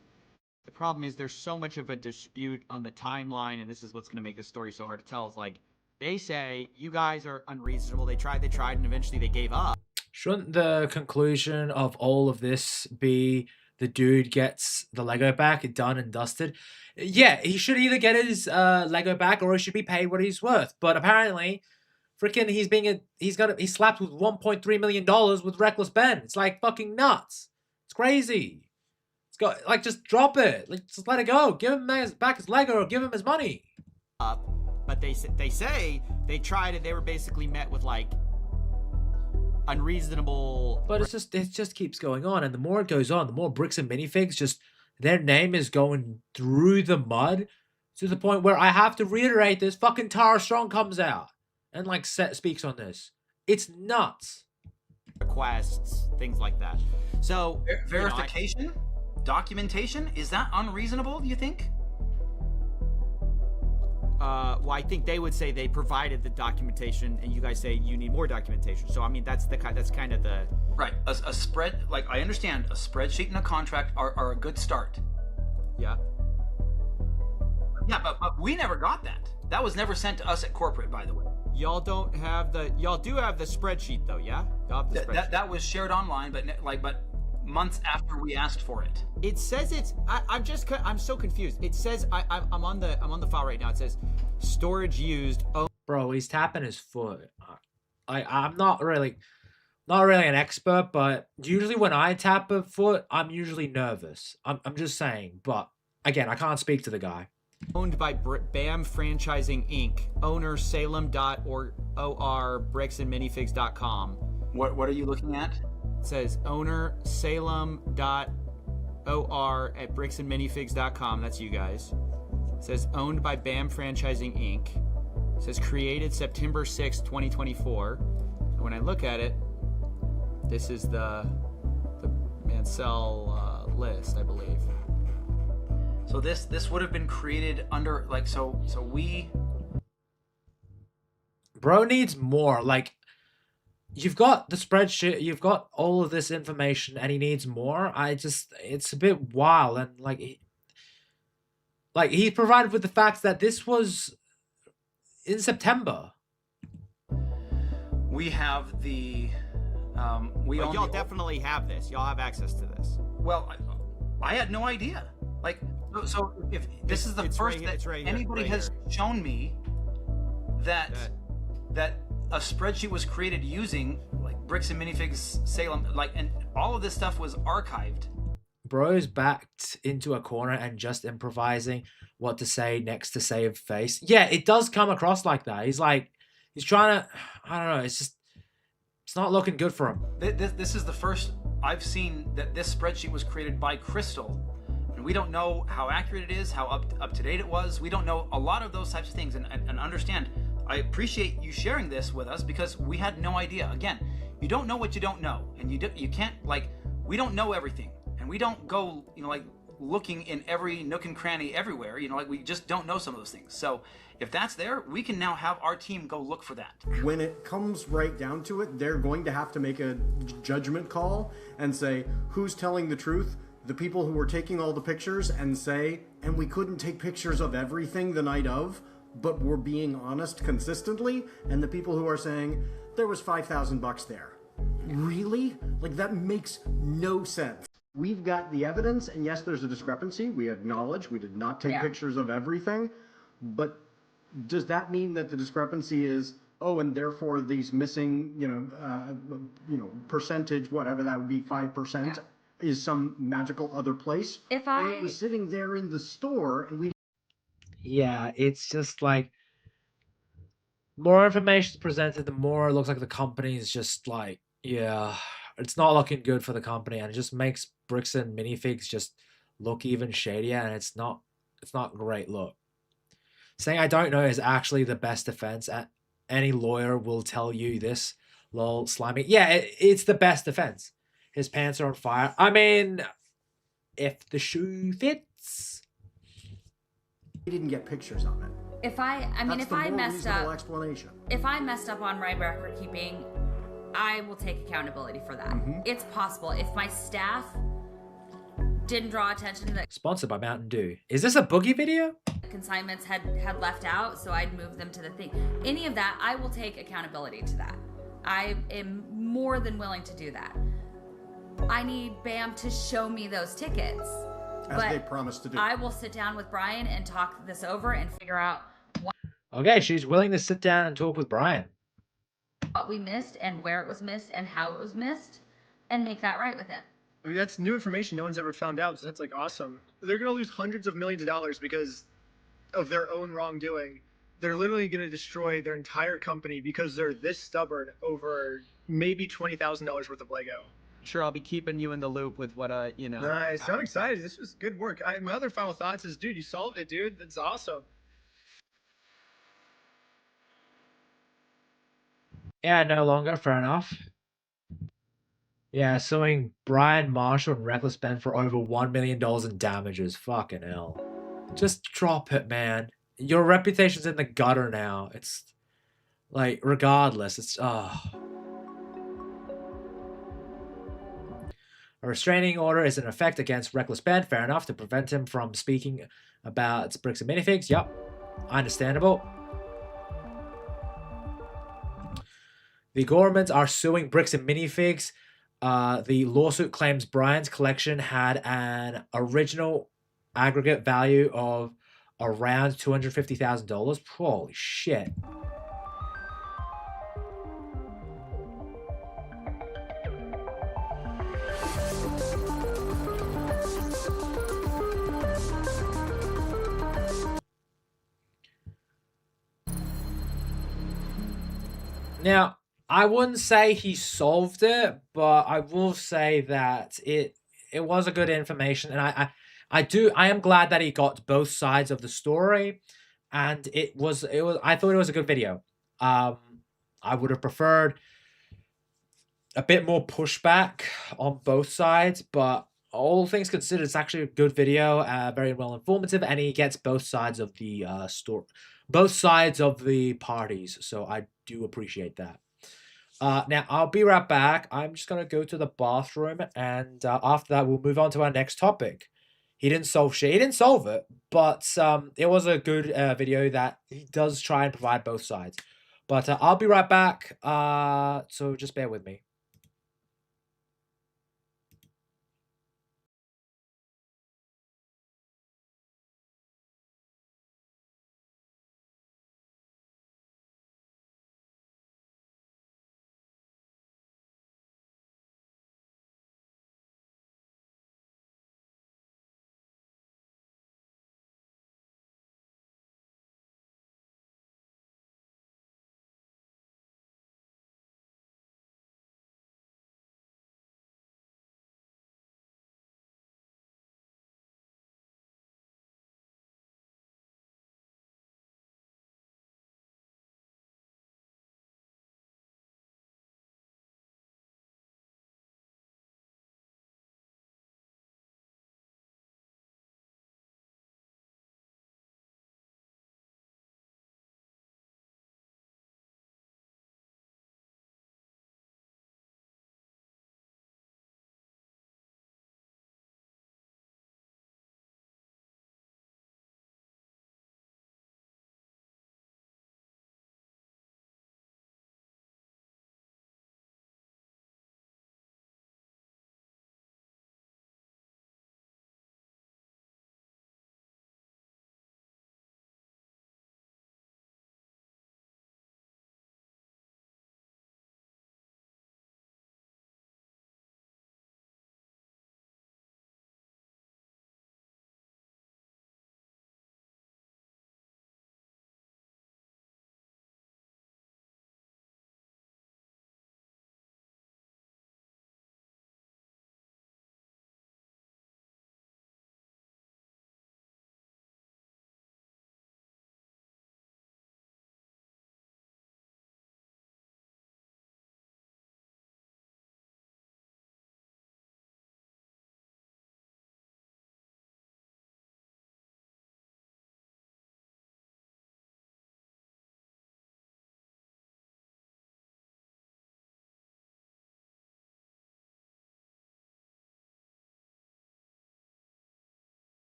Speaker 12: The problem is there's so much of a dispute on the timeline, and this is what's going to make this story so hard to tell. It's like, they say, you guys are unreasonable. They tried, and eventually they gave up.
Speaker 1: Shouldn't the conclusion of all of this be the dude gets the Lego back, done and dusted? Yeah, he should either get his Lego back or he should be paid what he's worth. But apparently, freaking he's slapped with $1.3 million with Reckless Ben. It's like fucking nuts. It's crazy. It's got like just drop it. Like just let it go. Give him back his Lego or give him his money.
Speaker 12: But they say they tried it. They were basically met with like unreasonable.
Speaker 1: But it just keeps going on, and the more it goes on, the more Bricks and Minifigs just their name is going through the mud to the point where I have to reiterate this. Fucking Tara Strong comes out and like speaks on this. It's nuts.
Speaker 12: Requests, things like that. So
Speaker 27: verification, documentation, is that unreasonable? Do you think?
Speaker 12: Well, I think they would say they provided the documentation, and you guys say you need more documentation. So I mean, that's kind of the
Speaker 27: right. A spread, like I understand, a spreadsheet and a contract are a good start.
Speaker 12: Yeah.
Speaker 27: Yeah, but we never got that. That was never sent to us at corporate, by the way.
Speaker 12: Y'all do have the spreadsheet though, yeah? Y'all have the spreadsheet.
Speaker 27: That was shared online, but months after we asked for it.
Speaker 12: It says it's. I'm so confused. It says I'm on the file right now. It says storage used. Oh,
Speaker 1: bro, he's tapping his foot. I'm not really an expert, but usually when I tap a foot, I'm usually nervous. I'm just saying. But again, I can't speak to the guy.
Speaker 12: Owned by BAM Franchising Inc. Owner Salem.or bricksandminifigs.com.
Speaker 27: What are you looking at?
Speaker 12: It says owner Salem.or at bricksandminifigs.com. That's you guys. It says owned by BAM Franchising Inc. It says created September 6, 2024. And when I look at it, this is the Mansell list, I believe.
Speaker 27: So this would have been created under like so we.
Speaker 1: Bro needs more. Like, you've got the spreadsheet, you've got all of this information, and he needs more. It's a bit wild, and like he provided with the fact that this was in September.
Speaker 27: We have the we
Speaker 12: But
Speaker 27: own
Speaker 12: y'all
Speaker 27: the-
Speaker 12: definitely have this. Y'all have access to this.
Speaker 27: Well, I had no idea. Like, so if this is the
Speaker 12: It's
Speaker 27: first
Speaker 12: right-
Speaker 27: that
Speaker 12: it's right here,
Speaker 27: anybody
Speaker 12: right
Speaker 27: has
Speaker 12: here.
Speaker 27: shown me that a spreadsheet was created using like Bricks and Minifigs Salem, like, and all of this stuff was archived.
Speaker 1: Bro's backed into a corner and just improvising what to say next to save face. Yeah, it does come across like that. He's trying to, I don't know, it's not looking good for him.
Speaker 27: This is the first I've seen that this spreadsheet was created by Crystal. And we don't know how accurate it is, how up to date it was. We don't know a lot of those types of things. And understand, I appreciate you sharing this with us because we had no idea. Again, you don't know what you don't know. And you can't, like, we don't know everything. And we don't go, like, looking in every nook and cranny everywhere. Like, we just don't know some of those things. So if that's there, we can now have our team go look for that.
Speaker 14: When it comes right down to it, they're going to have to make a judgment call and say, who's telling the truth? The people who were taking all the pictures and say, and we couldn't take pictures of everything the night of, but we're being honest consistently, and the people who are saying, there was $5,000 there. Really? Like, that makes no sense. We've got the evidence, and yes, there's a discrepancy. We acknowledge we did not take pictures of everything, but does that mean that the discrepancy is, oh, and therefore these missing, percentage, whatever that would be, 5%, is some magical other place?
Speaker 10: If
Speaker 14: Or it was sitting there in the store, and we...
Speaker 1: Yeah, it's just like, more information is presented, the more it looks like the company is just like, yeah, it's not looking good for the company, and it just makes Bricks and Minifigs just look even shadier, and it's not great look. Saying I don't know is actually the best defense. Any lawyer will tell you this. Lol, slimy. Yeah, it's the best defense. His pants are on fire. I mean, if the shoe fits.
Speaker 14: We didn't get pictures of it.
Speaker 10: If I
Speaker 14: That's
Speaker 10: if
Speaker 14: the
Speaker 10: I
Speaker 14: more
Speaker 10: messed
Speaker 14: reasonable
Speaker 10: up,
Speaker 14: explanation.
Speaker 10: if I messed up on my record keeping, I will take accountability for that.
Speaker 14: Mm-hmm.
Speaker 10: It's possible. If my staff didn't draw attention to the
Speaker 1: Sponsored by Mountain Dew. Is this a boogie video?
Speaker 10: consignments had left out, so I'd move them to the thing. Any of that, I will take accountability to that. I am more than willing to do that. I need BAM to show me those tickets.
Speaker 14: As they promised to do.
Speaker 10: I will sit down with Brian and talk this over and figure out
Speaker 1: Okay, she's willing to sit down and talk with Brian.
Speaker 10: what we missed and where it was missed and how it was missed and make that right with him.
Speaker 3: I mean, that's new information no one's ever found out, so that's like awesome. They're gonna lose hundreds of millions of dollars because of their own wrongdoing. They're literally gonna destroy their entire company because they're this stubborn over maybe $20,000 worth of Lego.
Speaker 12: Sure, I'll be keeping you in the loop with what
Speaker 3: Nice. I'm excited. This was good work. My other final thoughts is, dude, you solved it, dude. That's awesome.
Speaker 1: Yeah, no longer. Fair enough. Yeah, suing Brian Marshall and Reckless Ben for over $1 million in damages. Fucking hell. Just drop it, man. Your reputation's in the gutter now. It's like, regardless, it's A restraining order is in effect against Reckless Ben. Fair enough, to prevent him from speaking about Bricks and Minifigs. Yup, understandable. The Gormans are suing Bricks and Minifigs. The lawsuit claims Brian's collection had an original aggregate value of around $250,000. Holy shit. Now, I wouldn't say he solved it, but I will say that it was a good information, and I am glad that he got both sides of the story, and I thought it was a good video. I would have preferred a bit more pushback on both sides, but all things considered, it's actually a good video, very well informative, and he gets both sides of the story, both sides of the parties. So I do appreciate that. Now I'll be right back. I'm just gonna go to the bathroom, and after that, we'll move on to our next topic. He didn't solve shit. He didn't solve it, but it was a good video that he does try and provide both sides. But I'll be right back. So just bear with me.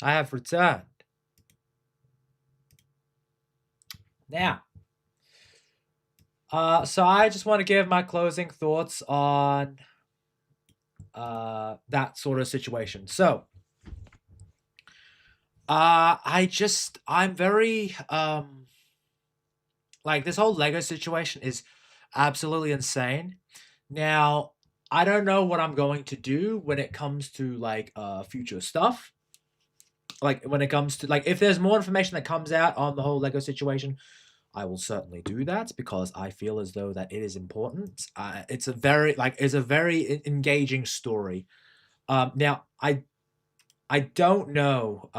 Speaker 1: I have returned. Now, so I just want to give my closing thoughts on that sort of situation. So, I'm very like, this whole Lego situation is absolutely insane. Now, I don't know what I'm going to do when it comes to like future stuff. Like when it comes to like, if there's more information that comes out on the whole Lego situation, I will certainly do that because I feel as though that it is important. It's a very engaging story. Now I don't know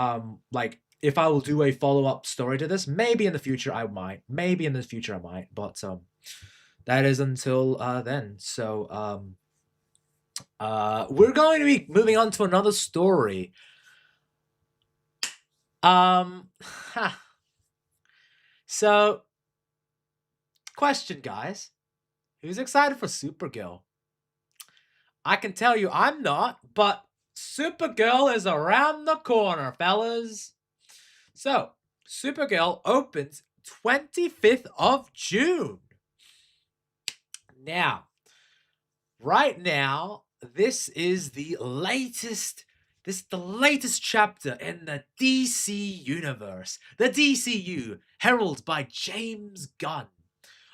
Speaker 1: like if I will do a follow-up story to this. Maybe in the future I might. Maybe in the future I might, but that is until then. So we're going to be moving on to another story. So, question, guys. Who's excited for Supergirl? I can tell you I'm not, but Supergirl is around the corner, fellas. So, Supergirl opens 25th of June. Now, right now, this is the latest chapter in the DC universe. The DCU, heralded by James Gunn.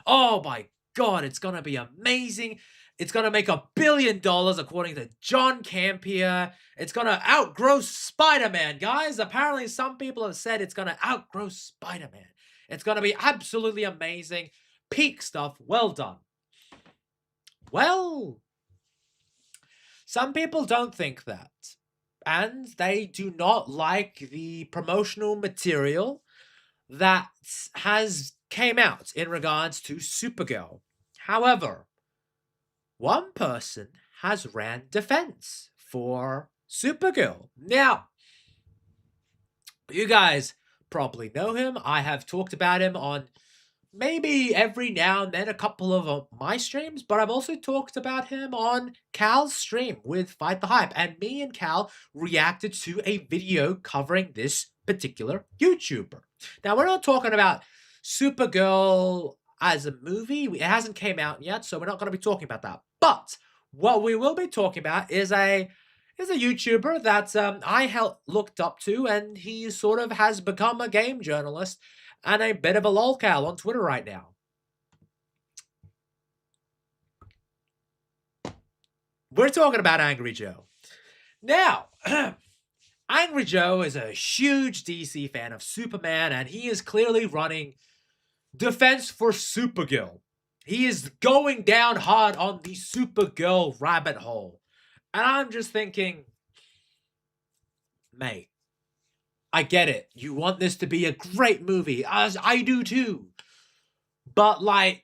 Speaker 1: Oh my god, it's gonna be amazing. It's gonna make $1 billion according to John Campea. It's gonna outgrow Spider-Man, guys. Apparently some people have said it's gonna outgrow Spider-Man. It's gonna be absolutely amazing. Peak stuff. Well done. Well, some people don't think that. And they do not like the promotional material that has came out in regards to Supergirl. However, one person has ran defense for Supergirl. Now, you guys probably know him. I have talked about him on maybe every now and then a couple of my streams, but I've also talked about him on Cal's stream with Fight the Hype, and me and Cal reacted to a video covering this particular YouTuber. Now, we're not talking about Supergirl as a movie. It hasn't came out yet, so we're not going to be talking about that. But what we will be talking about is a YouTuber that I looked up to, and he sort of has become a game journalist and a bit of a lolcow on Twitter right now. We're talking about Angry Joe. Now, Angry Joe is a huge DC fan of Superman, and he is clearly running defense for Supergirl. He is going down hard on the Supergirl rabbit hole. And I'm just thinking, mate, I get it. You want this to be a great movie, as I do too. But, like,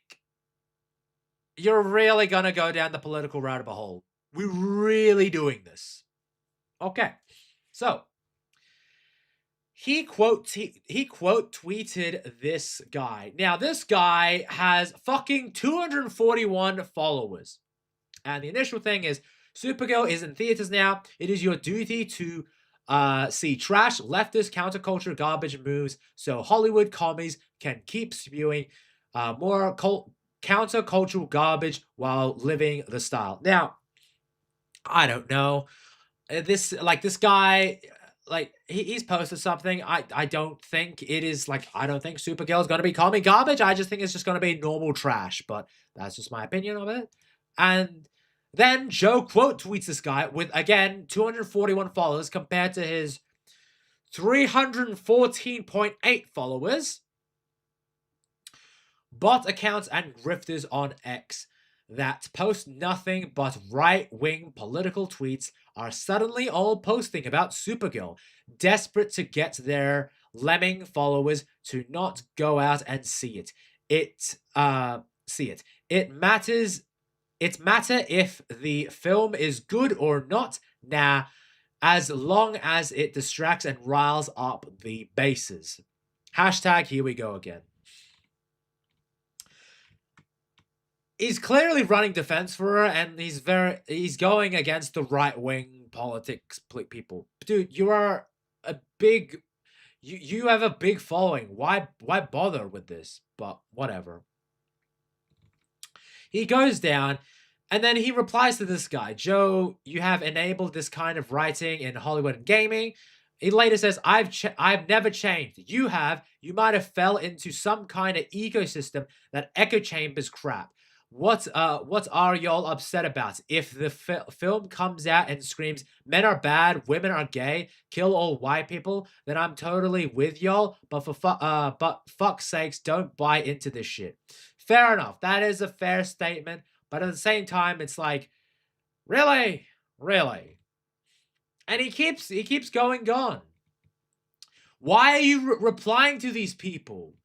Speaker 1: you're really gonna go down the political rabbit hole. We're really doing this. Okay. So, he quote tweeted this guy. Now, this guy has fucking 241 followers. And the initial thing is, Supergirl is in theaters now. It is your duty to see trash, leftist, counterculture, garbage moves so Hollywood commies can keep spewing more countercultural garbage while living the style. Now, I don't know. This guy, like, he's posted something. I don't think it is, like, I don't think Supergirl is going to be commie garbage. I just think it's just going to be normal trash, but that's just my opinion of it. And then Joe quote tweets this guy with, again, 241 followers compared to his 314.8 followers. Bot accounts and grifters on X that post nothing but right-wing political tweets are suddenly all posting about Supergirl, desperate to get their lemming followers to not go out and see it. It matters if the film is good or not, nah, as long as it distracts and riles up the bases. Hashtag here we go again. He's clearly running defense for her, and he's going against the right-wing politics people. Dude, you are a big, you have a big following. Why bother with this? But whatever. He goes down, and then he replies to this guy, Joe, you have enabled this kind of writing in Hollywood and gaming. He later says, I've never changed. You have. You might have fell into some kind of ecosystem that echo chambers crap. What are y'all upset about? If the film comes out and screams, men are bad, women are gay, kill all white people, then I'm totally with y'all. But fuck's sakes, don't buy into this shit. Fair enough. That is a fair statement. But at the same time, it's like, really? Really? And he keeps going on. Why are you replying to these people?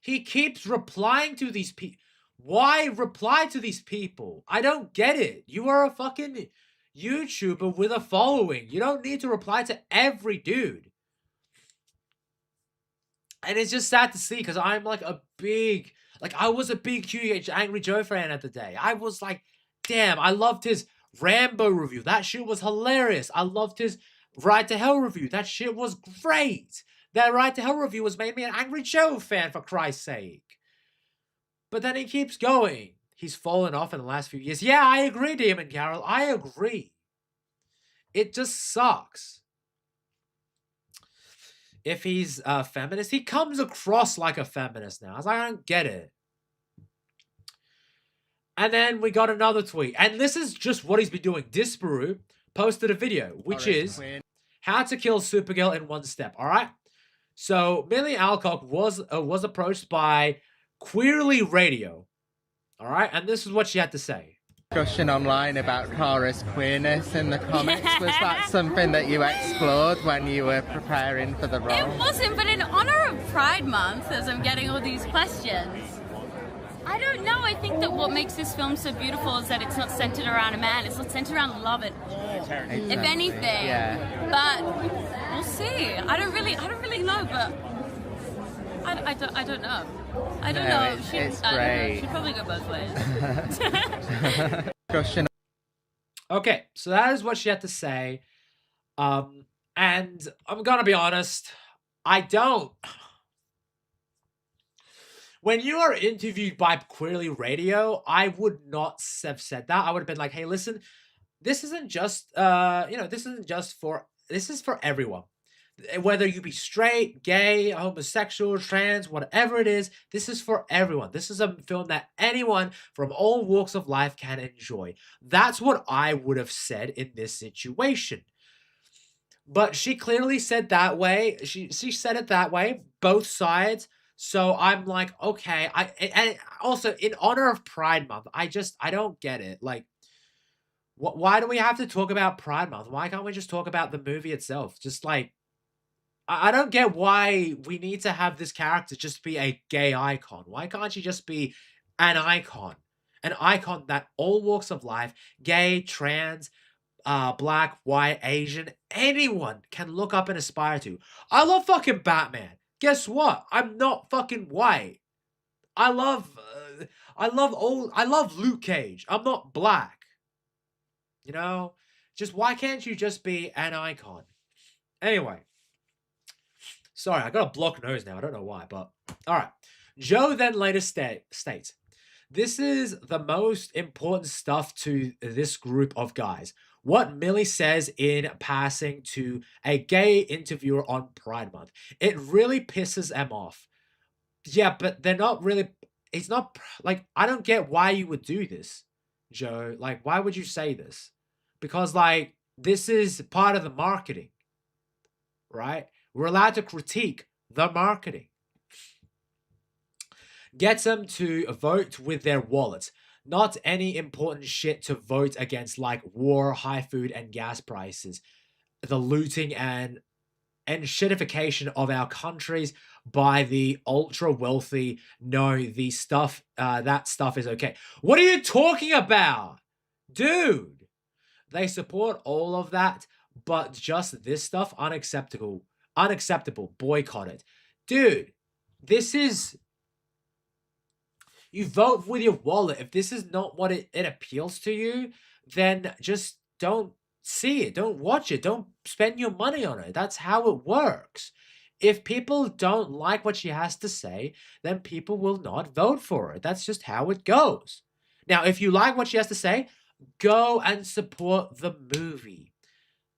Speaker 1: He keeps replying to these people. Why reply to these people? I don't get it. You are a fucking YouTuber with a following. You don't need to reply to every dude. And it's just sad to see, because I'm like a big, I was a big QH Angry Joe fan at the day. I was like, damn, I loved his Rambo review. That shit was hilarious. I loved his Ride to Hell review. That shit was great. That Right to Hell review was made me an Angry Joe fan, for Christ's sake. But then he keeps going. He's fallen off in the last few years. Yeah, I agree, Demon Carol. I agree. It just sucks. If he's a feminist, he comes across like a feminist now. I was like, I don't get it. And then we got another tweet. And this is just what he's been doing. Disparu posted a video, which is how to kill Supergirl in one step. All right? So, Millie Alcock was approached by Queerly Radio. All right? And this is what she had to say.
Speaker 11: Discussion online about Kara's queerness in the comics. Was that something that you explored when you were preparing for the role?
Speaker 19: It wasn't, but in honor of Pride Month, as I'm getting all these questions, I don't know. I think that what makes this film so beautiful is that it's not centered around a man. It's not centered around love at all. Exactly. If anything. Yeah. But we'll see. I don't really know, but I don't know. I don't know.
Speaker 11: It's great.
Speaker 19: She'd probably go both ways.
Speaker 11: Question.
Speaker 1: Okay, so that is what she had to say. And I'm gonna be honest, I don't. When you are interviewed by Queerly Radio, I would not have said that. I would have been like, hey, listen, this isn't just, this is for everyone. Whether you be straight, gay, homosexual, trans, whatever it is, this is for everyone. This is a film that anyone from all walks of life can enjoy. That's what I would have said in this situation. But she clearly said that way. She said it that way, both sides. So I'm like, okay. And also, in honor of Pride Month, I don't get it. Like, why do we have to talk about Pride Month? Why can't we just talk about the movie itself? Just like, I don't get why we need to have this character just be a gay icon. Why can't she just be an icon? An icon that all walks of life, gay, trans, black, white, Asian, anyone can look up and aspire to. I love fucking Batman. Guess what? I'm not fucking white. I love Luke Cage. I'm not black. You know? Just why can't you just be an icon? Anyway. Sorry, I got a blocked nose now. I don't know why, but all right. Joe then later states, this is the most important stuff to this group of guys. What Millie says in passing to a gay interviewer on Pride Month. It really pisses them off. Yeah, but they're not really... It's not... Like, I don't get why you would do this, Joe. Like, why would you say this? Because, like, this is part of the marketing. Right? We're allowed to critique the marketing. Gets them to vote with their wallets. Not any important shit to vote against like war, high food and gas prices, the looting and shitification of our countries by the ultra wealthy. No, the stuff, that stuff is okay. What are you talking about? Dude, they support all of that, but just this stuff, unacceptable. Unacceptable. Boycott it. Dude, this is... You vote with your wallet. If this is not what it appeals to you, then just don't see it. Don't watch it. Don't spend your money on it. That's how it works. If people don't like what she has to say, then people will not vote for her. That's just how it goes. Now, if you like what she has to say, go and support the movie.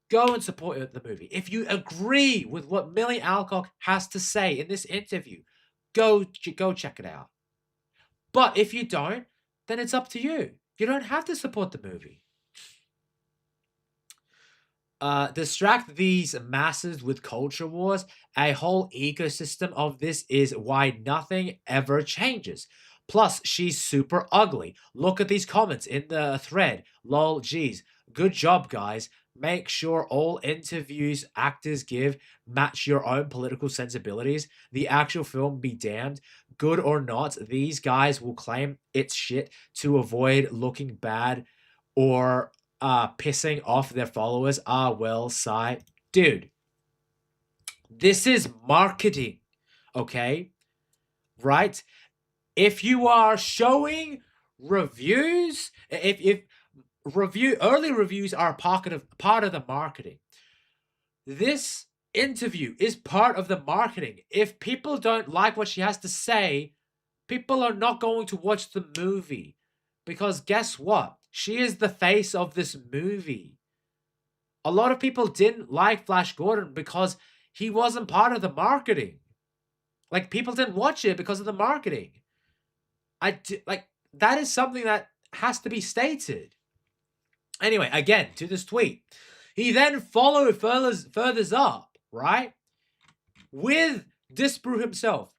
Speaker 1: Go and support the movie. If you agree with what Millie Alcock has to say in this interview, go check it out. But if you don't, then it's up to you. You don't have to support the movie. Distract these masses with culture wars. A whole ecosystem of this is why nothing ever changes. Plus, she's super ugly. Look at these comments in the thread. Lol, geez. Good job, guys. Make sure all interviews actors give match your own political sensibilities. The actual film be damned. Good or not, these guys will claim it's shit to avoid looking bad or pissing off their followers. Ah, well, sigh. Dude, this is marketing, okay? Right? If you are showing reviews, if early reviews are part of the marketing. This interview is part of the marketing. If people don't like what she has to say, people are not going to watch the movie. Because guess what? She is the face of this movie. A lot of people didn't like Flash Gordon because he wasn't part of the marketing. Like, people didn't watch it because of the marketing. That is something that has to be stated. Anyway, again, to this tweet. He then furthers up, right? With Disbrew himself.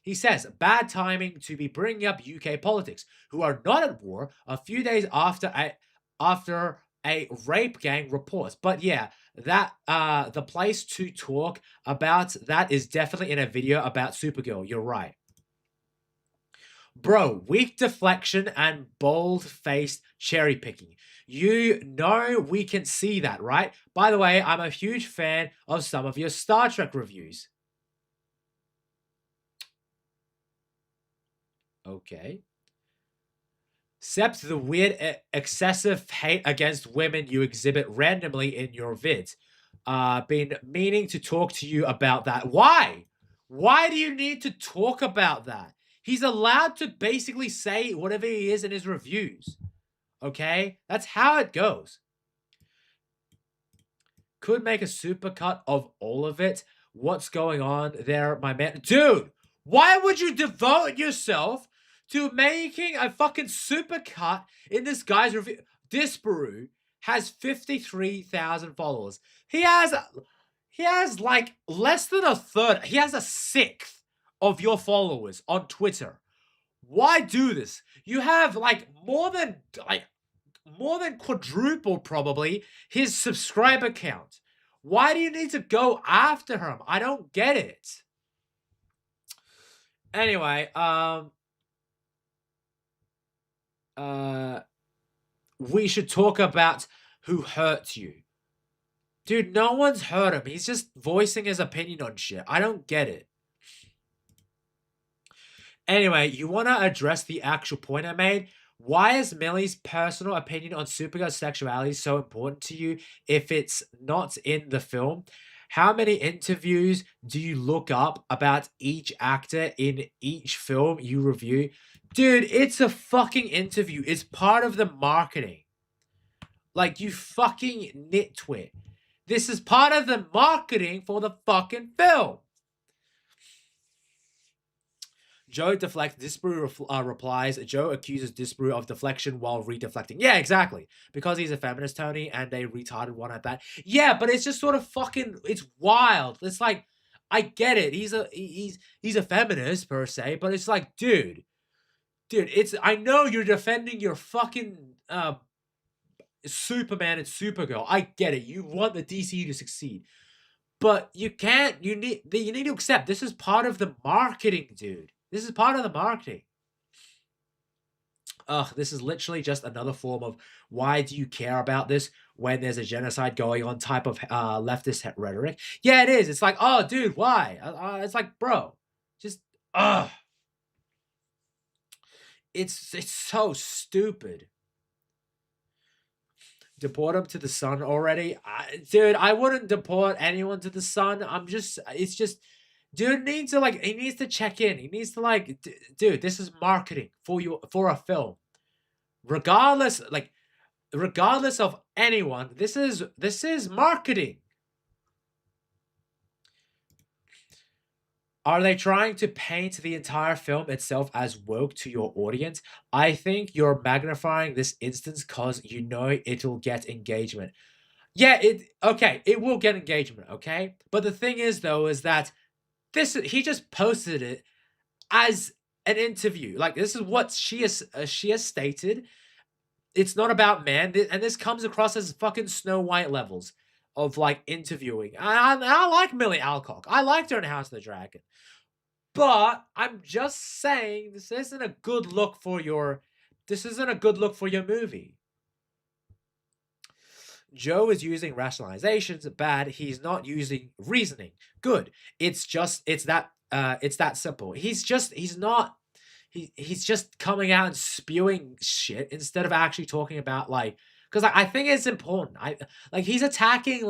Speaker 1: He says, bad timing to be bringing up UK politics, who are not at war a few days after a rape gang reports. But yeah, that the place to talk about that is definitely in a video about Supergirl. You're right. Bro, weak deflection and bold-faced cherry-picking. You know we can see that, right? By the way, I'm a huge fan of some of your Star Trek reviews. Okay. Except the weird, excessive hate against women you exhibit randomly in your vids. Been meaning to talk to you about that. Why? Why do you need to talk about that? He's allowed to basically say whatever he is in his reviews. Okay? That's how it goes. Could make a supercut of all of it. What's going on there, my man? Dude, why would you devote yourself to making a fucking supercut in this guy's review? Disparu has 53,000 followers. He has like less than a third. He has a sixth of your followers on Twitter. Why do this? You have like more than quadruple probably his subscriber count. Why do you need to go after him? I don't get it. Anyway, we should talk about who hurt you. Dude, no one's hurt him. He's just voicing his opinion on shit. I don't get it. Anyway, you want to address the actual point I made? Why is Millie's personal opinion on Supergirl's sexuality so important to you if it's not in the film? How many interviews do you look up about each actor in each film you review? Dude, it's a fucking interview. It's part of the marketing. Like, you fucking nitwit. This is part of the marketing for the fucking film. Joe deflects. Disbrew replies. Joe accuses Disbrew of deflection while redeflecting. Yeah, exactly. Because he's a feminist, Tony, and a retarded one at that. Yeah, but it's just sort of fucking... It's wild. It's like... I get it. He's a feminist, per se, but it's like, dude, it's... I know you're defending your fucking... Superman and Supergirl. I get it. You want the DCU to succeed. But you can't... You need to accept this is part of the marketing, dude. This is part of the marketing. Ugh, this is literally just another form of why do you care about this when there's a genocide going on type of leftist rhetoric. Yeah, it is. It's like, oh, dude, why? It's like, bro, just, ugh. It's so stupid. Deport him to the sun already? Dude, I wouldn't deport anyone to the sun. It's just... Dude needs to he needs to check in. He needs to dude, this is marketing for a film. Regardless of anyone, this is marketing. Are they trying to paint the entire film itself as woke to your audience? I think you're magnifying this instance because you know it'll get engagement. Yeah, it will get engagement, okay? But the thing is, though, is that he just posted it as an interview. Like, this is what she has stated. It's not about man, and this comes across as fucking Snow White levels of interviewing. I like Millie Alcock. I liked her in House of the Dragon, but I'm just saying this isn't a good look for your movie. Joe is using rationalizations. Bad. He's not using reasoning. Good. It's that simple. He's just coming out and spewing shit instead of actually talking about because I think it's important. He's attacking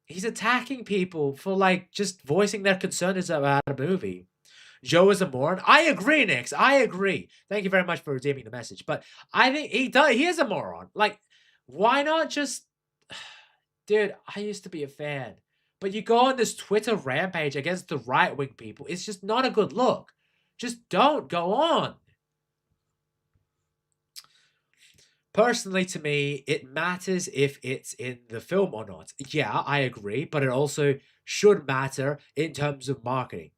Speaker 1: He's attacking people for like just voicing their concerns about a movie. Joe is a moron. I agree, Nix. I agree. Thank you very much for redeeming the message. But I think he does. He is a moron. Like, why not just, dude? I used to be a fan, but you go on this Twitter rampage against the right-wing people. It's just not a good look. Just don't go on. Personally, to me, it matters if it's in the film or not. Yeah, I agree, but it also should matter in terms of marketing.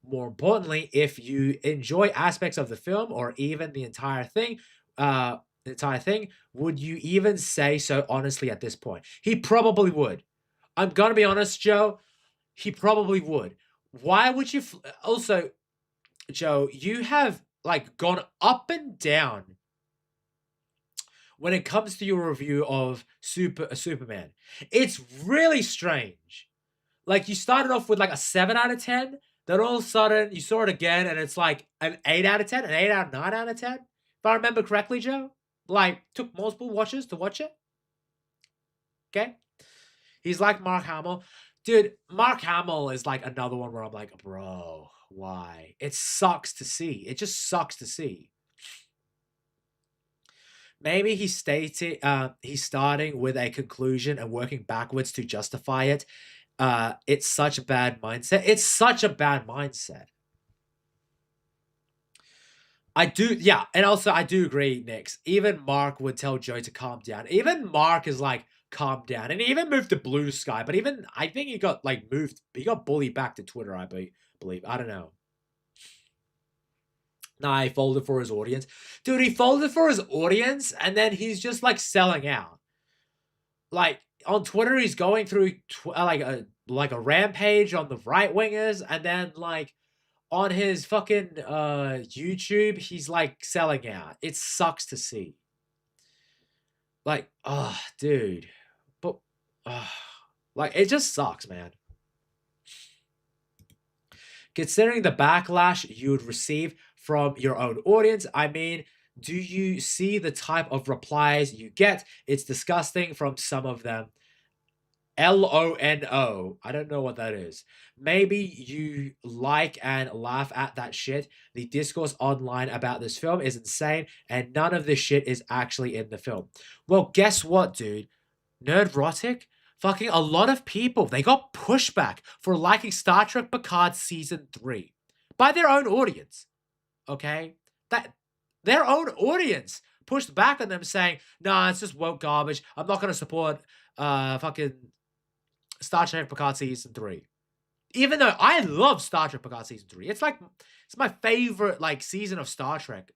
Speaker 1: More importantly, if you enjoy aspects of the film or even the entire thing, would you even say so honestly at this point? He probably would. I'm gonna be honest, Joe. He probably would. Why would you? Also, Joe, you have like gone up and down when it comes to your review of Superman. It's really strange. Like, you started off with like a 7 out of 10, then all of a sudden you saw it again and it's like an 8 out of 10, an 8 out of 9 out of 10. If I remember correctly, Joe. Like, took multiple watches to watch it. Okay? He's like Mark Hamill. Dude, Mark Hamill is like another one where I'm like, bro, why? It sucks to see. It just sucks to see. Maybe he's starting with a conclusion and working backwards to justify it. It's such a bad mindset. It's such a bad mindset. And also I do agree, Nix. Even Mark would tell Joe to calm down. Even Mark is like, calm down. And he even moved to Blue Sky, but even, I think he got like moved, he got bullied back to Twitter, I believe. I don't know. Nah, he folded for his audience. Dude, he folded for his audience, and then he's just, like, selling out. Like, on Twitter, he's going through, like a rampage on the right-wingers, and then, like, on his fucking YouTube, he's, like, selling out. It sucks to see. Like, oh, dude. But, like, it just sucks, man. Considering the backlash you would receive from your own audience, I mean, do you see the type of replies you get? It's disgusting from some of them. LONO. I don't know what that is. Maybe you like and laugh at that shit. The discourse online about this film is insane, and none of this shit is actually in the film. Well, guess what, dude? Nerdrotic? Fucking a lot of people, they got pushback for liking Star Trek Picard Season 3 by their own audience. Okay? That their own audience pushed back on them saying, nah, it's just woke garbage. I'm not going to support fucking Star Trek Picard Season 3. Even though I love Star Trek Picard Season 3. It's my favorite like season of Star Trek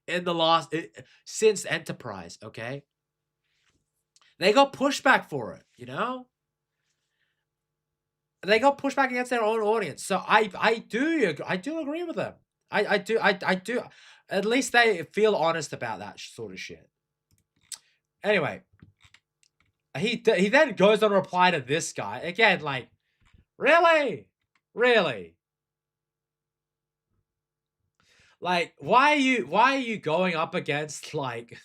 Speaker 1: in the last since Enterprise, okay? They got pushback for it, you know? They got pushback against their own audience. So I do agree with them. I do. At least they feel honest about that sort of shit. Anyway, he then goes on to reply to this guy. Again, like, really? Really? Like, why are you going up against, like,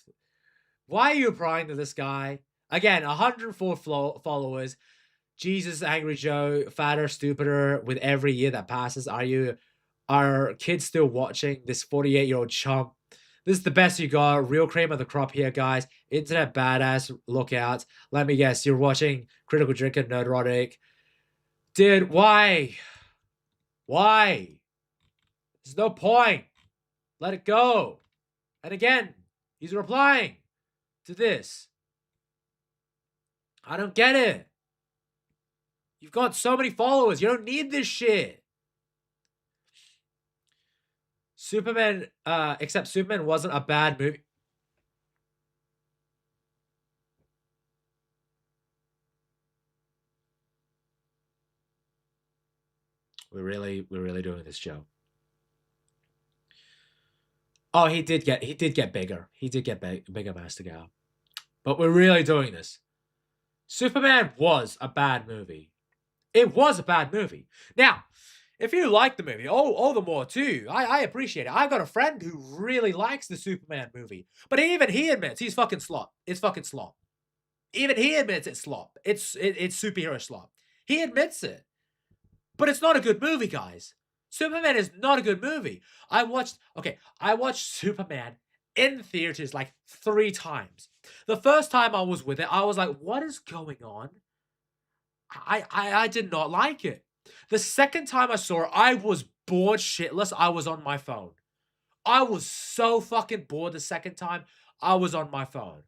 Speaker 1: why are you replying to this guy? Again, 104 followers. Jesus, Angry Joe, fatter, stupider with every year that passes. Are kids still watching this 48-year-old chump? This is the best you got. Real cream of the crop here, guys. Internet badass. Look out. Let me guess. You're watching Critical Drinker Nerdrotic. Dude, why? Why? There's no point. Let it go. And again, he's replying to this. I don't get it. You've got so many followers. You don't need this shit. Superman, except Superman wasn't a bad movie. We're really doing this, Joe. Oh, he did get bigger. He did get bigger, Master Gal. But we're really doing this. Superman was a bad movie. It was a bad movie. Now, if you like the movie, all the more too. I appreciate it. I've got a friend who really likes the Superman movie. But even he admits he's fucking slop. It's fucking slop. Even he admits it's slop. It's superhero slop. He admits it. But it's not a good movie, guys. Superman is not a good movie. I watched Superman in theaters like 3 times. The first time I was with it, I was like, what is going on? I did not like it. The second time I saw it, I was bored shitless. I was on my phone. I was so fucking bored the second time. I was on my phone.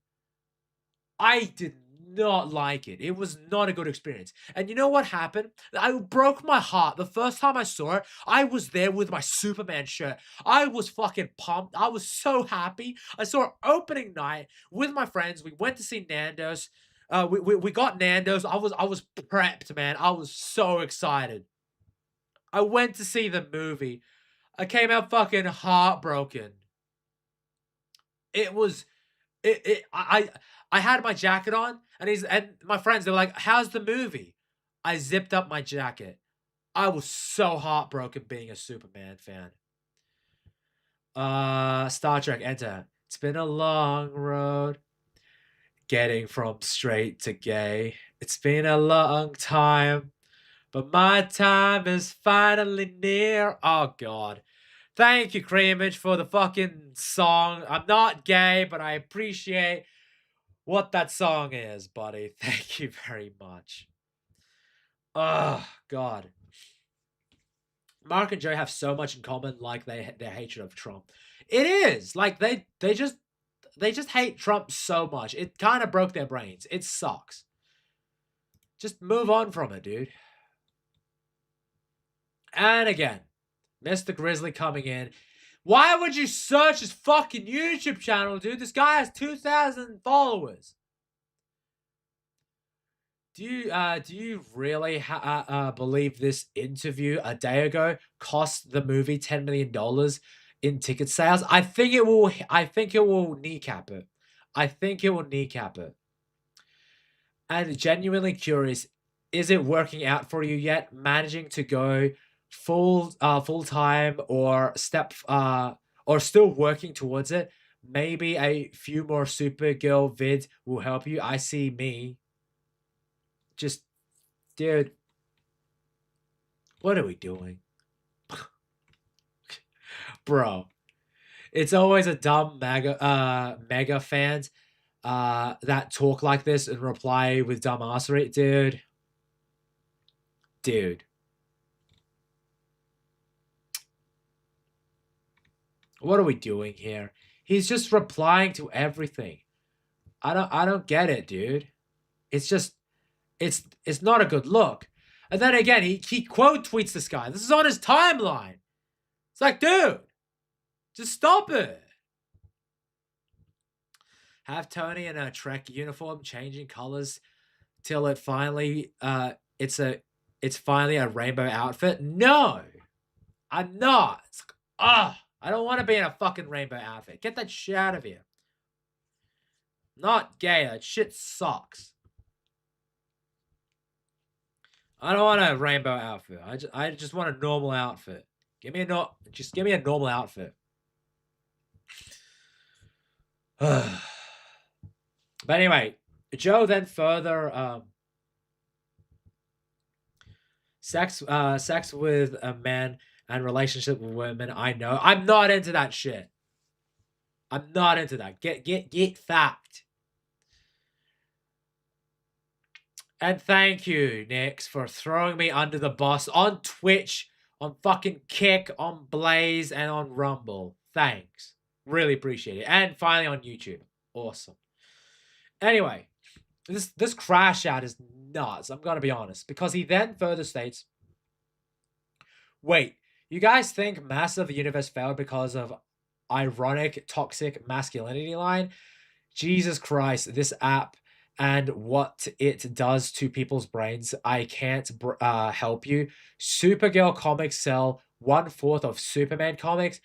Speaker 1: I did not like it. It was not a good experience. And you know what happened? I broke my heart. The first time I saw it, I was there with my Superman shirt. I was fucking pumped. I was so happy. I saw it opening night with my friends. We went to see Nando's. We got Nando's. I was prepped, man. I was so excited. I went to see the movie. I came out fucking heartbroken. I had my jacket on, and my friends, they were like, how's the movie? I zipped up my jacket. I was so heartbroken being a Superman fan. Star Trek, enter. It's been a long road getting from straight to gay. It's been a long time, but my time is finally near. Oh, God. Thank you, Creamage, for the fucking song. I'm not gay, but I appreciate what that song is, buddy. Thank you very much. Oh, God. Mark and Joe have so much in common, like their hatred of Trump. It is. Like, they just hate Trump so much. It kind of broke their brains. It sucks. Just move on from it, dude. And again, Mr. Grizzly coming in. Why would you search his fucking YouTube channel, dude? This guy has 2,000 followers. Do you really believe this interview a day ago cost the movie $10 million in ticket sales? I think it will kneecap it. I think it will kneecap it. And genuinely curious, is it working out for you yet? Managing to go full time or still working towards it? Maybe a few more Supergirl vids will help you. I see me. Just, dude, what are we doing? Bro, it's always a dumb mega fans that talk like this and reply with dumbassery. Dude. What are we doing here? He's just replying to everything. I don't get it, dude. It's just, it's not a good look. And then again, he quote tweets this guy. This is on his timeline. It's like, dude, just stop it. Have Tony in a Trek uniform changing colors till it finally it's finally a rainbow outfit. No, I'm not. I don't want to be in a fucking rainbow outfit. Get that shit out of here. Not gay. That shit sucks. I don't want a rainbow outfit. I just want a normal outfit. Give me a normal outfit. But anyway, Joe then further sex with a man and relationship with women. I know. I'm not into that shit. I'm not into that. Get fact. And thank you, Nix, for throwing me under the bus on Twitch, on fucking Kick, on Blaze, and on Rumble. Thanks. Really appreciate it. And finally on YouTube. Awesome. Anyway, this crash out is nuts. I'm going to be honest. Because he then further states, wait, you guys think Master of the Universe failed because of ironic toxic masculinity line? Jesus Christ, this app and what it does to people's brains, I can't help you. Supergirl comics sell 1/4 of Superman comics.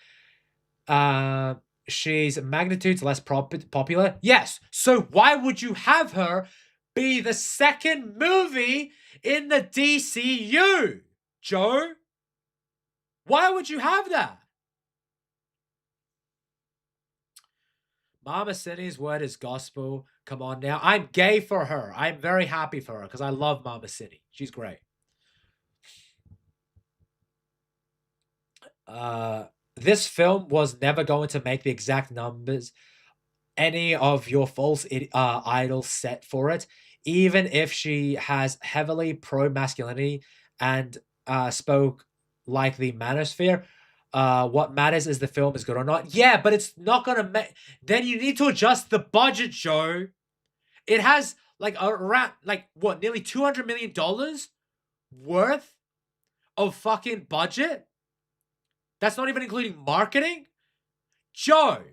Speaker 1: She's magnitudes less popular. Yes, so why would you have her be the second movie in the DCU, Joe? Why would you have that? Mama Cindy's word is gospel. Come on now. I'm gay for her. I'm very happy for her because I love Mama City. She's great. This film was never going to make the exact numbers any of your false idols set for it, even if she has heavily pro-masculinity and spoke like the manosphere. What matters is the film is good or not. Yeah, but it's not gonna make. Then you need to adjust the budget, Joe. It has like around what, nearly $200 million worth of fucking budget. That's not even including marketing. Joe,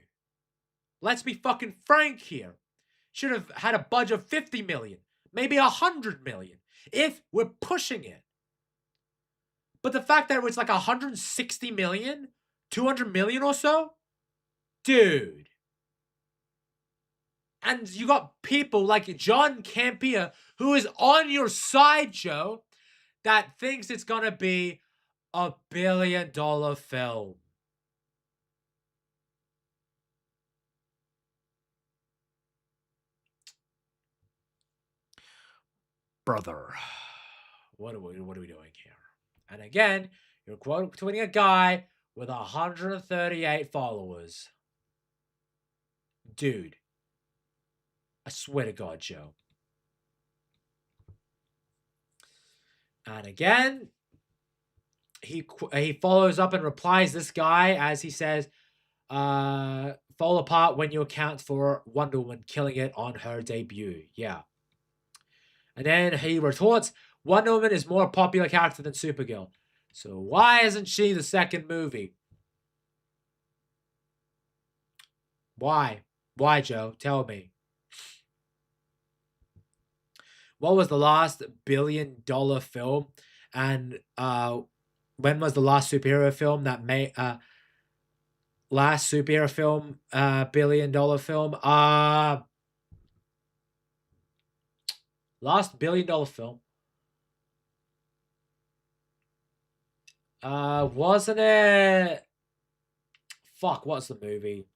Speaker 1: let's be fucking frank here. Should have had a budget of 50 million, maybe 100 million, if we're pushing it. But the fact that it was like 160 million, 200 million or so, dude. And you got people like John Campea, who is on your side, Joe, that thinks it's gonna be a $1 billion film. Brother, what are we doing here? And again, you're quoting a guy with 138 followers. Dude, I swear to God, Joe. And again, he follows up and replies this guy as he says, fall apart when you account for Wonder Woman killing it on her debut. Yeah. And then he retorts, Wonder Woman is more a popular character than Supergirl. So why isn't she the second movie? Why? Why, Joe? Tell me. What was the last $1 billion film? And when was the last superhero film that made last superhero film $1 billion film? Last $1 billion film. Wasn't it? Fuck, what's the movie?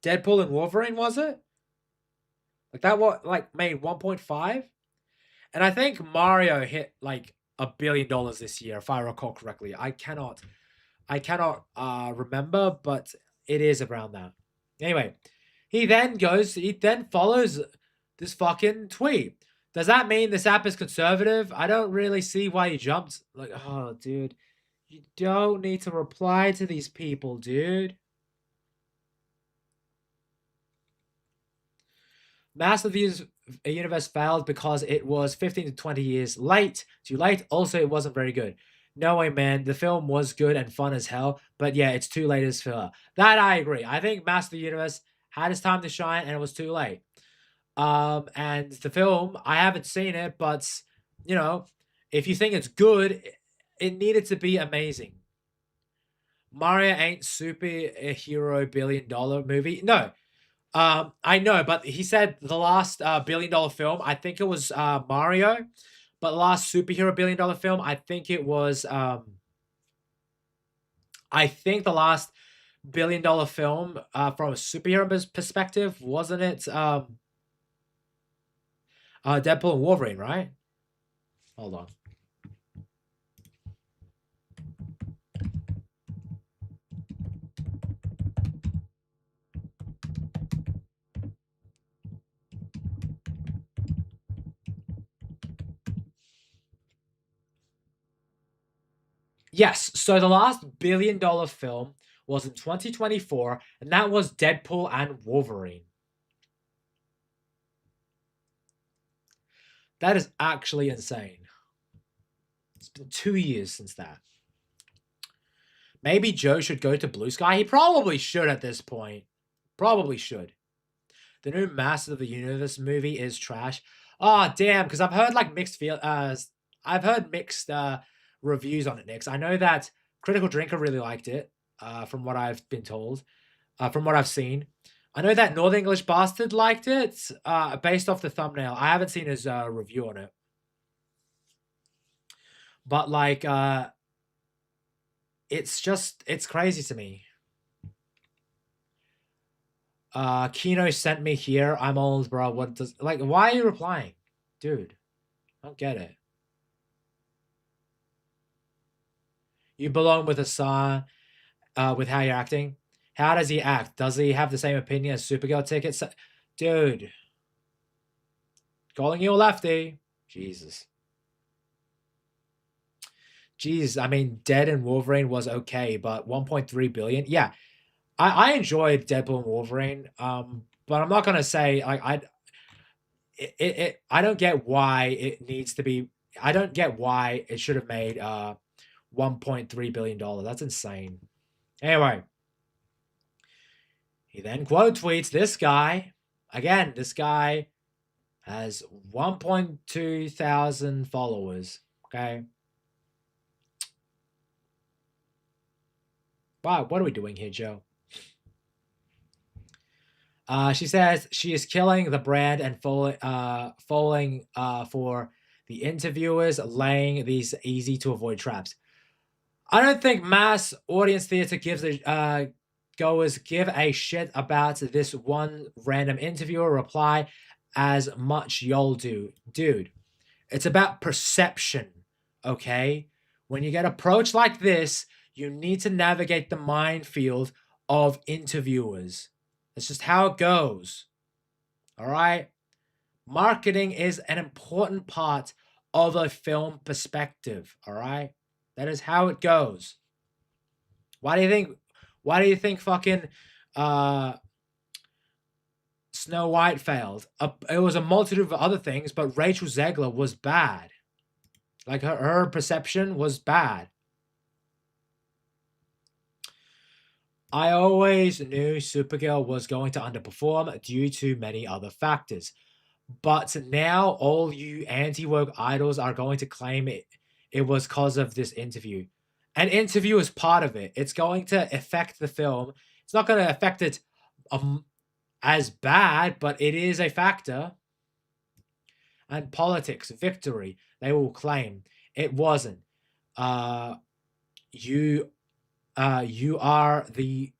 Speaker 1: Deadpool and Wolverine, was it? Like that, what, like made 1.5? And I think Mario hit like $1 billion this year, if I recall correctly. I cannot remember, but it is around that. Anyway, he then follows this fucking tweet. Does that mean this app is conservative? I don't really see why you jumped. Like, oh, dude. You don't need to reply to these people, dude. Master of the Universe failed because it was 15 to 20 years too late. Also, it wasn't very good. No way, man. The film was good and fun as hell, but yeah, it's too late as filler. That I agree. I think Master of the Universe had its time to shine and it was too late. And the film, I haven't seen it, but, you know, if you think it's good, it needed to be amazing. Mario ain't superhero $1 billion movie. No. I know, but he said the last $1 billion film, I think it was Mario. But the last superhero $1 billion film, I think it was I think the last $1 billion film from a superhero perspective, wasn't it Deadpool and Wolverine, right? Hold on. Yes, so the last $1 billion film was in 2024, and that was Deadpool and Wolverine. That is actually insane. It's been 2 years since that. Maybe Joe should go to Blue Sky. He probably should at this point. Probably should. The new Master of the Universe movie is trash. Oh, damn, because I've heard like mixed reviews on it, Nix. I know that Critical Drinker really liked it, from what I've been told, from what I've seen. I know that Northern English Bastard liked it, based off the thumbnail. I haven't seen his review on it. But, like, it's crazy to me. Kino sent me here. I'm old, bro. What does like? Why are you replying, dude? I don't get it. You belong with Hassan, with how you're acting. How does he act? Does he have the same opinion as Supergirl tickets? Dude, calling you a lefty. Jesus. Jesus, I mean, Dead and Wolverine was okay, but 1.3 billion. Yeah, I enjoyed Deadpool and Wolverine. But I'm not gonna say I don't get why it needs to be. I don't get why it should have made 1.3 billion dollars. That's insane. Anyway, he then quote tweets this guy again. This guy has 1.2 thousand followers. Okay. Wow, what are we doing here, Joe? She says she is killing the brand and falling for the interviewers, laying these easy to avoid traps. I don't think mass audience theater gives a goers give a shit about this one random interviewer reply as much y'all do. Dude, it's about perception, okay? When you get approached like this, you need to navigate the minefield of interviewers. That's just how it goes. All right? Marketing is an important part of a film perspective. All right? That is how it goes. Why do you think fucking Snow White failed? It was a multitude of other things, but Rachel Zegler was bad. Like her perception was bad. I always knew Supergirl was going to underperform due to many other factors. But now all you anti-woke idols are going to claim it was because of this interview. An interview is part of it. It's going to affect the film. It's not going to affect it as bad, but it is a factor. And politics, victory, they will claim it wasn't. You are the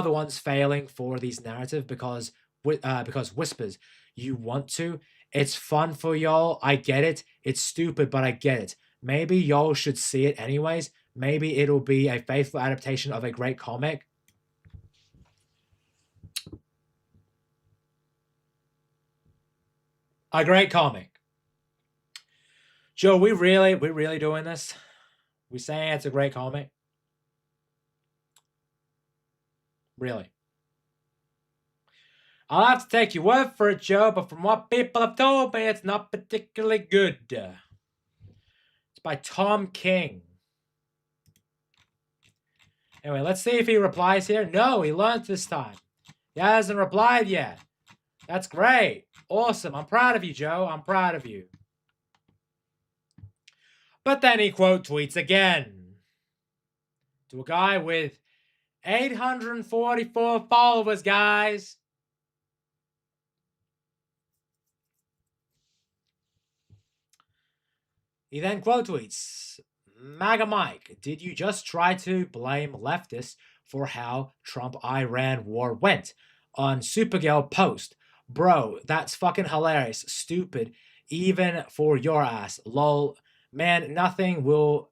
Speaker 1: ones failing for these narrative because whispers you want to. It's fun for y'all. I get it. It's stupid, but I get it. Maybe y'all should see it anyways. Maybe it'll be a faithful adaptation of a great comic. A great comic. Joe, we really doing this? We saying it's a great comic? Really? I'll have to take your word for it, Joe, but from what people have told me, it's not particularly good. It's by Tom King. Anyway, let's see if he replies here. No, he learned this time. He hasn't replied yet. That's great. Awesome. I'm proud of you, Joe. I'm proud of you. But then he quote tweets again. To a guy with 844 followers, guys. He then quote tweets, MAGA Mike, did you just try to blame leftists for how Trump-Iran war went? On Supergirl post, bro, that's fucking hilarious, stupid, even for your ass, lol. Man, nothing will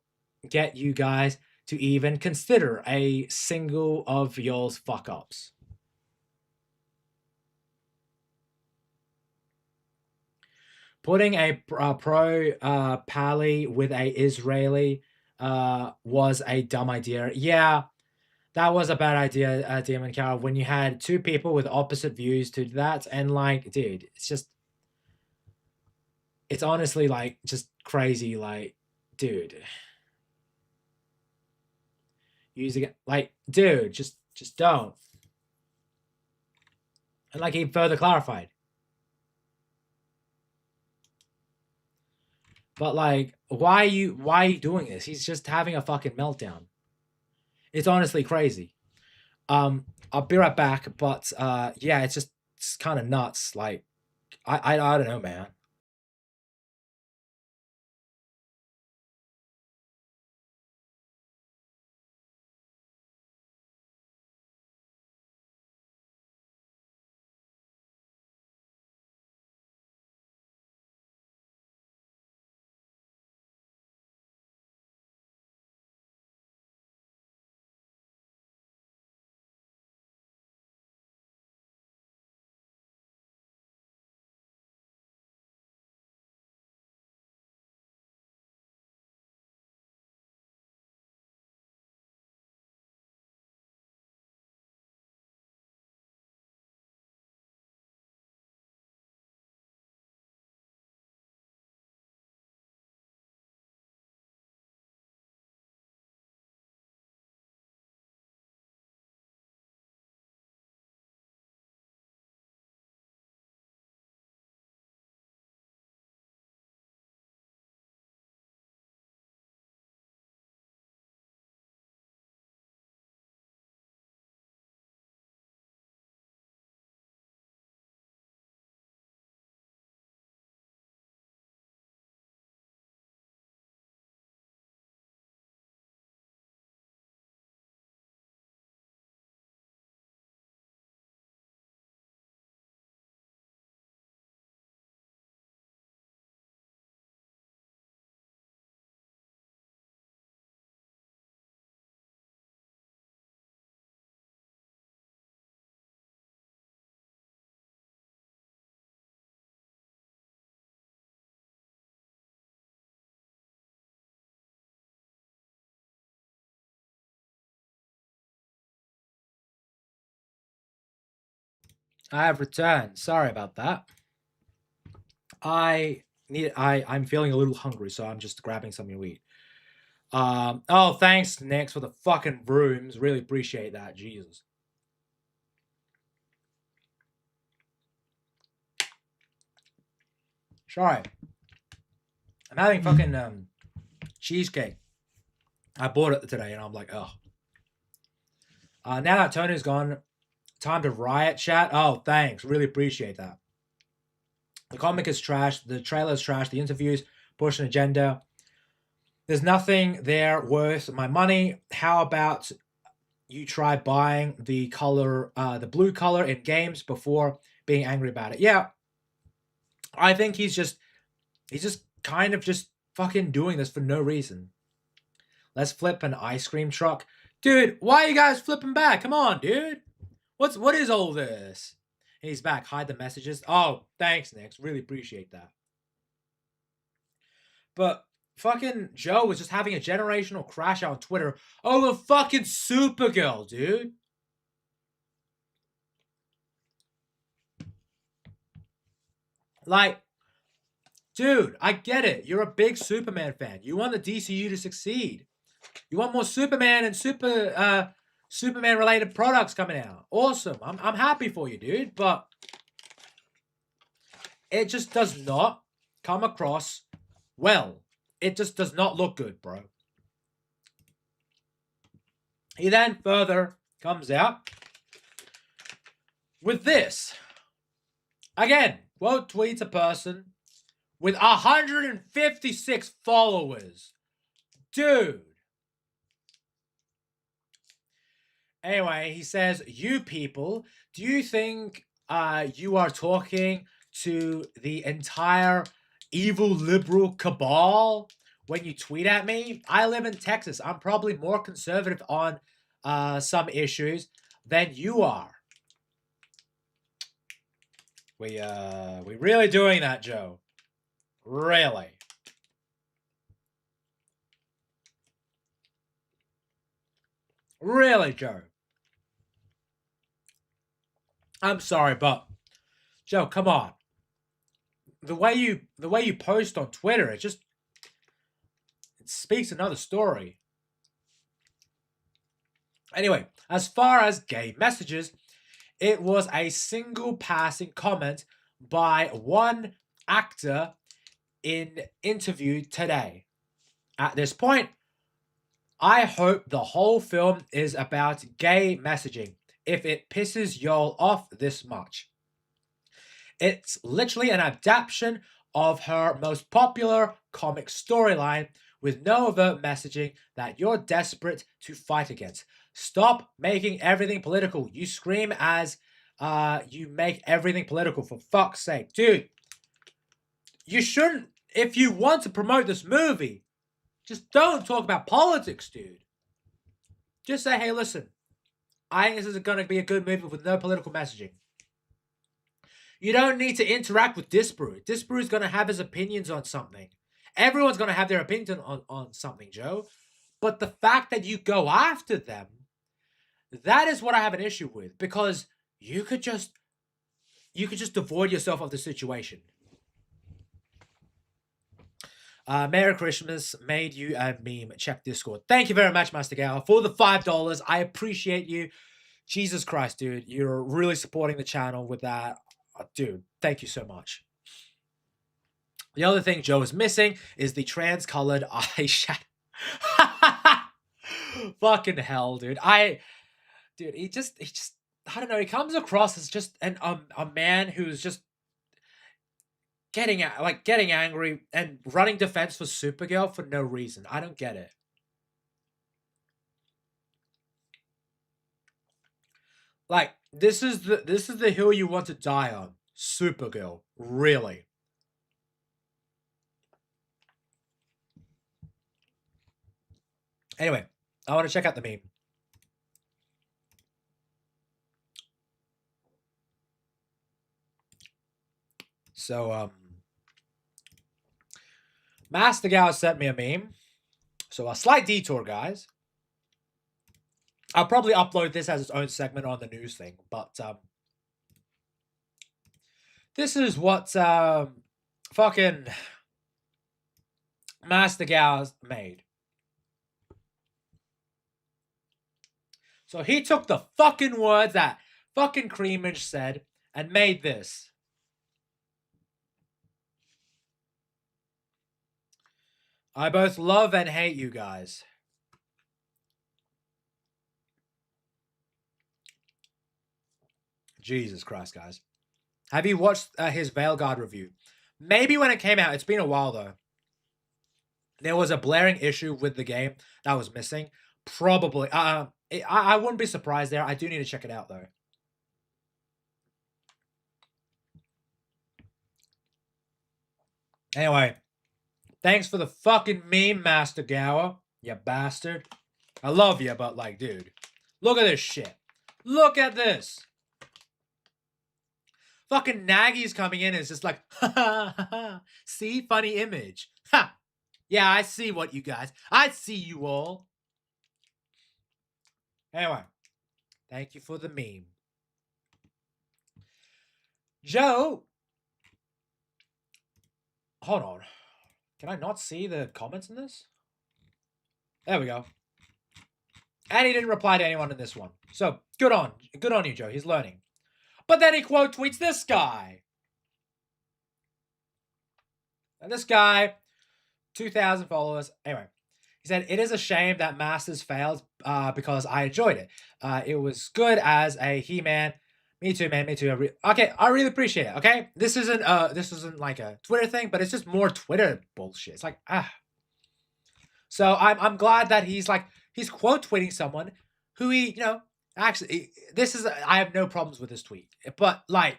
Speaker 1: get you guys to even consider a single of y'all's fuck-ups. Putting a pro-Pali with a Israeli was a dumb idea. Yeah, that was a bad idea, Demon Cow. When you had two people with opposite views to that, and like, dude, it's just, it's honestly like just crazy. Like, dude, using it, like, dude, just don't. And like he further clarified. But like, why are you doing this? He's just having a fucking meltdown. It's honestly crazy. I'll be right back, but yeah, it's kind of nuts. Like, I don't know, man. I have returned. Sorry about that. I'm feeling a little hungry, so I'm just grabbing something to eat. Oh, thanks, Nix, for the fucking brooms. Really appreciate that. Jesus. Sorry. I'm having fucking cheesecake. I bought it today, and I'm like, oh. Now that Tony's gone, time to riot chat. Oh, thanks. Really appreciate that. The comic is trash. The trailer is trash. The interviews push an agenda. There's nothing there worth my money. How about you try buying the blue color in games before being angry about it? Yeah. I think he's just kind of just fucking doing this for no reason. Let's flip an ice cream truck. Dude, why are you guys flipping back? Come on, dude. What is all this? He's back. Hide the messages. Oh, thanks, Nix. Really appreciate that. But fucking Joe was just having a generational crash out on Twitter over fucking Supergirl, dude. Like, dude, I get it. You're a big Superman fan. You want the DCU to succeed. You want more Superman and Superman related products coming out. Awesome. I'm happy for you, dude, but it just does not come across well. It just does not look good, bro. He then further comes out with this. Again, quote tweets a person with 156 followers. Dude. Anyway, he says, you people, do you think you are talking to the entire evil liberal cabal when you tweet at me? I live in Texas. I'm probably more conservative on some issues than you are. We really doing that, Joe? Really? Really, Joe? I'm sorry, but Joe, come on. The way you post on Twitter, it speaks another story. Anyway, as far as gay messages, it was a single passing comment by one actor in interview today. At this point, I hope the whole film is about gay messaging if it pisses y'all off this much. It's literally an adaptation of her most popular comic storyline with no overt messaging that you're desperate to fight against. Stop making everything political. You scream as you make everything political, for fuck's sake. Dude, you shouldn't, if you want to promote this movie, just don't talk about politics, dude. Just say, hey, listen, I think this is going to be a good movie with no political messaging. You don't need to interact with Disbrew. Disbrew is going to have his opinions on something. Everyone's going to have their opinion on something, Joe. But the fact that you go after them, that is what I have an issue with. Because you could just avoid yourself of the situation. Merry Christmas made you a meme. Check Discord. Thank you very much, Master Gal, for the $5. I appreciate you. Jesus Christ, dude. You're really supporting the channel with that. Dude, thank you so much. The other thing Joe is missing is the trans-colored eyeshadow. Fucking hell, dude. Dude, he just, I don't know. He comes across as just a man who's just getting angry and running defense for Supergirl for no reason. I don't get it. Like, this is the hill you want to die on. Supergirl. Really. Anyway, I want to check out the meme. So, Master Gal sent me a meme. So, a slight detour, guys. I'll probably upload this as its own segment on the news thing, but This is what fucking Master Gowa's made. So he took the fucking words that fucking Creamage said and made this. I both love and hate you guys. Jesus Christ, guys. Have you watched his Veilguard review? Maybe when it came out. It's been a while, though. There was a blaring issue with the game that was missing. Probably. I wouldn't be surprised there. I do need to check it out, though. Anyway. Thanks for the fucking meme, Master Gowa. You bastard. I love you, but like, dude. Look at this shit. Look at this. Fucking Nagy's coming in and it's just like, ha ha ha ha. See? Funny image. Ha! Yeah, I see what you guys. I see you all. Anyway. Thank you for the meme. Joe. Hold on. Can I not see the comments in this? There we go. And he didn't reply to anyone in this one. So, good on you, Joe. He's learning. But then he quote tweets this guy. And this guy, 2,000 followers. Anyway, he said, it is a shame that Masters failed because I enjoyed it. It was good as a He-Man. Me too, man. Me too. Okay, I really appreciate it. Okay, this isn't like a Twitter thing, but it's just more Twitter bullshit. It's like So I'm glad that he's quote tweeting someone who he actually I have no problems with this tweet, but like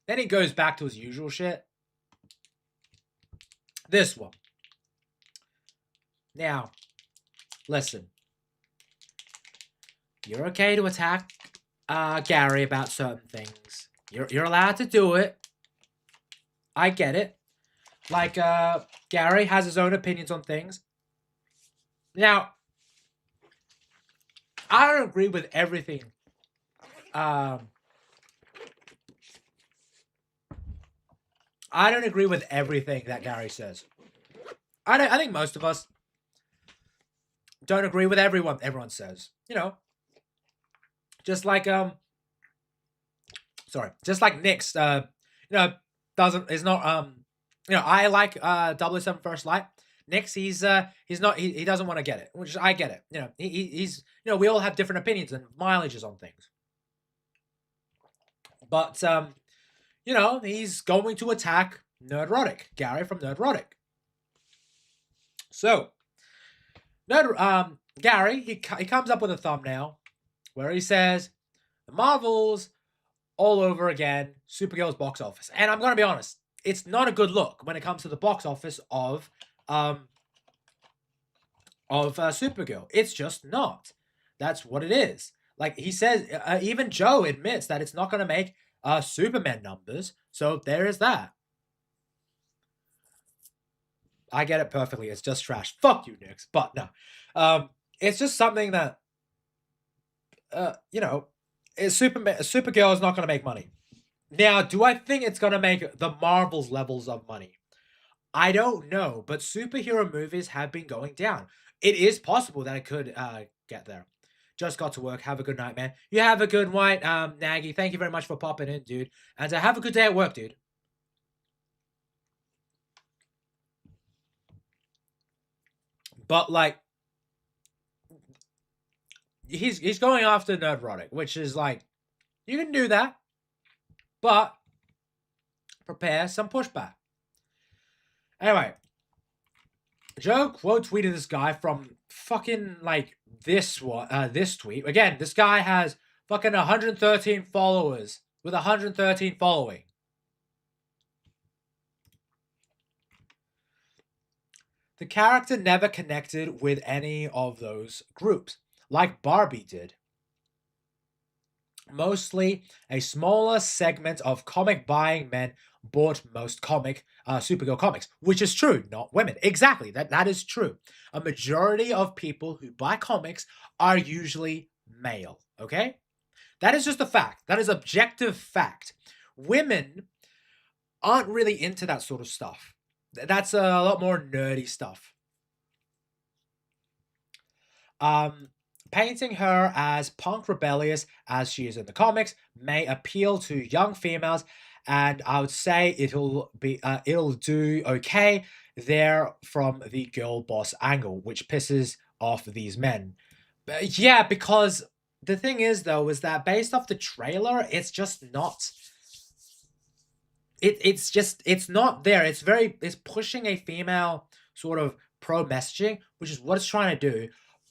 Speaker 1: then he goes back to his usual shit. This one. Now, listen. You're okay to attack Gary about certain things. You're allowed to do it. I get it. Like, Gary has his own opinions on things. Now, I don't agree with everything. I don't agree with everything that Gary says. I think most of us don't agree with everyone says. Just like just like Nick's I like 007 First Light. Nick's he doesn't want to get it, which I get it. He's we all have different opinions and mileages on things. But he's going to attack Nerdrotic, Gary from Nerdrotic. So Gary, he comes up with a thumbnail where he says, the Marvels all over again, Supergirl's box office. And I'm going to be honest, it's not a good look when it comes to the box office of Supergirl. It's just not. That's what it is. Like he says, even Joe admits that it's not going to make Superman numbers. So there is that. I get it perfectly. It's just trash. Fuck you, Nix. But no. It's just something that Supergirl is not going to make money. Now, do I think it's going to make the Marvels levels of money? I don't know, but superhero movies have been going down. It is possible that it could get there. Just got to work. Have a good night, man. You have a good night, Nagy. Thank you very much for popping in, dude. And have a good day at work, dude. But, like, he's going after Nerdrotic, which is like, you can do that, but prepare some pushback. Anyway, Joe quote tweeted this guy from fucking like this tweet. Again, this guy has fucking 113 followers with 113 following. The character never connected with any of those groups, like Barbie did. Mostly a smaller segment of comic buying men bought most Supergirl comics, which is true, not women. Exactly, that is true. A majority of people who buy comics are usually male, okay? That is just a fact. That is objective fact. Women aren't really into that sort of stuff. That's a lot more nerdy stuff. Painting her as punk rebellious as she is in the comics may appeal to young females, and I would say it'll do okay there from the girl boss angle, which pisses off these men. But yeah, because the thing is though, is that based off the trailer, it's just not. It's not there. It's pushing a female sort of pro messaging, which is what it's trying to do,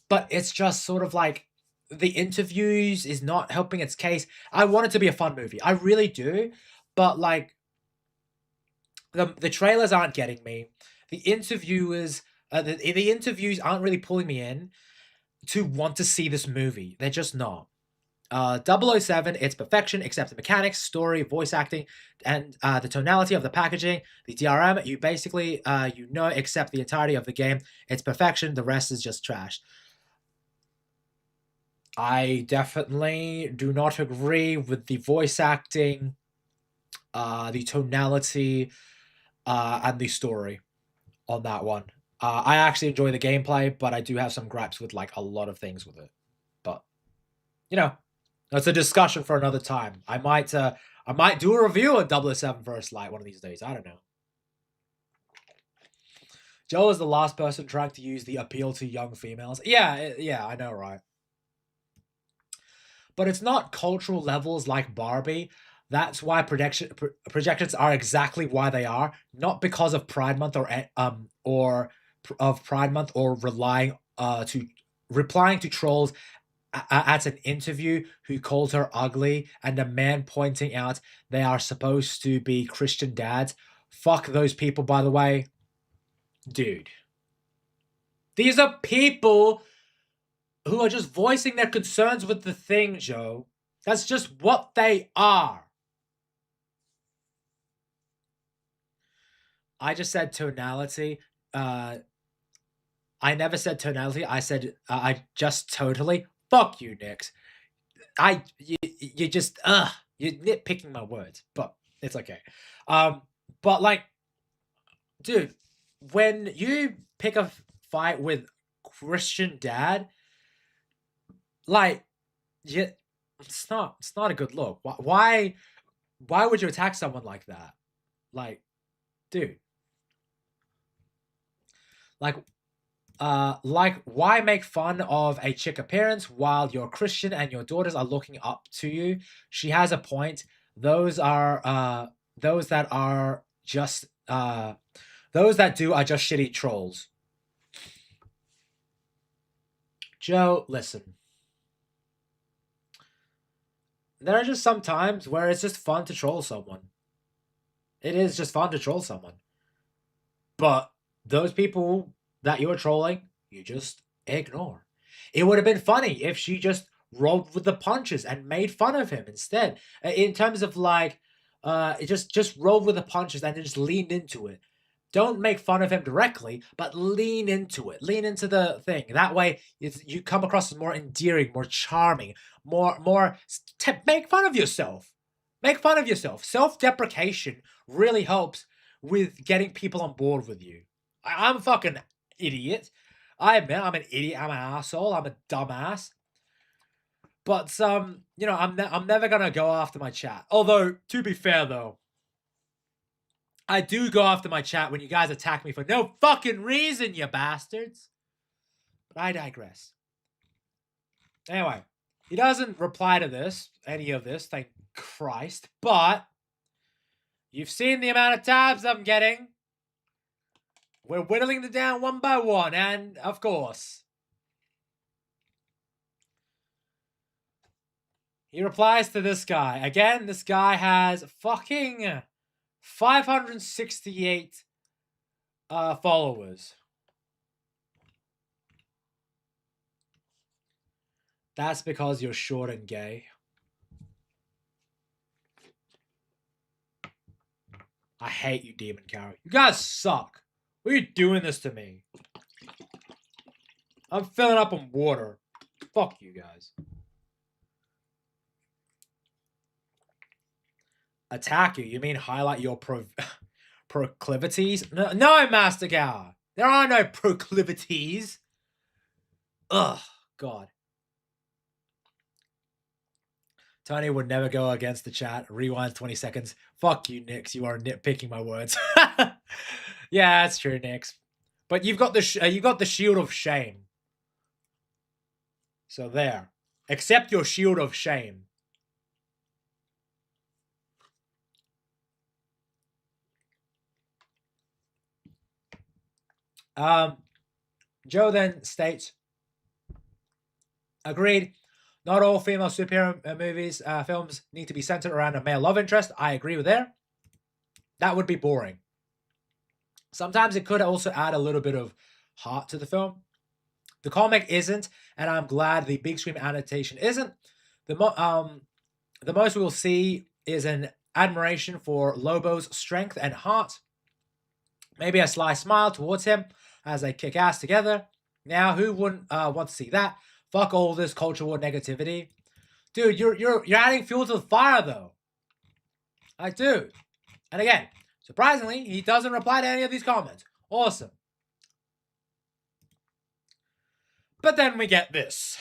Speaker 1: but it's just sort of like the interviews is not helping its case. I want it to be a fun movie. I really do, but like the trailers aren't getting me. The interviewers, the interviews aren't really pulling me in to want to see this movie. They're just not. 007, it's perfection, except the mechanics, story, voice acting, and the tonality of the packaging, the DRM, you basically, accept the entirety of the game. It's perfection, the rest is just trash. I definitely do not agree with the voice acting, the tonality, and the story on that one. I actually enjoy the gameplay, but I do have some gripes with like a lot of things with it. But, you know, that's a discussion for another time. I might do a review on 007 First Light one of these days. I don't know. Joe is the last person trying to use the appeal to young females. Yeah, I know, right? But it's not cultural levels like Barbie. That's why projections are exactly why they are, not because of Pride Month or replying to trolls at an interview who called her ugly, and a man pointing out they are supposed to be Christian dads. Fuck those people, by the way. Dude. These are people who are just voicing their concerns with the thing, Joe. That's just what they are. I just said tonality. I never said tonality. I said I just totally. Fuck you, Nix. You just you're nitpicking my words, but it's okay. But like, dude, when you pick a fight with Christian dad, like, it's not a good look. Why would you attack someone like that? Like, dude. Like, why make fun of a chick appearance while you're Christian and your daughters are looking up to you? She has a point. Those that do are just shitty trolls. Joe, listen. There are just some times where it's just fun to troll someone. It is just fun to troll someone. But those people that you're trolling, you just ignore. It would have been funny if she just rolled with the punches and made fun of him instead. In terms of like, just rolled with the punches and just leaned into it. Don't make fun of him directly, but lean into it. Lean into the thing. That way, you come across as more endearing, more charming, make fun of yourself. Make fun of yourself. Self-deprecation really helps with getting people on board with you. I'm a fucking idiot. I admit I'm an idiot. I'm an asshole. I'm a dumbass. But I'm never gonna go after my chat. Although, to be fair though, I do go after my chat when you guys attack me for no fucking reason, you bastards. But I digress. Anyway, he doesn't reply to any of this, thank Christ. But you've seen the amount of tabs I'm getting. We're whittling them down one by one, and of course, he replies to this guy. Again, this guy has fucking 568 followers. That's because you're short and gay. I hate you, Demon Carrot. You guys suck. Why are you doing this to me? I'm filling up on water. Fuck you guys. Attack you? You mean highlight your proclivities? No, Master Gowa. There are no proclivities. Ugh, God. Tony would never go against the chat. Rewind 20 seconds. Fuck you, Nix. You are nitpicking my words. Yeah, that's true, Nix. But you've got the shield of shame. So there. Accept your shield of shame. Joe then states, agreed. Not all female superhero movies, films need to be centered around a male love interest. I agree with that. That would be boring. Sometimes it could also add a little bit of heart to the film. The comic isn't, and I'm glad the big screen adaptation isn't. The most we'll see is an admiration for Lobo's strength and heart. Maybe a sly smile towards him as they kick ass together. Now, who wouldn't want to see that? Fuck all this culture war negativity. Dude, you're adding fuel to the fire, though. I do. And again, surprisingly, he doesn't reply to any of these comments. Awesome. But then we get this.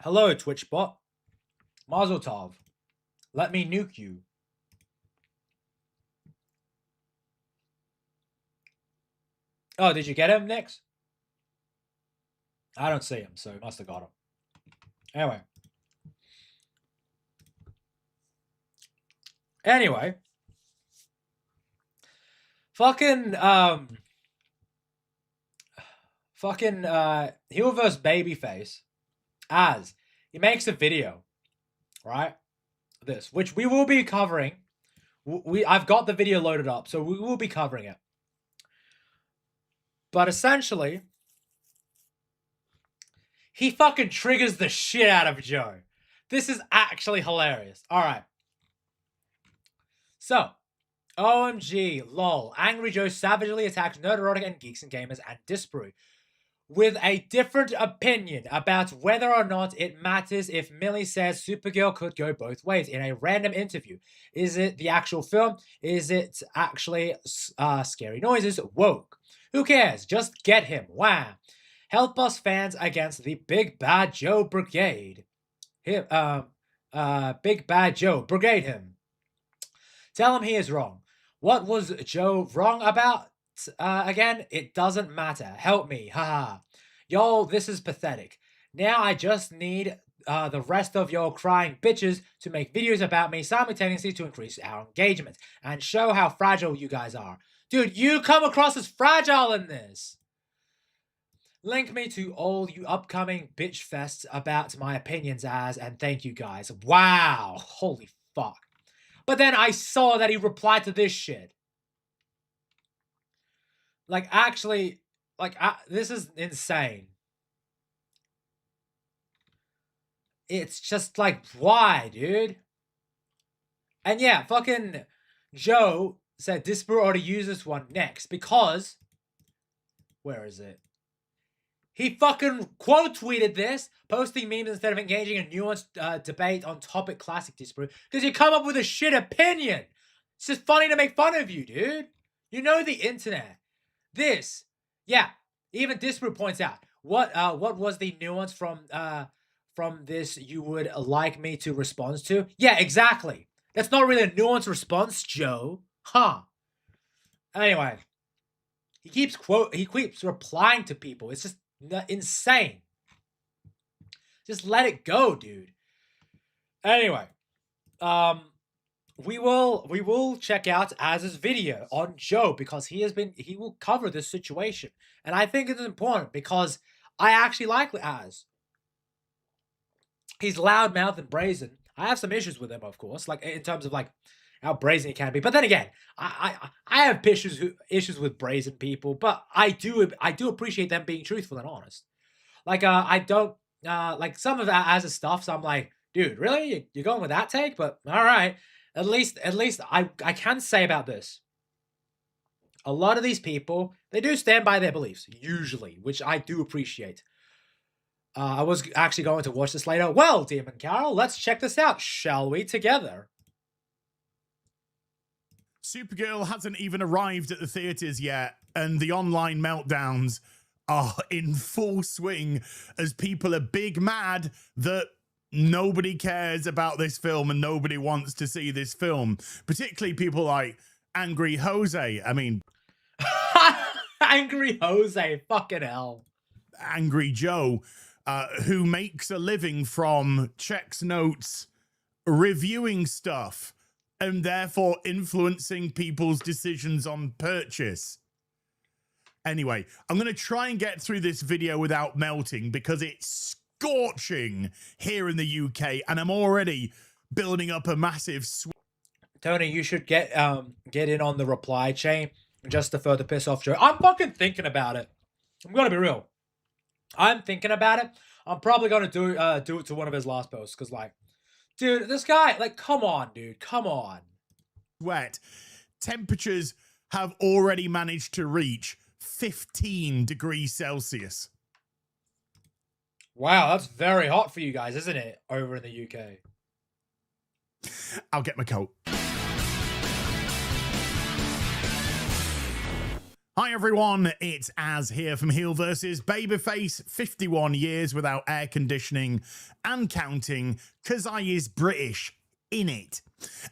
Speaker 1: Hello, Twitch bot. Mazel tov. Let me nuke you. Oh, did you get him, Nix? I don't see him, so he must have got him. Anyway. Fucking heel versus babyface. As he makes a video, right? This, which we will be covering. I've got the video loaded up, so we will be covering it. But essentially, he fucking triggers the shit out of Joe. This is actually hilarious. All right. So, OMG, lol. Angry Joe savagely attacks Nerderotic and Geeks and Gamers and Disparu with a different opinion about whether or not it matters if Millie says Supergirl could go both ways in a random interview. Is it the actual film? Is it actually Scary Noises? Woke. Who cares? Just get him. Wow. Help us fans against the Big Bad Joe Brigade. Big Bad Joe. Brigade him. Tell him he is wrong. What was Joe wrong about? Again, it doesn't matter. Help me. Haha. Yo, this is pathetic. Now I just need the rest of your crying bitches to make videos about me simultaneously to increase our engagement and show how fragile you guys are. Dude, you come across as fragile in this. Link me to all you upcoming bitch fests about my opinions and thank you guys. Wow. Holy fuck. But then I saw that he replied to this shit. Like, actually, like, this is insane. It's just like, why, dude? And yeah, fucking Joe said Disparu ought to use this one next because, where is it? He fucking quote tweeted this, posting memes instead of engaging in nuanced debate on topic classic Disparu because you come up with a shit opinion. It's just funny to make fun of you, dude. You know the internet. This, yeah, even Disparu points out, what was the nuance from this you would like me to respond to? Yeah, exactly. That's not really a nuanced response, Joe. Huh. Anyway, he keeps replying to people. It's just insane. Just let it go, dude. Anyway, we will check out Az's video on Joe because he will cover this situation. And I think it's important because I actually like Az. He's loudmouth and brazen. I have some issues with him, of course, like in terms of like how brazen he can be. But then again, I have issues with brazen people, but I do appreciate them being truthful and honest. Like I don't like some of Az's stuff, so I'm like, dude, really? You're going with that take? But all right. At least I can say about this. A lot of these people, they do stand by their beliefs, usually, which I do appreciate. I was actually going to watch this later. Well, Demon Carol, let's check this out, shall we, together?
Speaker 13: Supergirl hasn't even arrived at the theaters yet, and the online meltdowns are in full swing as people are big mad that nobody cares about this film and nobody wants to see this film. Particularly people like Angry Jose. I mean...
Speaker 1: Angry Jose, fucking hell.
Speaker 13: Angry Joe, who makes a living from checks notes, reviewing stuff, and therefore influencing people's decisions on purchase. Anyway, I'm going to try and get through this video without melting because it's scorching here in the UK, and I'm already building up a massive
Speaker 1: Tony, you should get in on the reply chain just to further piss off Joe. I'm fucking thinking about it. I'm going to be real. I'm thinking about it. I'm probably going to do it to one of his last posts because, like, dude, this guy, like, come on, dude. Come on.
Speaker 13: Sweat. Temperatures have already managed to reach 15 degrees Celsius.
Speaker 1: Wow, that's very hot for you guys, isn't it? Over in the UK.
Speaker 13: I'll get my coat. Hi everyone, it's Az here from Heel vs. Babyface, 51 years without air conditioning and counting, cause I is British, innit.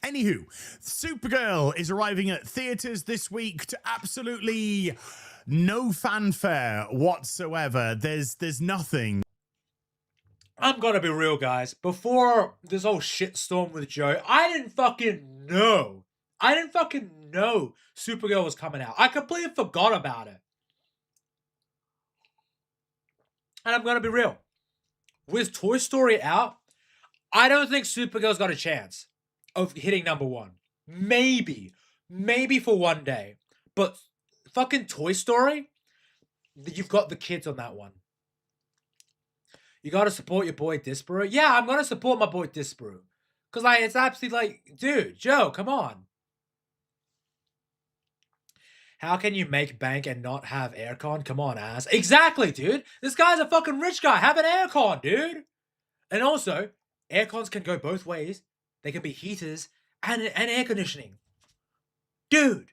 Speaker 13: Anywho, Supergirl is arriving at theatres this week to absolutely no fanfare whatsoever. There's nothing.
Speaker 1: I'm gonna be real, guys. Before this whole shitstorm with Joe, I didn't fucking know. Supergirl was coming out. I completely forgot about it. And I'm gonna be real. With Toy Story out, I don't think Supergirl's got a chance of hitting #1. Maybe for one day. But fucking Toy Story, you've got the kids on that one. You gotta support your boy Disparu. Yeah, I'm gonna support my boy Disparu. Cause like it's absolutely like, dude, Joe, come on. How can you make bank and not have aircon? Come on, ass. Exactly, dude. This guy's a fucking rich guy. Have an aircon, dude. And also, aircons can go both ways. They can be heaters and air conditioning. Dude.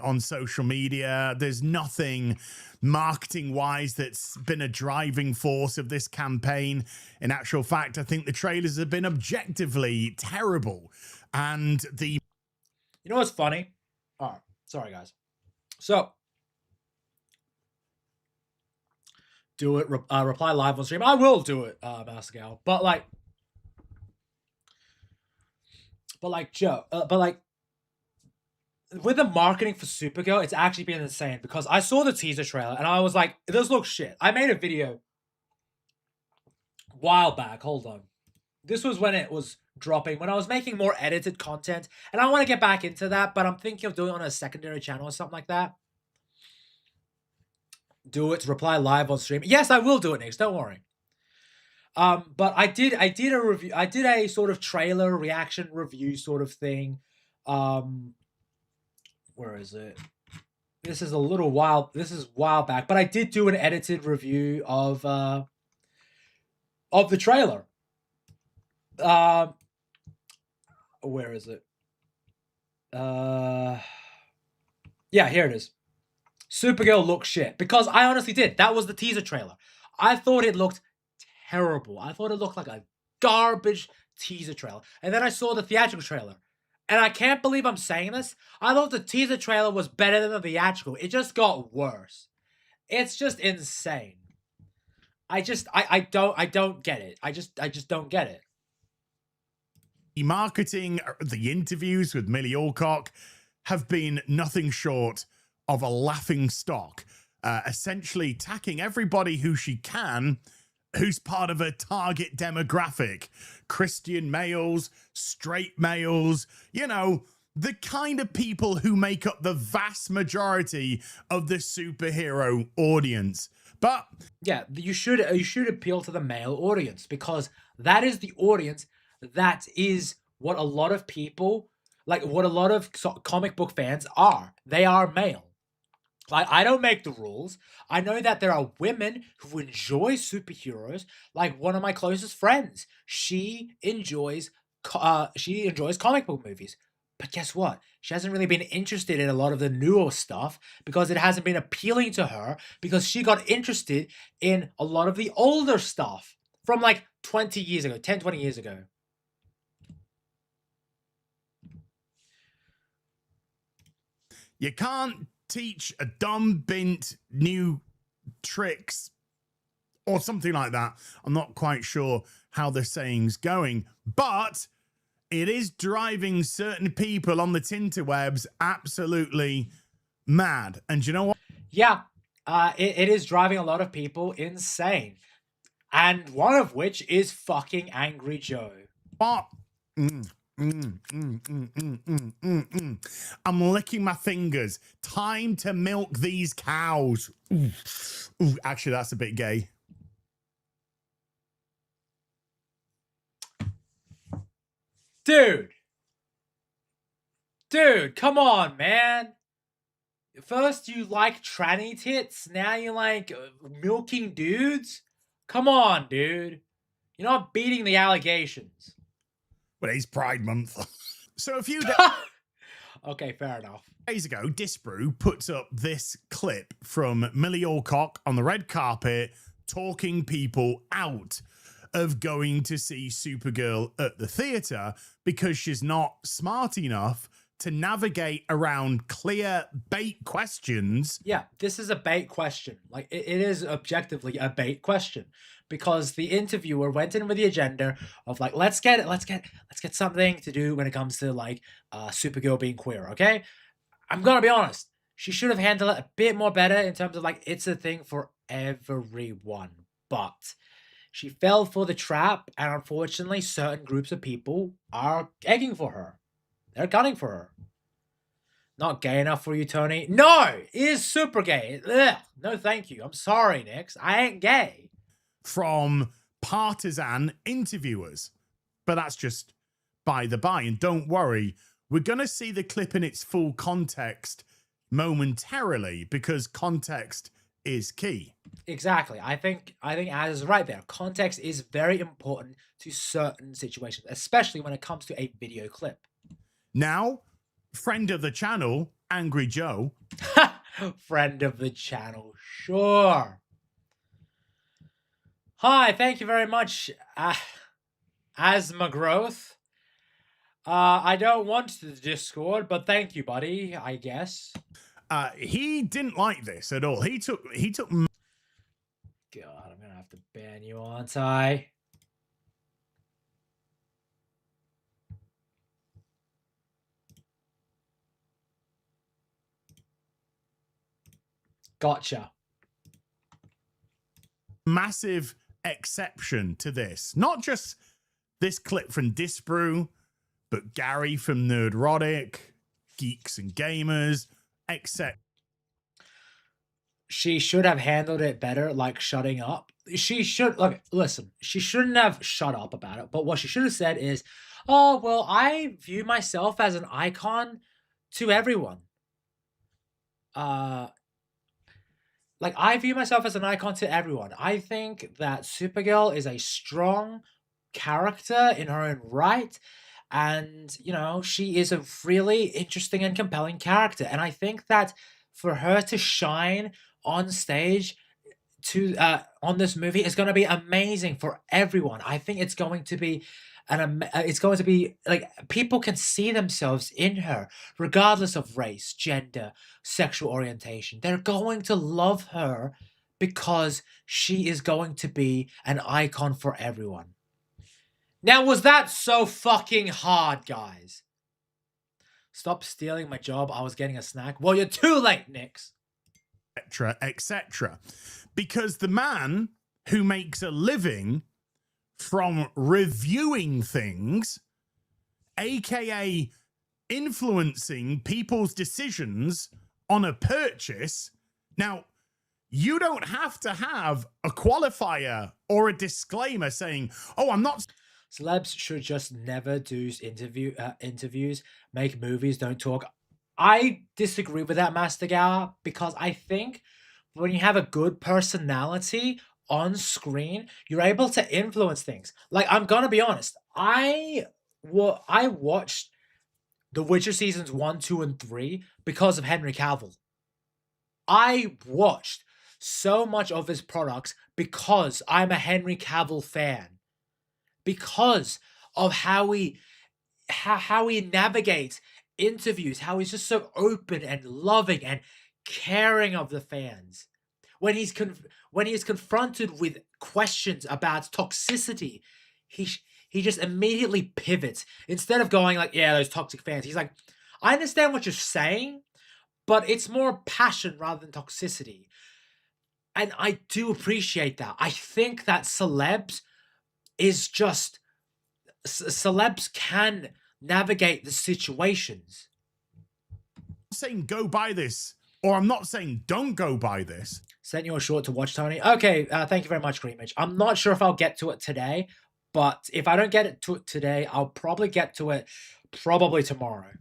Speaker 13: On social media, there's nothing marketing-wise that's been a driving force of this campaign. In actual fact, I think the trailers have been objectively terrible. And the...
Speaker 1: You know what's funny? Oh, sorry, guys. So, do it. Reply live on stream. I will do it, Mascal. But like, Joe. With the marketing for Supergirl, it's actually been insane because I saw the teaser trailer and I was like, this looks shit. I made a video a while back. Hold on. This was when it was dropping, when I was making more edited content, and I want to get back into that, but I'm thinking of doing it on a secondary channel or something like that. Do it. Reply live on stream. Yes, I will do it next. Don't worry. But I did a review. I did a sort of trailer reaction review sort of thing. Where is it? This is a little while. This is a while back, but I did do an edited review of the trailer. Where is it? Yeah, here it is. Supergirl looks shit because I honestly did. That was the teaser trailer. I thought it looked terrible. I thought it looked like a garbage teaser trailer. And then I saw the theatrical trailer. And I can't believe I'm saying this. I thought the teaser trailer was better than the theatrical. It just got worse. It's just insane. I don't get it. I just don't get it.
Speaker 13: The marketing, the interviews with Millie Alcock have been nothing short of a laughing stock, essentially tacking everybody who she can, who's part of a target demographic. Christian males, straight males, you know, the kind of people who make up the vast majority of the superhero audience. But
Speaker 1: yeah, you should appeal to the male audience because that is the audience. That is what a lot of people like what a lot of comic book fans are. They are male. Like, I don't make the rules. I know that there are women who enjoy superheroes. Like one of my closest friends, she enjoys comic book movies. But guess what? She hasn't really been interested in a lot of the newer stuff because it hasn't been appealing to her, because she got interested in a lot of the older stuff from like 20 years ago, 10, 20 years ago.
Speaker 13: You can't teach a dumb bint new tricks or something like that. I'm not quite sure how the saying's going, but it is driving certain people on the tinterwebs absolutely mad. And you know what?
Speaker 1: Yeah, it is driving a lot of people insane. And one of which is fucking Angry Joe.
Speaker 13: What? I'm licking my fingers. Time to milk these cows. Ooh. Ooh, actually, that's a bit gay.
Speaker 1: Dude, come on, man. First you like tranny tits, now you like milking dudes? Come on, dude. You're not beating the allegations.
Speaker 13: But it's Pride Month. So a few
Speaker 1: okay, fair enough.
Speaker 13: Days ago, Disbrew puts up this clip from Millie Alcock on the red carpet talking people out of going to see Supergirl at the theater because she's not smart enough to navigate around clear bait questions.
Speaker 1: Yeah, this is a bait question. Like, it is objectively a bait question, because the interviewer went in with the agenda of like, let's get something to do when it comes to like Supergirl being queer. Okay, I'm gonna be honest. She should have handled it a bit more better in terms of like, it's a thing for everyone, but she fell for the trap, and unfortunately, certain groups of people are egging for her. They're gunning for her. Not gay enough for you, Tony? No! It is super gay. Ugh. No, thank you. I'm sorry, Nix. I ain't gay.
Speaker 13: From partisan interviewers. But that's just by the by. And don't worry, we're going to see the clip in its full context momentarily, because context is key.
Speaker 1: Exactly. I think Az is right there. Context is very important to certain situations, especially when it comes to a video clip.
Speaker 13: Now, friend of the channel, Angry Joe.
Speaker 1: Friend of the channel, sure. Hi, thank you very much, Asthma Growth. I don't want the Discord, but thank you, buddy, I guess.
Speaker 13: He didn't like this at all. He took.
Speaker 1: God, I'm gonna have to ban you, aren't I? Gotcha.
Speaker 13: Massive exception to this. Not just this clip from Disbrew, but Gary from Nerdrotic, Geeks and Gamers, etc.
Speaker 1: She should have handled it better, like shutting up. She should, look, listen, she shouldn't have shut up about it, but what she should have said is, oh, well, I view myself as an icon to everyone. Like, I view myself as an icon to everyone. I think that Supergirl is a strong character in her own right. And, you know, she is a really interesting and compelling character. And I think that for her to shine on stage on this movie is going to be amazing for everyone. I think it's going to be like, people can see themselves in her regardless of race, gender, sexual orientation. They're going to love her because she is going to be an icon for everyone. Now, was that so fucking hard, guys? Stop stealing my job. I was getting a snack. Well, you're too late, Nix.
Speaker 13: Etc. Because the man who makes a living from reviewing things, aka influencing people's decisions on a purchase. Now, you don't have to have a qualifier or a disclaimer saying, oh, I'm not...
Speaker 1: Celebs should just never do interviews, make movies, don't talk. I disagree with that, Master Gower, because I think when you have a good personality on screen, you're able to influence things. Like, I'm gonna be honest, I watched The Witcher seasons 1, 2, and 3 because of Henry Cavill. I watched so much of his products because I'm a Henry Cavill fan. Because of how he navigates interviews, how he's just so open and loving and caring of the fans. When he is confronted with questions about toxicity, he just immediately pivots. Instead of going like, yeah, those toxic fans, he's like, I understand what you're saying, but it's more passion rather than toxicity. And I do appreciate that. I think that celebs can navigate the situations.
Speaker 13: I'm not saying go buy this, or I'm not saying don't go buy this.
Speaker 1: Sent you a short to watch, Tony. Okay, thank you very much, Creamage. I'm not sure if I'll get to it today, but if I don't get to it today, I'll probably get to it probably tomorrow.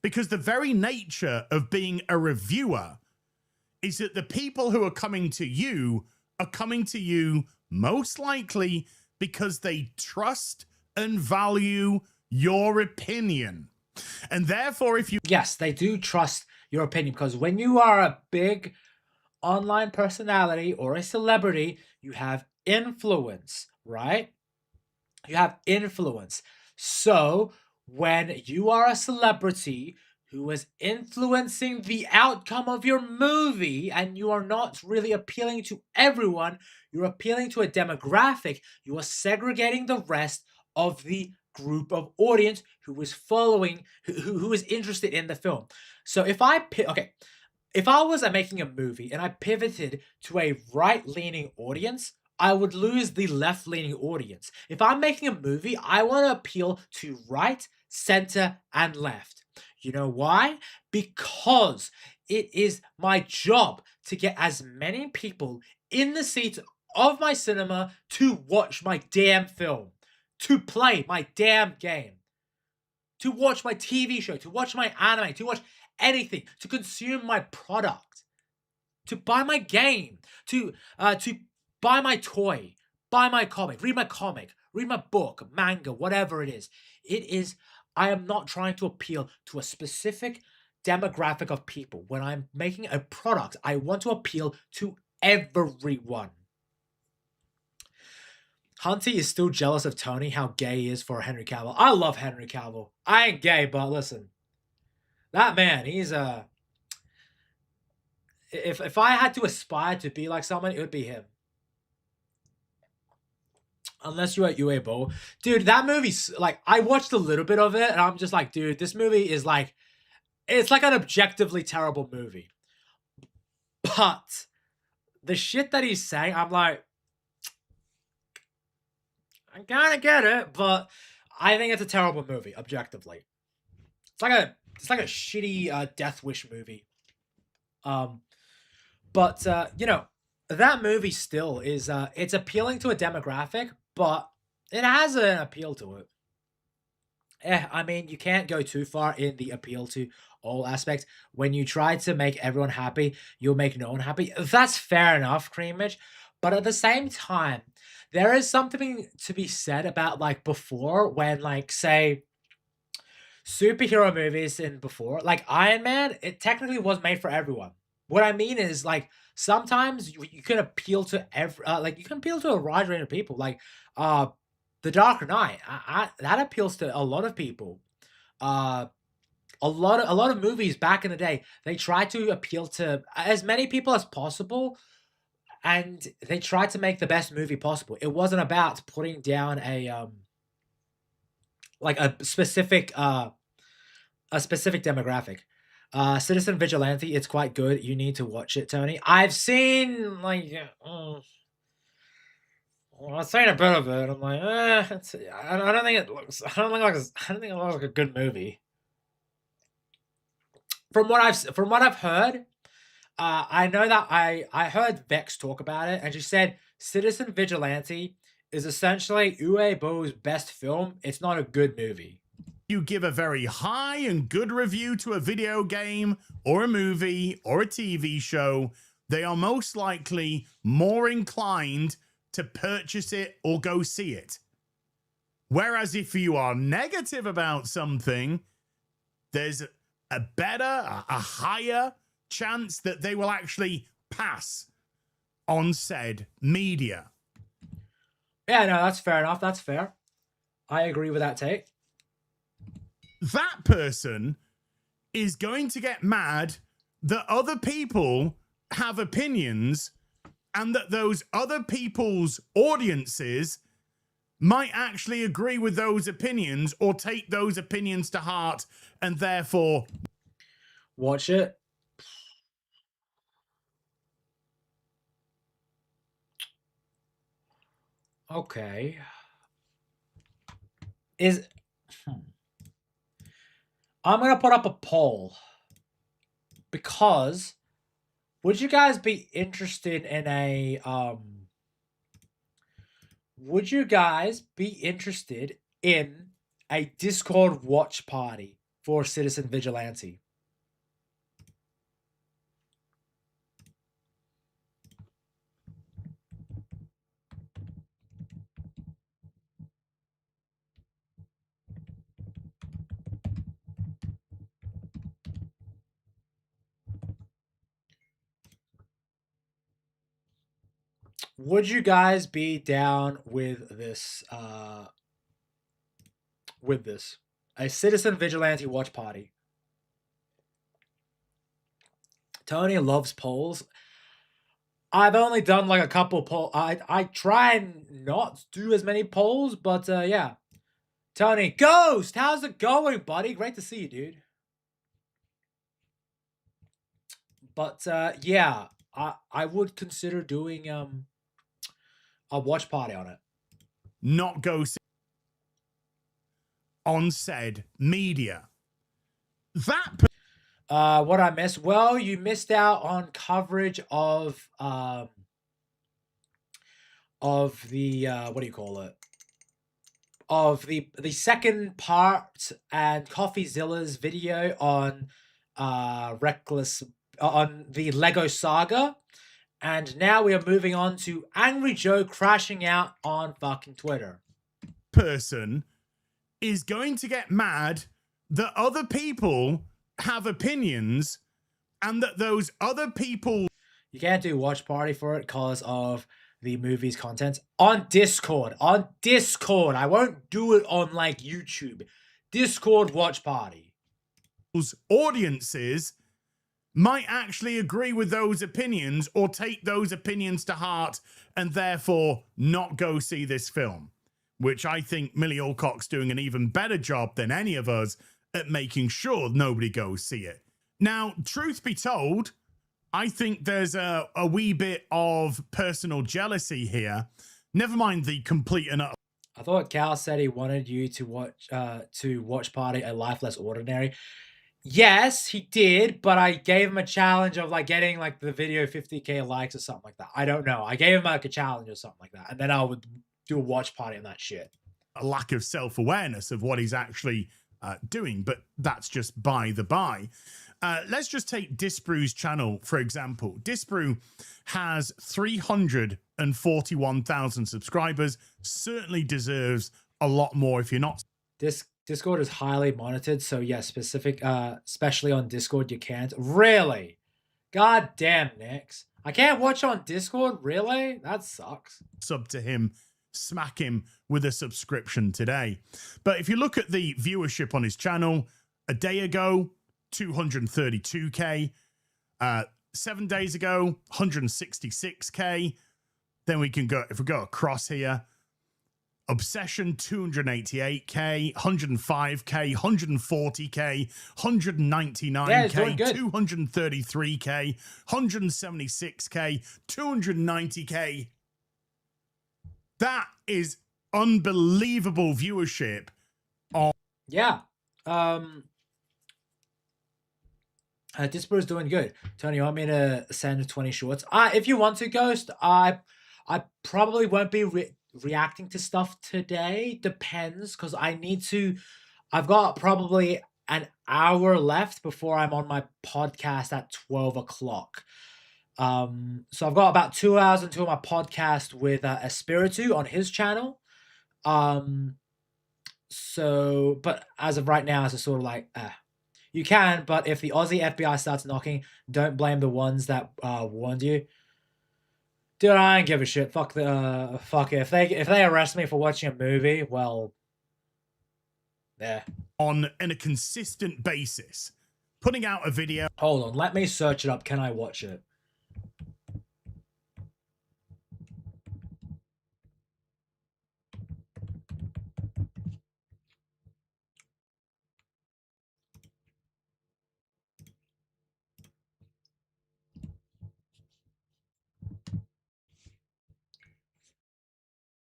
Speaker 13: Because the very nature of being a reviewer is that the people who are coming to you most likely because they trust and value your opinion. And therefore, if you...
Speaker 1: Yes, they do trust your opinion, because when you are a big online personality or a celebrity, you have influence, right? You have influence. So when you are a celebrity who is influencing the outcome of your movie and you are not really appealing to everyone, you're appealing to a demographic, you are segregating the rest of the group of audience who is following, who is interested in the film. So if I was making a movie and I pivoted to a right-leaning audience, I would lose the left-leaning audience. If I'm making a movie, I want to appeal to right, center, and left. You know why? Because it is my job to get as many people in the seats of my cinema to watch my damn film, to play my damn game, to watch my TV show, to watch my anime, to watch anything, to consume my product, to buy my game, to buy my toy, buy my comic, read my book, manga, whatever it is. I am not trying to appeal to a specific demographic of people. When I'm making a product, I want to appeal to everyone. Hunty is still jealous of Tony, how gay he is for Henry Cavill. I love Henry Cavill. I ain't gay, but listen. That man, he's a... If I had to aspire to be like someone, it would be him. Unless you're at UA Bowl. Dude, that movie's like, I watched a little bit of it and I'm just like, dude, this movie is like, it's like an objectively terrible movie. But the shit that he's saying, I'm like, I kind of get it, but I think it's a terrible movie, objectively. It's like a shitty Death Wish movie. But you know, that movie still is, it's appealing to a demographic, but it has an appeal to it. I mean, you can't go too far in the appeal to all aspects. When you try to make everyone happy, you'll make no one happy. That's fair enough, Creamage. But at the same time, there is something to be said about, like, before, when, like, say, superhero movies in before, like Iron Man, it technically was made for everyone. What I mean is, like, sometimes you can appeal to you can appeal to a wide range of people. Like, The Dark Knight, that appeals to a lot of people. A lot of movies back in the day, they tried to appeal to as many people as possible, and they tried to make the best movie possible. It wasn't about putting down a specific demographic. Citizen Vigilante, it's quite good. You need to watch it, Tony. I've seen I've seen a bit of it. I'm like, I don't think it looks like a good movie. From what I've heard, I know that I heard Vex talk about it, and she said Citizen Vigilante is essentially Uebo's best film. It's not a good movie.
Speaker 13: You give a very high and good review to a video game or a movie or a TV show, they are most likely more inclined to purchase it or go see it. Whereas if you are negative about something, there's a higher chance that they will actually pass on said media.
Speaker 1: Yeah, no, that's fair enough. That's fair. I agree with that take.
Speaker 13: That person is going to get mad that other people have opinions and that those other people's audiences might actually agree with those opinions or take those opinions to heart and therefore
Speaker 1: watch it. Okay. I'm going to put up a poll because would you guys be interested in a Discord watch party for Citizen Vigilante? Would you guys be down with this? A Citizen Vigilante watch party. Tony loves polls. I've only done like a couple polls. I try and not do as many polls, but yeah. Tony, Ghost, how's it going, buddy? Great to see you, dude. But yeah, I would consider doing a watch party on it.
Speaker 13: not go see on said media. That
Speaker 1: what I missed? Well, you missed out on coverage of the what do you call it? Of the second part and CoffeeZilla's video on on the Lego Saga. And now we are moving on to Angry Joe crashing out on fucking Twitter.
Speaker 13: Person is going to get mad that other people have opinions and that those other people...
Speaker 1: You can't do watch party for it because of the movie's contents. On Discord. On Discord. I won't do it on like YouTube. Discord watch party.
Speaker 13: Audiences might actually agree with those opinions or take those opinions to heart and therefore not go see this film, which I think Millie Alcock's doing an even better job than any of us at making sure nobody goes see it. Now, truth be told, I think there's a wee bit of personal jealousy here. Never mind the complete and utter...
Speaker 1: I thought Cal said he wanted you to watch party A Life Less Ordinary. Yes, he did, but I gave him a challenge of like getting like the video 50k likes or something like that. I don't know. I gave him like a challenge or something like that, and then I would do a watch party on that shit.
Speaker 13: A lack of self-awareness of what he's actually doing, but that's just by the by. Let's just take Disbrew's channel, for example. Disbrew has 341,000 subscribers. Certainly deserves a lot more if you're not...
Speaker 1: Discord is highly monitored, so yeah, especially on Discord, you can't. Really? God damn, Nix. I can't watch on Discord? Really? That sucks.
Speaker 13: Sub to him, smack him with a subscription today. But if you look at the viewership on his channel, a day ago, 232k. 7 days ago, 166k. Then we can go, if we go across here, Obsession, 288k, 105k, 140k, 199k, 233k, 176k, 290k. That is unbelievable viewership.
Speaker 1: Yeah. Disper's doing good. Tony, you want me to send 20 shorts? If you want to, Ghost, I probably won't be reacting to stuff today. Depends, because I've got probably an hour left before I'm on my podcast at 12 o'clock. So I've got about 2 hours until my podcast with Espiritu on his channel. So, but as of right now, it's just sort of like, you can, but if the Aussie FBI starts knocking, don't blame the ones that warned you. Dude, I don't give a shit. Fuck it. If they arrest me for watching a movie, well, yeah.
Speaker 13: On a consistent basis, putting out a video.
Speaker 1: Hold on, let me search it up. Can I watch it?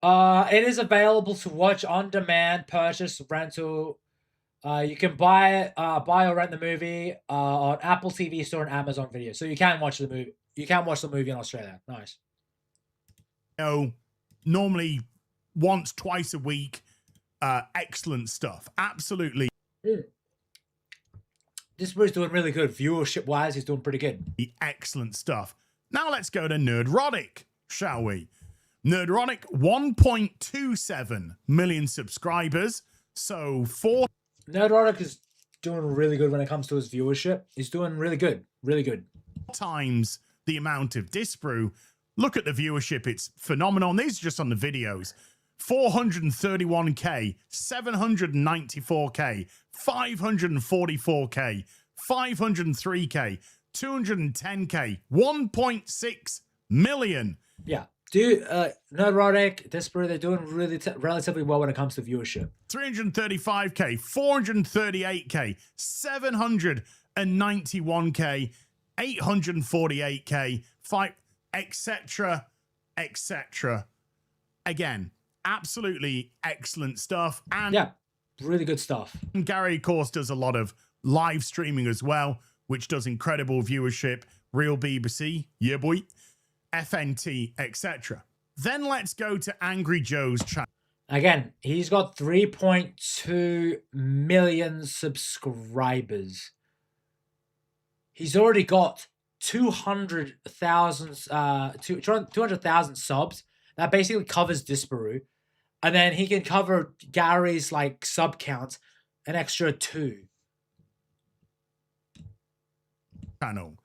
Speaker 1: It is available to watch on demand, purchase, rental. You can buy or rent the movie on Apple TV Store and Amazon Video. So you can watch the movie. You can watch the movie in Australia. Nice.
Speaker 13: Normally once, twice a week. Excellent stuff. Absolutely.
Speaker 1: This was doing really good. Viewership wise, he's doing pretty good.
Speaker 13: Excellent stuff. Now let's go to Nerdrotic, shall we? Nerdrotic, 1.27 million subscribers. So
Speaker 1: Nerdrotic is doing really good when it comes to his viewership. He's doing really good. Really good.
Speaker 13: Times the amount of Disbrew. Look at the viewership. It's phenomenal. And these are just on the videos. 431k, 794k, 544k, 503k, 210k, 1.6 million.
Speaker 1: Yeah. Dude, Nerdrotic, Disbrew, they're doing relatively well when it comes to viewership.
Speaker 13: 335k, 438k, 791k, 848k, 5, etc., etc. Again, absolutely excellent stuff. And
Speaker 1: yeah, really good stuff.
Speaker 13: Gary, of course, does a lot of live streaming as well, which does incredible viewership. Real BBC, yeah boy, FNT, etc. Then let's go to Angry Joe's channel.
Speaker 1: Again, he's got 3.2 million subscribers. He's already got 200,000 subs. That basically covers Disparu. And then he can cover Gary's like sub count an extra 2.
Speaker 13: Channel.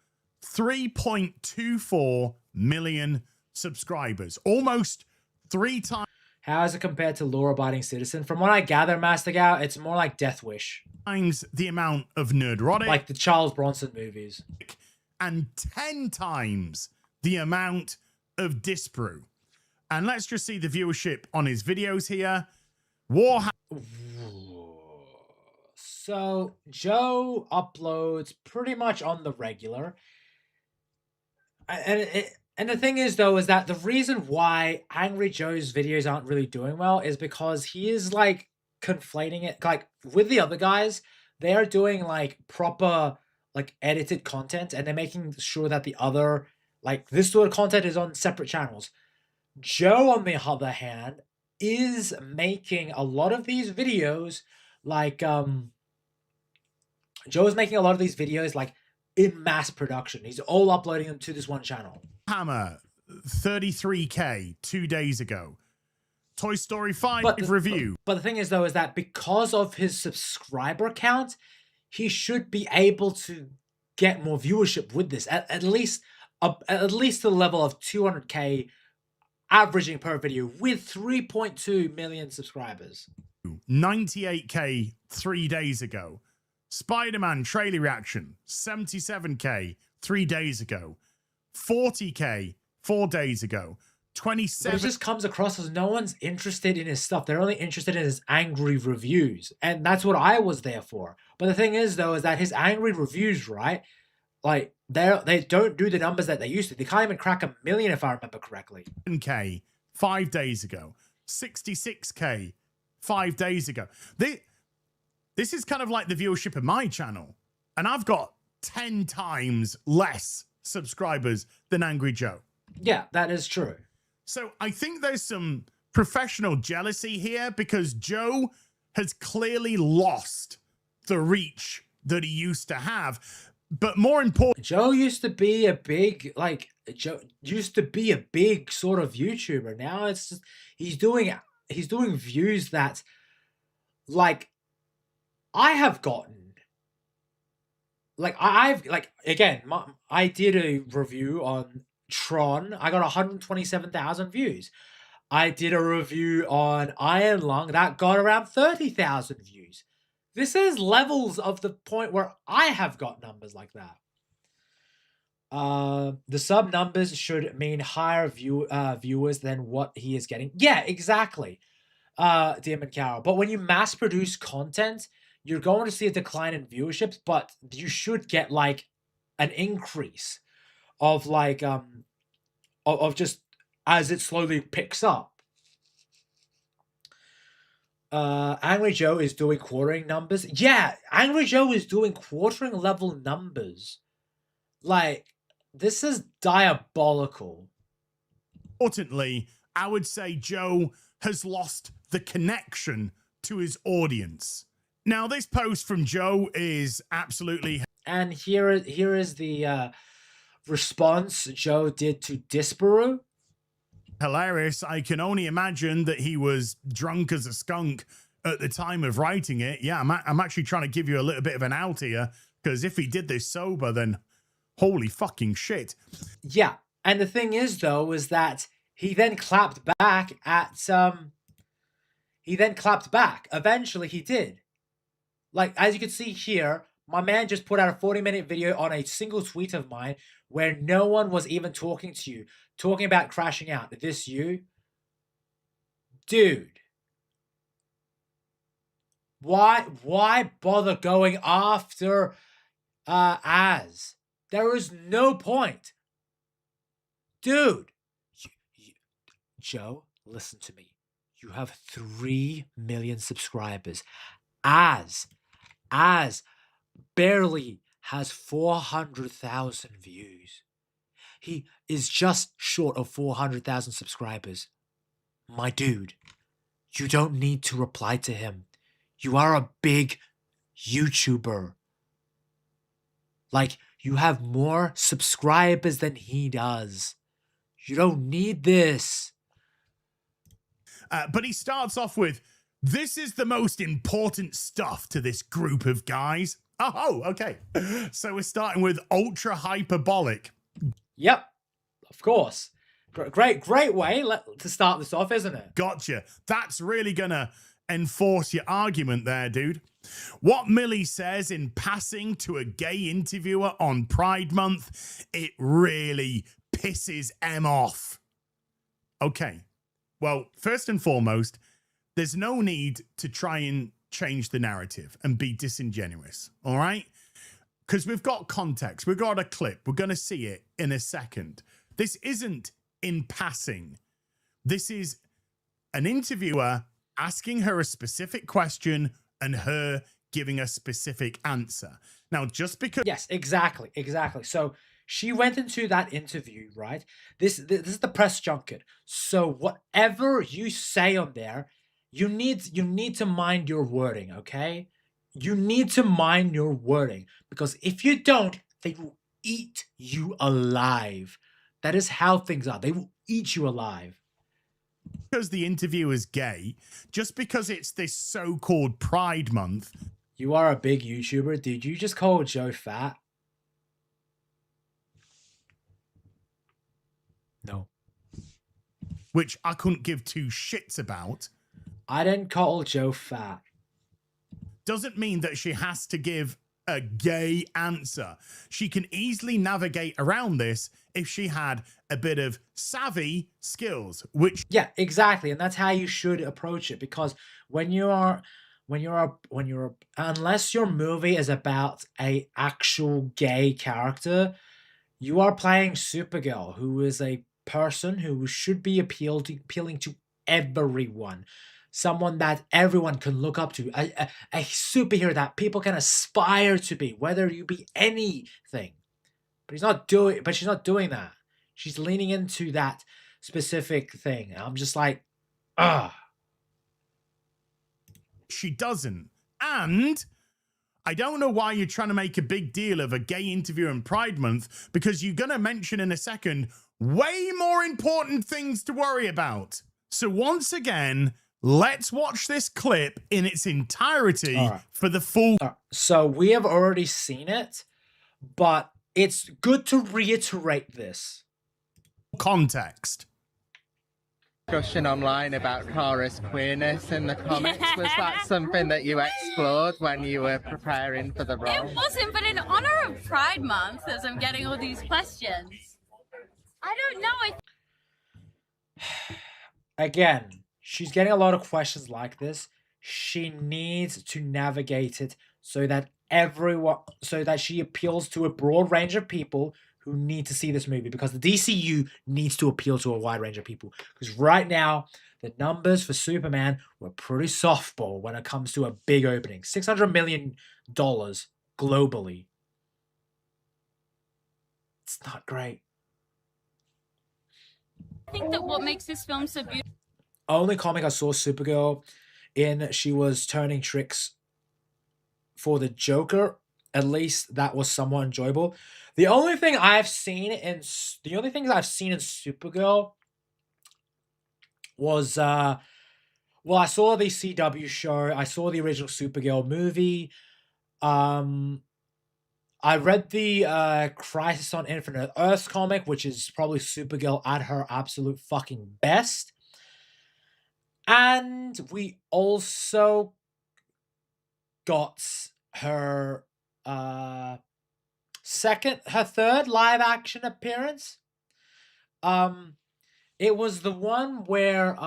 Speaker 13: 3.24 million subscribers. Almost 3 times.
Speaker 1: How is it compared to Law Abiding Citizen? From what I gather, Master Gal, it's more like Death Wish.
Speaker 13: Times the amount of Nerdrotic.
Speaker 1: Like the Charles Bronson movies.
Speaker 13: And 10 times the amount of Disbrew. And let's just see the viewership on his videos here.
Speaker 1: So Joe uploads pretty much on the regular. And the thing is, though, is that the reason why Angry Joe's videos aren't really doing well is because he is, like, conflating it. Like, with the other guys, they are doing, like, proper, like, edited content, and they're making sure that the other, like, this sort of content is on separate channels. Joe, on the other hand, is making a lot of these videos, like, Joe's making a lot of these videos, like, in mass production. He's all uploading them to this one channel.
Speaker 13: Hammer, 33k 2 days ago. Toy Story 5 review.
Speaker 1: But the thing is, though, is that because of his subscriber count, he should be able to get more viewership with this. At least to the level of 200k averaging per video with 3.2 million subscribers.
Speaker 13: 98k 3 days ago. Spider-Man trailer reaction, 77k 3 days ago. 40k 4 days ago. 27.
Speaker 1: It just comes across as no one's interested in his stuff. They're only interested in his angry reviews. And that's what I was there for. But the thing is, though, is that his angry reviews, right? Like, they don't do the numbers that they used to. They can't even crack 1 million, if I remember correctly.
Speaker 13: 10k 5 days ago. 66k 5 days ago. This is kind of like the viewership of my channel. And I've got 10 times less subscribers than Angry Joe.
Speaker 1: Yeah, that is true.
Speaker 13: So I think there's some professional jealousy here because Joe has clearly lost the reach that he used to have. But more important,
Speaker 1: Joe used to be a big, Joe used to be a big sort of YouTuber. Now it's just, he's doing views that, like, I have gotten. Like, I did a review on Tron. I got 127,000 views. I did a review on Iron Lung that got around 30,000 views. This is levels of the point where I have got numbers like that. The sub numbers should mean higher viewers than what he is getting. Yeah, exactly. Demon Carol. But when you mass produce content, you're going to see a decline in viewership, but you should get like an increase of like of just as it slowly picks up. Angry Joe is doing quartering numbers. Yeah, Angry Joe is doing quartering level numbers. Like, this is diabolical.
Speaker 13: Importantly, I would say Joe has lost the connection to his audience. Now, this post from Joe is absolutely...
Speaker 1: And here is the response Joe did to Disparu.
Speaker 13: Hilarious. I can only imagine that he was drunk as a skunk at the time of writing it. Yeah, I'm actually trying to give you a little bit of an out here, because if he did this sober, then holy fucking shit.
Speaker 1: Yeah, and the thing is, though, is that he then clapped back at Eventually, he did. Like, as you can see here, my man just put out a 40-minute video on a single tweet of mine where no one was even talking to you, talking about crashing out. This you? Dude. Why bother going after Az? There is no point. Dude. Joe, listen to me. You have 3 million subscribers. Az barely has 400,000 views. He is just short of 400,000 subscribers. My dude, you don't need to reply to him. You are a big YouTuber. Like, you have more subscribers than he does. You don't need this.
Speaker 13: But he starts off with, this is the most important stuff to this group of guys. Oh, okay. So we're starting with ultra hyperbolic.
Speaker 1: Yep, of course. Great way to start this off, isn't it?
Speaker 13: Gotcha. That's really gonna enforce your argument there, dude. What Millie says in passing to a gay interviewer on Pride Month, it really pisses Em off. Okay. Well, first and foremost, there's no need to try and change the narrative and be disingenuous, all right? Because we've got context. We've got a clip. We're going to see it in a second. This isn't in passing. This is an interviewer asking her a specific question and her giving a specific answer. Now, just because...
Speaker 1: Yes, exactly. So she went into that interview, right? This is the press junket. So whatever you say on there, you need to mind your wording, okay? You need to mind your wording, because if you don't, they will eat you alive. That is how things are. They will eat you alive.
Speaker 13: Because the interview is gay, just because it's this so-called Pride Month.
Speaker 1: You are a big YouTuber. Did you just call Joe fat? No.
Speaker 13: Which I couldn't give two shits about.
Speaker 1: I didn't call Joe fat.
Speaker 13: Doesn't mean that she has to give a gay answer. She can easily navigate around this if she had a bit of savvy skills, which...
Speaker 1: Yeah, exactly. And that's how you should approach it, because unless your movie is about a actual gay character, you are playing Supergirl, who is a person who should be appealing to everyone. Someone that everyone can look up to, a superhero that people can aspire to be, whether you be anything. But she's not doing that. She's leaning into that specific thing. I'm just like,
Speaker 13: She doesn't. And I don't know why you're trying to make a big deal of a gay interview in Pride Month, because you're going to mention in a second way more important things to worry about. So once again, let's watch this clip in its entirety for the full.
Speaker 1: So we have already seen it, but it's good to reiterate this.
Speaker 13: Context.
Speaker 11: Discussion online about Kara's queerness in the comics. Was that something that you explored when you were preparing for the role?
Speaker 19: It wasn't, but in honor of Pride Month, as I'm getting all these questions, I don't know.
Speaker 1: Again, she's getting a lot of questions like this. She needs to navigate it so that she appeals to a broad range of people who need to see this movie, because the DCU needs to appeal to a wide range of people. Because right now, the numbers for Superman were pretty softball when it comes to a big opening. $600 million globally. It's not great.
Speaker 19: I think that what makes this film so beautiful.
Speaker 1: Only comic I saw Supergirl in, she was turning tricks for the Joker. At least that was somewhat enjoyable. The only thing I've seen in Supergirl was well, I saw the CW show. I saw the original Supergirl movie. I read the Crisis on Infinite Earths comic, which is probably Supergirl at her absolute fucking best. And we also got her third live action appearance. It was the one where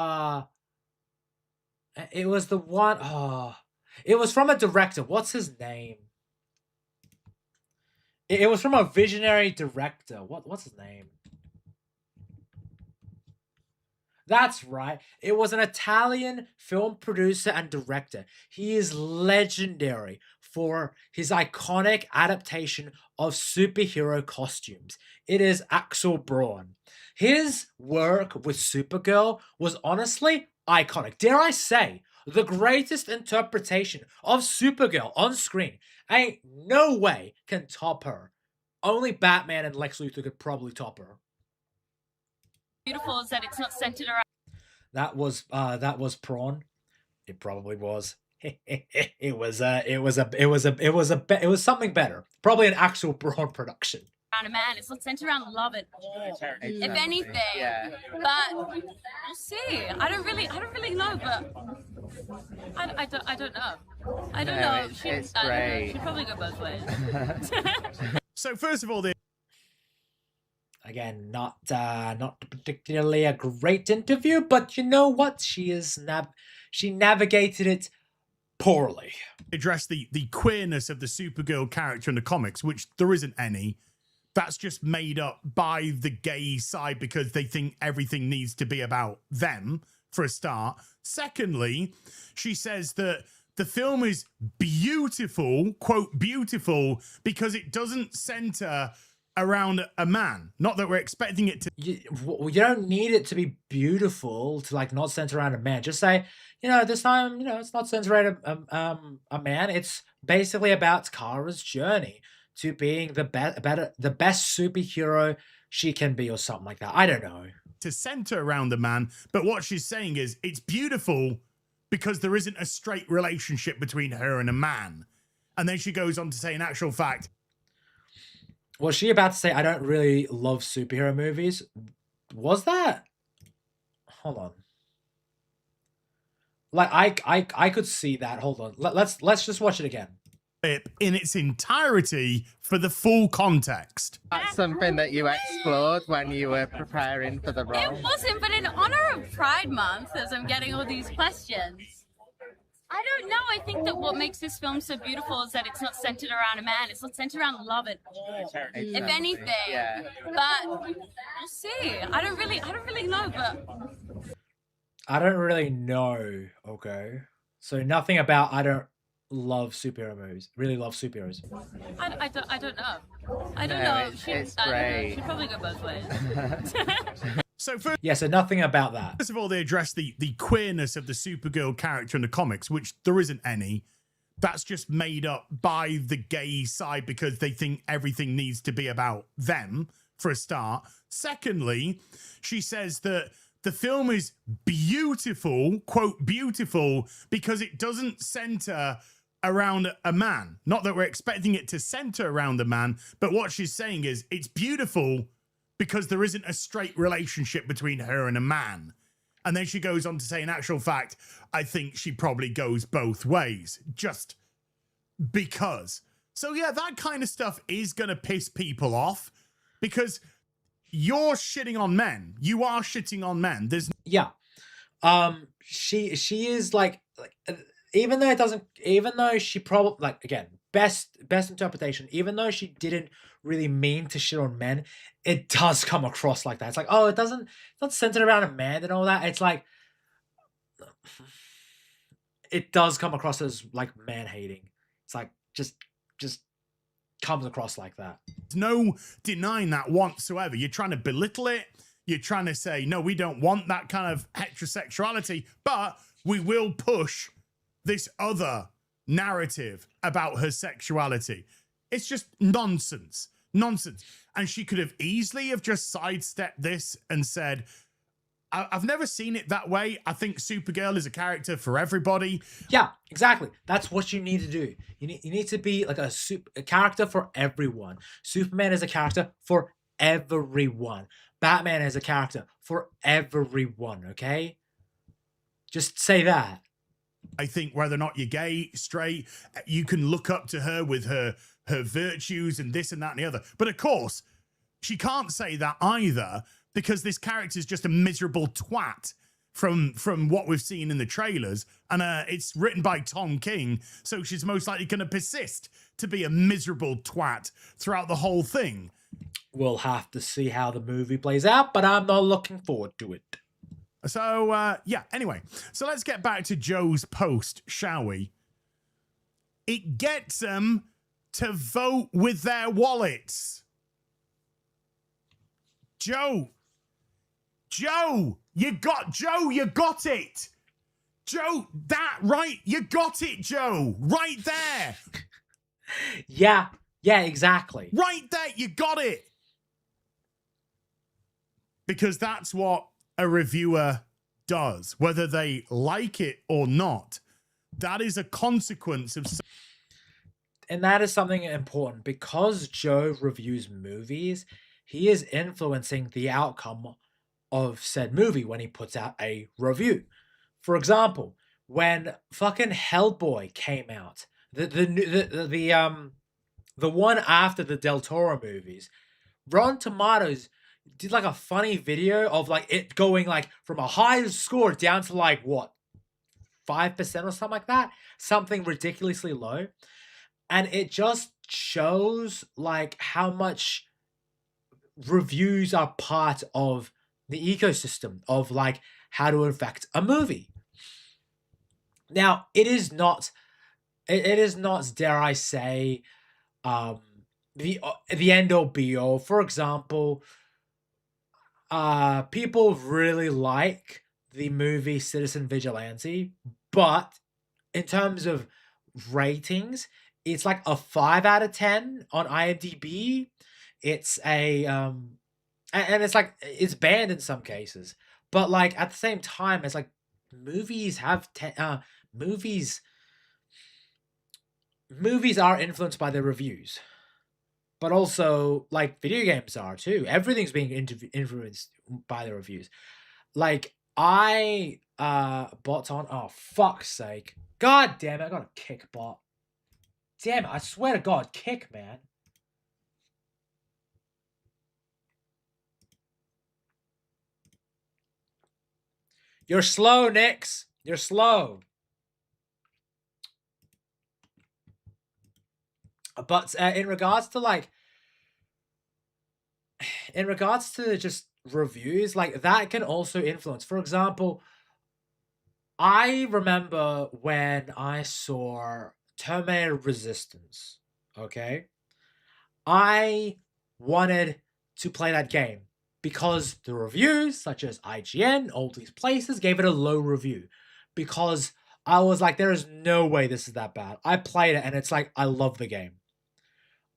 Speaker 1: it was from a director. What's his name? It was from a visionary director. What's his name? That's right. It was an Italian film producer and director. He is legendary for his iconic adaptation of superhero costumes. It is Axel Braun. His work with Supergirl was honestly iconic. Dare I say, the greatest interpretation of Supergirl on screen. Ain't no way can top her. Only Batman and Lex Luthor could probably top her.
Speaker 19: Beautiful is that it's not centered around.
Speaker 1: That was Prawn. It probably was. It was something better. Probably an actual Braun production.
Speaker 19: Around a man, it's not centered around love at all. If anything, but we'll see. I don't really know, but I don't know. I don't know.
Speaker 11: It's great.
Speaker 19: She'd probably go both ways.
Speaker 13: So first of all,
Speaker 1: again, not particularly a great interview, but you know what? She navigated it poorly.
Speaker 13: Address the queerness of the Supergirl character in the comics, which there isn't any. That's just made up by the gay side because they think everything needs to be about them, for a start. Secondly, she says that the film is beautiful, quote, beautiful, because it doesn't center around a man. Not that we're expecting it to.
Speaker 1: You don't need it to be beautiful to like not center around a man. Just say, this time, it's not centered around a man. It's basically about Kara's journey to being the best superhero she can be, or something like that. I don't know.
Speaker 13: To center around a man, but what she's saying is it's beautiful because there isn't a straight relationship between her and a man. And then she goes on to say, in actual fact,
Speaker 1: was she about to say, I don't really love superhero movies? Was that? Hold on. Like, I could see that. Hold on. Let's just watch it again.
Speaker 13: In its entirety for the full context.
Speaker 11: That's something that you explored when you were preparing for the role?
Speaker 19: It wasn't, but in honor of Pride Month, as I'm getting all these questions, I don't know. I think that what makes this film so beautiful is that it's not centered around a man. It's not centered around love at all. If anything, but we'll see. I don't really know, but
Speaker 1: I don't really know. Okay, so nothing about I don't love superhero movies. Really love superheroes.
Speaker 19: I don't know. I don't know. She'd probably go both ways.
Speaker 13: So first,
Speaker 1: yeah, so nothing about that.
Speaker 13: First of all, they address the queerness of the Supergirl character in the comics, which there isn't any. That's just made up by the gay side because they think everything needs to be about them, for a start. Secondly, she says that the film is beautiful, quote, beautiful, because it doesn't center around a man. Not that we're expecting it to center around a man, but what she's saying is it's beautiful because there isn't a straight relationship between her and a man. And then she goes on to say, in actual fact, I think she probably goes both ways, just because. So yeah, that kind of stuff is going to piss people off because you're shitting on men. You are shitting on men. There's
Speaker 1: yeah. She is like even though she probably, like, again, best interpretation, even though she didn't really mean to shit on men, it does come across like that. It's like, oh, it's not centered around a man and all that. It's like, it does come across as like man hating. It's like just comes across like that.
Speaker 13: No denying that whatsoever. You're trying to belittle it. You're trying to say, no, we don't want that kind of heterosexuality, but we will push this other narrative about her sexuality. It's just nonsense. Nonsense. And she could have easily have just sidestepped this and said, I've never seen it that way. I think Supergirl is a character for everybody.
Speaker 1: Yeah, exactly. That's what you need to do. You need to be like a character for everyone. Superman is a character for everyone. Batman is a character for everyone, okay? Just say that.
Speaker 13: I think whether or not you're gay, straight, you can look up to her with her virtues and this and that and the other. But of course, she can't say that either, because this character is just a miserable twat from what we've seen in the trailers. And it's written by Tom King, so she's most likely going to persist to be a miserable twat throughout the whole thing.
Speaker 1: We'll have to see how the movie plays out, but I'm not looking forward to it.
Speaker 13: So, yeah, anyway. So let's get back to Joe's post, shall we? It gets them to vote with their wallets. Joe, you got it. Joe, you got it, Joe. Right there.
Speaker 1: Yeah, exactly.
Speaker 13: Right there, you got it. Because that's what a reviewer does, whether they like it or not. That is a consequence of...
Speaker 1: And that is something important. Because Joe reviews movies, he is influencing the outcome of said movie when he puts out a review. For example, when fucking Hellboy came out, the one after the Del Toro movies, Rotten Tomatoes did like a funny video of like it going like from a high score down to like what, 5% or something like that, something ridiculously low. And it just shows like how much reviews are part of the ecosystem of like how to affect a movie. Now, it is not, dare I say, the end all be all. For example, people really like the movie Citizen Vigilante, but in terms of ratings, it's like a 5 out of 10 on IMDb. It's a and it's like it's banned in some cases, but like at the same time, it's like movies have movies are influenced by their reviews, but also like video games are too. Everything's being influenced by the reviews. Like I bot on, oh fuck's sake, god damn it, I got a kick bot. Damn it, I swear to God, kick, man. You're slow, Nix. You're slow. But in regards to just reviews, like that can also influence. For example, I remember when I saw Terminator Resistance, okay? I wanted to play that game. because the reviews, such as IGN, all these places, gave it a low review. Because I was like, there is no way this is that bad. I played it and it's like, I love the game.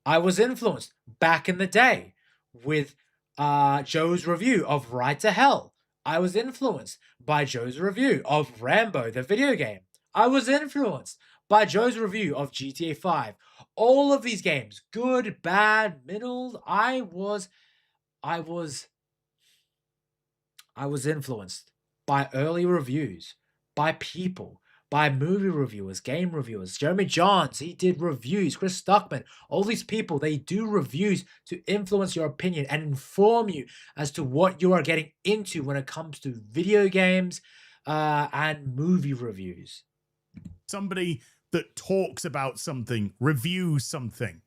Speaker 1: I was influenced back in the day with Joe's review of Ride to Hell. I was influenced by Joe's review of Rambo, the video game. I was influenced by Joe's review of GTA 5. All of these games, good, bad, middle, I was influenced by early reviews, by people, by movie reviewers, game reviewers. Jeremy Johns, he did reviews. Chris Stuckman, all these people, they do reviews to influence your opinion and inform you as to what you are getting into when it comes to video games and movie reviews.
Speaker 13: Somebody that talks about something, reviews something,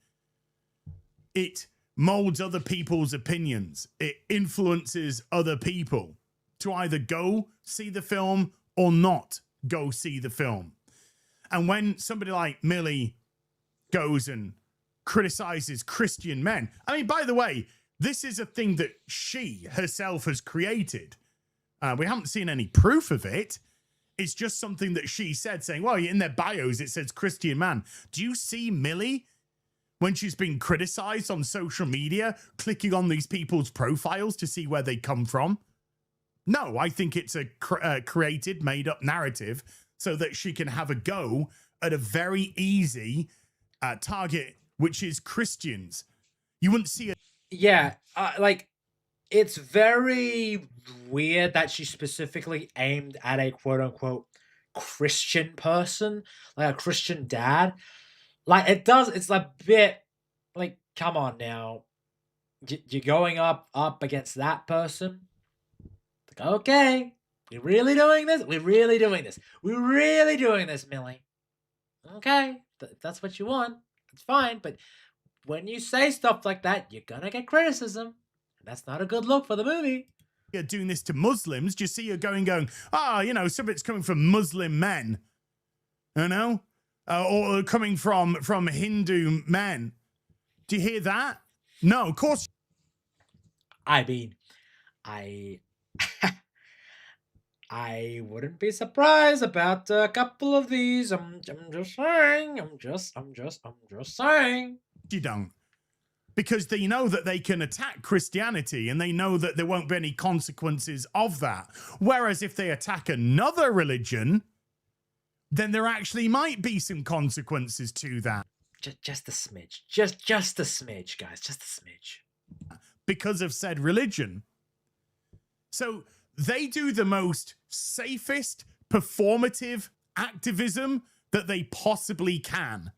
Speaker 13: it molds other people's opinions. It influences other people to either go see the film or not go see the film. And when somebody like Millie goes and criticizes Christian men, I mean, by the way, this is a thing that she herself has created. We haven't seen any proof of it. It's just something that she said, saying, well, in their bios, it says Christian man. Do you see Millie, when she's been criticized on social media, clicking on these people's profiles to see where they come from? No, I think it's a created, made-up narrative so that she can have a go at a very easy target, which is Christians. You wouldn't see it.
Speaker 1: Yeah, like, it's very weird that she specifically aimed at a quote-unquote Christian person, like a Christian dad. Like, it's a bit, like, come on now. You're going up against that person? Like, okay, we're really doing this? We're really doing this. We're really doing this, Millie. Okay, that's what you want. It's fine, but when you say stuff like that, you're gonna get criticism. That's not a good look for the movie.
Speaker 13: You're doing this to Muslims. Do you see her going, you know, some of it's coming from Muslim men, you know, or coming from Hindu men. Do you hear that? No, of course.
Speaker 1: I mean, I wouldn't be surprised about a couple of these. I'm just saying. I'm just saying.
Speaker 13: You don't. Because they know that they can attack Christianity and they know that there won't be any consequences of that. Whereas if they attack another religion, then there actually might be some consequences to that.
Speaker 1: Just a smidge. Just a smidge, guys. Just a smidge.
Speaker 13: Because of said religion. So they do the most safest performative activism that they possibly can.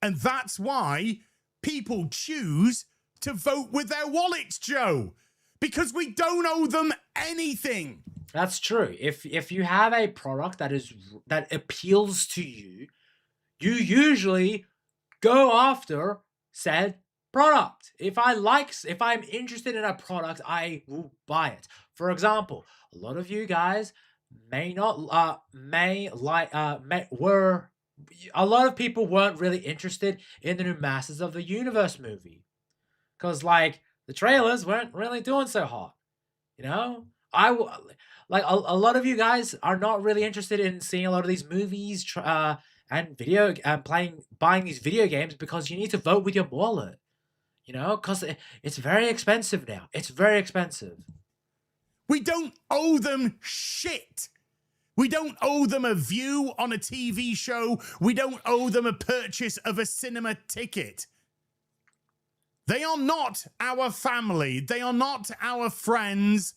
Speaker 13: And that's why people choose to vote with their wallets, Joe, because we don't owe them anything.
Speaker 1: That's true. If you have a product that appeals to you, you usually go after said product. If I'm interested in a product, I will buy it. For example, a lot of you guys a lot of people weren't really interested in the new Masters of the Universe movie. Because, like, the trailers weren't really doing so hot. You know? A lot of you guys are not really interested in seeing a lot of these movies and buying these video games because you need to vote with your wallet. You know? Because it's very expensive now. It's very expensive.
Speaker 13: We don't owe them shit. We don't owe them a view on a TV show. We don't owe them a purchase of a cinema ticket. They are not our family. They are not our friends.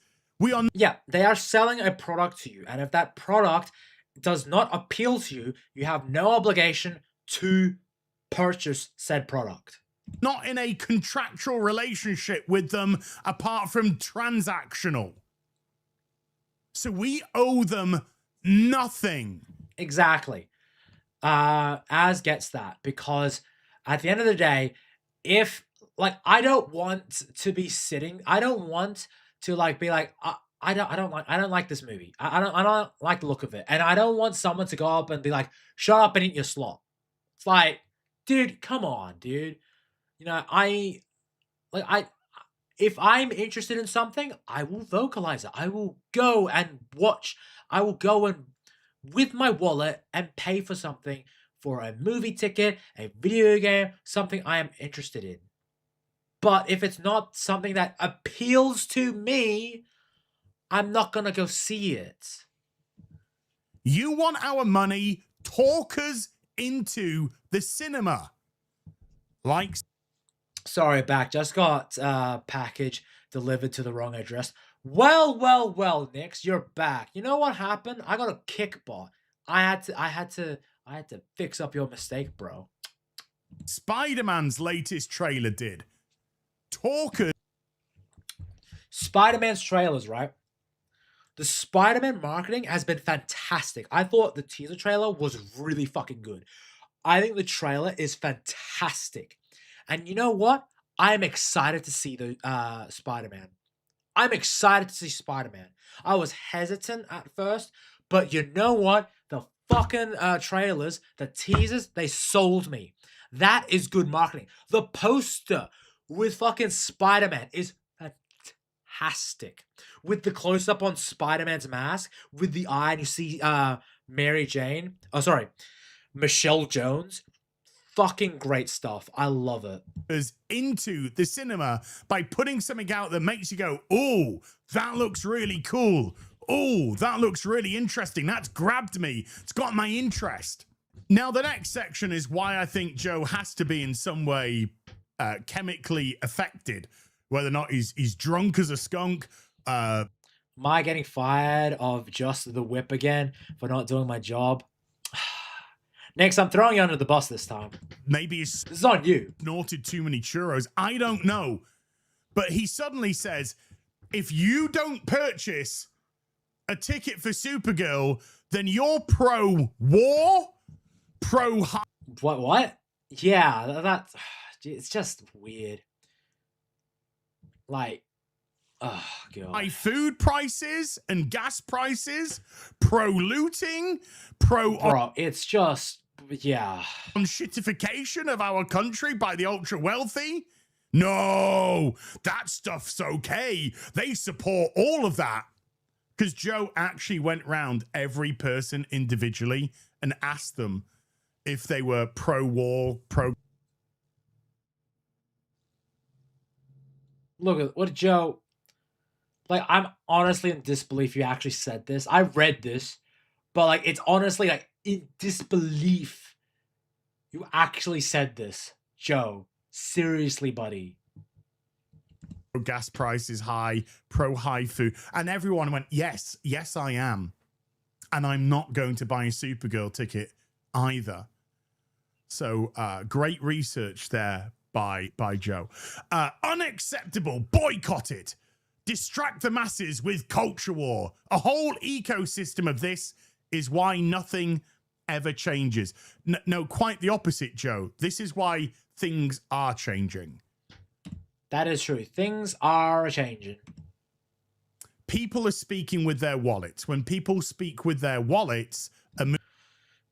Speaker 1: Yeah, they are selling a product to you. And if that product does not appeal to you, you have no obligation to purchase said product.
Speaker 13: Not in a contractual relationship with them apart from transactional. So we owe them nothing.
Speaker 1: Exactly. As gets that, because at the end of the day, I don't want to be sitting. I don't want to be like, I don't like this movie. I don't like the look of it, and I don't want someone to go up and be like, shut up and eat your slot. It's like, dude, come on, dude. You know, If I'm interested in something, I will vocalize it. I will go and watch. I will go and with my wallet and pay for something, for a movie ticket, a video game, something I am interested in. But if it's not something that appeals to me, I'm not going to go see it.
Speaker 13: You want our money, talk us into the cinema. Like,
Speaker 1: sorry, back. Just got package delivered to the wrong address. Well, Nix, you're back. You know what happened? I got a kickball. I had to fix up your mistake, bro.
Speaker 13: Spider-Man's latest trailer did. Talkers.
Speaker 1: Spider-Man's trailers, right? The Spider-Man marketing has been fantastic. I thought the teaser trailer was really fucking good. I think the trailer is fantastic. And you know what? I'm excited to see the Spider-Man. I'm excited to see Spider-Man. I was hesitant at first, but you know what? The fucking trailers, the teasers, they sold me. That is good marketing. The poster with fucking Spider-Man is fantastic. With the close-up on Spider-Man's mask, with the eye, and you see Michelle Jones. Fucking great stuff. I love it.
Speaker 13: Into the cinema by putting something out that makes you go, oh, that looks really cool. Oh, that looks really interesting. That's grabbed me. It's got my interest. Now, the next section is why I think Joe has to be in some way chemically affected. Whether or not he's drunk as a skunk.
Speaker 1: Am I getting fired of just the whip again for not doing my job? Next, I'm throwing you under the bus this time.
Speaker 13: Maybe
Speaker 1: this is on you.
Speaker 13: Snorted too many churros. I don't know. But he suddenly says, if you don't purchase a ticket for Supergirl, then you're pro-war, pro-high.
Speaker 1: What? Yeah, that's... It's just weird. Like... Oh, God.
Speaker 13: High food prices and gas prices, pro-looting, pro...
Speaker 1: Bro, it's just... Yeah.
Speaker 13: On shitification of our country by the ultra-wealthy? No, that stuff's okay. They support all of that. Because Joe actually went round every person individually and asked them if they were pro-war, pro...
Speaker 1: Look, what did Joe... Like, I'm honestly in disbelief you actually said this. I read this, but, like, it's honestly, like, in disbelief you actually said this. Joe, seriously, buddy.
Speaker 13: Gas prices high, pro-high food. And everyone went, yes, I am. And I'm not going to buy a Supergirl ticket either. So, great research there by Joe. Unacceptable. Boycott it. Distract the masses with culture war. A whole ecosystem of this is why nothing ever changes. No, quite the opposite, Joe. This is why things are changing.
Speaker 1: That is true. Things are changing.
Speaker 13: People are speaking with their wallets. When people speak with their wallets...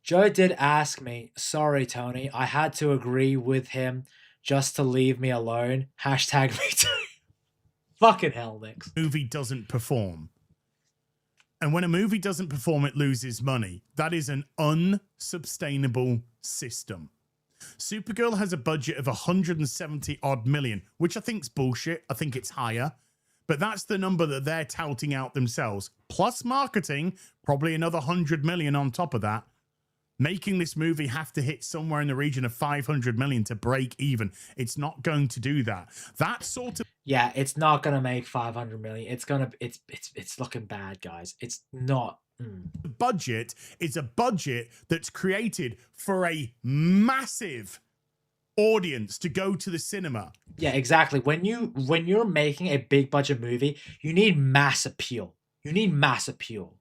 Speaker 1: Joe did ask me, sorry, Tony, I had to agree with him just to leave me alone. Hashtag me too. Fucking hell, Nix.
Speaker 13: Movie doesn't perform. And when a movie doesn't perform, it loses money. That is an unsustainable system. Supergirl has a budget of 170 odd million, which I think's bullshit. I think it's higher. But that's the number that they're touting out themselves. Plus marketing, probably another 100 million on top of that. Making this movie have to hit somewhere in the region of 500 million to break even. It's not going to do that. That sort of...
Speaker 1: Yeah, it's not going to make 500 million. It's looking bad, guys. It's not.
Speaker 13: The budget is a budget that's created for a massive audience to go to the cinema.
Speaker 1: Yeah, exactly. When you're making a big budget movie, you need mass appeal. You need mass appeal.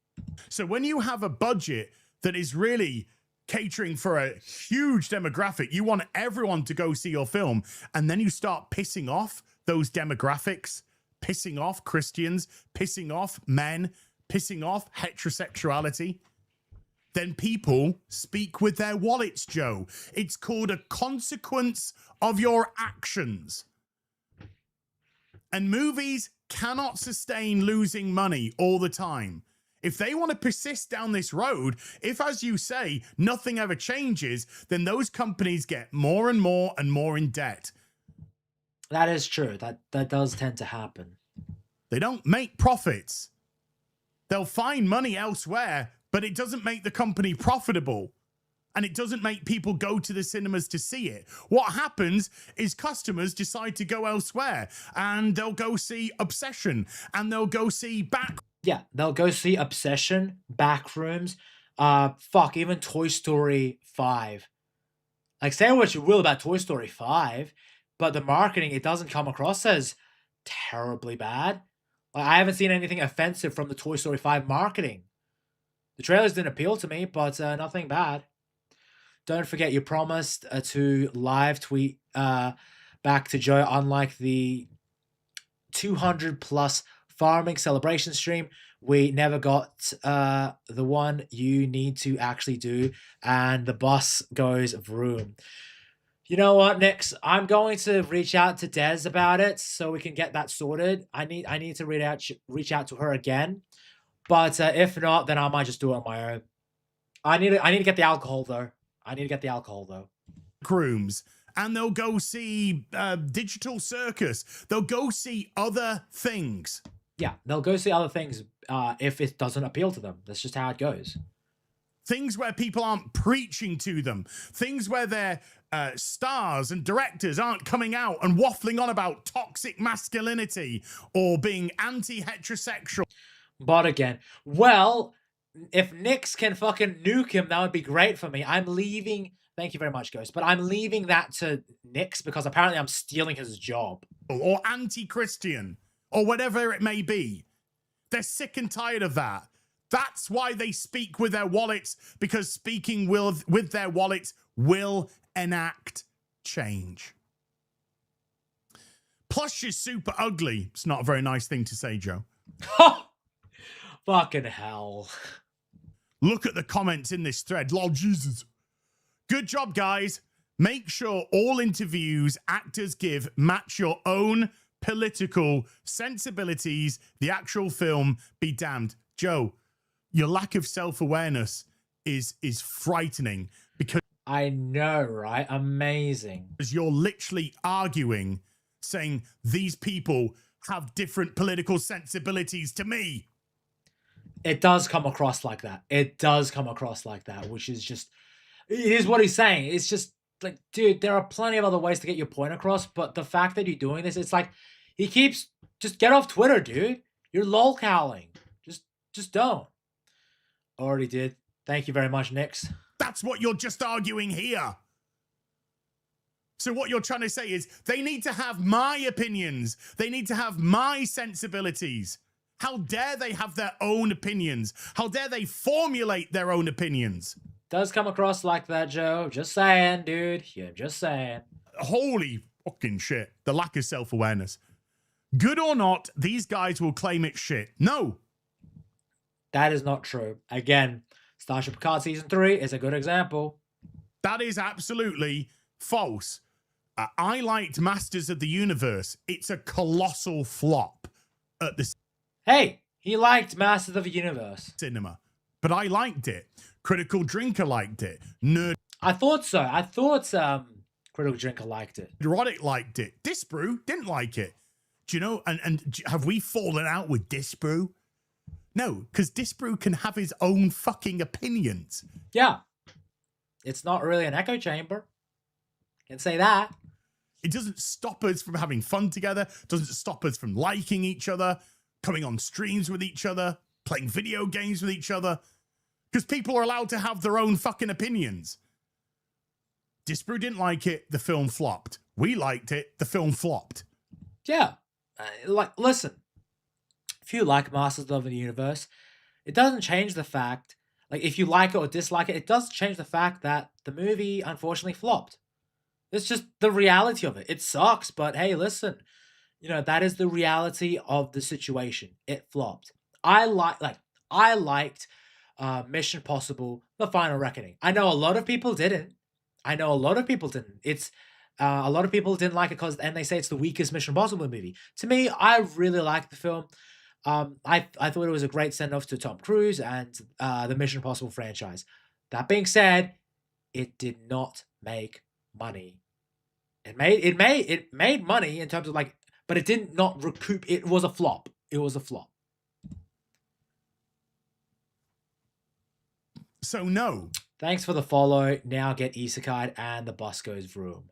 Speaker 13: So when you have a budget that is really catering for a huge demographic, you want everyone to go see your film, and then you start pissing off those demographics, pissing off Christians, pissing off men, pissing off heterosexuality, then people speak with their wallets, Joe. It's called a consequence of your actions. And movies cannot sustain losing money all the time. If they want to persist down this road, if, as you say, nothing ever changes, then those companies get more and more and more in debt.
Speaker 1: That is true. That does tend to happen.
Speaker 13: They don't make profits. They'll find money elsewhere, but it doesn't make the company profitable. And it doesn't make people go to the cinemas to see it. What happens is customers decide to go elsewhere, and they'll go see Obsession, and they'll go see
Speaker 1: Yeah, they'll go see Obsession, Backrooms, even Toy Story 5. Like, say what you will about Toy Story 5, but the marketing, it doesn't come across as terribly bad. Like, I haven't seen anything offensive from the Toy Story 5 marketing. The trailers didn't appeal to me, but nothing bad. Don't forget, you promised to live tweet back to Joe, unlike the 200 plus farming celebration stream. We never got the one you need to actually do, and the bus goes vroom. You know what, Nix? I'm going to reach out to Des about it so we can get that sorted. I need to reach out to her again, but if not, then I might just do it on my own. I need to get the alcohol though.
Speaker 13: Rooms, and they'll go see Digital Circus. They'll go see other things.
Speaker 1: Yeah, they'll go see other things if it doesn't appeal to them. That's just how it goes.
Speaker 13: Things where people aren't preaching to them. Things where their stars and directors aren't coming out and waffling on about toxic masculinity or being anti-heterosexual.
Speaker 1: But again, well, if Nix can fucking nuke him, that would be great for me. I'm leaving. Thank you very much, Ghost. But I'm leaving that to Nix because apparently I'm stealing his job.
Speaker 13: Or anti-Christian. Or whatever it may be. They're sick and tired of that. That's why they speak with their wallets, because speaking with their wallets will enact change. Plus, you're super ugly. It's not a very nice thing to say, Joe.
Speaker 1: Fucking hell.
Speaker 13: Look at the comments in this thread. Lord Jesus. Good job, guys. Make sure all interviews actors give match your own political sensibilities. The actual film be damned. Joe, your lack of self-awareness is frightening because
Speaker 1: I know, right? Amazing.
Speaker 13: Because you're literally arguing, saying these people have different political sensibilities to me.
Speaker 1: It does come across like that. Which is just, it is what he's saying. It's just like, dude, there are plenty of other ways to get your point across, but the fact that you're doing this, it's like, he keeps, just get off Twitter, dude. You're lolcowling. Just don't. Already did. Thank you very much, Nix.
Speaker 13: That's what you're just arguing here. So what you're trying to say is they need to have my opinions. They need to have my sensibilities. How dare they have their own opinions? How dare they formulate their own opinions?
Speaker 1: Does come across like that, Joe. Just saying, dude. Yeah, just saying.
Speaker 13: Holy fucking shit. The lack of self-awareness. Good or not, these guys will claim it's shit. No.
Speaker 1: That is not true. Again, Starship Picard Season 3 is a good example.
Speaker 13: That is absolutely false. I liked Masters of the Universe. It's a colossal flop at the...
Speaker 1: Hey, he liked Masters of the Universe.
Speaker 13: Cinema. But I liked it. Critical Drinker liked it. Nerd...
Speaker 1: I thought so. I thought Critical Drinker liked it.
Speaker 13: Erotic liked it. Disbrew didn't like it. Do you know? And have we fallen out with Disbrew? No, because Disbrew can have his own fucking opinions.
Speaker 1: Yeah. It's not really an echo chamber. Can say that.
Speaker 13: It doesn't stop us from having fun together. It doesn't stop us from liking each other, coming on streams with each other, playing video games with each other. Because people are allowed to have their own fucking opinions. Disbrew didn't like it. The film flopped. We liked it. The film flopped.
Speaker 1: Yeah. Listen. If you like Masters of the Universe, it doesn't change the fact, like, if you like it or dislike it, it does change the fact that the movie unfortunately flopped. It's just the reality of it. It sucks, but hey, listen, that is the reality of the situation. It flopped. I liked Mission Impossible: The Final Reckoning. I know a lot of people didn't. It's A lot of people didn't like it and they say it's the weakest Mission Impossible movie. To me, I really liked the film. I thought it was a great send off to Tom Cruise and the Mission Impossible franchise. That being said, it did not make money. It made money in terms of like, but it did not recoup. It was a flop. It was a flop.
Speaker 13: So no.
Speaker 1: Thanks for the follow. Now get isekai'd and the bus goes vroom.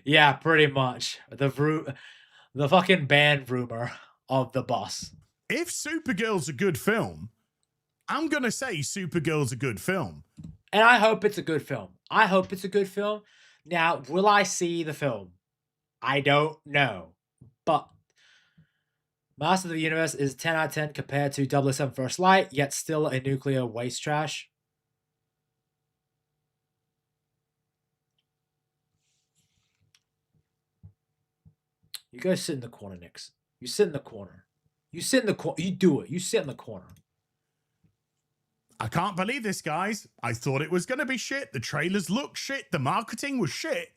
Speaker 1: Yeah, pretty much. The fucking band rumor of the bus.
Speaker 13: If Supergirl's a good film, I'm gonna say Supergirl's a good film.
Speaker 1: And I hope it's a good film. I hope it's a good film. Now, will I see the film? I don't know. But Master of the Universe is 10 out of 10 compared to 007 First Light, yet still a nuclear waste trash. You go sit in the corner, Nix. You sit in the corner. You sit in the corner. You do it. You sit in the corner.
Speaker 13: I can't believe this, guys. I thought it was going to be shit. The trailers looked shit. The marketing was shit.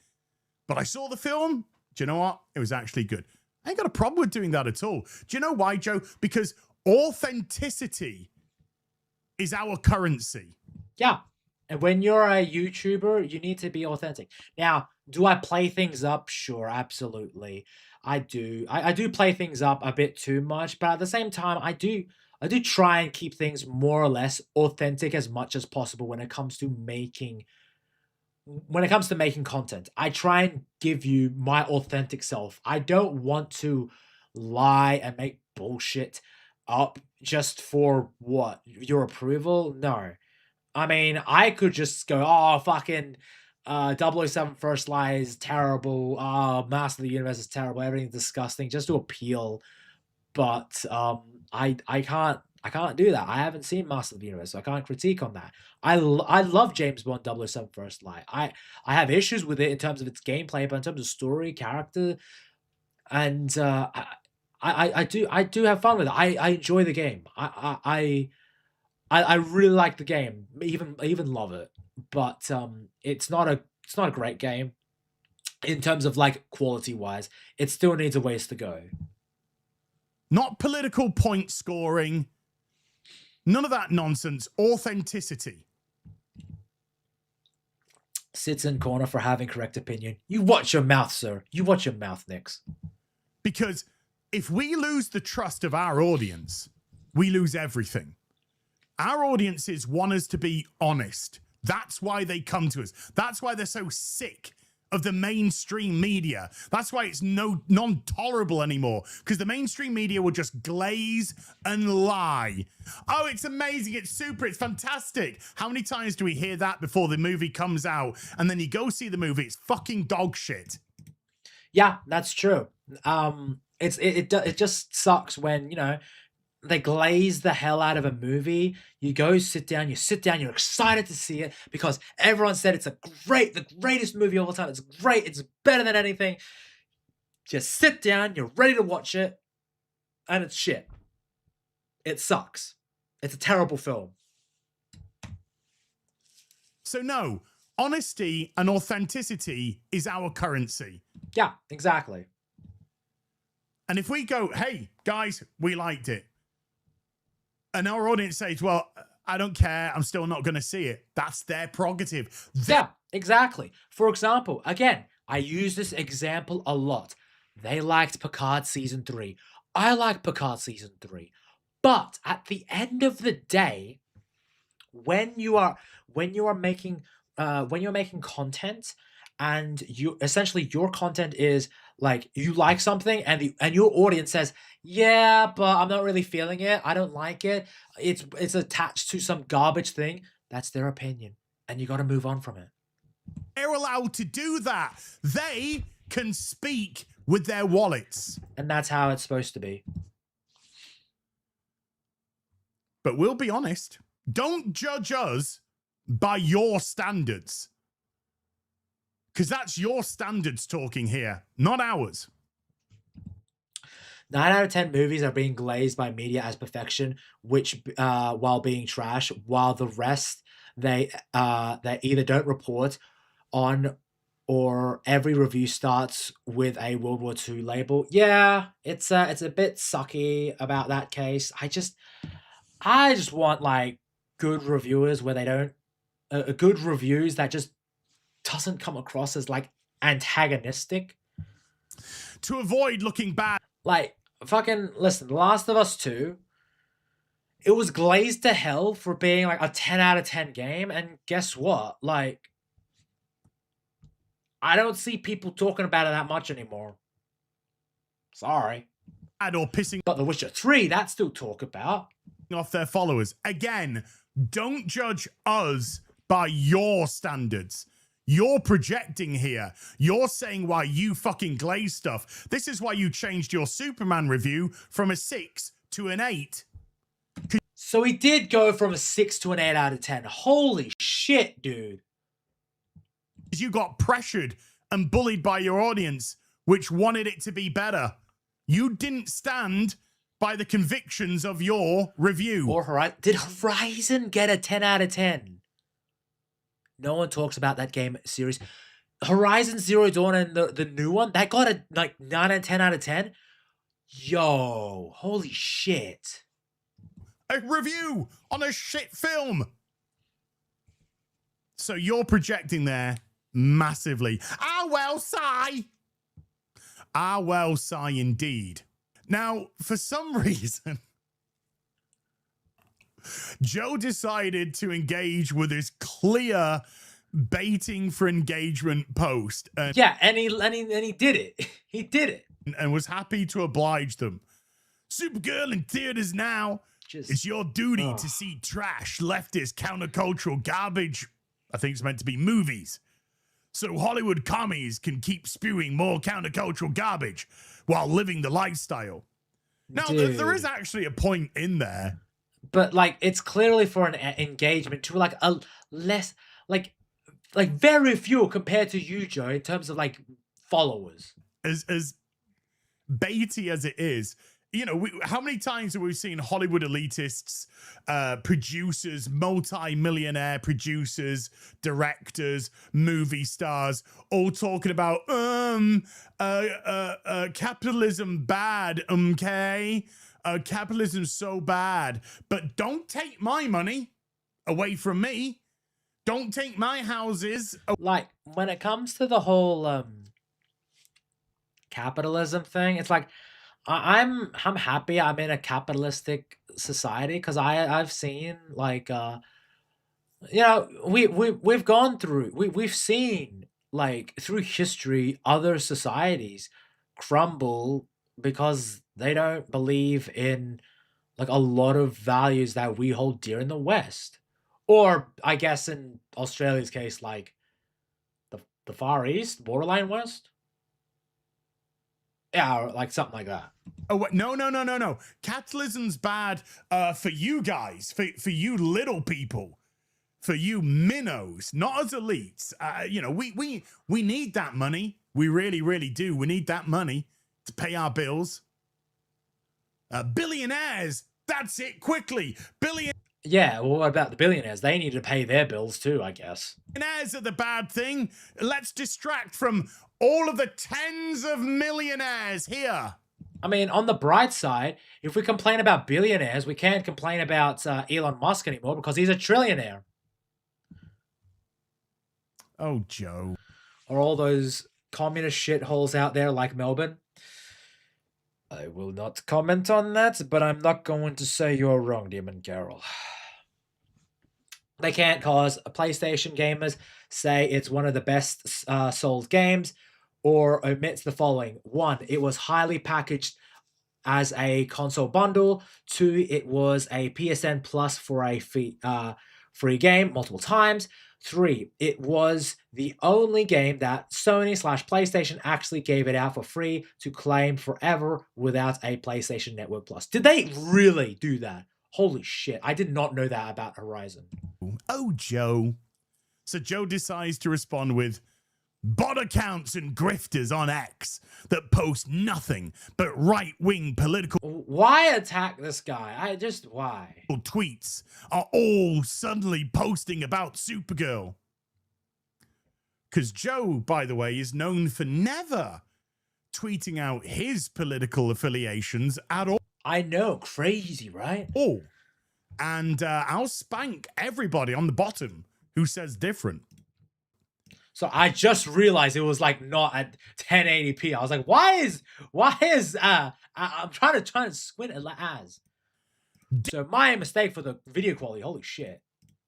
Speaker 13: But I saw the film. Do you know what? It was actually good. I ain't got a problem with doing that at all. Do you know why, Joe? Because authenticity is our currency.
Speaker 1: Yeah. And when you're a YouTuber, you need to be authentic. Now, do I play things up? Sure, absolutely. I do. I do play things up a bit too much, but at the same time, I do try and keep things more or less authentic as much as possible when it comes to making content. I try and give you my authentic self. I don't want to lie and make bullshit up just for what? Your approval? No. I mean, I could just go, oh, fucking 007 First Light is terrible. Master of the Universe is terrible. Everything's disgusting just to appeal. But I can't do that. I haven't seen Master of the Universe, so I can't critique on that. I love James Bond 007 First Light. I have issues with it in terms of its gameplay, but in terms of story, character, and I do have fun with it. I enjoy the game. I really like the game. I even love it. But it's not a great game in terms of like quality wise. It still needs a ways to go.
Speaker 13: Not political point scoring. None of that nonsense. Authenticity.
Speaker 1: Sits in corner for having correct opinion. You watch your mouth, sir. You watch your mouth, Nix.
Speaker 13: Because if we lose the trust of our audience, we lose everything. Our audiences want us to be honest. That's why they come to us. That's why they're so sick of the mainstream media. That's why it's non-tolerable anymore, because the mainstream media will just glaze and lie. Oh, it's amazing. It's super. It's fantastic. How many times do we hear that before the movie comes out? And then you go see the movie. It's fucking dog shit.
Speaker 1: Yeah, that's true. It just sucks when, they glaze the hell out of a movie. You go sit down, you're excited to see it because everyone said it's the greatest movie of all time. It's great, it's better than anything. Just sit down, you're ready to watch it, and it's shit. It sucks. It's a terrible film.
Speaker 13: So no, honesty and authenticity is our currency.
Speaker 1: Yeah, exactly.
Speaker 13: And if we go, hey, guys, we liked it, and our audience says, well, I don't care, I'm still not going to see it, that's their prerogative.
Speaker 1: Yeah, exactly. For example, again, I use this example a lot. They liked Picard Season 3. I like Picard Season 3. But at the end of the day, when you're making content, and essentially your content is like you like something and your audience says, yeah, but I'm not really feeling it. I don't like it. It's attached to some garbage thing. That's their opinion, and you got to move on from it.
Speaker 13: They're allowed to do that. They can speak with their wallets,
Speaker 1: and that's how it's supposed to be.
Speaker 13: But we'll be honest. Don't judge us by your standards. Because that's your standards talking here, not ours.
Speaker 1: 9 out of 10 movies are being glazed by media as perfection, which while being trash, while the rest they either don't report on or every review starts with a World War II label. Yeah, it's a bit sucky about that case. I just want like good reviewers where they don't good reviews that just doesn't come across as like antagonistic.
Speaker 13: To avoid looking bad.
Speaker 1: Like, fucking listen, The Last of Us 2, it was glazed to hell for being like a 10 out of 10 game, and guess what? Like, I don't see people talking about it that much anymore. Sorry.
Speaker 13: Or pissing.
Speaker 1: But The Witcher 3, that's still talk about.
Speaker 13: Off their followers. Again, don't judge us by your standards. You're projecting here. You're saying why you fucking glaze stuff. This is why you changed your Superman review from a 6 to an 8.
Speaker 1: So he did go from a 6 to an 8 out of 10. Holy shit, dude.
Speaker 13: You got pressured and bullied by your audience, which wanted it to be better. You didn't stand by the convictions of your review.
Speaker 1: Or Horizon. Did Horizon get a 10 out of 10? No one talks about that game series. Horizon Zero Dawn and the new one, that got a like 9 and 10 out of 10. Yo, holy shit.
Speaker 13: A review on a shit film. So you're projecting there massively. Ah, well, sigh. Ah, well, sigh indeed. Now, for some reason, Joe decided to engage with his clear baiting for engagement post.
Speaker 1: Yeah, and he did it. He did it.
Speaker 13: And was happy to oblige them. Supergirl in theaters now. It's your duty to see trash, leftist, countercultural garbage. I think it's meant to be movies. So Hollywood commies can keep spewing more countercultural garbage while living the lifestyle. Now, there is actually a point in there.
Speaker 1: But like, it's clearly for an engagement to like a less like very few compared to you, Joe, in terms of like followers.
Speaker 13: As baity as it is, you know, how many times have we seen Hollywood elitists, producers, multi-millionaire producers, directors, movie stars, all talking about capitalism bad, okay? Capitalism's so bad, but don't take my money away from me. Don't take my houses.
Speaker 1: Like, when it comes to the whole capitalism thing, it's like I'm happy I'm in a capitalistic society because I've seen like you know, we've gone through we've seen like through history other societies crumble because they don't believe in like a lot of values that we hold dear in the West. Or I guess in Australia's case, like the Far East, borderline West. Yeah, or like something like that.
Speaker 13: Oh, no. Capitalism's bad for you guys, for you little people, for you minnows, not as elites. You know, we need that money. We really, really do. We need that money to pay our bills. Billionaires, that's it, quickly.
Speaker 1: Yeah, well, what about the billionaires? They need to pay their bills too, I guess.
Speaker 13: Billionaires are the bad thing. Let's distract from all of the tens of millionaires here.
Speaker 1: I mean, on the bright side, if we complain about billionaires, we can't complain about Elon Musk anymore because he's a trillionaire.
Speaker 13: Oh, Joe.
Speaker 1: Or all those communist shitholes out there like Melbourne. I will not comment on that, but I'm not going to say you're wrong, Demon Carol. They can't cause PlayStation gamers say it's one of the best sold games or omits the following. 1, it was highly packaged as a console bundle. 2, it was a PSN Plus for a free game multiple times. 3, it was the only game that Sony/PlayStation actually gave it out for free to claim forever without a PlayStation Network Plus. Did they really do that? Holy shit, I did not know that about Horizon.
Speaker 13: Oh, Joe. So Joe decides to respond with bot accounts and grifters on X that post nothing but right-wing political...
Speaker 1: Why attack this guy? Why?
Speaker 13: ...tweets are all suddenly posting about Supergirl. Because Joe, by the way, is known for never tweeting out his political affiliations at all.
Speaker 1: I know, crazy, right?
Speaker 13: Oh, and I'll spank everybody on the bottom who says different.
Speaker 1: So I just realized it was like not at 1080p. I was like, why is I'm trying to squint it as. So my mistake for the video quality. Holy shit.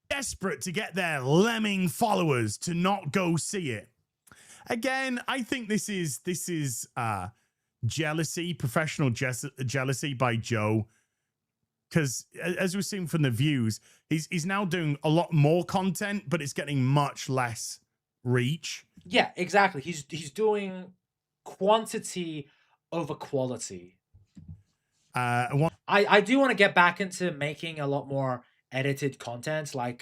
Speaker 13: Desperate to get their lemming followers to not go see it. Again, I think this is jealousy, professional jealousy by Joe. Because as we've seen from the views, he's now doing a lot more content, but it's getting much less reach.
Speaker 1: Yeah, exactly. He's doing quantity over quality. I do want to get back into making a lot more edited content, like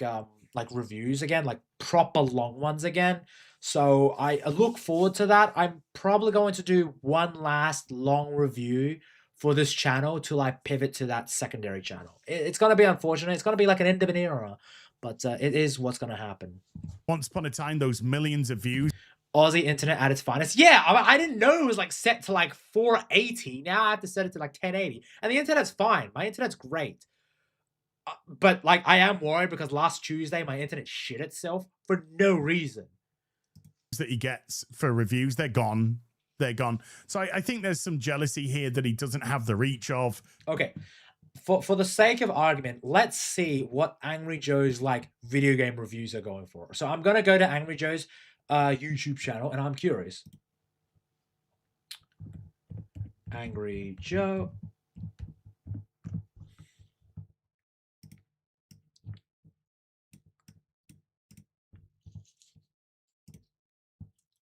Speaker 1: reviews again, like proper long ones again. So I look forward to that. I'm probably going to do one last long review for this channel to like pivot to that secondary channel. It's going to be unfortunate. It's going to be like an end of an era, but it is what's going to happen.
Speaker 13: Once upon a time, those millions of views.
Speaker 1: Aussie internet at its finest. Yeah, I didn't know it was like set to like 480. Now I have to set it to like 1080. And the internet's fine. My internet's great. But like I am worried because last Tuesday my internet shit itself for no reason.
Speaker 13: That he gets for reviews, they're gone. They're gone. So I think there's some jealousy here that he doesn't have the reach of.
Speaker 1: Okay. For the sake of argument, let's see what Angry Joe's like video game reviews are going for. So I'm gonna go to Angry Joe's YouTube channel, and I'm curious. Angry Joe.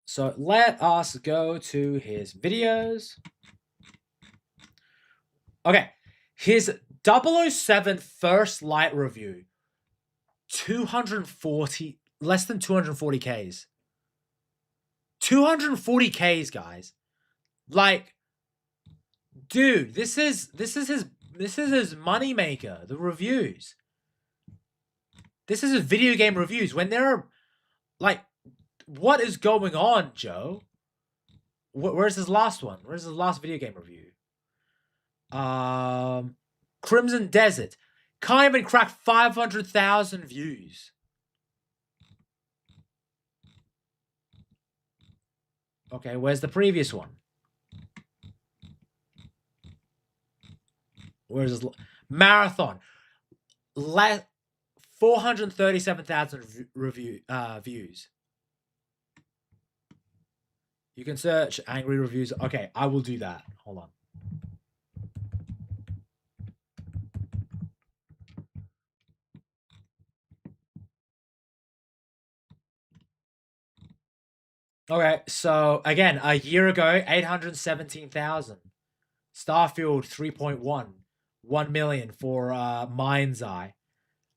Speaker 1: So let us go to his videos. Okay, his 007 First Light review, 240, less than 240Ks. 240Ks, guys. Like, dude, this is his money maker, the reviews. This is his video game reviews. When there are, like, what is going on, Joe? Where's his last one? Where's his last video game review? Crimson Desert. Can't even crack 500,000 views. Okay, where's the previous one? Where's his Marathon? 437,000 views. You can search angry reviews. Okay, I will do that. Hold on. Okay, so again, a year ago, 817,000. Starfield 3.1. 1 million for Mind's Eye.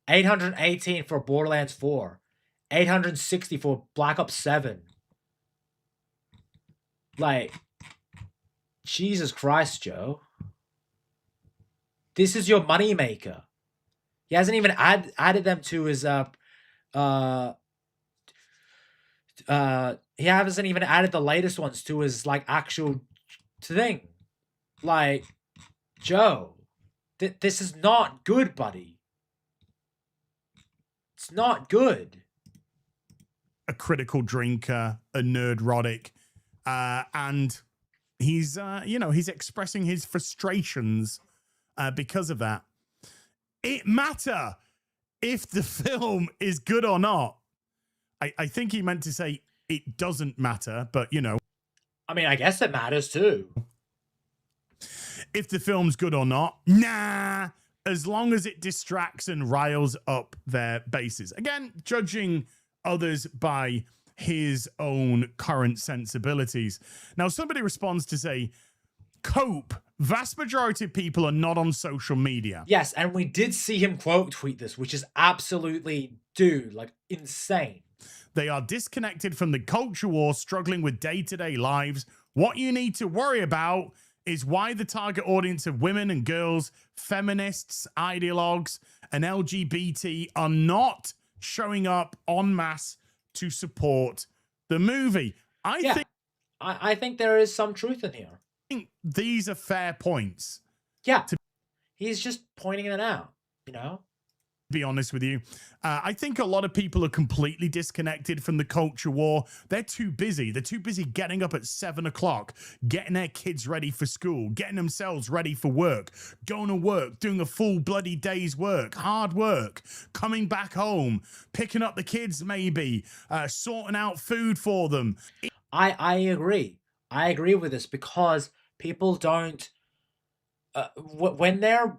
Speaker 1: 818 for Borderlands 4. 860 for Black Ops 7. Like, Jesus Christ, Joe. This is your moneymaker. He hasn't even added them to his he hasn't even added the latest ones to his like actual thing. Like, Joe, this is not good, buddy. It's not good.
Speaker 13: A critical drinker, a nerdrotic, and he's he's expressing his frustrations because of that. It matter if the film is good or not. I think he meant to say it doesn't matter, but you know.
Speaker 1: I mean, I guess it matters too.
Speaker 13: If the film's good or not, nah. As long as it distracts and riles up their bases. Again, judging others by his own current sensibilities. Now, somebody responds to say, cope. Vast majority of people are not on social media.
Speaker 1: Yes, and we did see him quote tweet this, which is absolutely, dude, like insane.
Speaker 13: They are disconnected from the culture war, struggling with day-to-day lives. What you need to worry about is why the target audience of women and girls, feminists, ideologues, and LGBT are not showing up en masse to support the movie.
Speaker 1: I think there is some truth in here.
Speaker 13: I think these are fair points.
Speaker 1: Yeah. He's just pointing it out, you know?
Speaker 13: Be honest with you. I think a lot of people are completely disconnected from the culture war. They're too busy. They're too busy getting up at 7 o'clock, getting their kids ready for school, getting themselves ready for work, going to work, doing a full bloody day's work, hard work, coming back home, picking up the kids maybe, sorting out food for them.
Speaker 1: I agree. I agree with this because people don't, when they're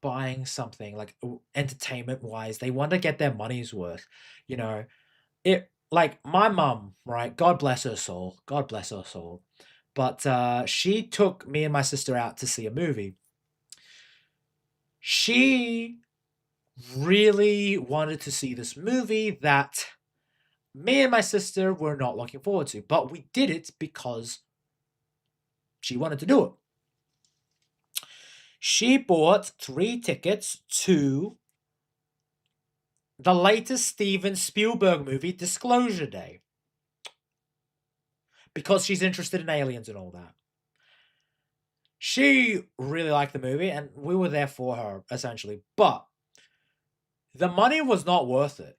Speaker 1: buying something like entertainment wise, they want to get their money's worth. You know, it like my mum, right? God bless her soul. God bless her soul. But she took me and my sister out to see a movie. She really wanted to see this movie that me and my sister were not looking forward to, but we did it because she wanted to do it. She bought 3 tickets to the latest Steven Spielberg movie, Disclosure Day, because she's interested in aliens and all that. She really liked the movie, and we were there for her, essentially. But the money was not worth it.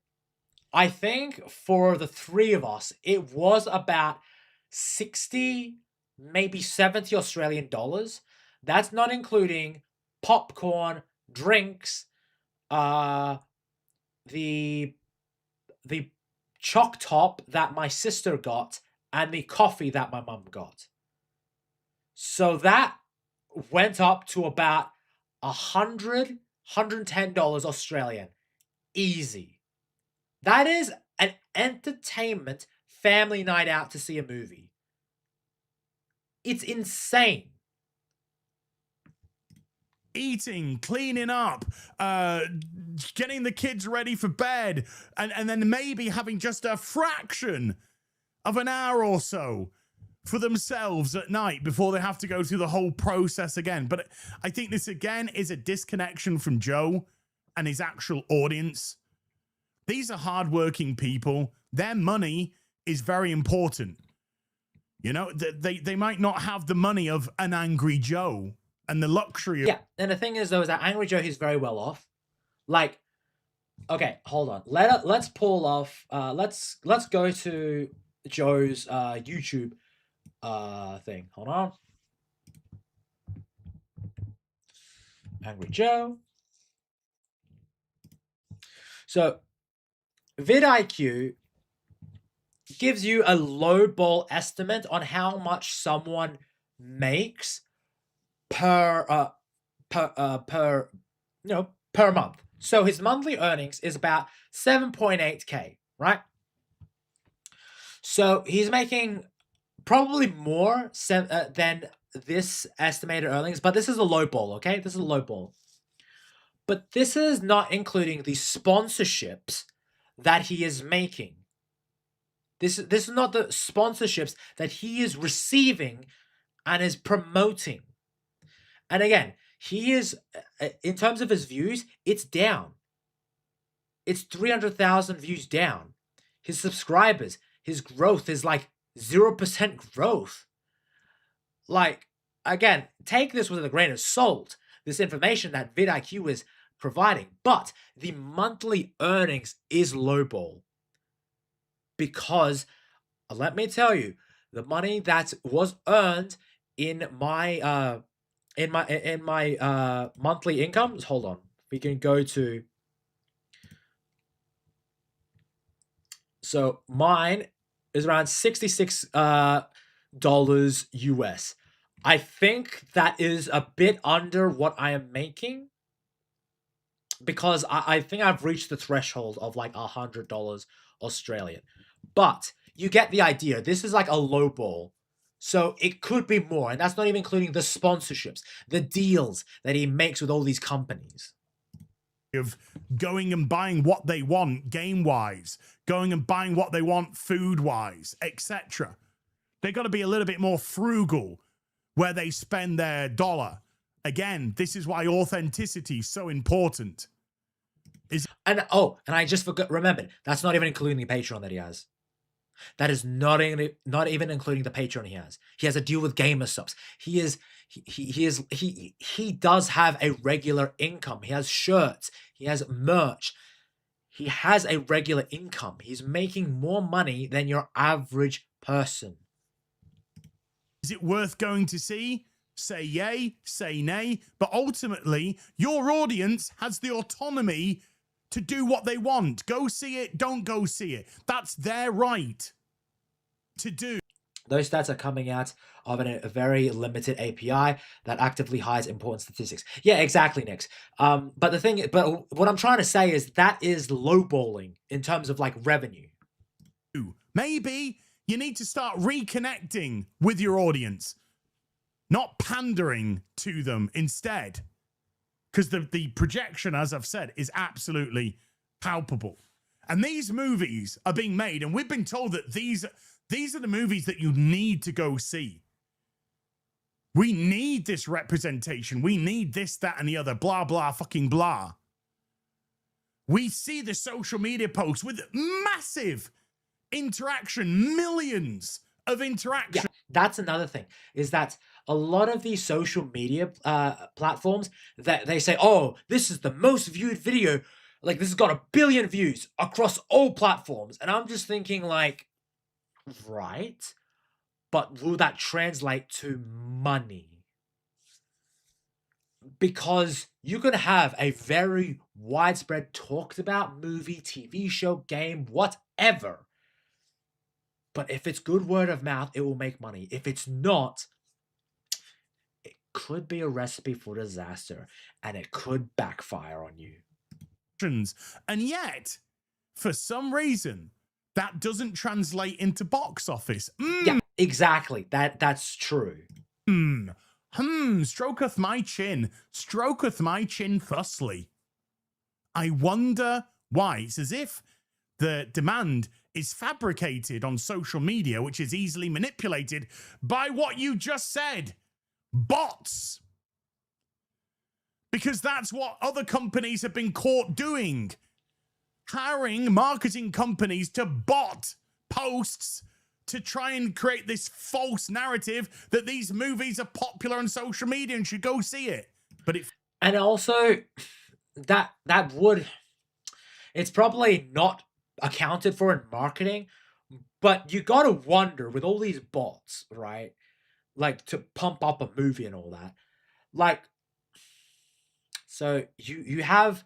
Speaker 1: I think for the 3 of us, it was about 60, maybe 70 Australian dollars. That's not including popcorn, drinks, the choc top that my sister got, and the coffee that my mum got. So that went up to about $110 Australian. Easy. That is an entertainment family night out to see a movie. It's insane.
Speaker 13: Eating, cleaning up, getting the kids ready for bed, and then maybe having just a fraction of an hour or so for themselves at night before they have to go through the whole process again. But I think this, again, is a disconnection from Joe and his actual audience. These are hardworking people. Their money is very important. You know, they might not have the money of an Angry Joe and the luxury of...
Speaker 1: Yeah, and the thing is, though, is that Angry Joe, he's very well off. Like, okay, hold on. Let's pull off... Let's go to Joe's YouTube thing. Hold on. Angry Joe. So, vidIQ gives you a lowball estimate on how much someone makes per month. So his monthly earnings is about 7.8K, right? So he's making probably more than this estimated earnings, but this is a low ball, okay? This is a low ball. But this is not including the sponsorships that he is making. This is not the sponsorships that he is receiving and is promoting. And again, he is, in terms of his views, it's down. It's 300,000 views down. His subscribers, his growth is like 0% growth. Like, again, take this with a grain of salt, this information that vidIQ is providing. But the monthly earnings is lowball. Because, let me tell you, the money that was earned in my monthly income, hold on, we can go to, so mine is around $66 US. I think that is a bit under what I am making, because I think I've reached the threshold of like $100 Australian. But you get the idea. This is like a low ball. So it could be more. And that's not even including the sponsorships, the deals that he makes with all these companies.
Speaker 13: Of going and buying what they want game-wise, going and buying what they want food-wise, etc. They got to be a little bit more frugal where they spend their dollar. Again, this is why authenticity is so important. And
Speaker 1: I just remembered, that's not even including the Patreon that he has. That is not even including the Patreon he has. He has a deal with Gamer Subs. He does have a regular income. He has shirts. He has merch. He has a regular income. He's making more money than your average person.
Speaker 13: Is it worth going to see? Say yay, say nay. But ultimately, your audience has the autonomy to do what they want. Go see it, don't go see it. That's their right to do.
Speaker 1: Those stats are coming out of a very limited API that actively hides important statistics. Yeah, exactly, Nix. But what I'm trying to say is that is lowballing in terms of like revenue.
Speaker 13: Maybe you need to start reconnecting with your audience, not pandering to them instead. Because the projection, as I've said, is absolutely palpable. And these movies are being made, and we've been told that these are the movies that you need to go see. We need this representation. We need this, that, and the other. Blah, blah, fucking blah. We see the social media posts with massive interaction, millions of interaction.
Speaker 1: Yeah, that's another thing, is that a lot of these social media platforms, that they say, oh, this is the most viewed video. Like, this has got 1 billion views across all platforms. And I'm just thinking, like, right? But will that translate to money? Because you can have a very widespread talked about movie, TV show, game, whatever. But if it's good word of mouth, it will make money. If it's not, it could be a recipe for disaster, and it could backfire on you.
Speaker 13: And yet, for some reason, that doesn't translate into box office.
Speaker 1: Yeah, exactly. That's true.
Speaker 13: Stroketh my chin. Stroketh my chin thusly. I wonder why. It's as if the demand is fabricated on social media, which is easily manipulated by what you just said. Bots. Because that's what other companies have been caught doing. Hiring marketing companies to bot posts to try and create this false narrative that these movies are popular on social media and should go see it. But
Speaker 1: and also that would, it's probably not accounted for in marketing, but you gotta wonder with all these bots, right? Like to pump up a movie and all that. Like, so you have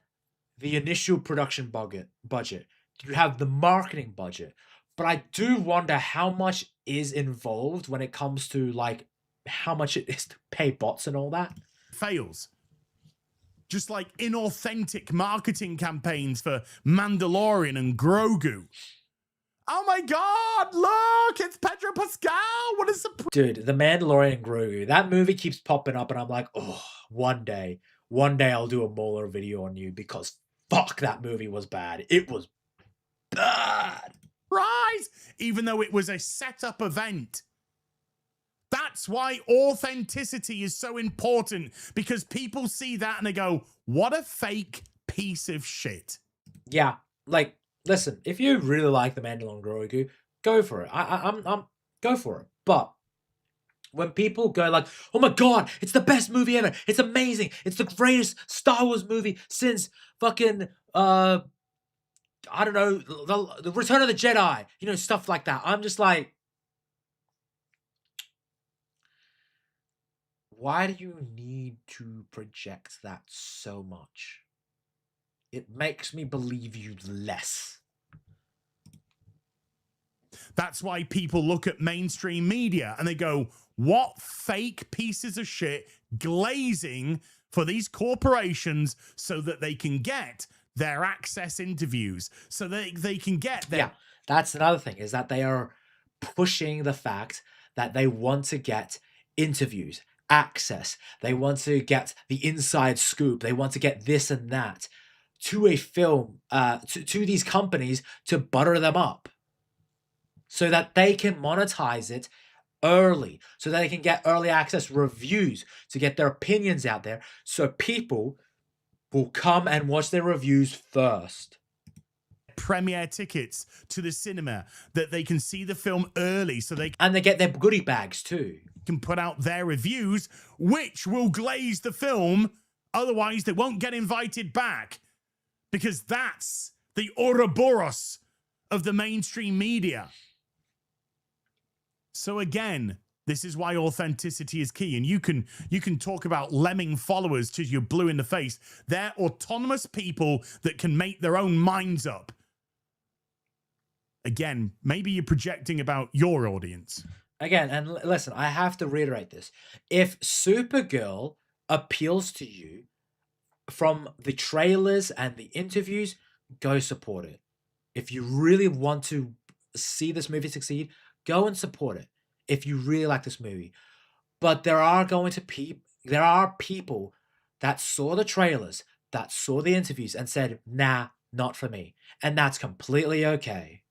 Speaker 1: the initial production budget, you have the marketing budget, but I do wonder how much is involved when it comes to like how much it is to pay bots and all that.
Speaker 13: Fails. Just like inauthentic marketing campaigns for Mandalorian and Grogu. Oh my God, look, it's Pedro Pascal. What is the...
Speaker 1: Dude, The Mandalorian and Grogu, that movie keeps popping up and I'm like, oh, one day I'll do a Mauler video on you because fuck, that movie was bad. It was bad.
Speaker 13: Right, even though it was a set-up event. That's why authenticity is so important, because people see that and they go, what a fake piece of shit.
Speaker 1: Yeah, like, listen, if you really like The Mandalorian Grogu, go for it. I'm go for it. But when people go like, oh my God, it's the best movie ever. It's amazing. It's the greatest Star Wars movie since fucking, I don't know, the Return of the Jedi. You know, stuff like that. I'm just like, why do you need to project that so much? It makes me believe you less.
Speaker 13: That's why people look at mainstream media and they go, what fake pieces of shit glazing for these corporations so that they can get their access interviews, so that they can get their...
Speaker 1: Yeah, that's another thing, is that they are pushing the fact that they want to get interviews, access. They want to get the inside scoop. They want to get this and that to a film, to these companies to butter them up so that they can monetize it early, so that they can get early access reviews to get their opinions out there, so people will come and watch their reviews first.
Speaker 13: get premiere tickets to the cinema, that they can see the film early so they
Speaker 1: get their goodie bags too.
Speaker 13: Can put out their reviews, which will glaze the film. Otherwise, they won't get invited back, because that's the Ouroboros of the mainstream media. So again, this is why authenticity is key. And you can talk about lemming followers till you're blue in the face. They're autonomous people that can make their own minds up. Again, maybe you're projecting about your audience.
Speaker 1: Again, and listen, I have to reiterate this. If Supergirl appeals to you from the trailers and the interviews, go support it. If you really want to see this movie succeed, go and support it if you really like this movie. But there are people that saw the trailers, that saw the interviews and said, nah, not for me. And that's completely okay.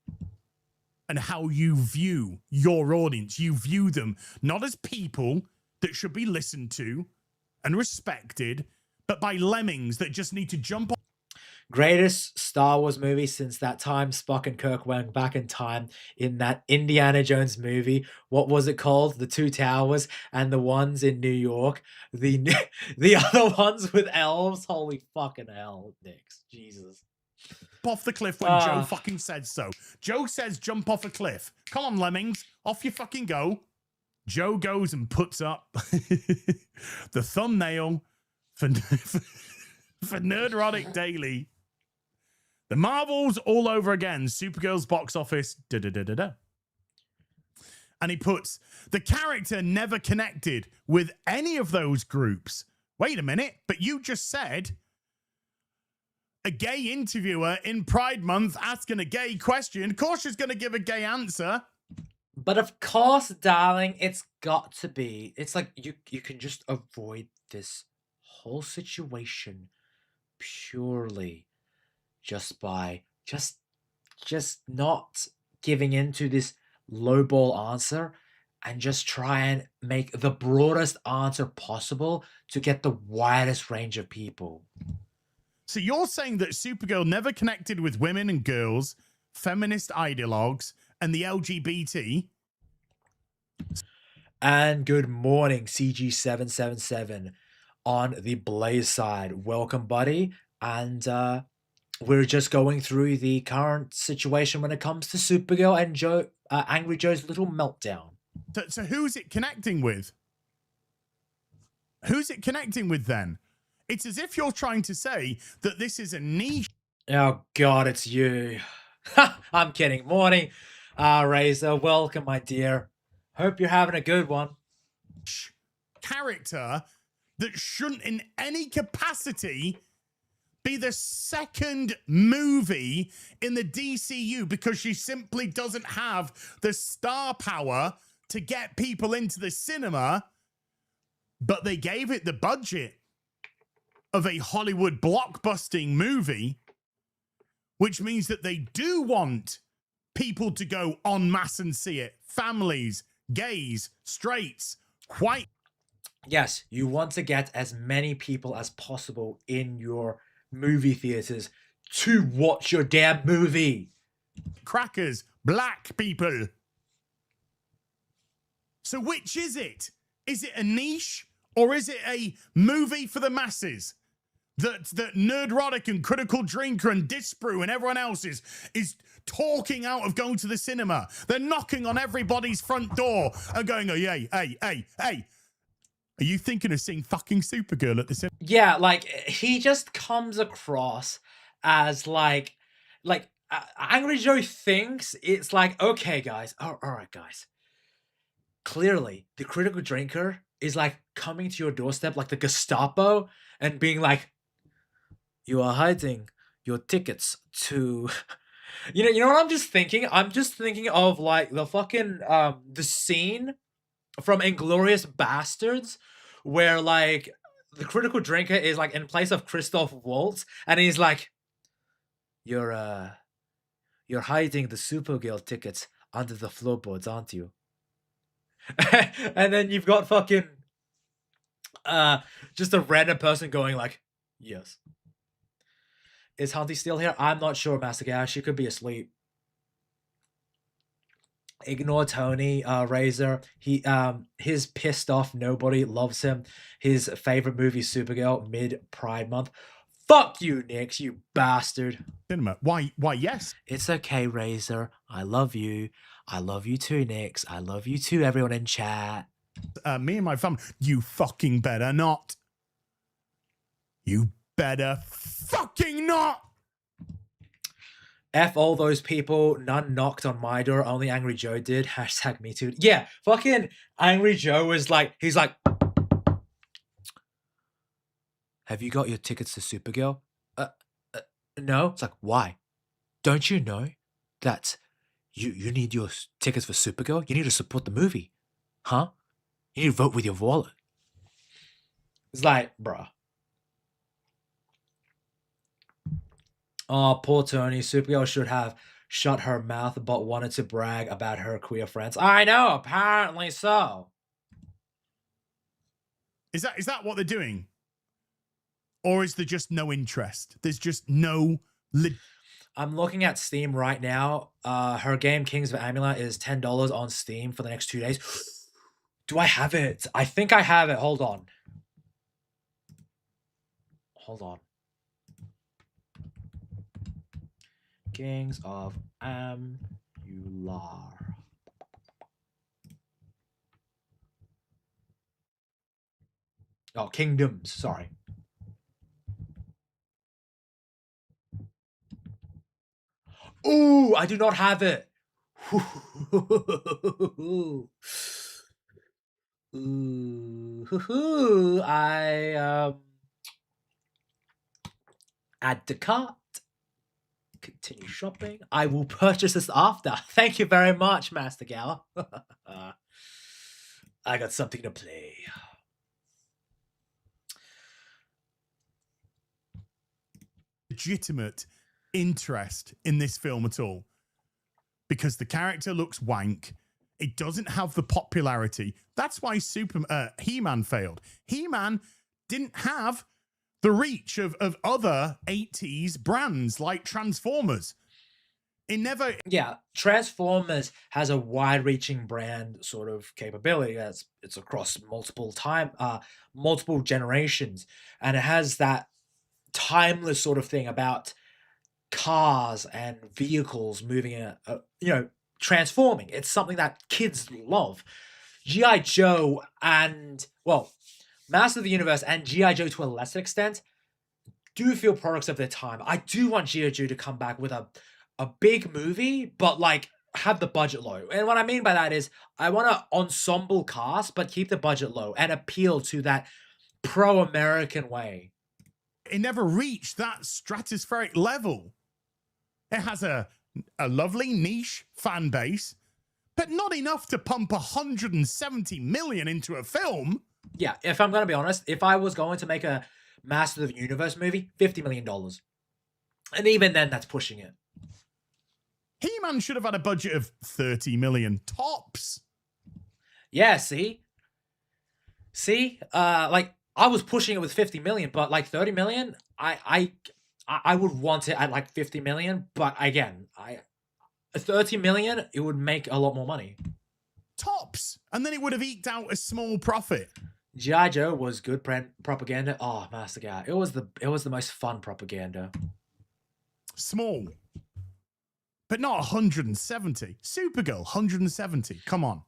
Speaker 13: And how you view your audience. You view them not as people that should be listened to and respected, but by lemmings that just need to jump on.
Speaker 1: Greatest Star Wars movie since that time Spock and Kirk went back in time in that Indiana Jones movie. What was it called? The Two Towers and the ones in New York. The other ones with elves. Holy fucking hell, Nix. Jesus.
Speaker 13: Off the cliff when Joe fucking said so. Joe says jump off a cliff. Come on, lemmings. Off you fucking go. Joe goes and puts up the thumbnail for Nerdrotic Daily. The Marvels all over again. Supergirl's box office. Da-da-da-da-da. And he puts, the character never connected with any of those groups. Wait a minute, but you just said a gay interviewer in Pride Month asking a gay question. Of course she's going to give a gay answer.
Speaker 1: But of course, darling, it's got to be. It's like you can just avoid this whole situation purely just by just not giving into this lowball answer and just try and make the broadest answer possible to get the widest range of people.
Speaker 13: So you're saying that Supergirl never connected with women and girls, feminist ideologues, and the LGBT?
Speaker 1: And good morning, CG777 on the Blaze side. Welcome, buddy. And we're just going through the current situation when it comes to Supergirl and Angry Joe's little meltdown.
Speaker 13: So who's it connecting with? Who's it connecting with then? It's as if you're trying to say that this is a niche.
Speaker 1: Oh, God, it's you. I'm kidding. Morning, Razor. Welcome, my dear. Hope you're having a good one.
Speaker 13: Character that shouldn't in any capacity be the second movie in the DCU because she simply doesn't have the star power to get people into the cinema, but they gave it the budget of a Hollywood blockbusting movie, which means that they do want people to go en masse and see it. Families, gays, straights, white.
Speaker 1: Yes, you want to get as many people as possible in your movie theaters to watch your damn movie.
Speaker 13: Crackers, black people. So which is it? Is it a niche or is it a movie for the masses? That Nerdrotic and Critical Drinker and Disbrew and everyone else is talking out of going to the cinema. They're knocking on everybody's front door and going, oh, hey. Are you thinking of seeing fucking Supergirl at the cinema?
Speaker 1: Yeah, like, he just comes across as like Angry Joe thinks it's like, okay, guys, all right, guys. Clearly, the Critical Drinker is like coming to your doorstep like the Gestapo and being like, you are hiding your tickets to... You know what I'm just thinking? I'm just thinking of like the fucking, the scene from Inglourious Bastards where like the Critical Drinker is like in place of Christoph Waltz and he's like, you're hiding the Supergirl tickets under the floorboards, aren't you? And then you've got fucking just a random person going like, yes. Is Hunty still here? I'm not sure, Master Gal. She could be asleep. Ignore Tony, Razor. He's pissed off. Nobody loves him. His favorite movie, Supergirl, mid Pride Month. Fuck you, Nix, you bastard.
Speaker 13: Cinema. Why, yes.
Speaker 1: It's okay, Razor. I love you. I love you too, Nix. I love you too, everyone in chat.
Speaker 13: Me and my family. You fucking better not. You better fucking not.
Speaker 1: F all those people. None knocked on my door. Only Angry Joe did. Hashtag me too. Yeah, fucking Angry Joe was like, he's like, have you got your tickets to Supergirl? No. It's like, why? Don't you know that you need your tickets for Supergirl? You need to support the movie. Huh? You need to vote with your wallet. It's like, bruh. Oh, poor Tony. Supergirl should have shut her mouth but wanted to brag about her queer friends. I know, apparently so.
Speaker 13: Is that what they're doing? Or is there just no interest? There's just no...
Speaker 1: I'm looking at Steam right now. Her game, Kings of Amulet, is $10 on Steam for the next 2 days. Do I have it? I think I have it. Hold on. Hold on. Kings of Amular. Oh, Kingdoms. Sorry. Ooh, I do not have it. Ooh, I add to cart. Continue shopping. I will purchase this after. Thank you very much, Master Gal. I got something to play.
Speaker 13: Legitimate interest in this film at all, because the character looks wank. It doesn't have the popularity. That's why He-Man failed. He-Man didn't have the reach of other 80s brands like Transformers. It never...
Speaker 1: Yeah, Transformers has a wide-reaching brand sort of capability. It's across multiple generations, and it has that timeless sort of thing about cars and vehicles moving, transforming. It's something that kids love. G.I. Joe and, well, Master of the Universe and G.I. Joe to a lesser extent do feel products of their time. I do want G.I. Joe to come back with a big movie, but like have the budget low. And what I mean by that is I want an ensemble cast, but keep the budget low and appeal to that pro-American way.
Speaker 13: It never reached that stratospheric level. It has a lovely niche fan base, but not enough to pump 170 million into a film.
Speaker 1: Yeah, if I'm going to be honest, if I was going to make a Master of the Universe movie, $50 million. And even then, that's pushing it.
Speaker 13: He-Man should have had a budget of 30 million tops.
Speaker 1: Yeah, see? Like, I was pushing it with 50 million, but like 30 million, I would want it at like 50 million. But again, 30 million, it would make a lot more money.
Speaker 13: Tops. And then it would have eked out a small profit.
Speaker 1: G.I. Joe was good propaganda. Oh, Master Guy. It was the most fun propaganda.
Speaker 13: Small. But not 170. Supergirl, 170. Come on.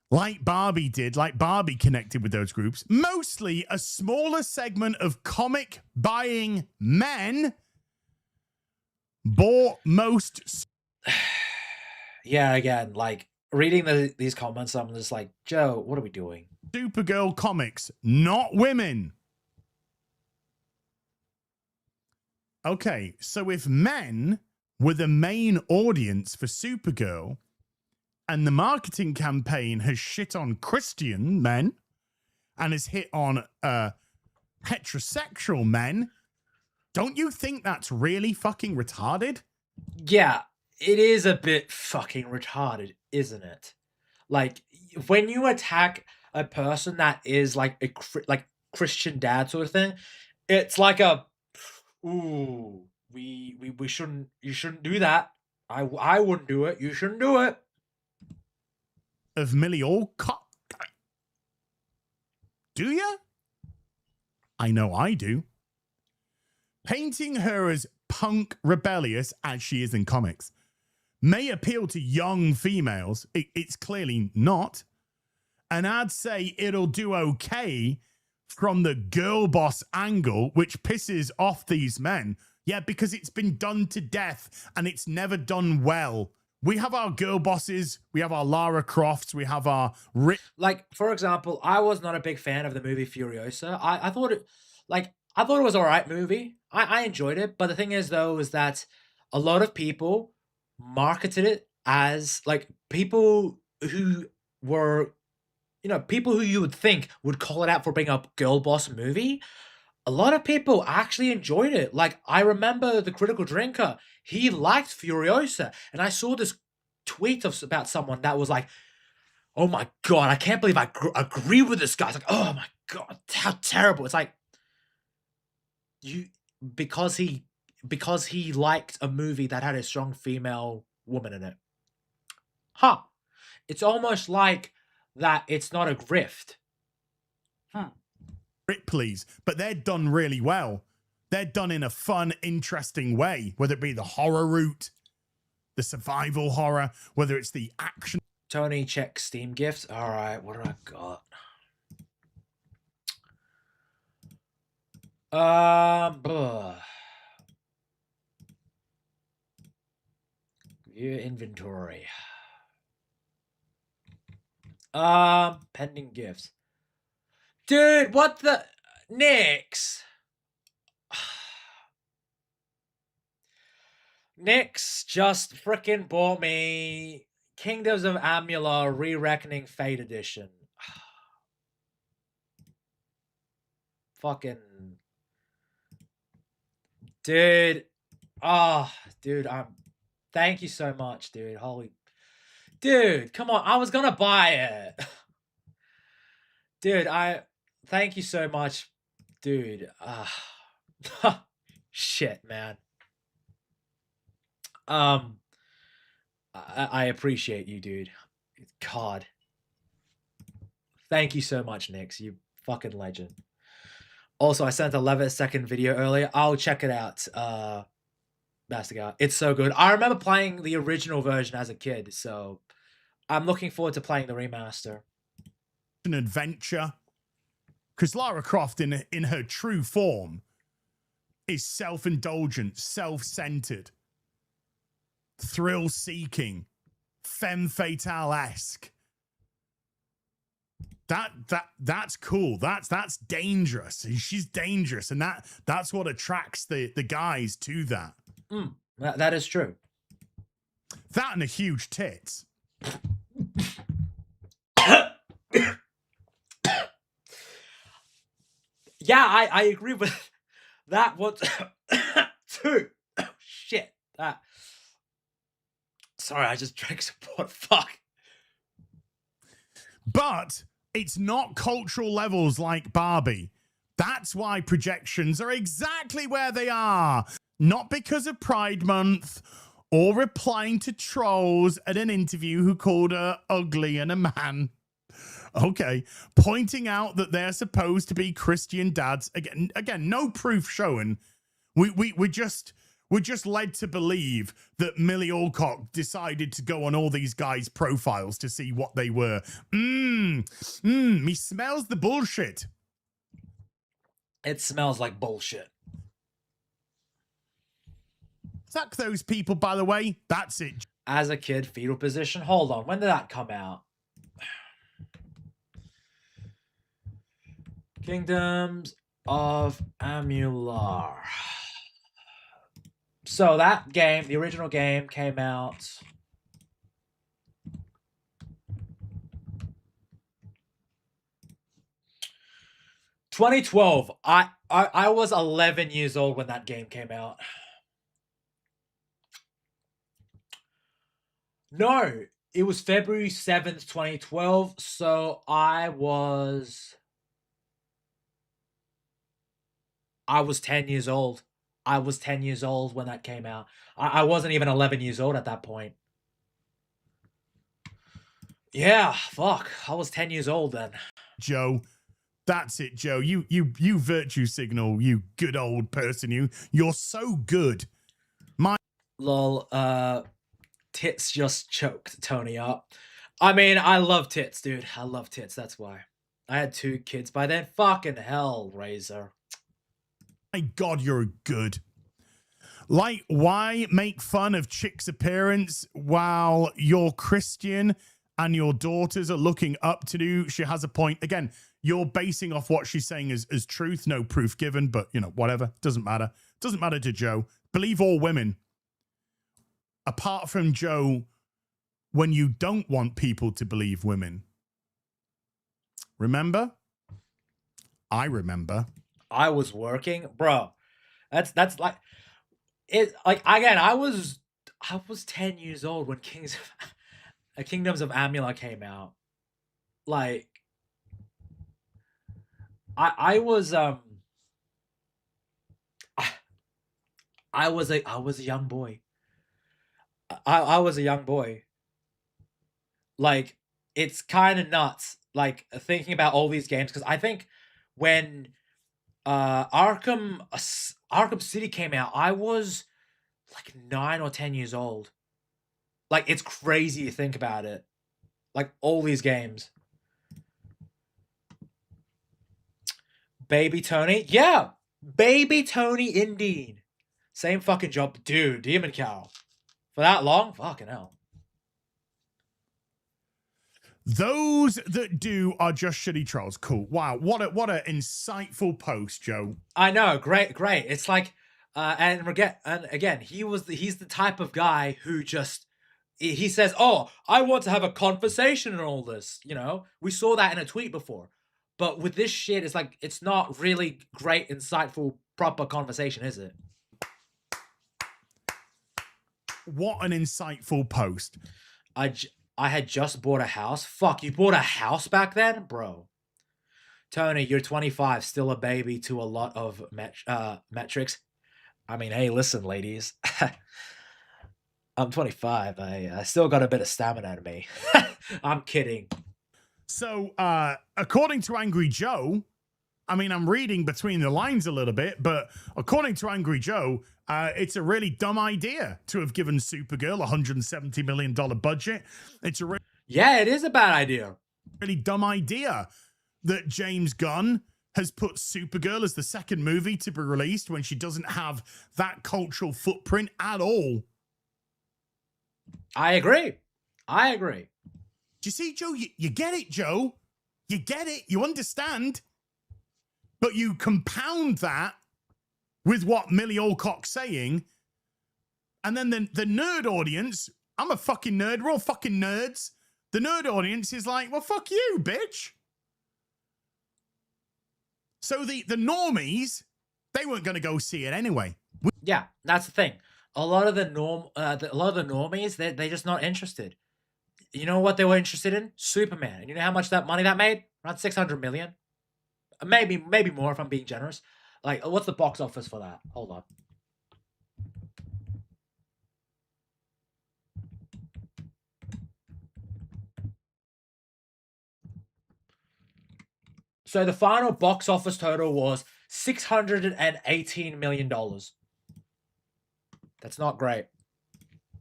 Speaker 13: Like Barbie did, like Barbie connected with those groups. Mostly a smaller segment of comic buying men bought most.
Speaker 1: Yeah, again, like reading these comments, I'm just like, Joe, what are we doing?
Speaker 13: Supergirl comics, not women. Okay, so if men were the main audience for Supergirl, and the marketing campaign has shit on Christian men and has hit on heterosexual men, don't you think that's really fucking retarded?
Speaker 1: Yeah, it is a bit fucking retarded, isn't it? Like, when you attack a person that is like a Christian dad sort of thing, it's like a Ooh, we shouldn't. You shouldn't do that. I wouldn't do it. You shouldn't do it.
Speaker 13: Of Millie Alcock. Do you? I know I do. Painting her as punk rebellious, as she is in comics, may appeal to young females. It's clearly not. And I'd say it'll do okay from the girl boss angle, which pisses off these men. Yeah, because it's been done to death and it's never done well. We have our girl bosses, we have our Lara Crofts, we have our...
Speaker 1: Like, for example, I was not a big fan of the movie Furiosa. I thought it... Like, I thought it was an alright movie. I enjoyed it. But the thing is, though, is that a lot of people marketed it as, like, people who were... You know, people who you would think would call it out for being a girl boss movie. A lot of people actually enjoyed it. Like, I remember the Critical Drinker. He liked Furiosa. And I saw this tweet about someone that was like, oh my God, I can't believe I agree with this guy. It's like, oh my God, how terrible. It's like, because he liked a movie that had a strong female woman in it. Huh. It's almost like that it's not a grift. Huh.
Speaker 13: Ripley's, but they're done really well. They're done in a fun, interesting way, whether it be the horror route, the survival horror, whether it's the action.
Speaker 1: Tony, check Steam gifts. All right, what do I got? View inventory. Pending gifts. Dude, what the... Nix. Nix just freaking bought me Kingdoms of Amular Re-Reckoning Fate Edition. Fucking... Dude. Oh, dude, thank you so much, dude. Holy... Dude, come on. I was gonna buy it. Dude, thank you so much, dude. Shit, man. I appreciate you, dude. God. Thank you so much, Nix. You fucking legend. Also, I sent a 11-second video earlier. I'll check it out. Master, it's so good. I remember playing the original version as a kid, so I'm looking forward to playing the remaster.
Speaker 13: An adventure, because Lara Croft in her true form is self-indulgent, self-centered, thrill-seeking, femme fatale-esque. That's cool. That's dangerous. She's dangerous, and that's what attracts the guys to that.
Speaker 1: That is true.
Speaker 13: That and a huge tits.
Speaker 1: Yeah, I agree with that one too. Oh, shit. Sorry, I just drank some water. Fuck.
Speaker 13: But it's not cultural levels like Barbie. That's why projections are exactly where they are. Not because of Pride Month or replying to trolls at an interview who called her ugly and a man. Okay, pointing out that they're supposed to be Christian dads. Again, no proof shown. We're just led to believe that Millie Alcock decided to go on all these guys' profiles to see what they were. Me smells the bullshit.
Speaker 1: It smells like bullshit.
Speaker 13: Suck those people, by the way. That's it.
Speaker 1: As a kid, fetal position. Hold on, when did that come out? Kingdoms of Amular. So that game, the original game, came out 2012. I was 11 years old when that game came out. No, it was February 7th, 2012. So I was 10 years old. I was 10 years old when that came out. I wasn't even 11 years old at that point. Yeah, fuck. I was 10 years old then.
Speaker 13: Joe, that's it, Joe. You virtue signal, you good old person. You're so good.
Speaker 1: Lol, tits just choked Tony up. I mean, I love tits, dude. I love tits, that's why. I had 2 kids by then. Fucking hell, Razor.
Speaker 13: My God, you're good. Like, why make fun of Chick's appearance while you're Christian and your daughters are looking up to you? She has a point. Again, you're basing off what she's saying as truth, no proof given, but, you know, whatever. Doesn't matter. Doesn't matter to Joe. Believe all women. Apart from Joe, when you don't want people to believe women. Remember? I remember.
Speaker 1: I was working, bro. That's like it. Like again, I was 10 years old when Kingdoms of Amula came out. Like I was a young boy. I was a young boy. Like, it's kind of nuts, like, thinking about all these games, because I think when Arkham City came out, I was like 9 or 10 years old. Like, it's crazy to think about it. Like, all these games. Baby Tony? Yeah! Baby Tony indeed. Same fucking job. Dude, Demon Cow. For that long? Fucking hell.
Speaker 13: Those that do are just shitty trolls. Cool. Wow. What a insightful post, Joe.
Speaker 1: I know. Great. It's like, and again, he's the type of guy who just, he says, oh, I want to have a conversation and all this, you know? We saw that in a tweet before. But with this shit, it's like, it's not really great, insightful, proper conversation, is it?
Speaker 13: What an insightful post.
Speaker 1: I had just bought a house. Fuck, you bought a house back then? Bro. Tony, you're 25, still a baby to a lot of metrics. I mean, hey, listen, ladies. I'm 25. I still got a bit of stamina in me. I'm kidding.
Speaker 13: So, according to Angry Joe, I mean, I'm reading between the lines a little bit, but according to Angry Joe, it's a really dumb idea to have given Supergirl a $170 million budget.
Speaker 1: Yeah, it is a bad idea.
Speaker 13: Really dumb idea that James Gunn has put Supergirl as the second movie to be released when she doesn't have that cultural footprint at all.
Speaker 1: I agree. Do
Speaker 13: you see, Joe? You get it, Joe. You get it. You understand. But you compound that with what Millie Alcock's saying, and then the nerd audience, I'm a fucking nerd, we're all fucking nerds. The nerd audience is like, well, fuck you, bitch. So the normies, they weren't going to go see it anyway.
Speaker 1: Yeah, that's the thing. A lot of the normies, they're just not interested. You know what they were interested in? Superman. And you know how much that money that made? Around 600 million. Maybe more if I'm being generous. Like, what's the box office for that? Hold on. So the final box office total was $618 million. That's not great.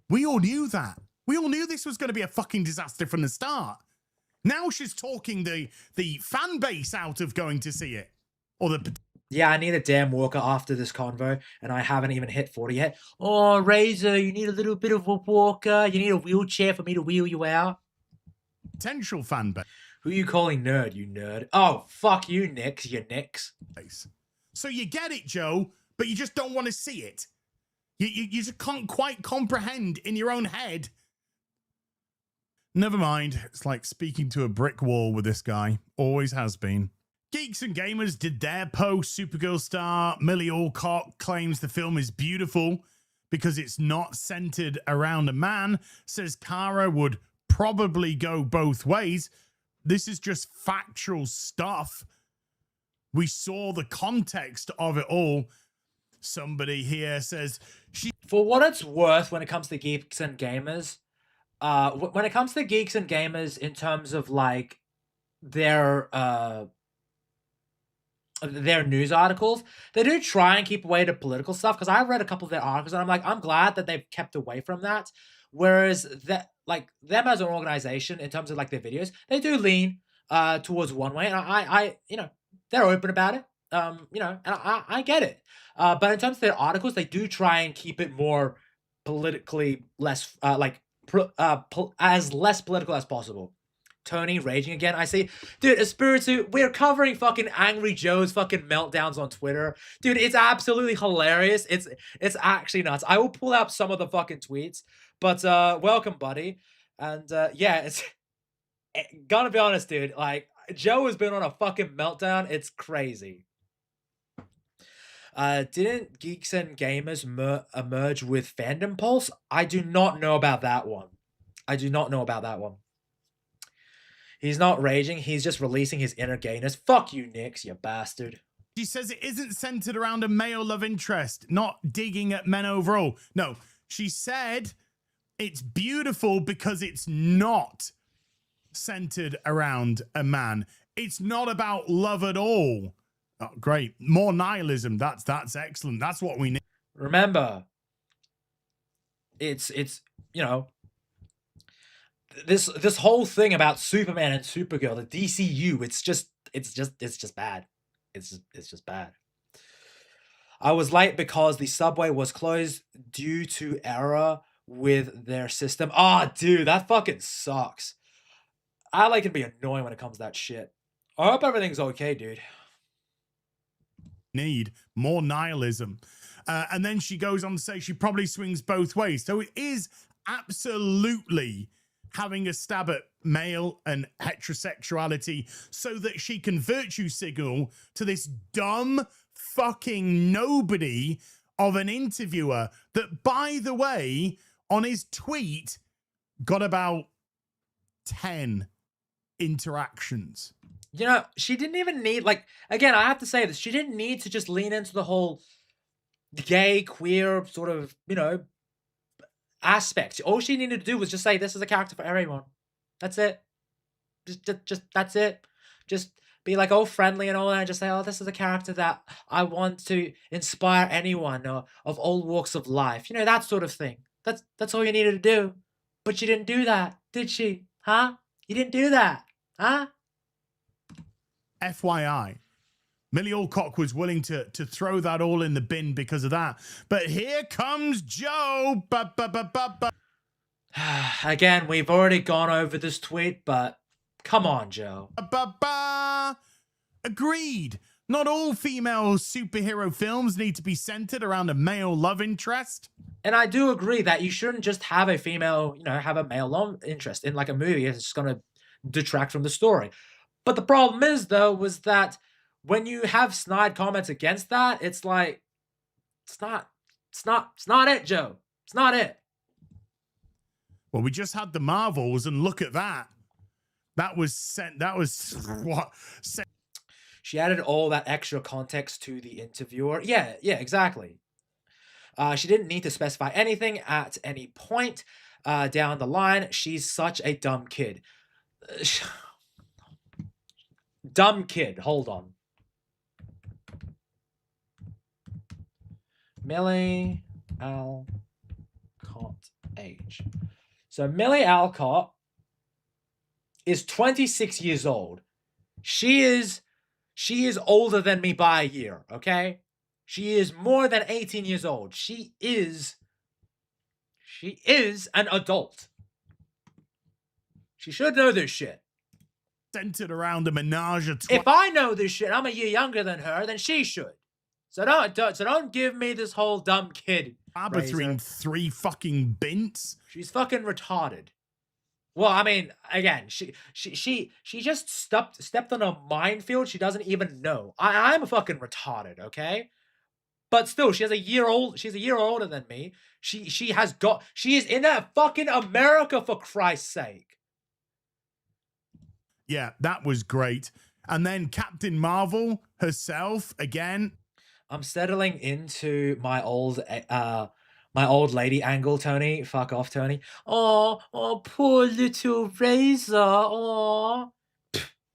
Speaker 13: We all knew that. We all knew this was going to be a fucking disaster from the start. Now she's talking the fan base out of going to see it. Or the...
Speaker 1: Yeah, I need a damn walker after this convo, and I haven't even hit 40 yet. Oh, Razor, you need a little bit of a walker. You need a wheelchair for me to wheel you out.
Speaker 13: Potential fan base.
Speaker 1: Who are you calling nerd, you nerd? Oh, fuck you, Nix, you Nix.
Speaker 13: So you get it, Joe, but you just don't want to see it. You just can't quite comprehend in your own head. Never mind. It's like speaking to a brick wall with this guy. Always has been. Geeks and Gamers did their post. Supergirl star Millie Alcock claims the film is beautiful because it's not centered around a man. Says Kara would probably go both ways. This is just factual stuff. We saw the context of it all. Somebody here says she.
Speaker 1: For what it's worth, when it comes to geeks and gamers, when it comes to geeks and gamers in terms of like their news articles, they do try and keep away to political stuff, because I read a couple of their articles and I'm like, I'm glad that they've kept away from that. Whereas that, like, them as an organization in terms of like their videos, they do lean towards one way, and I you know, they're open about it. You know, and I get it. But in terms of their articles, they do try and keep it more politically less as less political as possible. Tony raging again. I say, dude, Espiritu, we're covering fucking Angry Joe's fucking meltdowns on Twitter. Dude, it's absolutely hilarious. It's actually nuts. I will pull out some of the fucking tweets, but welcome, buddy. And yeah, it's gonna be honest, dude. Like, Joe has been on a fucking meltdown. It's crazy. Didn't Geeks and Gamers emerge with Fandom Pulse? I do not know about that one. I do not know about that one. He's not raging. He's just releasing his inner gayness. Fuck you, Nix, you bastard.
Speaker 13: She says it isn't centered around a male love interest, not digging at men overall. No, she said it's beautiful because it's not centered around a man. It's not about love at all. Oh, great. More nihilism. That's excellent. That's what we need.
Speaker 1: Remember, it's you know, this whole thing about Superman and Supergirl, the DCU, it's just bad. It's just bad. I was late because the subway was closed due to error with their system. Ah, dude, that fucking sucks. I like to be annoying when it comes to that shit. I hope everything's okay, dude.
Speaker 13: Need more nihilism. And then she goes on to say she probably swings both ways. So it is absolutely having a stab at male and heterosexuality so that she can virtue signal to this dumb fucking nobody of an interviewer that, by the way, on his tweet got about 10 interactions.
Speaker 1: You know, she didn't even need, like, again, I have to say this, she didn't need to just lean into the whole gay, queer sort of, you know, aspect. All she needed to do was just say, this is a character for everyone. That's it. Just that's it. Just be like all friendly and all that, and just say, oh, this is a character that I want to inspire anyone or of all walks of life. You know, that sort of thing. That's all you needed to do. But she didn't do that, did she? Huh? You didn't do that, huh?
Speaker 13: FYI, Millie Alcock was willing to throw that all in the bin because of that. But here comes Joe.
Speaker 1: Again, we've already gone over this tweet, but come on, Joe.
Speaker 13: Agreed. Not all female superhero films need to be centered around a male love interest.
Speaker 1: And I do agree that you shouldn't just have a female, you know, have a male love interest in like a movie. It's just going to detract from the story. But the problem is, though, was that when you have snide comments against that, it's like, it's not it, Joe. It's not it.
Speaker 13: Well, we just had the Marvels, and look at that. That was what?
Speaker 1: She added all that extra context to the interviewer. Yeah, exactly. She didn't need to specify anything at any point down the line. She's such a dumb kid. Dumb kid. Hold on. Millie Alcott age. So Millie Alcott is 26 years old. She is older than me by a year, okay? She is more than 18 years old. She is an adult. She should know this shit.
Speaker 13: Centered around a menage a
Speaker 1: If I know this shit, I'm a year younger than her, then she should. So don't give me this whole dumb kid.
Speaker 13: Between three fucking bints.
Speaker 1: She's fucking retarded. Well, I mean, again, she just stepped on a minefield she doesn't even know. I'm fucking retarded, okay? But still, she's a year older than me. She is in fucking America, for Christ's sake.
Speaker 13: Yeah, that was great. And then Captain Marvel herself again.
Speaker 1: I'm settling into my old lady angle, Tony. Fuck off, Tony. Oh, poor little Razor. Oh,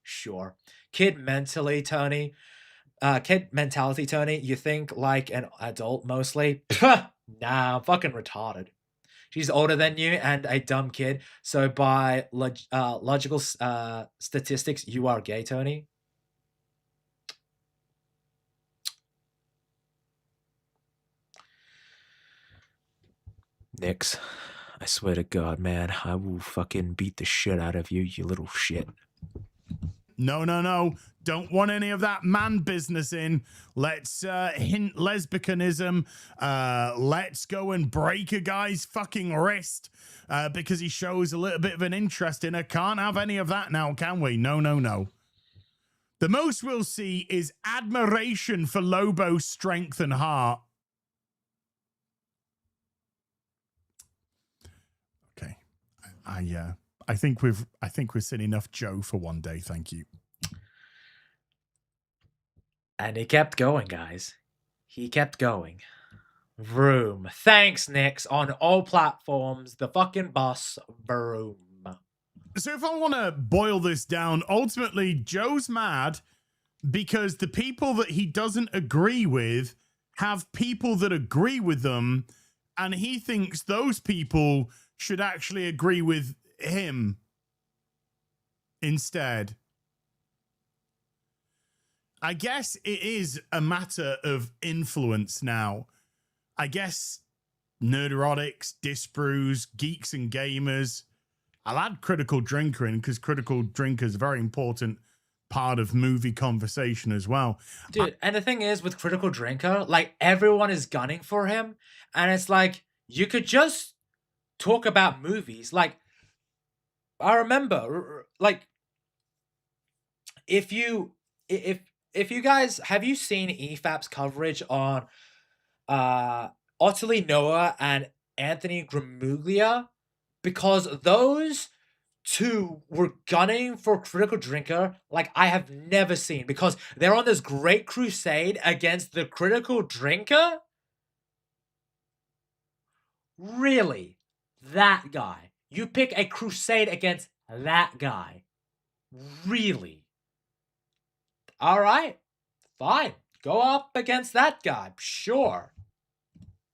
Speaker 1: sure. Kid mentally, Tony. Kid mentality, Tony. You think like an adult mostly? Nah, I'm fucking retarded. She's older than you and a dumb kid. So by logical statistics, you are gay, Tony. Nix, I swear to God, man, I will fucking beat the shit out of you, you little shit.
Speaker 13: No, no, no. Don't want any of that man business in. Let's hint lesbianism. Let's go and break a guy's fucking wrist because he shows a little bit of an interest in her. Can't have any of that now, can we? No, no, no. The most we'll see is admiration for Lobo's strength and heart. Okay. I think we've seen enough Joe for one day, thank you.
Speaker 1: And he kept going, guys. He kept going. Vroom. Thanks, Nix. On all platforms, the fucking boss. Vroom.
Speaker 13: So if I want to boil this down, ultimately, Joe's mad because the people that he doesn't agree with have people that agree with them, and he thinks those people should actually agree with him instead. I guess it is a matter of influence now. I guess nerderotics, disbrews, geeks and gamers. I'll add Critical Drinker in because Critical Drinker is a very important part of movie conversation as well.
Speaker 1: Dude, and the thing is with Critical Drinker, like everyone is gunning for him, and it's like you could just talk about movies. Like I remember, like if you guys have you seen EFAP's coverage on Ottilie Noah and Anthony Gramuglia? Because those two were gunning for Critical Drinker like I have never seen, because they're on this great crusade against the Critical Drinker. Really? That guy? You pick a crusade against that guy? Really? All right. Fine. Go up against that guy. Sure.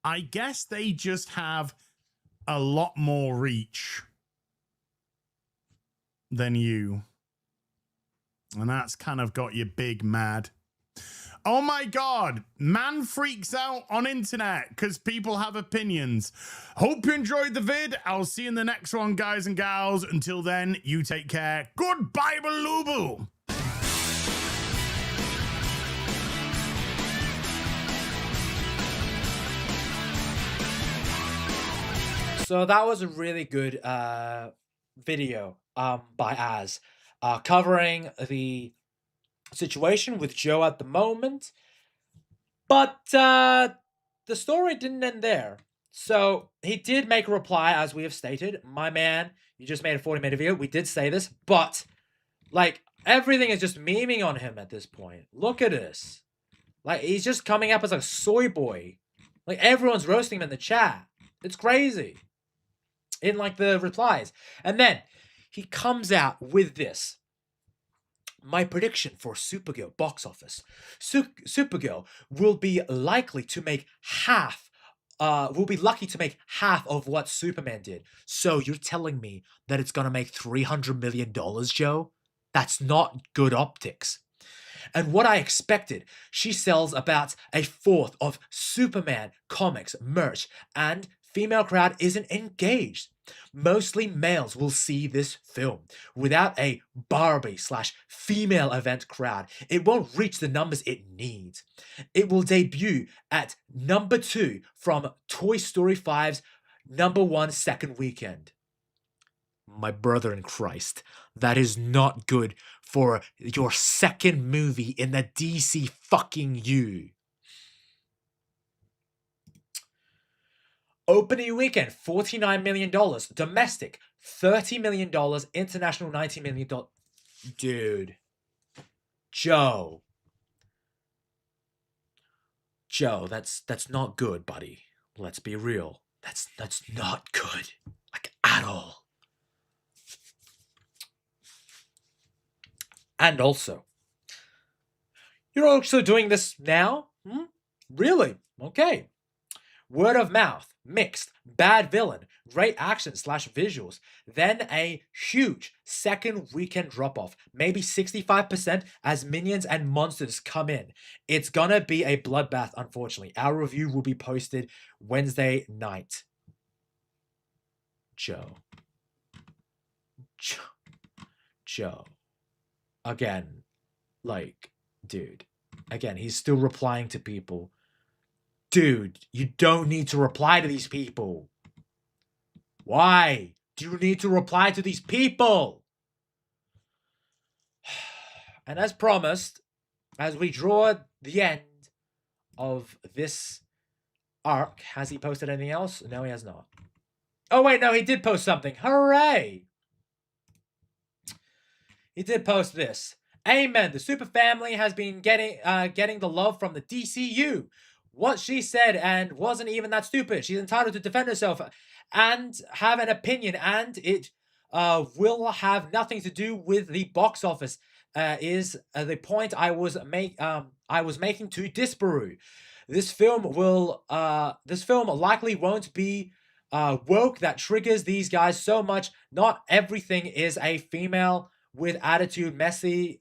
Speaker 13: I guess they just have a lot more reach than you. And that's kind of got you big mad. Oh my God, man freaks out on internet because people have opinions. Hope you enjoyed the vid. I'll see you in the next one, guys and gals. Until then, you take care. Goodbye, Balubu.
Speaker 1: So that was a really good video by Az covering the situation with Joe at the moment. But the story didn't end there. So he did make a reply, as we have stated. My man, you just made a 40-minute video. We did say this, but like everything is just memeing on him at this point. Look at this. Like he's just coming up as a soy boy. Like everyone's roasting him in the chat. It's crazy. In like the replies. And then he comes out with this. My prediction for Supergirl box office. Supergirl will be likely to make half lucky to make half of what Superman did. So you're telling me that it's gonna make $300 million, Joe? That's not good optics. And what I expected, she sells about a fourth of Superman comics merch, and female crowd isn't engaged. Mostly males will see this film. Without a Barbie/female event crowd, it won't reach the numbers it needs. It will debut at number 2 from Toy Story 5's number 1 second weekend. My brother in Christ, that is not good for your second movie in the DC fucking U. Opening weekend, $49 million. Domestic, $30 million. International, $19 million. Dude. Joe. Joe, that's not good, buddy. Let's be real. That's not good. Like, at all. And also, you're also doing this now? Really? Okay. Word of mouth, mixed, bad villain, great action / visuals, then a huge second weekend drop off, maybe 65% as minions and monsters come in. It's gonna be a bloodbath, unfortunately. Our review will be posted Wednesday night. Joe. Again, like, dude. Again, he's still replying to people. Dude, you don't need to reply to these people. Why do you need to reply to these people? And as promised, as we draw the end of this arc, has he posted anything else? No, he has not. Oh, wait, no, he did post something. Hooray! He did post this. Amen. The super family has been getting the love from the DCU. What she said and wasn't even that stupid. She's entitled to defend herself and have an opinion, and it will have nothing to do with the box office. Is the point I was making to Disparu. This film likely won't be woke that triggers these guys so much. Not everything is a female with attitude / messy /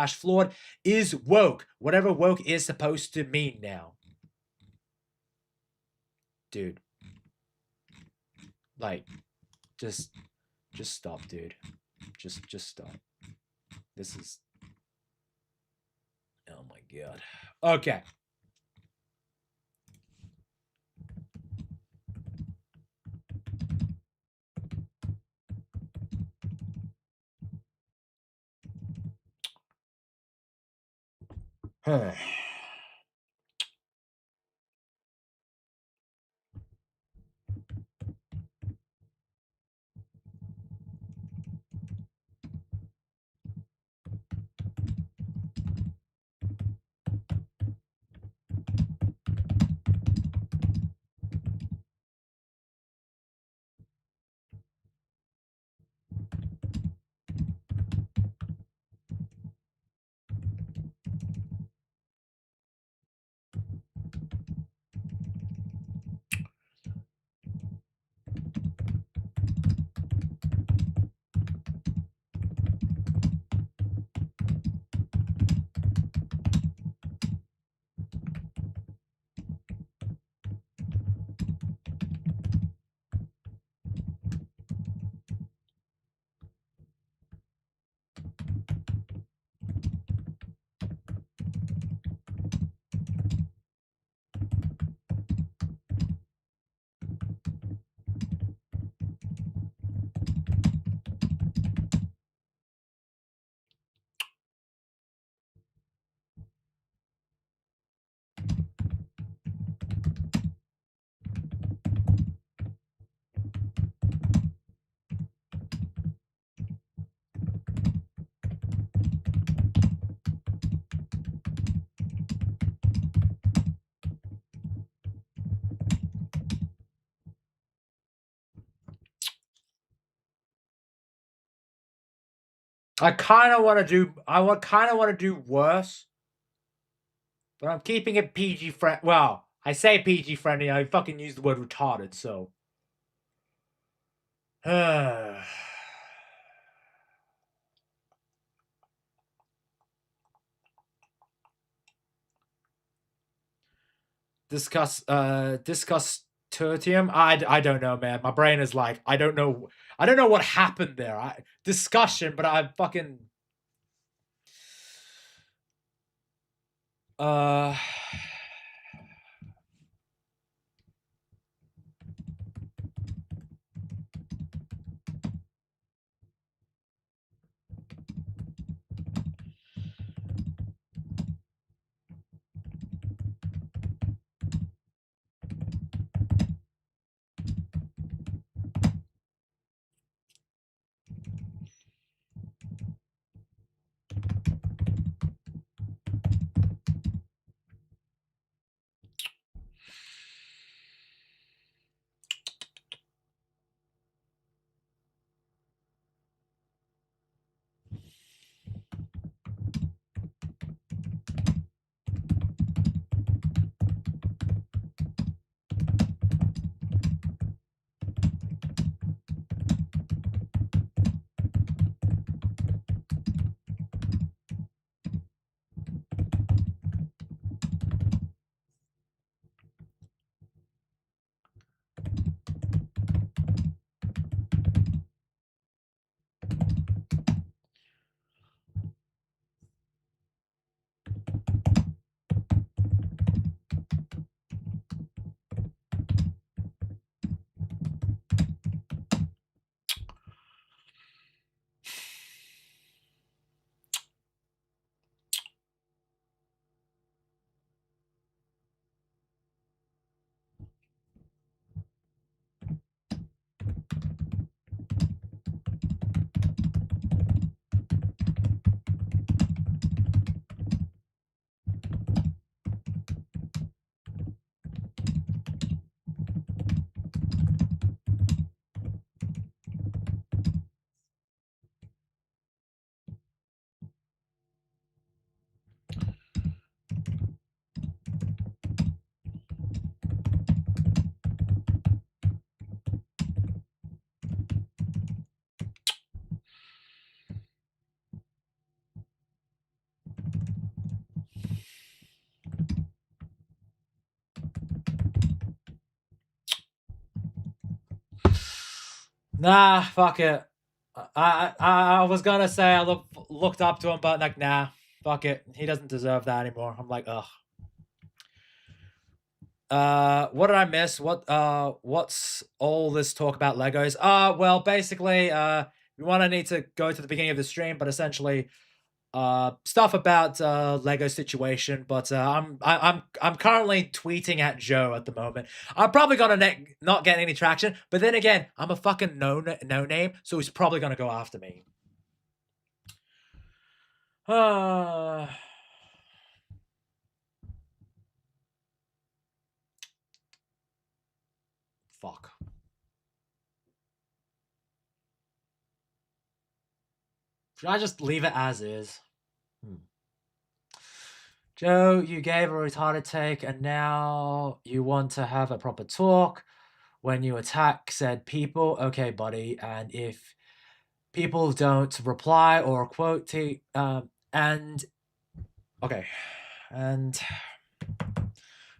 Speaker 1: flawed is woke. Whatever woke is supposed to mean now. Dude. Like, just stop, dude. Just stop. This is... Oh my god. Okay. I kind of want to do worse, but I'm keeping it PG friendly. Well, I say PG friendly. I fucking use the word retarded. So, discuss tertium. I don't know, man. My brain is like, I don't know what happened there. Discussion, but I fucking Nah, fuck it. I was gonna say I looked up to him, but like, nah, fuck it. He doesn't deserve that anymore. I'm like, ugh. What did I miss? What's all this talk about Legos? Well, basically, we want to need to go to the beginning of the stream, but essentially, stuff about Lego situation. But I'm currently tweeting at Joe at the moment. I'm probably gonna not get any traction, but then again, I'm a fucking no name, so he's probably gonna go after me. Fuck. Should I just leave it as is? Joe, you gave a retarded take, and now you want to have a proper talk when you attack said people. Okay, buddy, and if people don't reply or quote, and okay, and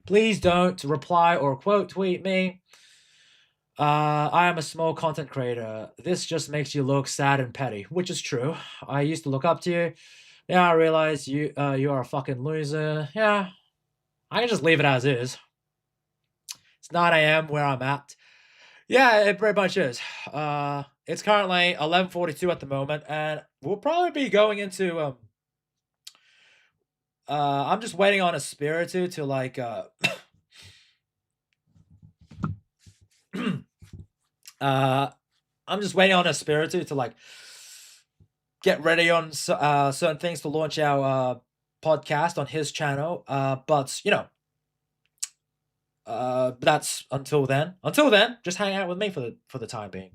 Speaker 1: please don't reply or quote tweet me. I am a small content creator. This just makes you look sad and petty, which is true. I used to look up to you. Now I realize you are a fucking loser. Yeah, I can just leave it as is. It's 9 a.m. where I'm at. Yeah, it pretty much is. It's currently 11:42 at the moment, and we'll probably be going into I'm just waiting on a Spiritu to like I'm just waiting on a Spiritu to like get ready on certain things to launch our podcast on his channel. But you know, that's until then. Until then, just hang out with me for the time being.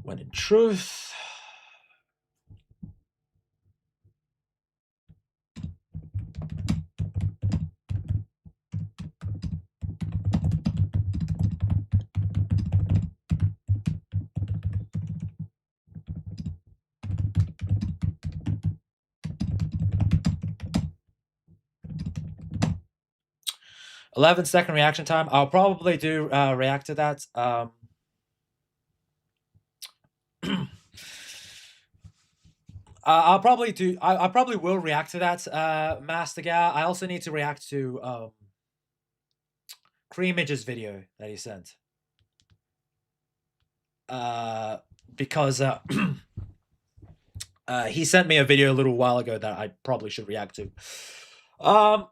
Speaker 1: When in truth, 11-second reaction time. I'll probably do react to that. I'll probably do. I probably will react to that, Master Gal. I also need to react to Creamage's video that he sent. Because he sent me a video a little while ago that I probably should react to. 哦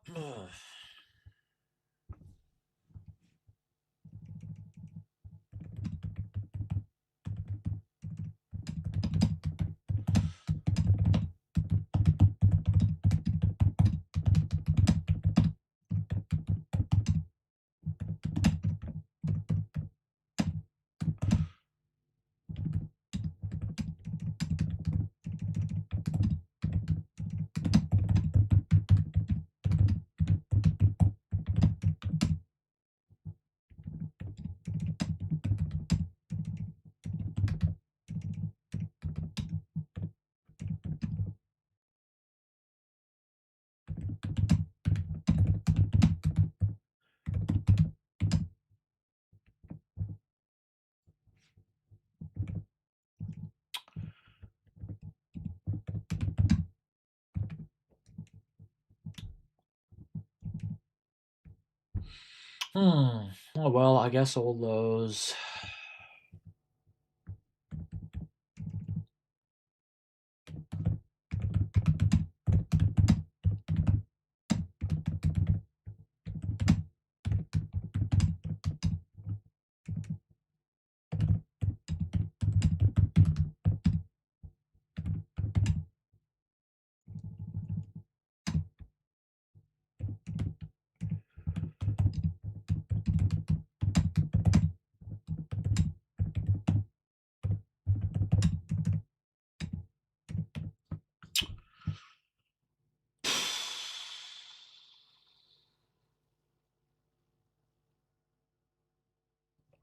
Speaker 1: well, I guess all those.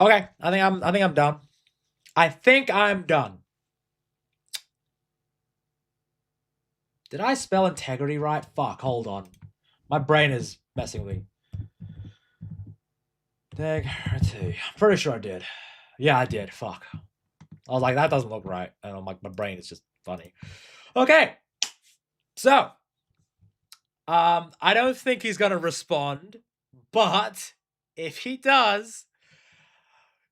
Speaker 1: Okay, I think I'm done. I think I'm done. Did I spell integrity right? Fuck, hold on. My brain is messing with me. Integrity. I'm pretty sure I did. Yeah, I did. Fuck. I was like, that doesn't look right. And I'm like, my brain is just funny. Okay. So, I don't think he's gonna respond, but if he does,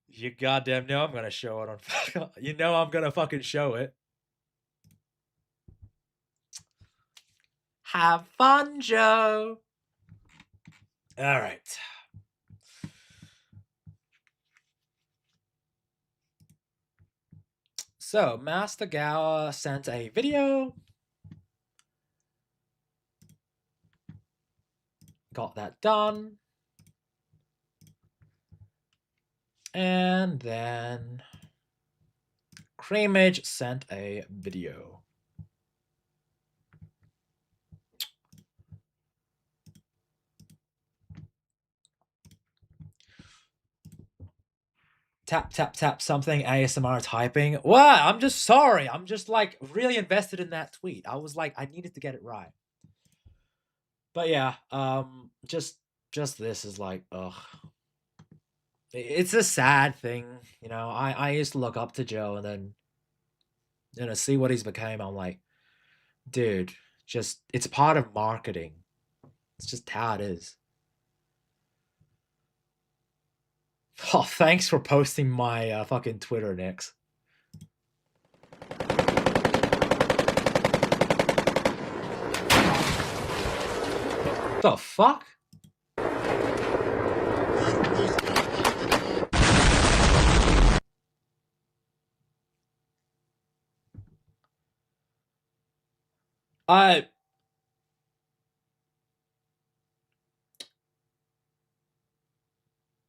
Speaker 1: you goddamn know I'm gonna show it on. You know I'm gonna fucking show it. Have fun, Joe. All right. So, Master Gowa sent a video. Got that done. And then Creamage sent a video. Tap, tap, tap something, ASMR typing. What? I'm just sorry. I'm just like really invested in that tweet. I was like, I needed to get it right. But yeah, just this is like, ugh. It's a sad thing, you know. I used to look up to Joe and then, you know, see what he's became. I'm like, dude, just, it's part of marketing. It's just how it is. Oh, thanks for posting my fucking Twitter, Nix. The fuck?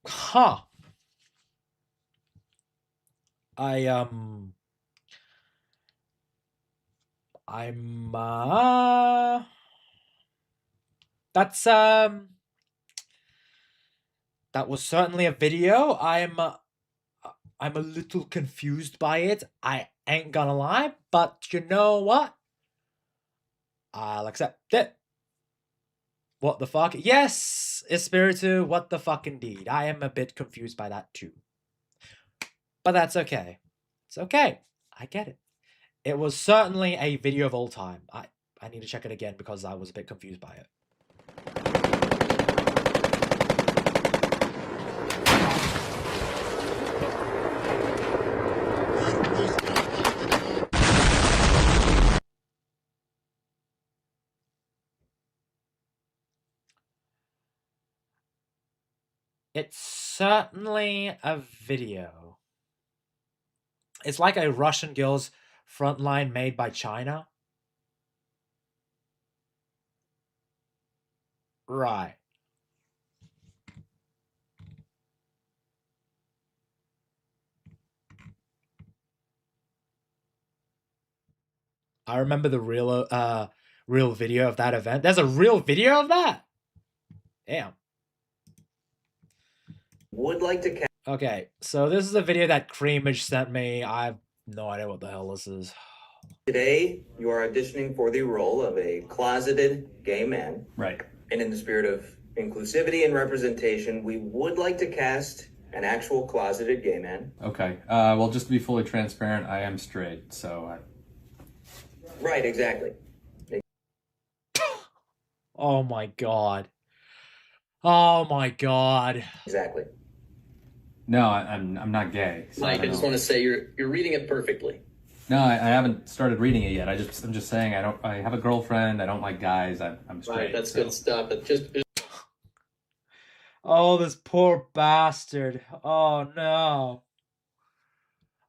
Speaker 1: Huh. I'm that's that was certainly a video. I'm a little confused by it. I ain't gonna lie, but you know what? I'll accept it. What the fuck? Yes, Espiritu, what the fuck indeed. I am a bit confused by that too. But that's okay. It's okay. I get it. It was certainly a video of all time. I need to check it again because I was a bit confused by it. It's certainly a video. It's like a Russian girl's frontline made by China. Right. I remember the real video of that event. There's a real video of that? Damn. Would like to... Okay, so this is a video that Creamage sent me. I have no idea what the hell this is.
Speaker 16: Today, you are auditioning for the role of a closeted gay man.
Speaker 17: Right.
Speaker 16: And in the spirit of inclusivity and representation, we would like to cast an actual closeted gay man.
Speaker 17: Okay. Well, just to be fully transparent, I am straight, so...
Speaker 16: Right, exactly.
Speaker 1: Oh my god. Oh my god.
Speaker 16: Exactly.
Speaker 17: No, I'm not gay. So
Speaker 16: Mike, I just want to say you're reading it perfectly.
Speaker 17: No, I haven't started reading it yet. I'm just saying I have a girlfriend. I don't like guys. I'm straight.
Speaker 16: Right, that's good stuff. But just
Speaker 1: Oh, this poor bastard. Oh no.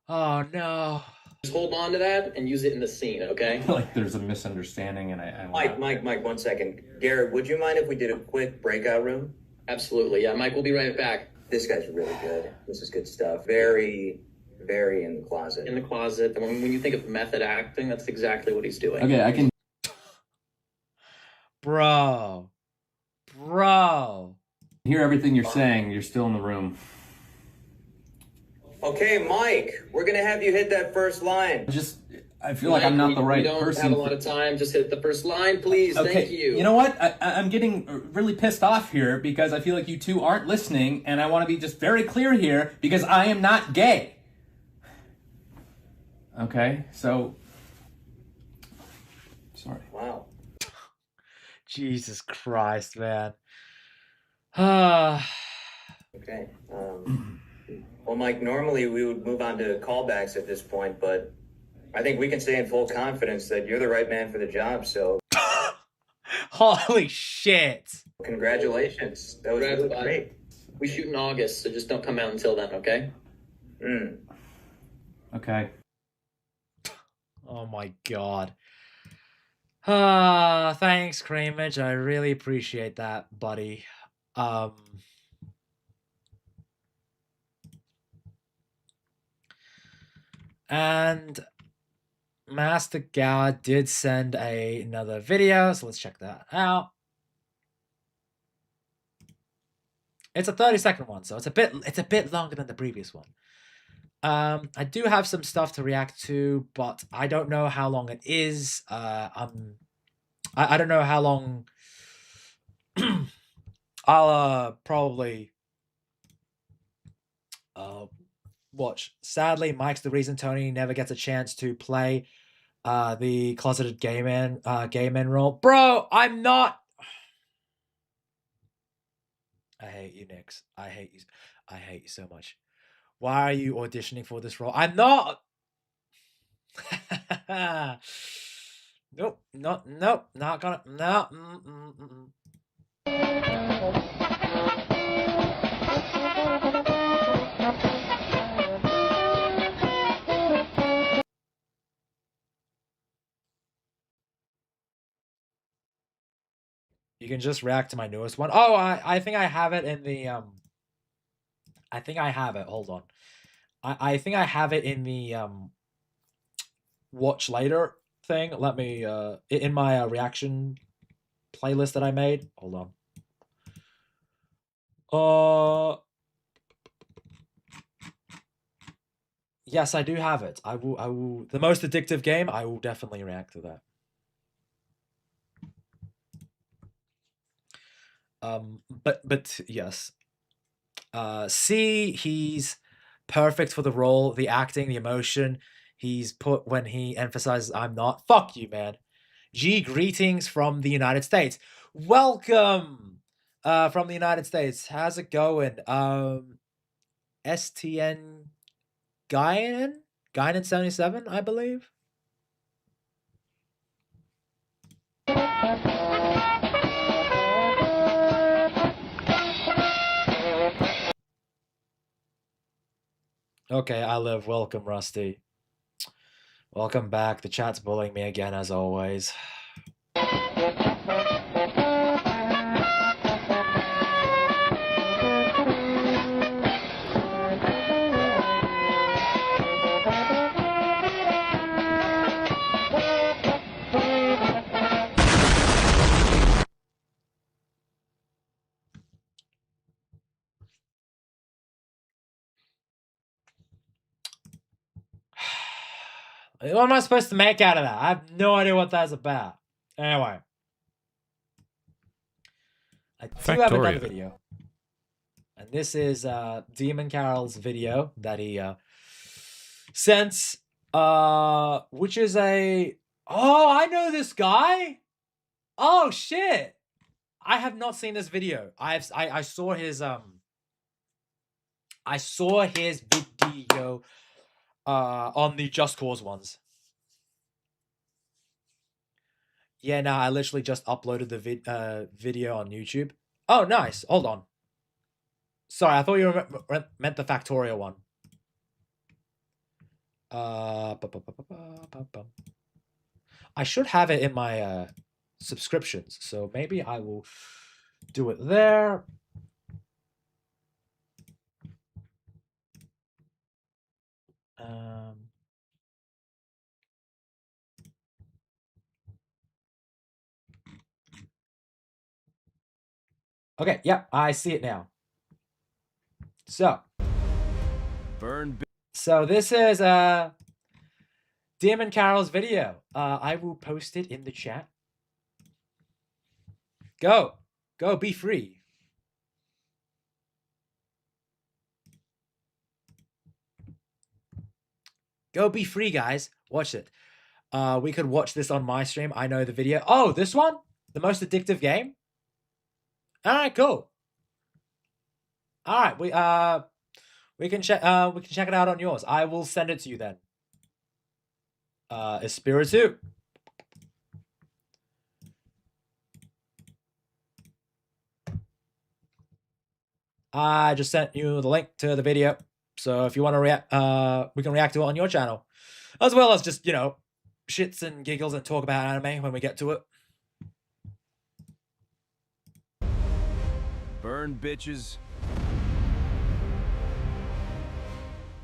Speaker 1: Oh no.
Speaker 16: Just hold on to that and use it in the scene, okay?
Speaker 17: I feel like there's a misunderstanding, and I
Speaker 16: Mike, 1 second. Garrett, would you mind if we did a quick breakout room? Absolutely, yeah. Mike, we'll be right back. This guy's really good. This is good stuff. Very, very in the closet. In the closet. When you think of method acting, that's exactly what he's doing.
Speaker 17: Okay, I can.
Speaker 1: Bro.
Speaker 17: Hear everything you're saying. You're still in the room.
Speaker 16: Okay, Mike, we're gonna have you hit that first line.
Speaker 17: I feel like I'm not the right person.
Speaker 16: We don't have a lot of time. Just hit the first line, please.
Speaker 17: Okay,
Speaker 16: Thank you.
Speaker 17: You know what? I'm getting really pissed off here because I feel like you two aren't listening, and I want to be just very clear here because I am not gay. Okay, so... Sorry.
Speaker 16: Wow.
Speaker 1: Jesus Christ, man.
Speaker 16: Okay. Well, Mike, normally we would move on to callbacks at this point, but I think we can say in full confidence that you're the right man for the job, so...
Speaker 1: Holy shit.
Speaker 16: Congratulations. That was really great. We shoot in August, so just don't come out until then, okay?
Speaker 17: Okay.
Speaker 1: Oh my god. Thanks, Cramage. I really appreciate that, buddy. And Master Gowa did send another video, so let's check that out. It's a 30-second one, so it's a bit longer than the previous one. I do have some stuff to react to, but I don't know how long it is. I don't know how long I'll probably watch. Sadly, Mike's the reason Tony never gets a chance to play the closeted gay man role. Bro, I'm not. I hate you, Nix. I hate you. I hate you so much. Why are you auditioning for this role? I'm not. Nope. Not gonna. No. You can just react to my newest one. Oh, I think I have it in the I think I have it. Hold on. I think I have it in the watch later thing. Let me in my reaction playlist that I made. Hold on. Yes, I do have it. I will the most addictive game, I will definitely react to that. But yes. C, he's perfect for the role, the acting, the emotion he's put when he emphasizes I'm not. Fuck you, man. G, greetings from the United States. Welcome from the United States. How's it going? STN Guyan 77, I believe. Okay, I live. Welcome, Rusty. Welcome back. The chat's bullying me again, as always. What am I supposed to make out of that? I have no idea what that's about. Anyway. I do have another video. And this is Demon Carol's video that he sent, which is a... Oh, I know this guy! Oh, shit! I have not seen this video. I saw his video on the Just Cause ones. Yeah, no, I literally just uploaded the video on YouTube. Oh, nice. Hold on. Sorry, I thought you meant the Factorio one. I should have it in my subscriptions, so maybe I will do it there. Okay, yep, I see it now. So.
Speaker 2: Burn
Speaker 1: So this is Demon Carol's video. I will post it in the chat. Go, be free. Go be free, guys. Watch it. We could watch this on my stream. I know the video. Oh, this one? The most addictive game? Alright, cool. Alright, we can check it out on yours. I will send it to you then. Espiritu. I just sent you the link to the video. So if you want to react, we can react to it on your channel. As well as just, you know, shits and giggles and talk about anime when we get to it.
Speaker 2: Burn, bitches.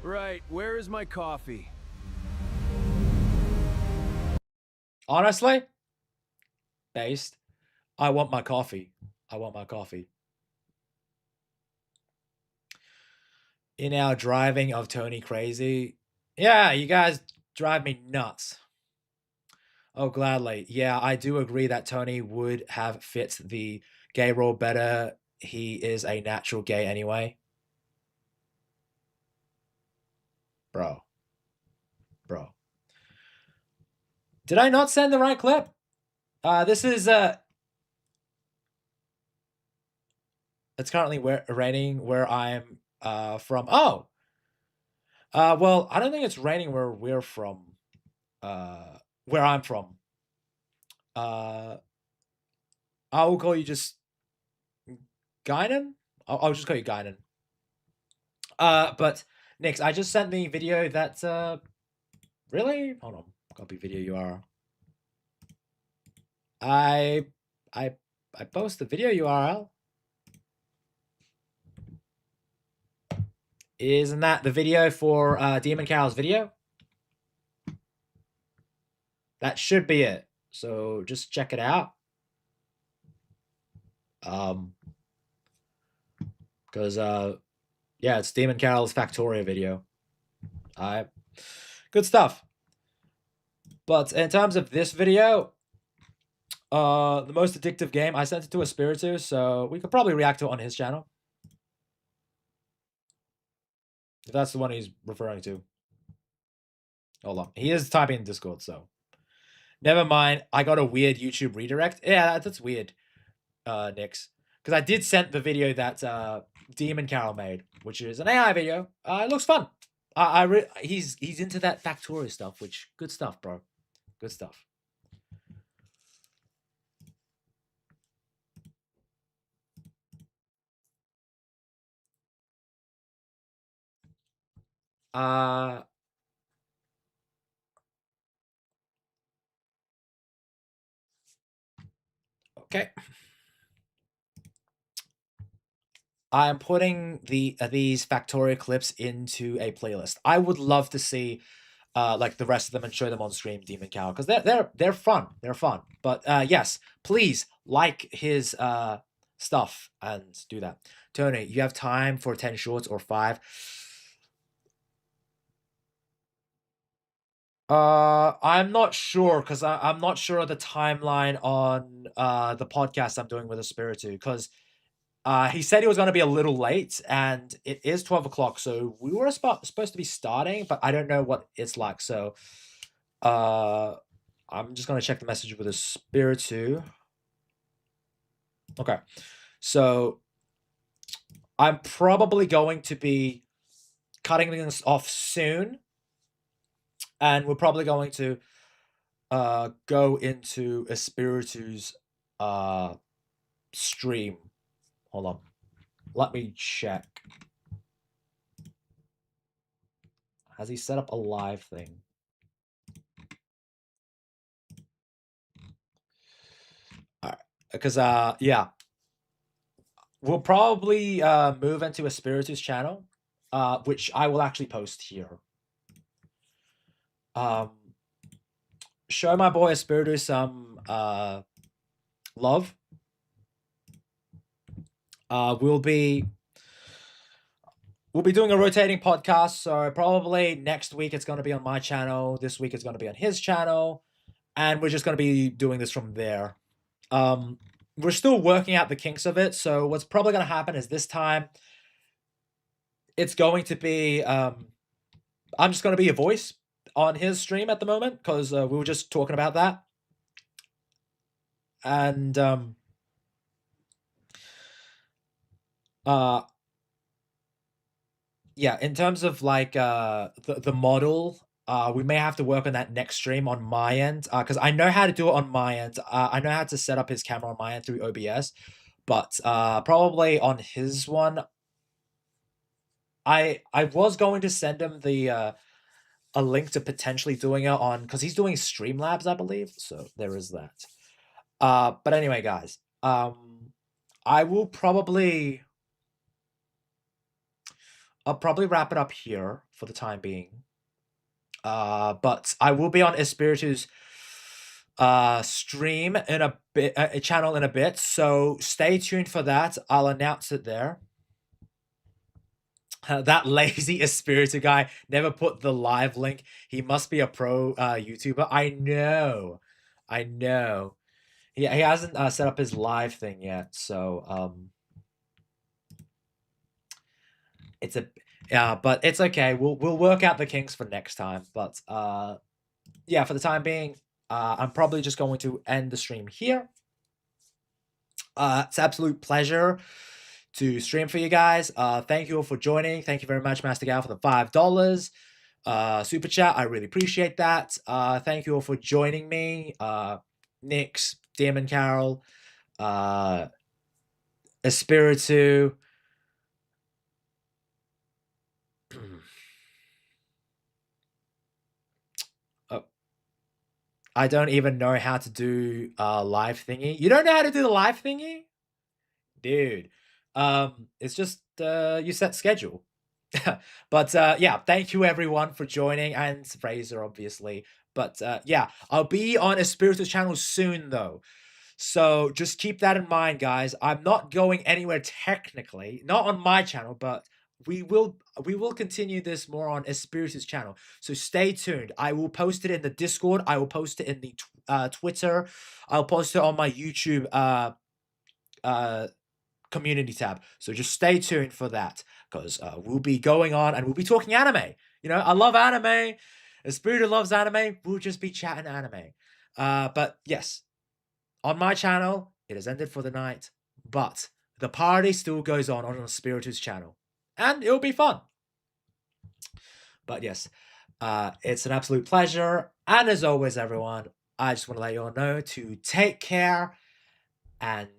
Speaker 2: Right, where is my coffee?
Speaker 1: Honestly, based, I want my coffee. I want my coffee. In our driving of Tony crazy. Yeah, you guys drive me nuts. Oh, gladly. Yeah, I do agree that Tony would have fit the gay role better. He is a natural gay anyway. Bro. Did I not send the right clip? This is it's currently raining where I'm from. Oh. Well, I don't think it's raining where we're from. Where I'm from. I will call you just Guinan? I'll just call you Guinan. But Nix, I just sent the video that really? Hold on. Copy video URL. I post the video URL. Isn't that the video for Demon Carol's video? That should be it. So just check it out. Because yeah, it's Demon Carol's Factoria video. Good stuff. But in terms of this video, the most addictive game, I sent it to Espiritu, so we could probably react to it on his channel. If that's the one he's referring to. Hold on. He is typing in Discord, so. Never mind. I got a weird YouTube redirect. Yeah, that's weird, Nix. Because I did send the video that Demon Carol made, which is an AI video. It looks fun. He's into that Factoria stuff, which good stuff, bro. Good stuff. Okay. I'm putting these Factoria clips into a playlist. I would love to see like the rest of them and show them on stream, Demon Cow, because they're fun. They're fun. But yes, please like his stuff and do that. Tony, you have time for 10 shorts or 5? I'm not sure because I'm not sure of the timeline on the podcast I'm doing with Espiritu because he said he was going to be a little late and it is 12 o'clock. So we were supposed to be starting, but I don't know what it's like. So I'm just going to check the message with Espiritu. Okay. So I'm probably going to be cutting this off soon. And we're probably going to go into Espiritu's stream. Hold on. Let me check. Has he set up a live thing? All right. Because, yeah. We'll probably move into Espiritu's channel, which I will actually post here. Show my boy Espiritu some love. We'll be we'll be doing a rotating podcast. So probably next week it's going to be on my channel. This week it's going to be on his channel. And we're just going to be doing this from there. We're still working out the kinks of it. So what's probably going to happen is this time it's going to be, I'm just going to be a voice on his stream at the moment because we were just talking about that. And yeah, in terms of like the model, we may have to work on that next stream on my end because I know how to do it on my end. I know how to set up his camera on my end through OBS, but probably on his one, I was going to send him the a link to potentially doing it on because he's doing Streamlabs, I believe. So there is that. But anyway, guys, I will probably. I'll probably wrap it up here for the time being. But I will be on Espiritu's stream in a bit, a channel in a bit. So stay tuned for that. I'll announce it there. That lazy Espiritu guy never put the live link. He must be a pro YouTuber. I know. He hasn't set up his live thing yet. So it's a but it's okay. We'll work out the kinks for next time. But yeah, for the time being, I'm probably just going to end the stream here. It's an absolute pleasure to stream for you guys. Thank you all for joining. Thank you very much, Master Gal, for the $5 super chat. I really appreciate that. Thank you all for joining me. Nix, Demon Carol, Espiritu. I don't even know how to do live thingy. You don't know how to do the live thingy? Dude. It's just you set schedule. But yeah, thank you everyone for joining, and Fraser obviously. But yeah, I'll be on Espiritu's channel soon though. So just keep that in mind, guys. I'm not going anywhere technically, not on my channel, but we will continue this more on Espiritu's channel. So stay tuned. I will post it in the Discord. I will post it in the Twitter. I'll post it on my YouTube community tab. So just stay tuned for that because we'll be going on and we'll be talking anime. You know, I love anime. Espiritu loves anime. We'll just be chatting anime. But yes, on my channel, it has ended for the night. But the party still goes on Espiritu's channel. And it'll be fun. But yes, it's an absolute pleasure. And as always, everyone, I just want to let you all know to take care and